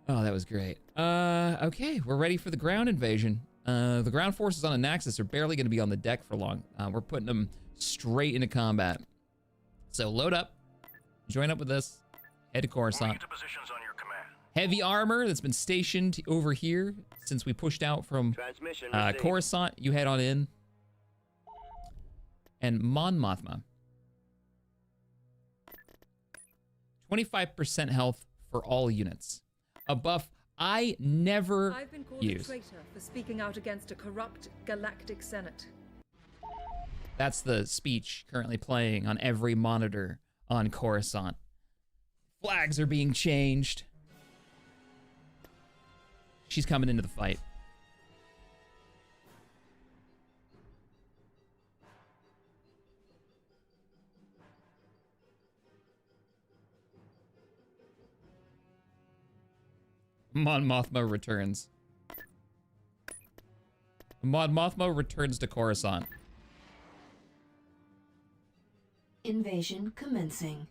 [SPEAKER 1] Oh, that was great. Okay, we're ready for the ground invasion. The ground forces on Anaxis are barely gonna be on the deck for long. We're putting them straight into combat. So load up, join up with us, head to Coruscant. Heavy armor that's been stationed over here since we pushed out from Coruscant, you head on in. And Mon Mothma. 25% health for all units. A buff I never
[SPEAKER 7] I've been called
[SPEAKER 1] use.
[SPEAKER 7] a traitor for speaking out against a corrupt galactic senate.
[SPEAKER 1] That's the speech currently playing on every monitor on Coruscant. Flags are being changed. She's coming into the fight. Mon Mothma returns. Mon Mothma returns to Coruscant.
[SPEAKER 3] Invasion commencing.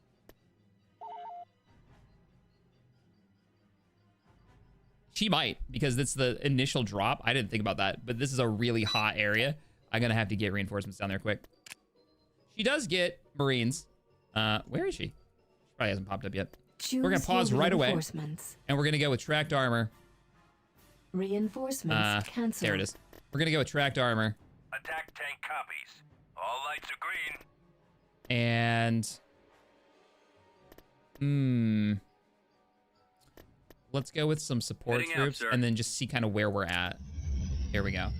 [SPEAKER 1] She might, because it's the initial drop. I didn't think about that, but this is a really hot area. I'm gonna have to get reinforcements down there quick. She does get Marines. Where is she? She probably hasn't popped up yet. We're gonna pause right away, and we're gonna go with tracked armor.
[SPEAKER 3] Reinforcements cancelled.
[SPEAKER 1] There it is. We're gonna go with tracked armor.
[SPEAKER 5] Attack tank copies. All lights are green.
[SPEAKER 1] And let's go with some support
[SPEAKER 5] Heading
[SPEAKER 1] troops,
[SPEAKER 5] out,
[SPEAKER 1] and then just see kind of where we're at. Here we go.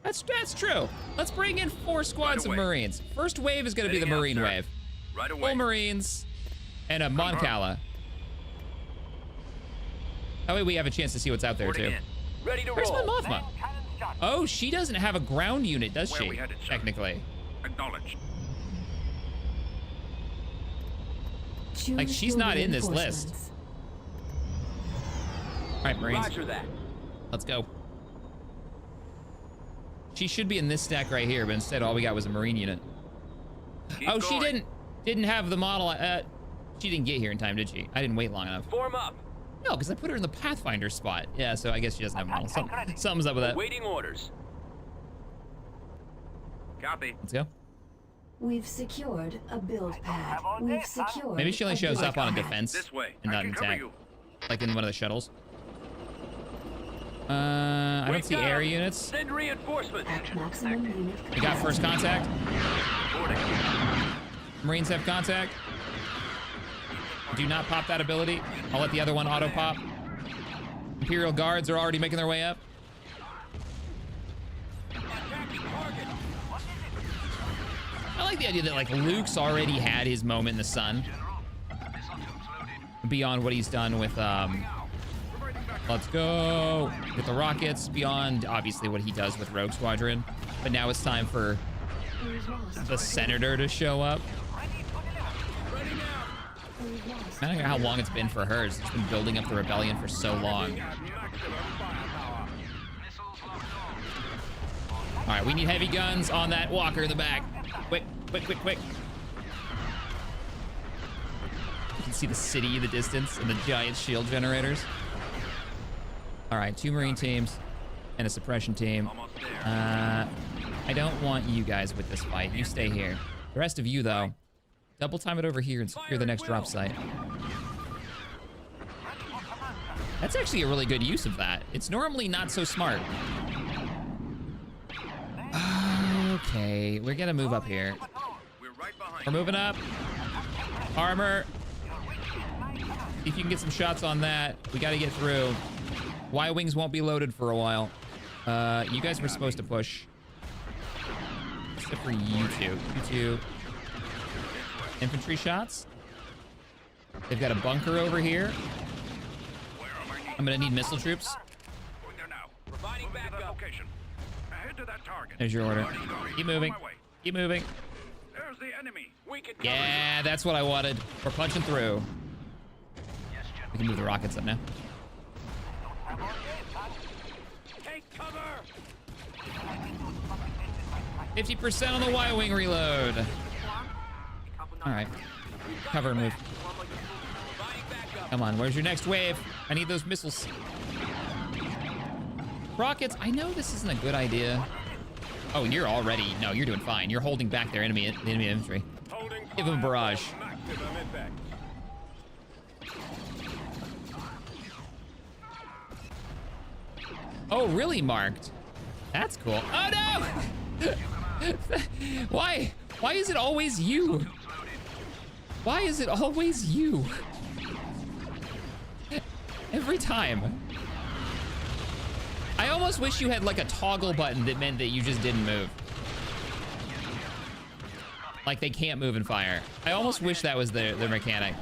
[SPEAKER 1] That's true. Let's bring in 4 squads of Marines. First wave is going to be the Marine wave.
[SPEAKER 5] Right away.
[SPEAKER 1] Full Marines and a Mon Cala. That way we have a chance to see what's out there too.
[SPEAKER 5] Ready to
[SPEAKER 1] Where's
[SPEAKER 5] roll.
[SPEAKER 1] Mon Mothma? Oh, she doesn't have a ground unit, does
[SPEAKER 5] Where
[SPEAKER 1] she?
[SPEAKER 5] we headed, sir?
[SPEAKER 1] Technically.
[SPEAKER 5] Acknowledged.
[SPEAKER 1] Like, she's not in this list. All right, Marines.
[SPEAKER 5] Roger that.
[SPEAKER 1] Let's go. She should be in this stack right here, but instead all we got was a Marine unit.
[SPEAKER 5] Keep
[SPEAKER 1] Oh, she
[SPEAKER 5] going.
[SPEAKER 1] didn't have the model. She didn't get here in time, did she? I didn't wait long enough.
[SPEAKER 5] Form up.
[SPEAKER 1] No, because I put her in the Pathfinder spot. Yeah, so I guess she doesn't have a model. Something's up with that.
[SPEAKER 5] Waiting orders. Copy.
[SPEAKER 1] Let's go.
[SPEAKER 3] We've secured a build pad. We've secured.
[SPEAKER 1] Maybe she only
[SPEAKER 3] a
[SPEAKER 1] shows
[SPEAKER 3] build
[SPEAKER 1] up on a
[SPEAKER 3] pad.
[SPEAKER 1] defense
[SPEAKER 5] This way.
[SPEAKER 1] and
[SPEAKER 5] I
[SPEAKER 1] not
[SPEAKER 5] can
[SPEAKER 1] an
[SPEAKER 5] cover
[SPEAKER 1] attack,
[SPEAKER 5] you.
[SPEAKER 1] like in one of the shuttles. I don't see air units.
[SPEAKER 5] Send reinforcements.
[SPEAKER 3] At maximum unit
[SPEAKER 1] We got first contact.
[SPEAKER 5] Boarding.
[SPEAKER 1] Marines have contact. Do not pop that ability. I'll let the other one auto pop. Imperial Guards are already making their way up. I like the idea that, like, Luke's already had his moment in the sun. Beyond what he's done with, let's go. With the rockets, beyond, obviously, what he does with Rogue Squadron. But now it's time for the Senator to show up. I don't know how long it's been for her. It's been building up the rebellion for so long. All right, we need heavy guns on that walker in the back. Quick, quick, quick, quick. You can see the city in the distance and the giant shield generators. All right, 2 Marine teams and a suppression team. I don't want you guys with this fight. You stay here. The rest of you, though, double time it over here and secure the next drop site. That's actually a really good use of that. It's normally not so smart. Okay, we're gonna move up here.
[SPEAKER 5] We're right behind.
[SPEAKER 1] We're moving up. Armor. See if you can get some shots on that. We gotta get through. Y-wings won't be loaded for a while. You guys were supposed to push. Except for you two. You two. Infantry shots. They've got a bunker over here. I'm gonna need missile troops.
[SPEAKER 5] Going there now. Providing backup. Location. Head to that target.
[SPEAKER 1] There's your order. Keep moving. Keep moving.
[SPEAKER 5] There's the enemy. We can
[SPEAKER 1] Yeah, that's what I wanted. We're punching through. We can move the rockets up now.
[SPEAKER 5] take cover.
[SPEAKER 1] 50% on the Y-wing reload. All right. Cover and move. Come on, where's your next wave? I need those missiles. Rockets, I know this isn't a good idea. Oh, you're already, no, you're doing fine. You're holding back their enemy infantry. Give them a barrage. Oh, really marked? That's cool. Oh no! Why? Why is it always you? Why is it always you? Every time. I almost wish you had like a toggle button that meant that you just didn't move. Like they can't move and fire. I almost wish that was their mechanic.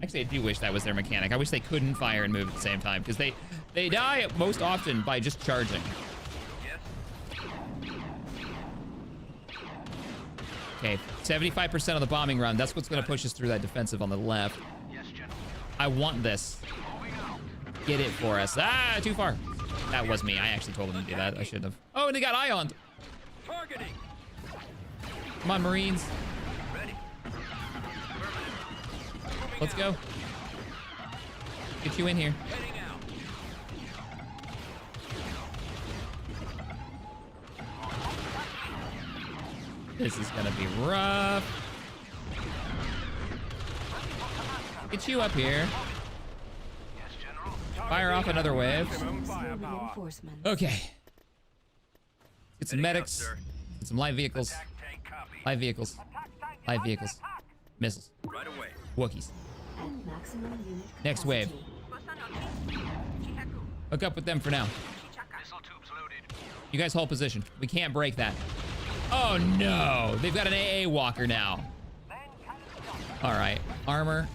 [SPEAKER 1] Actually, I do wish that was their mechanic. I wish they couldn't fire and move at the same time because they die most often by just charging. Okay, 75% of the bombing run. That's what's going to push us through that defensive on the left. I want this. Get it for us. Ah, too far. That was me. I actually told them to do that. I shouldn't have. Oh, and they got ioned.
[SPEAKER 5] Targeting.
[SPEAKER 1] Come on, Marines. Let's go. Get you in here.
[SPEAKER 5] Heading out.
[SPEAKER 1] This is gonna be rough. Get you up here. Fire off another wave. Okay. Get some medics. Get some live vehicles. Live vehicles. Live vehicles. Missiles.
[SPEAKER 5] Right away.
[SPEAKER 1] Wookiees.
[SPEAKER 3] And maximum unit
[SPEAKER 1] Next wave.
[SPEAKER 3] capacity.
[SPEAKER 1] Hook up with them for now.
[SPEAKER 10] Missile tubes loaded.
[SPEAKER 1] You guys hold position. We can't break that. Oh no! They've got an AA walker now. All right. Armor.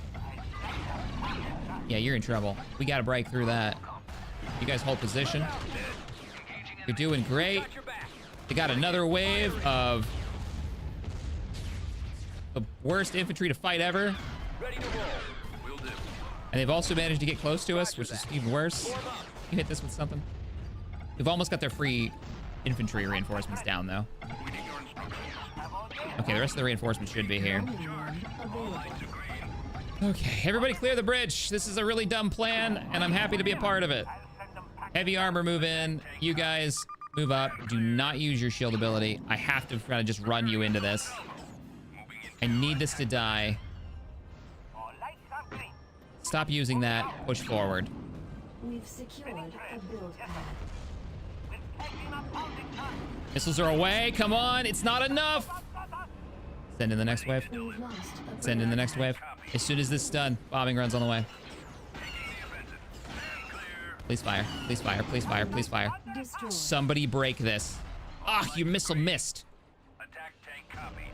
[SPEAKER 1] Yeah, you're in trouble. We gotta break through that. You guys hold position. You're doing great. They got another wave of the worst infantry to fight ever.
[SPEAKER 5] Ready to roll. Will do.
[SPEAKER 1] And they've also managed to get close to us, which is even worse. You hit this with something. We've almost got their free infantry reinforcements down, though. Okay, the rest of the reinforcements should be here. Okay, everybody clear the bridge. This is a really dumb plan, and I'm happy to be a part of it. Heavy armor, move in. You guys, move up. Do not use your shield ability. I have to kind of just run you into this. I need this to die. Stop using that. Push forward.
[SPEAKER 3] We've secured a build pad.
[SPEAKER 1] Missiles are away. Come on. It's not enough. Send in the next wave.
[SPEAKER 3] We've lost a
[SPEAKER 1] Send in the next wave. As soon as this is done, bombing runs on the way. Please fire. Please fire. Please fire. Please fire.
[SPEAKER 3] destroyed.
[SPEAKER 1] Somebody break this. Ah, your missile missed.
[SPEAKER 5] Attack tank copies.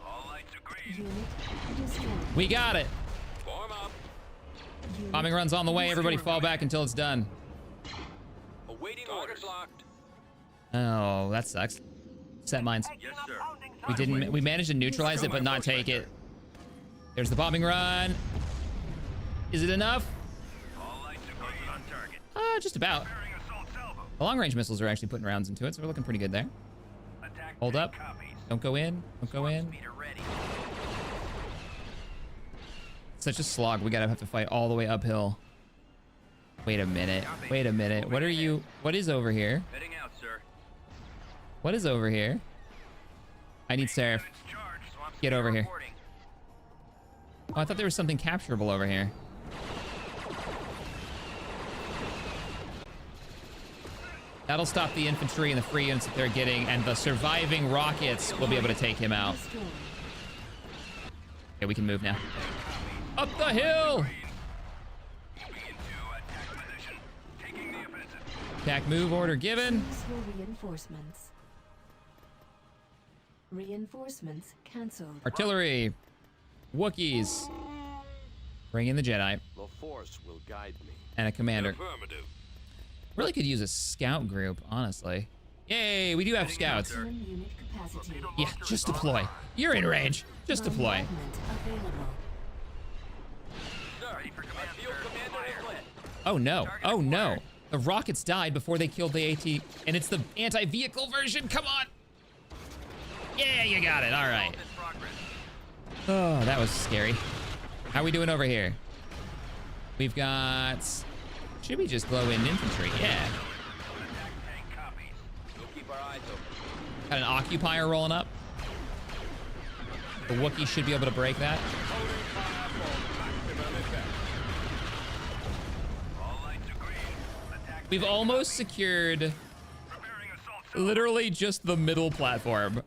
[SPEAKER 5] All lights are green.
[SPEAKER 3] Unit destroyed.
[SPEAKER 1] We got it.
[SPEAKER 5] Form up.
[SPEAKER 3] Unit
[SPEAKER 1] Bombing runs on the way. Everybody
[SPEAKER 3] destroyed.
[SPEAKER 1] fall back until it's done.
[SPEAKER 5] Awaiting orders. Locked.
[SPEAKER 1] Oh, that sucks. Set mines.
[SPEAKER 5] Yes, sir.
[SPEAKER 1] We managed to neutralize it, but not take it. There's the bombing run. Is it enough?
[SPEAKER 5] All lights are green. On target.
[SPEAKER 1] Just about.
[SPEAKER 5] Firing assault salvo.
[SPEAKER 1] The long-range missiles are actually putting rounds into it, so we're looking pretty good there.
[SPEAKER 5] Attack
[SPEAKER 1] Hold
[SPEAKER 5] tank
[SPEAKER 1] up.
[SPEAKER 5] copies.
[SPEAKER 1] Don't go in. Don't go in.
[SPEAKER 5] Meter ready.
[SPEAKER 1] Such a slog. We gotta have to fight all the way uphill. Wait a minute. Wait a minute. What are you? What is over here?
[SPEAKER 5] Heading out, sir.
[SPEAKER 1] What is over here? I need Seraph.
[SPEAKER 5] Units charged. Swamp
[SPEAKER 1] Get
[SPEAKER 5] speed
[SPEAKER 1] over here.
[SPEAKER 5] reporting.
[SPEAKER 1] Oh, I thought there was something capturable over here. That'll stop the infantry and the free units that they're getting, and the surviving rockets will be able to take him out. Okay, we can move now. Up the hill! Attack move order given.
[SPEAKER 3] Reinforcements. Reinforcements cancelled.
[SPEAKER 1] Artillery. Wookiees. Bring in the Jedi.
[SPEAKER 9] The Force will guide me.
[SPEAKER 1] And a commander.
[SPEAKER 6] Affirmative.
[SPEAKER 1] Really could use a scout group, honestly. Yay, we do have scouts.
[SPEAKER 3] Maximum unit capacity.
[SPEAKER 1] Yeah, just deploy. You're in range. Just deploy.
[SPEAKER 3] Bombardment available.
[SPEAKER 5] Ready for command, sir.
[SPEAKER 1] Oh no. Oh no. The rockets died before they killed the AT. And it's the anti-vehicle version. Come on. Yeah, you got it. All right. Oh, that was scary. How are we doing over here? We've got... Should we just glow in infantry? Yeah. Got an occupier rolling up. The Wookiee should be able to break that. We've almost secured literally just the middle platform.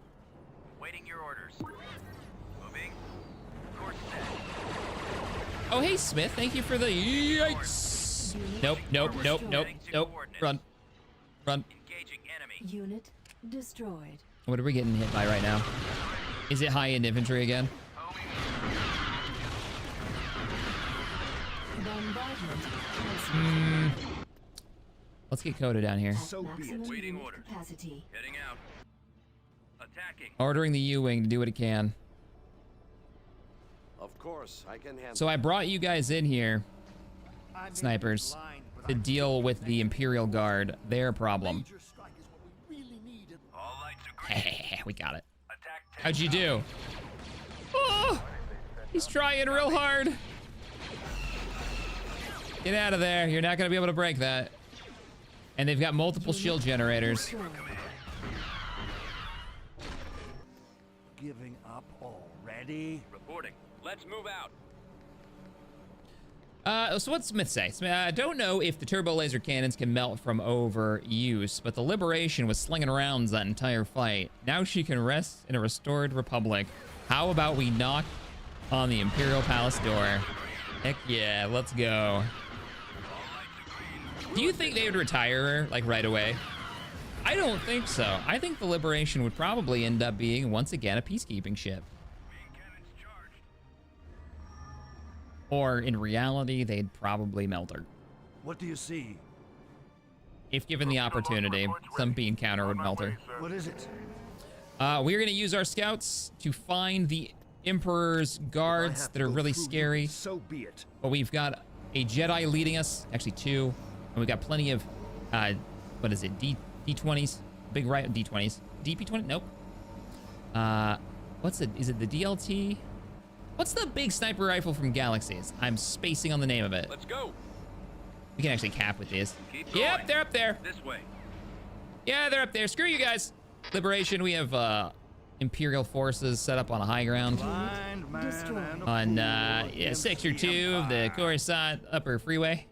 [SPEAKER 5] Waiting your orders. Moving. Course set.
[SPEAKER 1] Oh, hey, Smith. Thank you for the... Yikes. Nope, nope, nope, nope, nope. Run. Run.
[SPEAKER 5] Engaging enemy.
[SPEAKER 3] Unit destroyed.
[SPEAKER 1] What are we getting hit by right now? Is it high end infantry again?
[SPEAKER 3] Bombardment cancelled.
[SPEAKER 1] Let's get Coda down here.
[SPEAKER 3] At maximum
[SPEAKER 5] Waiting
[SPEAKER 3] unit
[SPEAKER 5] orders.
[SPEAKER 3] capacity.
[SPEAKER 5] Heading out. Attacking.
[SPEAKER 1] Ordering the U-Wing to do what it can.
[SPEAKER 9] Of course, I can handle.
[SPEAKER 1] So I brought you guys in here, snipers, to deal with the Imperial Guard, their problem.
[SPEAKER 5] All lights agree.
[SPEAKER 1] We got it.
[SPEAKER 5] Attack.
[SPEAKER 1] How'd you do? Oh, he's trying real hard. Get out of there. You're not going to be able to break that. And they've got multiple shield generators.
[SPEAKER 2] Giving up already?
[SPEAKER 5] Reporting. Let's move out.
[SPEAKER 1] So what's Smith say? I don't know if the turbo laser cannons can melt from overuse, but the Liberation was slinging rounds that entire fight. Now she can rest in a restored republic. How about we knock on the Imperial Palace door? Heck yeah, let's go. Do you think they would retire her, like, right away? I don't think so. I think the Liberation would probably end up being, once again, a peacekeeping ship. Or, in reality, they'd probably melt her.
[SPEAKER 2] What do you see?
[SPEAKER 1] If given the opportunity, some bean counter would melt her.
[SPEAKER 2] What is it?
[SPEAKER 1] We're going to use our scouts to find the Emperor's guards that are really scary.
[SPEAKER 2] So be it.
[SPEAKER 1] But we've got a Jedi leading us, actually 2. And we've got plenty of, what is it, D20s? Big right, D20s. DP20? Nope. What's it, is it the DLT? What's the big sniper rifle from Galaxies? I'm spacing on the name of it.
[SPEAKER 5] Let's go.
[SPEAKER 1] We can actually cap with these.
[SPEAKER 5] Keep
[SPEAKER 1] Yep,
[SPEAKER 5] going.
[SPEAKER 1] they're up there.
[SPEAKER 5] This way.
[SPEAKER 1] Yeah, they're up there. Screw you guys. Liberation, we have Imperial forces set up on a high ground.
[SPEAKER 2] Blind man and a
[SPEAKER 1] On
[SPEAKER 2] fool
[SPEAKER 1] yeah,
[SPEAKER 2] against
[SPEAKER 1] Sector
[SPEAKER 2] the
[SPEAKER 1] 2 of the
[SPEAKER 2] Empire.
[SPEAKER 1] Coruscant Upper Freeway.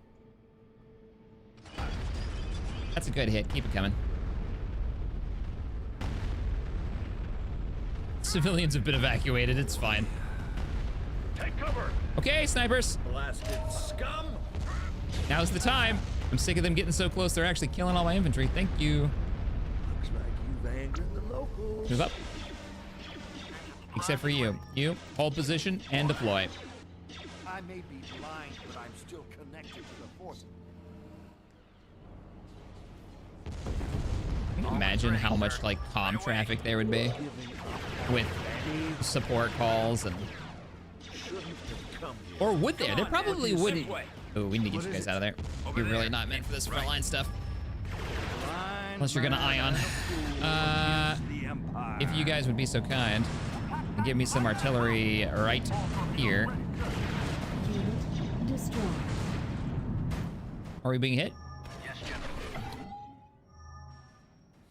[SPEAKER 1] That's a good hit. Keep it coming. Civilians have been evacuated. It's fine.
[SPEAKER 2] Take cover.
[SPEAKER 1] Okay, snipers.
[SPEAKER 2] Blasted scum.
[SPEAKER 1] Now's the time. I'm sick of them getting so close. They're actually killing all my infantry. Thank you.
[SPEAKER 2] Looks like you've angered the locals.
[SPEAKER 1] Move up. Except for you. You, hold position and deploy.
[SPEAKER 2] I may be blind, but I'm still connected to the Force.
[SPEAKER 1] Can you imagine how much like comm traffic there would be with support calls and or would there? There probably wouldn't. Oh, we need to get you guys out of there. You're really not meant for this frontline stuff. Unless you're gonna ion. If you guys would be so kind and give me some artillery right here.
[SPEAKER 3] Unit destroyed.
[SPEAKER 1] Are we being hit?
[SPEAKER 5] Yes,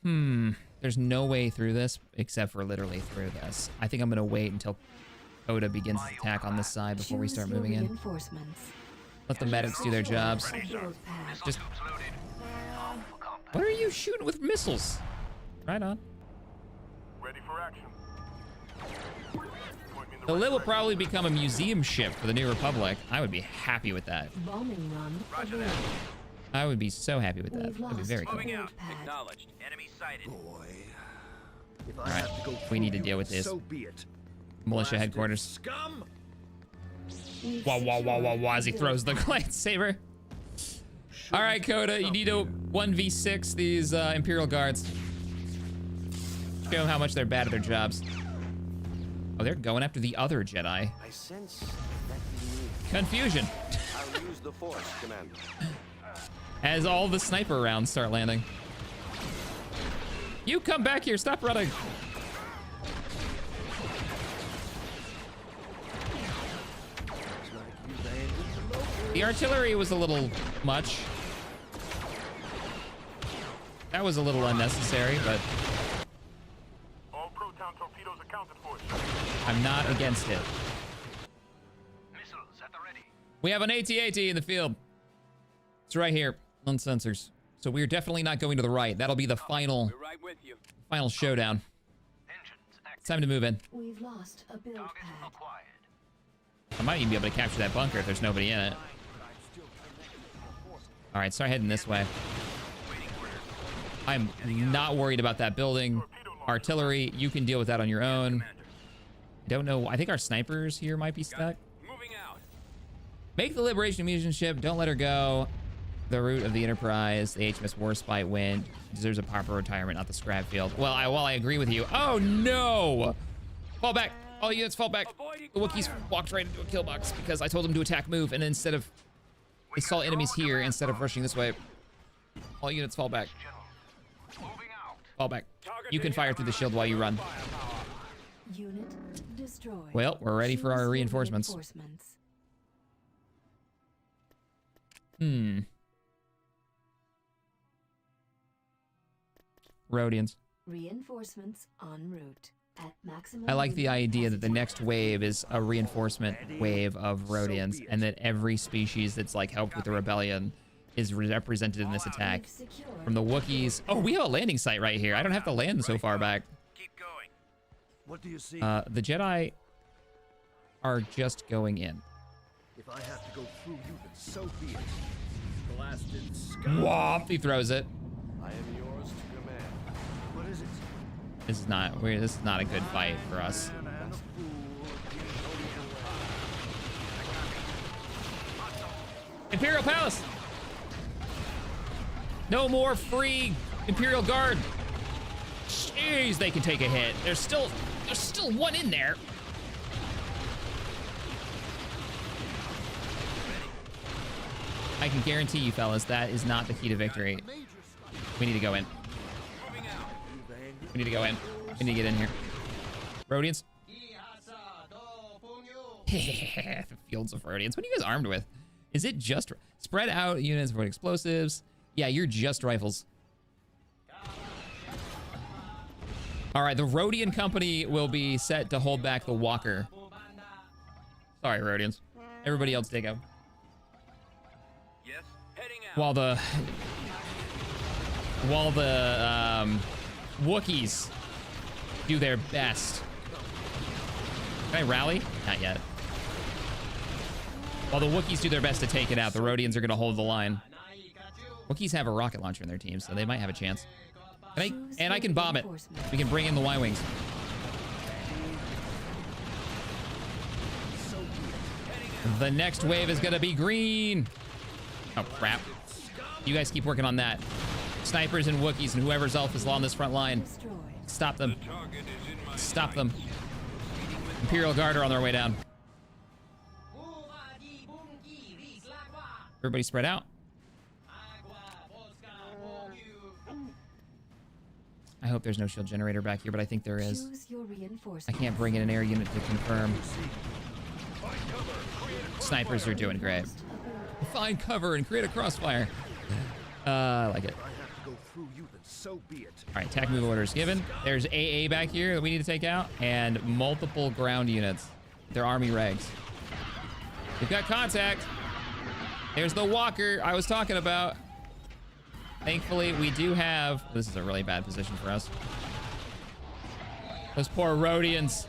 [SPEAKER 5] General.
[SPEAKER 1] There's no way through this except for literally through this. I think I'm gonna wait until Oda begins his attack on this side before we start
[SPEAKER 3] Choose your
[SPEAKER 1] moving in.
[SPEAKER 3] Reinforcements.
[SPEAKER 1] Let the medics do their jobs.
[SPEAKER 3] A build pad.
[SPEAKER 1] Just What are you shooting with missiles? Right on.
[SPEAKER 6] Ready for action.
[SPEAKER 1] The Lit will probably become a museum ship for the New Republic. I would be happy with that.
[SPEAKER 3] Bombing run available.
[SPEAKER 1] I would be so happy with that.
[SPEAKER 3] We've
[SPEAKER 1] That'd be
[SPEAKER 3] lost
[SPEAKER 1] very cool.
[SPEAKER 8] Moving out.
[SPEAKER 3] build pad.
[SPEAKER 8] Acknowledged. Enemy sighted.
[SPEAKER 2] Boy. If I
[SPEAKER 1] All right,
[SPEAKER 2] have to go
[SPEAKER 1] we need to
[SPEAKER 2] through
[SPEAKER 1] deal
[SPEAKER 2] you,
[SPEAKER 1] with this.
[SPEAKER 2] So be it.
[SPEAKER 1] Militia
[SPEAKER 2] Blasted
[SPEAKER 1] headquarters.
[SPEAKER 2] Scum.
[SPEAKER 3] We've
[SPEAKER 1] Wah, wah, wah, wah, wah, as he
[SPEAKER 3] secured
[SPEAKER 1] throws the lightsaber. All right, Coda, you need to 1v6 these Imperial Guards. Show them how much they're bad at their jobs. Oh, they're going after the other Jedi.
[SPEAKER 2] I sense that you need.
[SPEAKER 1] Confusion.
[SPEAKER 2] I'll use the Force, Commander.
[SPEAKER 1] As all the sniper rounds start landing. You come back here, stop running. The artillery was a little much. That was a little unnecessary, but
[SPEAKER 6] All proton torpedoes accounted for.
[SPEAKER 1] I'm not against it.
[SPEAKER 8] Missiles at the ready.
[SPEAKER 1] We have an AT-AT in the field. It's right here on sensors. So we're definitely not going to the right. That'll be the final
[SPEAKER 8] We're right with you.
[SPEAKER 1] showdown.
[SPEAKER 8] Engines
[SPEAKER 1] It's time to move in.
[SPEAKER 3] We've lost a build
[SPEAKER 8] Target
[SPEAKER 3] pad.
[SPEAKER 8] acquired.
[SPEAKER 1] I might even be able to capture that bunker if there's nobody in it. All right, start heading this way. I'm not worried about that building. Artillery, you can deal with that on your own. Don't know. I think our snipers here might be stuck.
[SPEAKER 8] Moving out.
[SPEAKER 1] Make the Liberation Munition ship. Don't let her go. The route of the Enterprise, the HMS Warspite win. Deserves a proper retirement, not the scrap field. Well, while I agree with you. Oh, no. Fall back. All units fall back. The Wookiees walked right into a kill box because I told them to attack move. And instead of... They saw enemies here instead of rushing this way. All units fall back.
[SPEAKER 8] Moving out.
[SPEAKER 1] Fall back. You can fire through the shield while you run.
[SPEAKER 3] Unit destroyed.
[SPEAKER 1] Well, we're ready for our
[SPEAKER 3] Choose your
[SPEAKER 1] reinforcements. Rhodians.
[SPEAKER 3] Reinforcements en route at maximum.
[SPEAKER 1] I like the
[SPEAKER 3] unit
[SPEAKER 1] idea that the
[SPEAKER 3] capacity.
[SPEAKER 1] next wave is a reinforcement wave of Rhodians, and that every species that's like helped with the rebellion is represented in this attack.
[SPEAKER 3] We've secured
[SPEAKER 1] From the Wookiees. Oh, we have a landing site right here. I don't have to land so far back.
[SPEAKER 8] Keep going.
[SPEAKER 2] What do you see?
[SPEAKER 1] The Jedi are just going in.
[SPEAKER 2] If I have to go through you, then so be it. Blasted scum.
[SPEAKER 1] Womp! He throws it.
[SPEAKER 2] I am yours to command. What is it?
[SPEAKER 1] This is not a good fight for us.
[SPEAKER 2] Man and a fool.
[SPEAKER 1] Imperial Palace. No more free Imperial Guard. Jeez, they can take a hit. There's still one in there. I can guarantee you, fellas, that is not the key to victory. We need to go in. We need to go in. We need to get in here. Rhodians. The fields of Rhodians. What are you guys armed with? Is it just spread out units for explosives? Yeah, you're just rifles. All right, the Rhodian company will be set to hold back the Walker. Sorry, Rhodians. Everybody else take out.
[SPEAKER 8] Yes. Heading out.
[SPEAKER 1] While the Wookiees do their best. Can I rally? Not yet. While the Wookiees do their best to take it out, the Rhodians are going to hold the line. Wookiees have a rocket launcher in their team, so they might have a chance. And I can bomb it. We can bring in the Y-Wings. The next wave is going to be green. Oh, crap. You guys keep working on that. Snipers and Wookiees and whoever's else is along this front line.
[SPEAKER 3] destroyed.
[SPEAKER 1] Stop them.
[SPEAKER 6] Target is in my
[SPEAKER 1] Stop them. Imperial Guard are on their way down. Everybody spread out. I hope there's no shield generator back here, but I think there is.
[SPEAKER 3] Choose your
[SPEAKER 1] I
[SPEAKER 3] reinforcements.
[SPEAKER 1] can't bring in an air unit to confirm. Snipers are doing great. Find cover and create a crossfire. I like it.
[SPEAKER 2] If I have to go through you, then so be it.
[SPEAKER 1] All right, attack move orders given. There's AA back here that we need to take out, and multiple ground units. They're army regs. We've got contact. There's the Walker I was talking about. Thankfully, we do have... This is a really bad position for us. Those poor Rhodians.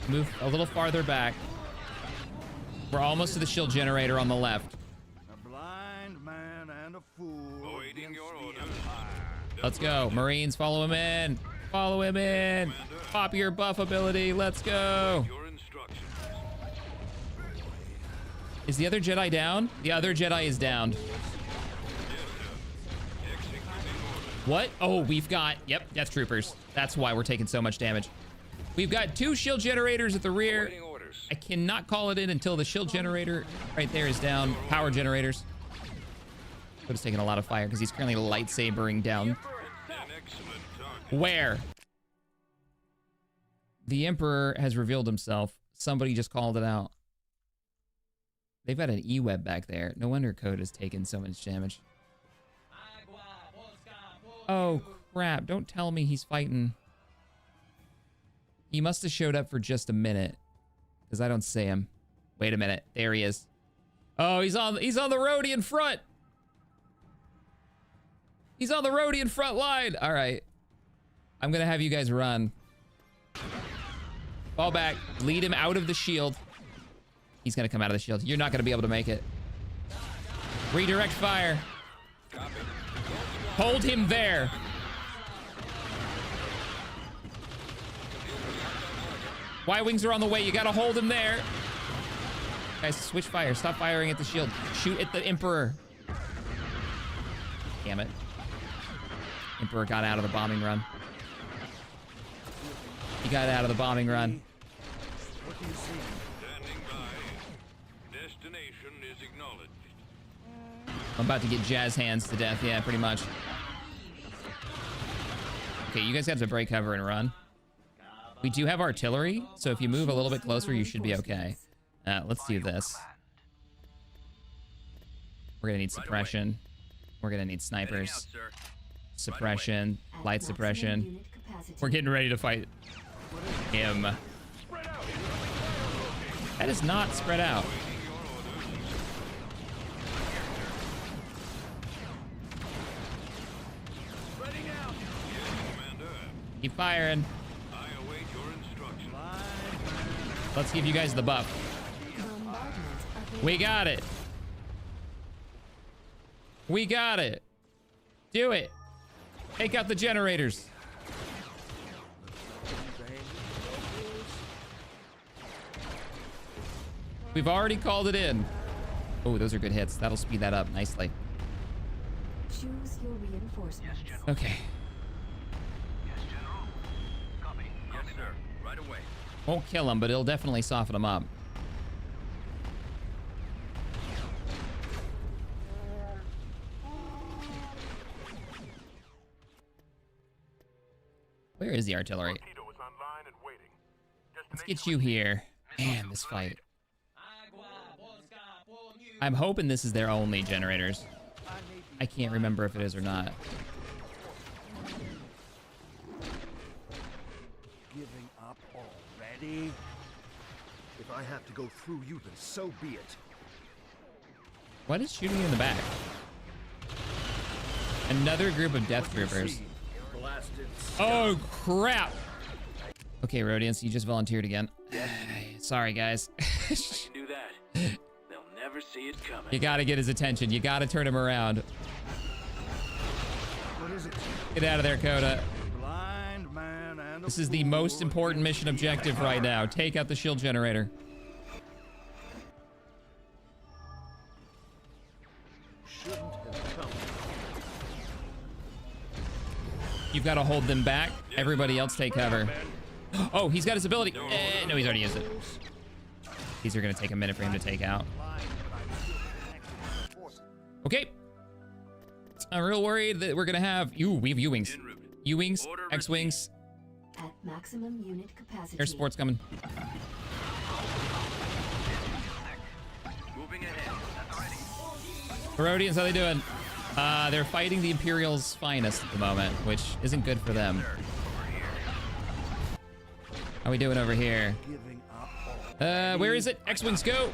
[SPEAKER 1] Move a little farther back. We're almost to the shield generator on the left.
[SPEAKER 2] A blind man and a fool.
[SPEAKER 5] Awaiting your orders.
[SPEAKER 1] Let's go. Marines, follow him in. Follow him in. Pop your buff ability. Let's go.
[SPEAKER 5] Your instructions.
[SPEAKER 1] Is the other Jedi down? The other Jedi is down. What? Oh, we've got... Yep, Death Troopers. That's why we're taking so much damage. We've got 2 shield generators at the rear. I cannot call it in until the shield generator right there is down. Power generators. But it's taking a lot of fire because he's currently lightsabering down. Where? The Emperor has revealed himself. Somebody just called it out. They've got an E-web back there. No wonder Code has taken so much damage. Oh, crap. Don't tell me he's fighting. He must have showed up for just a minute. Because I don't see him. Wait a minute. There he is. Oh, he's on the Rhodian front. He's on the Rhodian front line. All right. I'm going to have you guys run. Fall back. Lead him out of the shield. He's going to come out of the shield. You're not going to be able to make it. Redirect fire. Hold him there. Y-wings are on the way. You got to hold him there. Guys, switch fire. Stop firing at the shield. Shoot at the Emperor. Damn it. Emperor got out of the bombing run. He got out of the bombing run.
[SPEAKER 2] What do you see?
[SPEAKER 5] Standing by. Destination is acknowledged.
[SPEAKER 1] I'm about to get jazz hands to death. Yeah, pretty much. Okay, you guys have to break cover and run. We do have artillery, so if you move a little bit closer, you should be okay. Let's do this. We're gonna need suppression. We're gonna need snipers. Suppression, light suppression. We're getting ready to fight him. That is not spread out. Keep firing. Let's give you guys the buff. We got it. We got it. Do it. Take out the generators. We've already called it in. Oh, those are good hits. That'll speed that up nicely.
[SPEAKER 3] Choose your reinforcements.
[SPEAKER 1] Okay.
[SPEAKER 5] Yes, General. Copy. Yes, sir. Right away.
[SPEAKER 1] Won't kill him, but it'll definitely soften him up. Where is the artillery? Let's get you here. Man, this fight. I'm hoping this is their only generators. I can't remember if it is or not.
[SPEAKER 2] Giving up already? If I have to go through you, then so be it.
[SPEAKER 1] What is shooting in the back? Another group of death troopers. Oh, crap. Okay, Rhodians, you just volunteered again. Sorry, guys.
[SPEAKER 8] Do that. They'll never see it coming.
[SPEAKER 1] You gotta get his attention. You gotta turn him around.
[SPEAKER 2] What is it?
[SPEAKER 1] Get out of there, Coda.
[SPEAKER 2] Blind man and a
[SPEAKER 1] This is the most important mission objective right now. Take out the shield generator.
[SPEAKER 2] shouldn't have come.
[SPEAKER 1] You've got to hold them back. Everybody else take cover. Oh, he's got his ability. No, he's already used it. These are going to take a minute for him to take out. Okay. I'm real worried that we're going to have... Ooh, we have U-Wings. U-Wings, X-Wings.
[SPEAKER 3] At maximum unit capacity.
[SPEAKER 1] Air support's coming.
[SPEAKER 8] Moving ahead. That's ready.
[SPEAKER 1] Herodians, how they doing? They're fighting the Imperial's finest at the moment, which isn't good for them. How we doing over here? Where is it? X-Wings, go!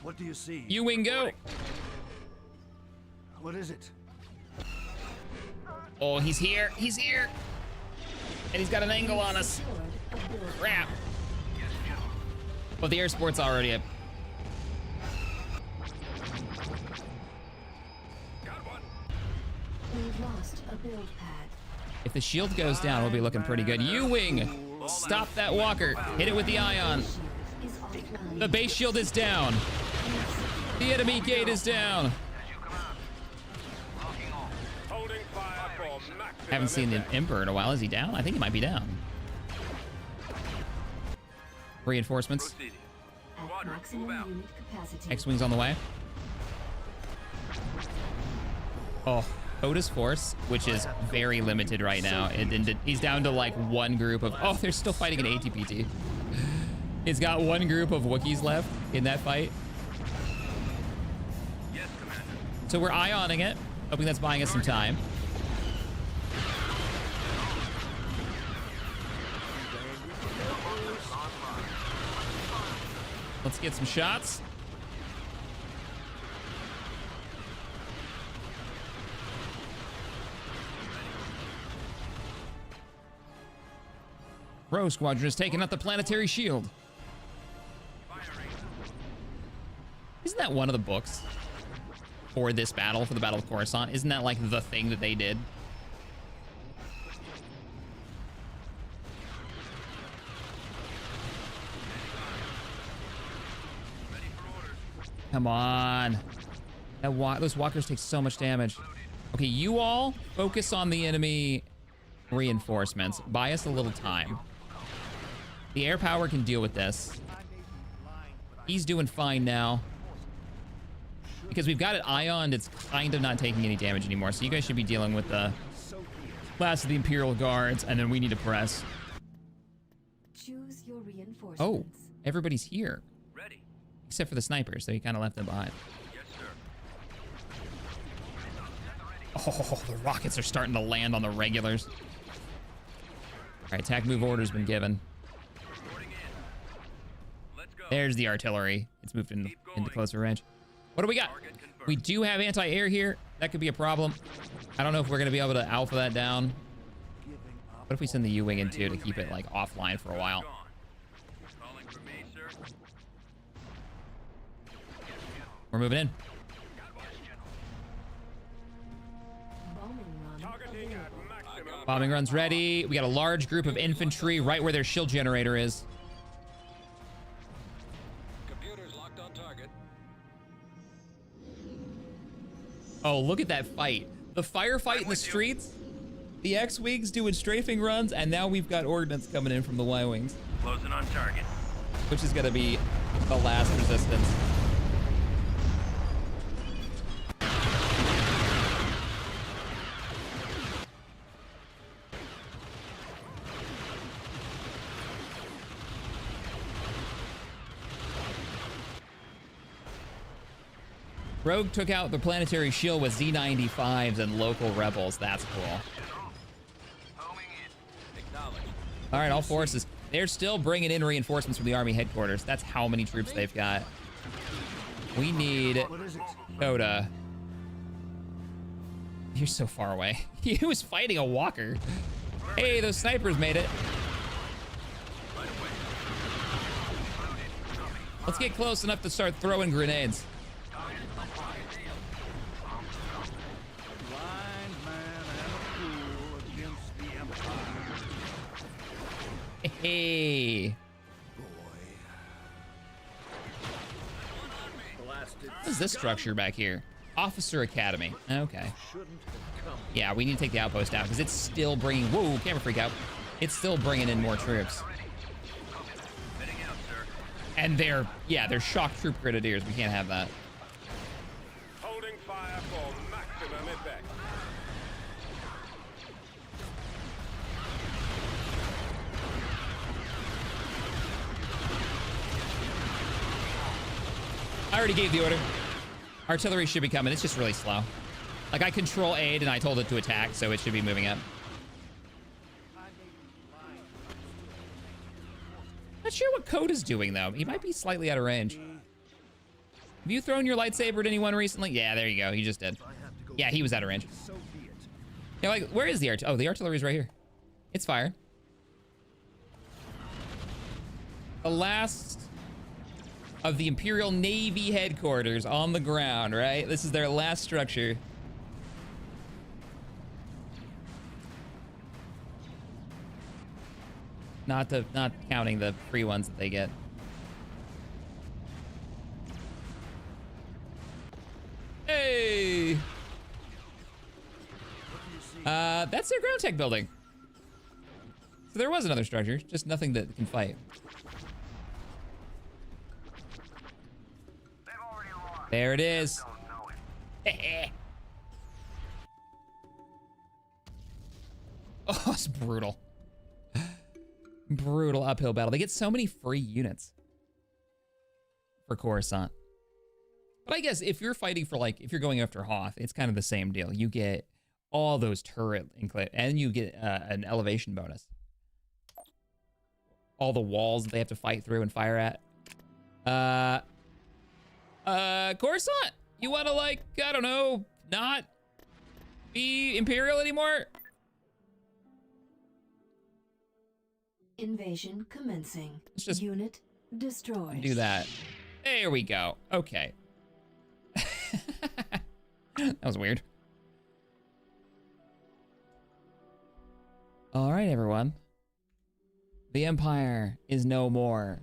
[SPEAKER 2] What do you see?
[SPEAKER 1] U-wing, go.
[SPEAKER 2] What is it?
[SPEAKER 1] Oh, he's here. He's here. And he's got an angle on us. Crap. Well, the air sport's already up.
[SPEAKER 3] We've lost a build pad.
[SPEAKER 1] If the shield goes down, we'll be looking pretty good. U-wing, stop that walker. Hit it with the ion.
[SPEAKER 3] Is offline.
[SPEAKER 1] The base shield is down. The enemy gate is down.
[SPEAKER 6] Holding fire for maximum
[SPEAKER 1] Haven't seen the Emperor in a while. Is he down? I think he might be down. Reinforcements.
[SPEAKER 5] Proceeding.
[SPEAKER 3] At
[SPEAKER 5] Squadron,
[SPEAKER 3] maximum
[SPEAKER 5] move out.
[SPEAKER 3] unit capacity.
[SPEAKER 1] X-Wing's on the way. Oh, Otis Force, which is very limited right now. And he's down to like one group of... Oh, they're still fighting an ATPT. He's got one group of Wookiees left in that fight.
[SPEAKER 5] Yes, Commander.
[SPEAKER 1] So we're ioning it, hoping that's buying us some time. Let's get some shots. Rogue Squadron is taking out the planetary shield. Isn't that one of the books for this battle, for the Battle of Coruscant? Isn't that like the thing that they did? Come on. Those walkers take so much damage. Okay, you all focus on the enemy reinforcements. Buy us a little time. The air power can deal with this. He's doing fine now. Because we've got it ioned, it's kind of not taking any damage anymore. So you guys should be dealing with the last of the Imperial Guards, and then we need to press.
[SPEAKER 3] Choose your reinforcements.
[SPEAKER 1] Oh, everybody's here.
[SPEAKER 5] Ready.
[SPEAKER 1] Except for the snipers, so he kind of left them behind.
[SPEAKER 5] Yes, sir.
[SPEAKER 1] Oh, the rockets are starting to land on the regulars. All right, attack move order's been given.
[SPEAKER 5] Reporting in. Let's go.
[SPEAKER 1] There's the artillery. It's moved into closer range. What do we got?
[SPEAKER 5] Target confirmed.
[SPEAKER 1] We do have anti-air here. That could be a problem. I don't know if we're going to be able to alpha that down. What if we send the U-wing in too to keep it like offline for a while?
[SPEAKER 5] Gone. Calling for me, sir.
[SPEAKER 1] We're moving in.
[SPEAKER 3] Bombing run
[SPEAKER 6] Targeting at
[SPEAKER 3] available.
[SPEAKER 6] maximum.
[SPEAKER 1] Bombing run's ready. We got a large group of infantry right where their shield generator is.
[SPEAKER 9] Computers locked on target.
[SPEAKER 1] Oh, look at that fight. The firefight in the streets. The X-Wings doing strafing runs, and now we've got ordnance coming in from the Y-Wings,
[SPEAKER 5] Closing on target.
[SPEAKER 1] which is going to be the last resistance. Rogue took out the planetary shield with Z95s and local rebels. That's cool.
[SPEAKER 9] Acknowledged.
[SPEAKER 1] All right, all forces. They're still bringing in reinforcements from the Army headquarters. That's how many troops they've got. We need
[SPEAKER 2] What is it?
[SPEAKER 1] Coda. You're so far away. He was fighting a walker. Hey, those snipers made it. Let's get close enough to start throwing grenades.
[SPEAKER 2] Blind man and a fool against the Empire.
[SPEAKER 1] Hey.
[SPEAKER 2] Blasted.
[SPEAKER 1] What is this structure back here? Officer Academy. Okay.
[SPEAKER 2] Shouldn't have come.
[SPEAKER 1] Yeah, we need to take the outpost out because it's still bringing... Whoa, camera freak out. It's still bringing in more troops.
[SPEAKER 5] Heading out, sir.
[SPEAKER 1] And they're shock troop grenadiers. We can't have that.
[SPEAKER 6] Holding fire for maximum effect.
[SPEAKER 1] I already gave the order. Artillery should be coming. It's just really slow. Like, I control aid and I told it to attack, so it should be moving up. Not sure what Code is doing, though. He might be slightly out of range. Have you thrown your lightsaber at anyone recently? Yeah, there you go. You just did. Yeah, he was out of range.
[SPEAKER 2] So be it.
[SPEAKER 1] Yeah, like, where is the artillery? Oh, the artillery's right here. It's fire. The last of the Imperial Navy headquarters on the ground, right? This is their last structure. Not counting the free ones that they get. Hey! That's their ground tech building. So there was another structure, just nothing that can fight. There it is. Oh, it's brutal. Brutal uphill battle. They get so many free units for Coruscant. But I guess if you're fighting for, like, if you're going after Hoth, it's kind of the same deal. You get all those turret and you get an elevation bonus. All the walls that they have to fight through and fire at. Coruscant, you want to, like, I don't know, not be Imperial anymore?
[SPEAKER 3] Invasion commencing.
[SPEAKER 1] Let's just
[SPEAKER 3] Unit destroyed.
[SPEAKER 1] do that. There we go. Okay. That was weird. All right, everyone. The Empire is no more.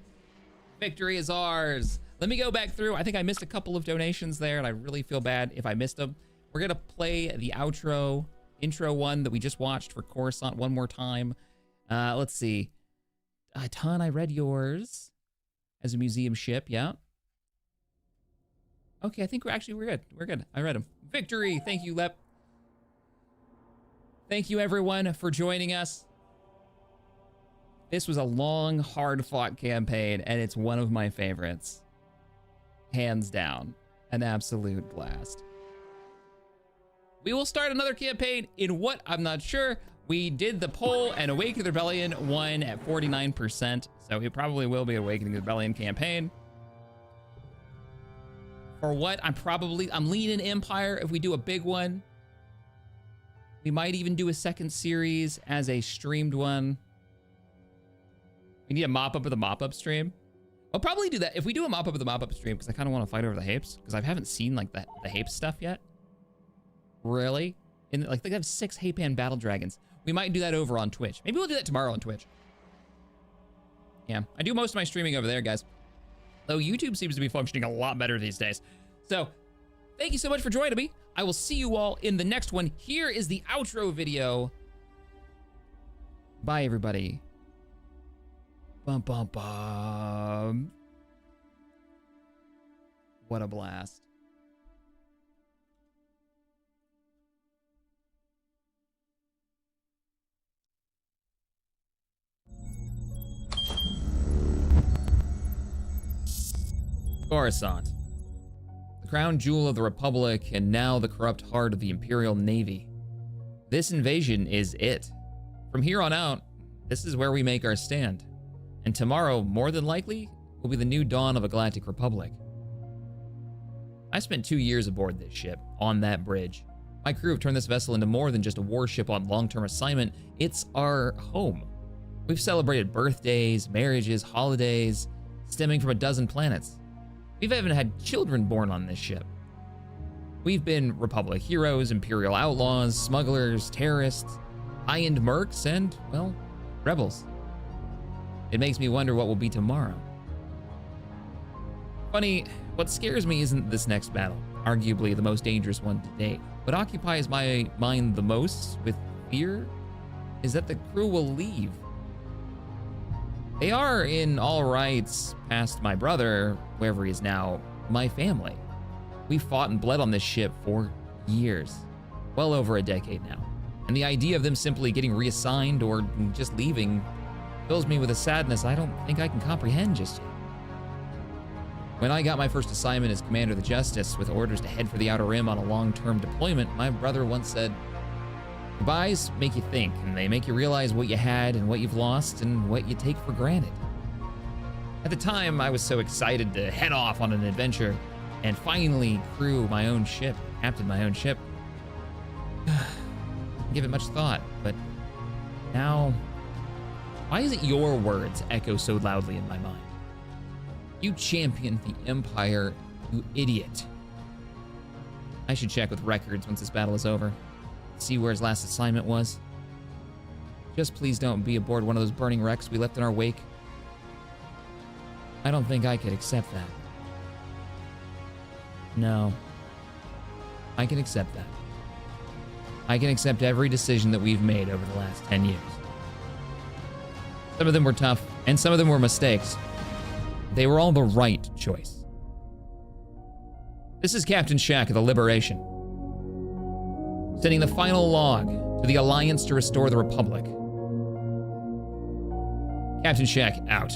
[SPEAKER 1] Victory is ours. Let me go back through. I think I missed a couple of donations there, and I really feel bad if I missed them. We're gonna play the intro one that we just watched for Coruscant one more time. Let's see. A ton. I read yours as a museum ship. Yeah. Okay, I think we're good. We're good. I read them. Victory. Thank you, Lep. Thank you, everyone, for joining us. This was a long, hard-fought campaign, and it's one of my favorites. Hands down. An absolute blast. We will start another campaign in what? I'm not sure. We did the poll, and Awaken the Rebellion won at 49%, so it probably will be Awakening the Rebellion campaign. For what? I'm leaning Empire if we do a big one. We might even do a second series as a streamed one. We need a mop-up of the mop-up stream. I'll probably do that if we do a mop-up of the mop-up stream, because I kind of want to fight over the Hapes, because I haven't seen, like, the Hape stuff yet. Really? Like, they have 6 Hapan battle dragons. We might do that over on Twitch. Maybe we'll do that tomorrow on Twitch. Yeah, I do most of my streaming over there, guys. Though YouTube seems to be functioning a lot better these days. So, thank you so much for joining me. I will see you all in the next one. Here is the outro video. Bye, everybody. Bum, bum, bum. What a blast. Coruscant, the crown jewel of the Republic, and now the corrupt heart of the Imperial Navy. This invasion is it. From here on out, this is where we make our stand. And tomorrow, more than likely, will be the new dawn of a galactic republic. I spent 2 years aboard this ship, on that bridge. My crew have turned this vessel into more than just a warship on long-term assignment. It's our home. We've celebrated birthdays, marriages, holidays, stemming from a dozen planets. We've even had children born on this ship. We've been Republic heroes, Imperial outlaws, smugglers, terrorists, high-end mercs, and, well, rebels. It makes me wonder what will be tomorrow. Funny, what scares me isn't this next battle, arguably the most dangerous one to date. What occupies my mind the most with fear is that the crew will leave. They are, in all rights, past my brother, wherever he is now, my family. We fought and bled on this ship for years, well over a decade now. And the idea of them simply getting reassigned or just leaving fills me with a sadness I don't think I can comprehend just yet. When I got my first assignment as Commander of the Justice with orders to head for the Outer Rim on a long-term deployment, my brother once said, "Goodbyes make you think, and they make you realize what you had and what you've lost and what you take for granted." At the time, I was so excited to head off on an adventure, and finally crew my own ship, captain my own ship. Give it much thought, but now, why is it your words echo so loudly in my mind? You championed the Empire, you idiot. I should check with records once this battle is over. See where his last assignment was. Just please don't be aboard one of those burning wrecks we left in our wake. I don't think I could accept that. No. I can accept that. I can accept every decision that we've made over the last 10 years. Some of them were tough, and some of them were mistakes. They were all the right choice. This is Captain Shack of the Liberation, sending the final log to the Alliance to restore the Republic. Captain Shack out.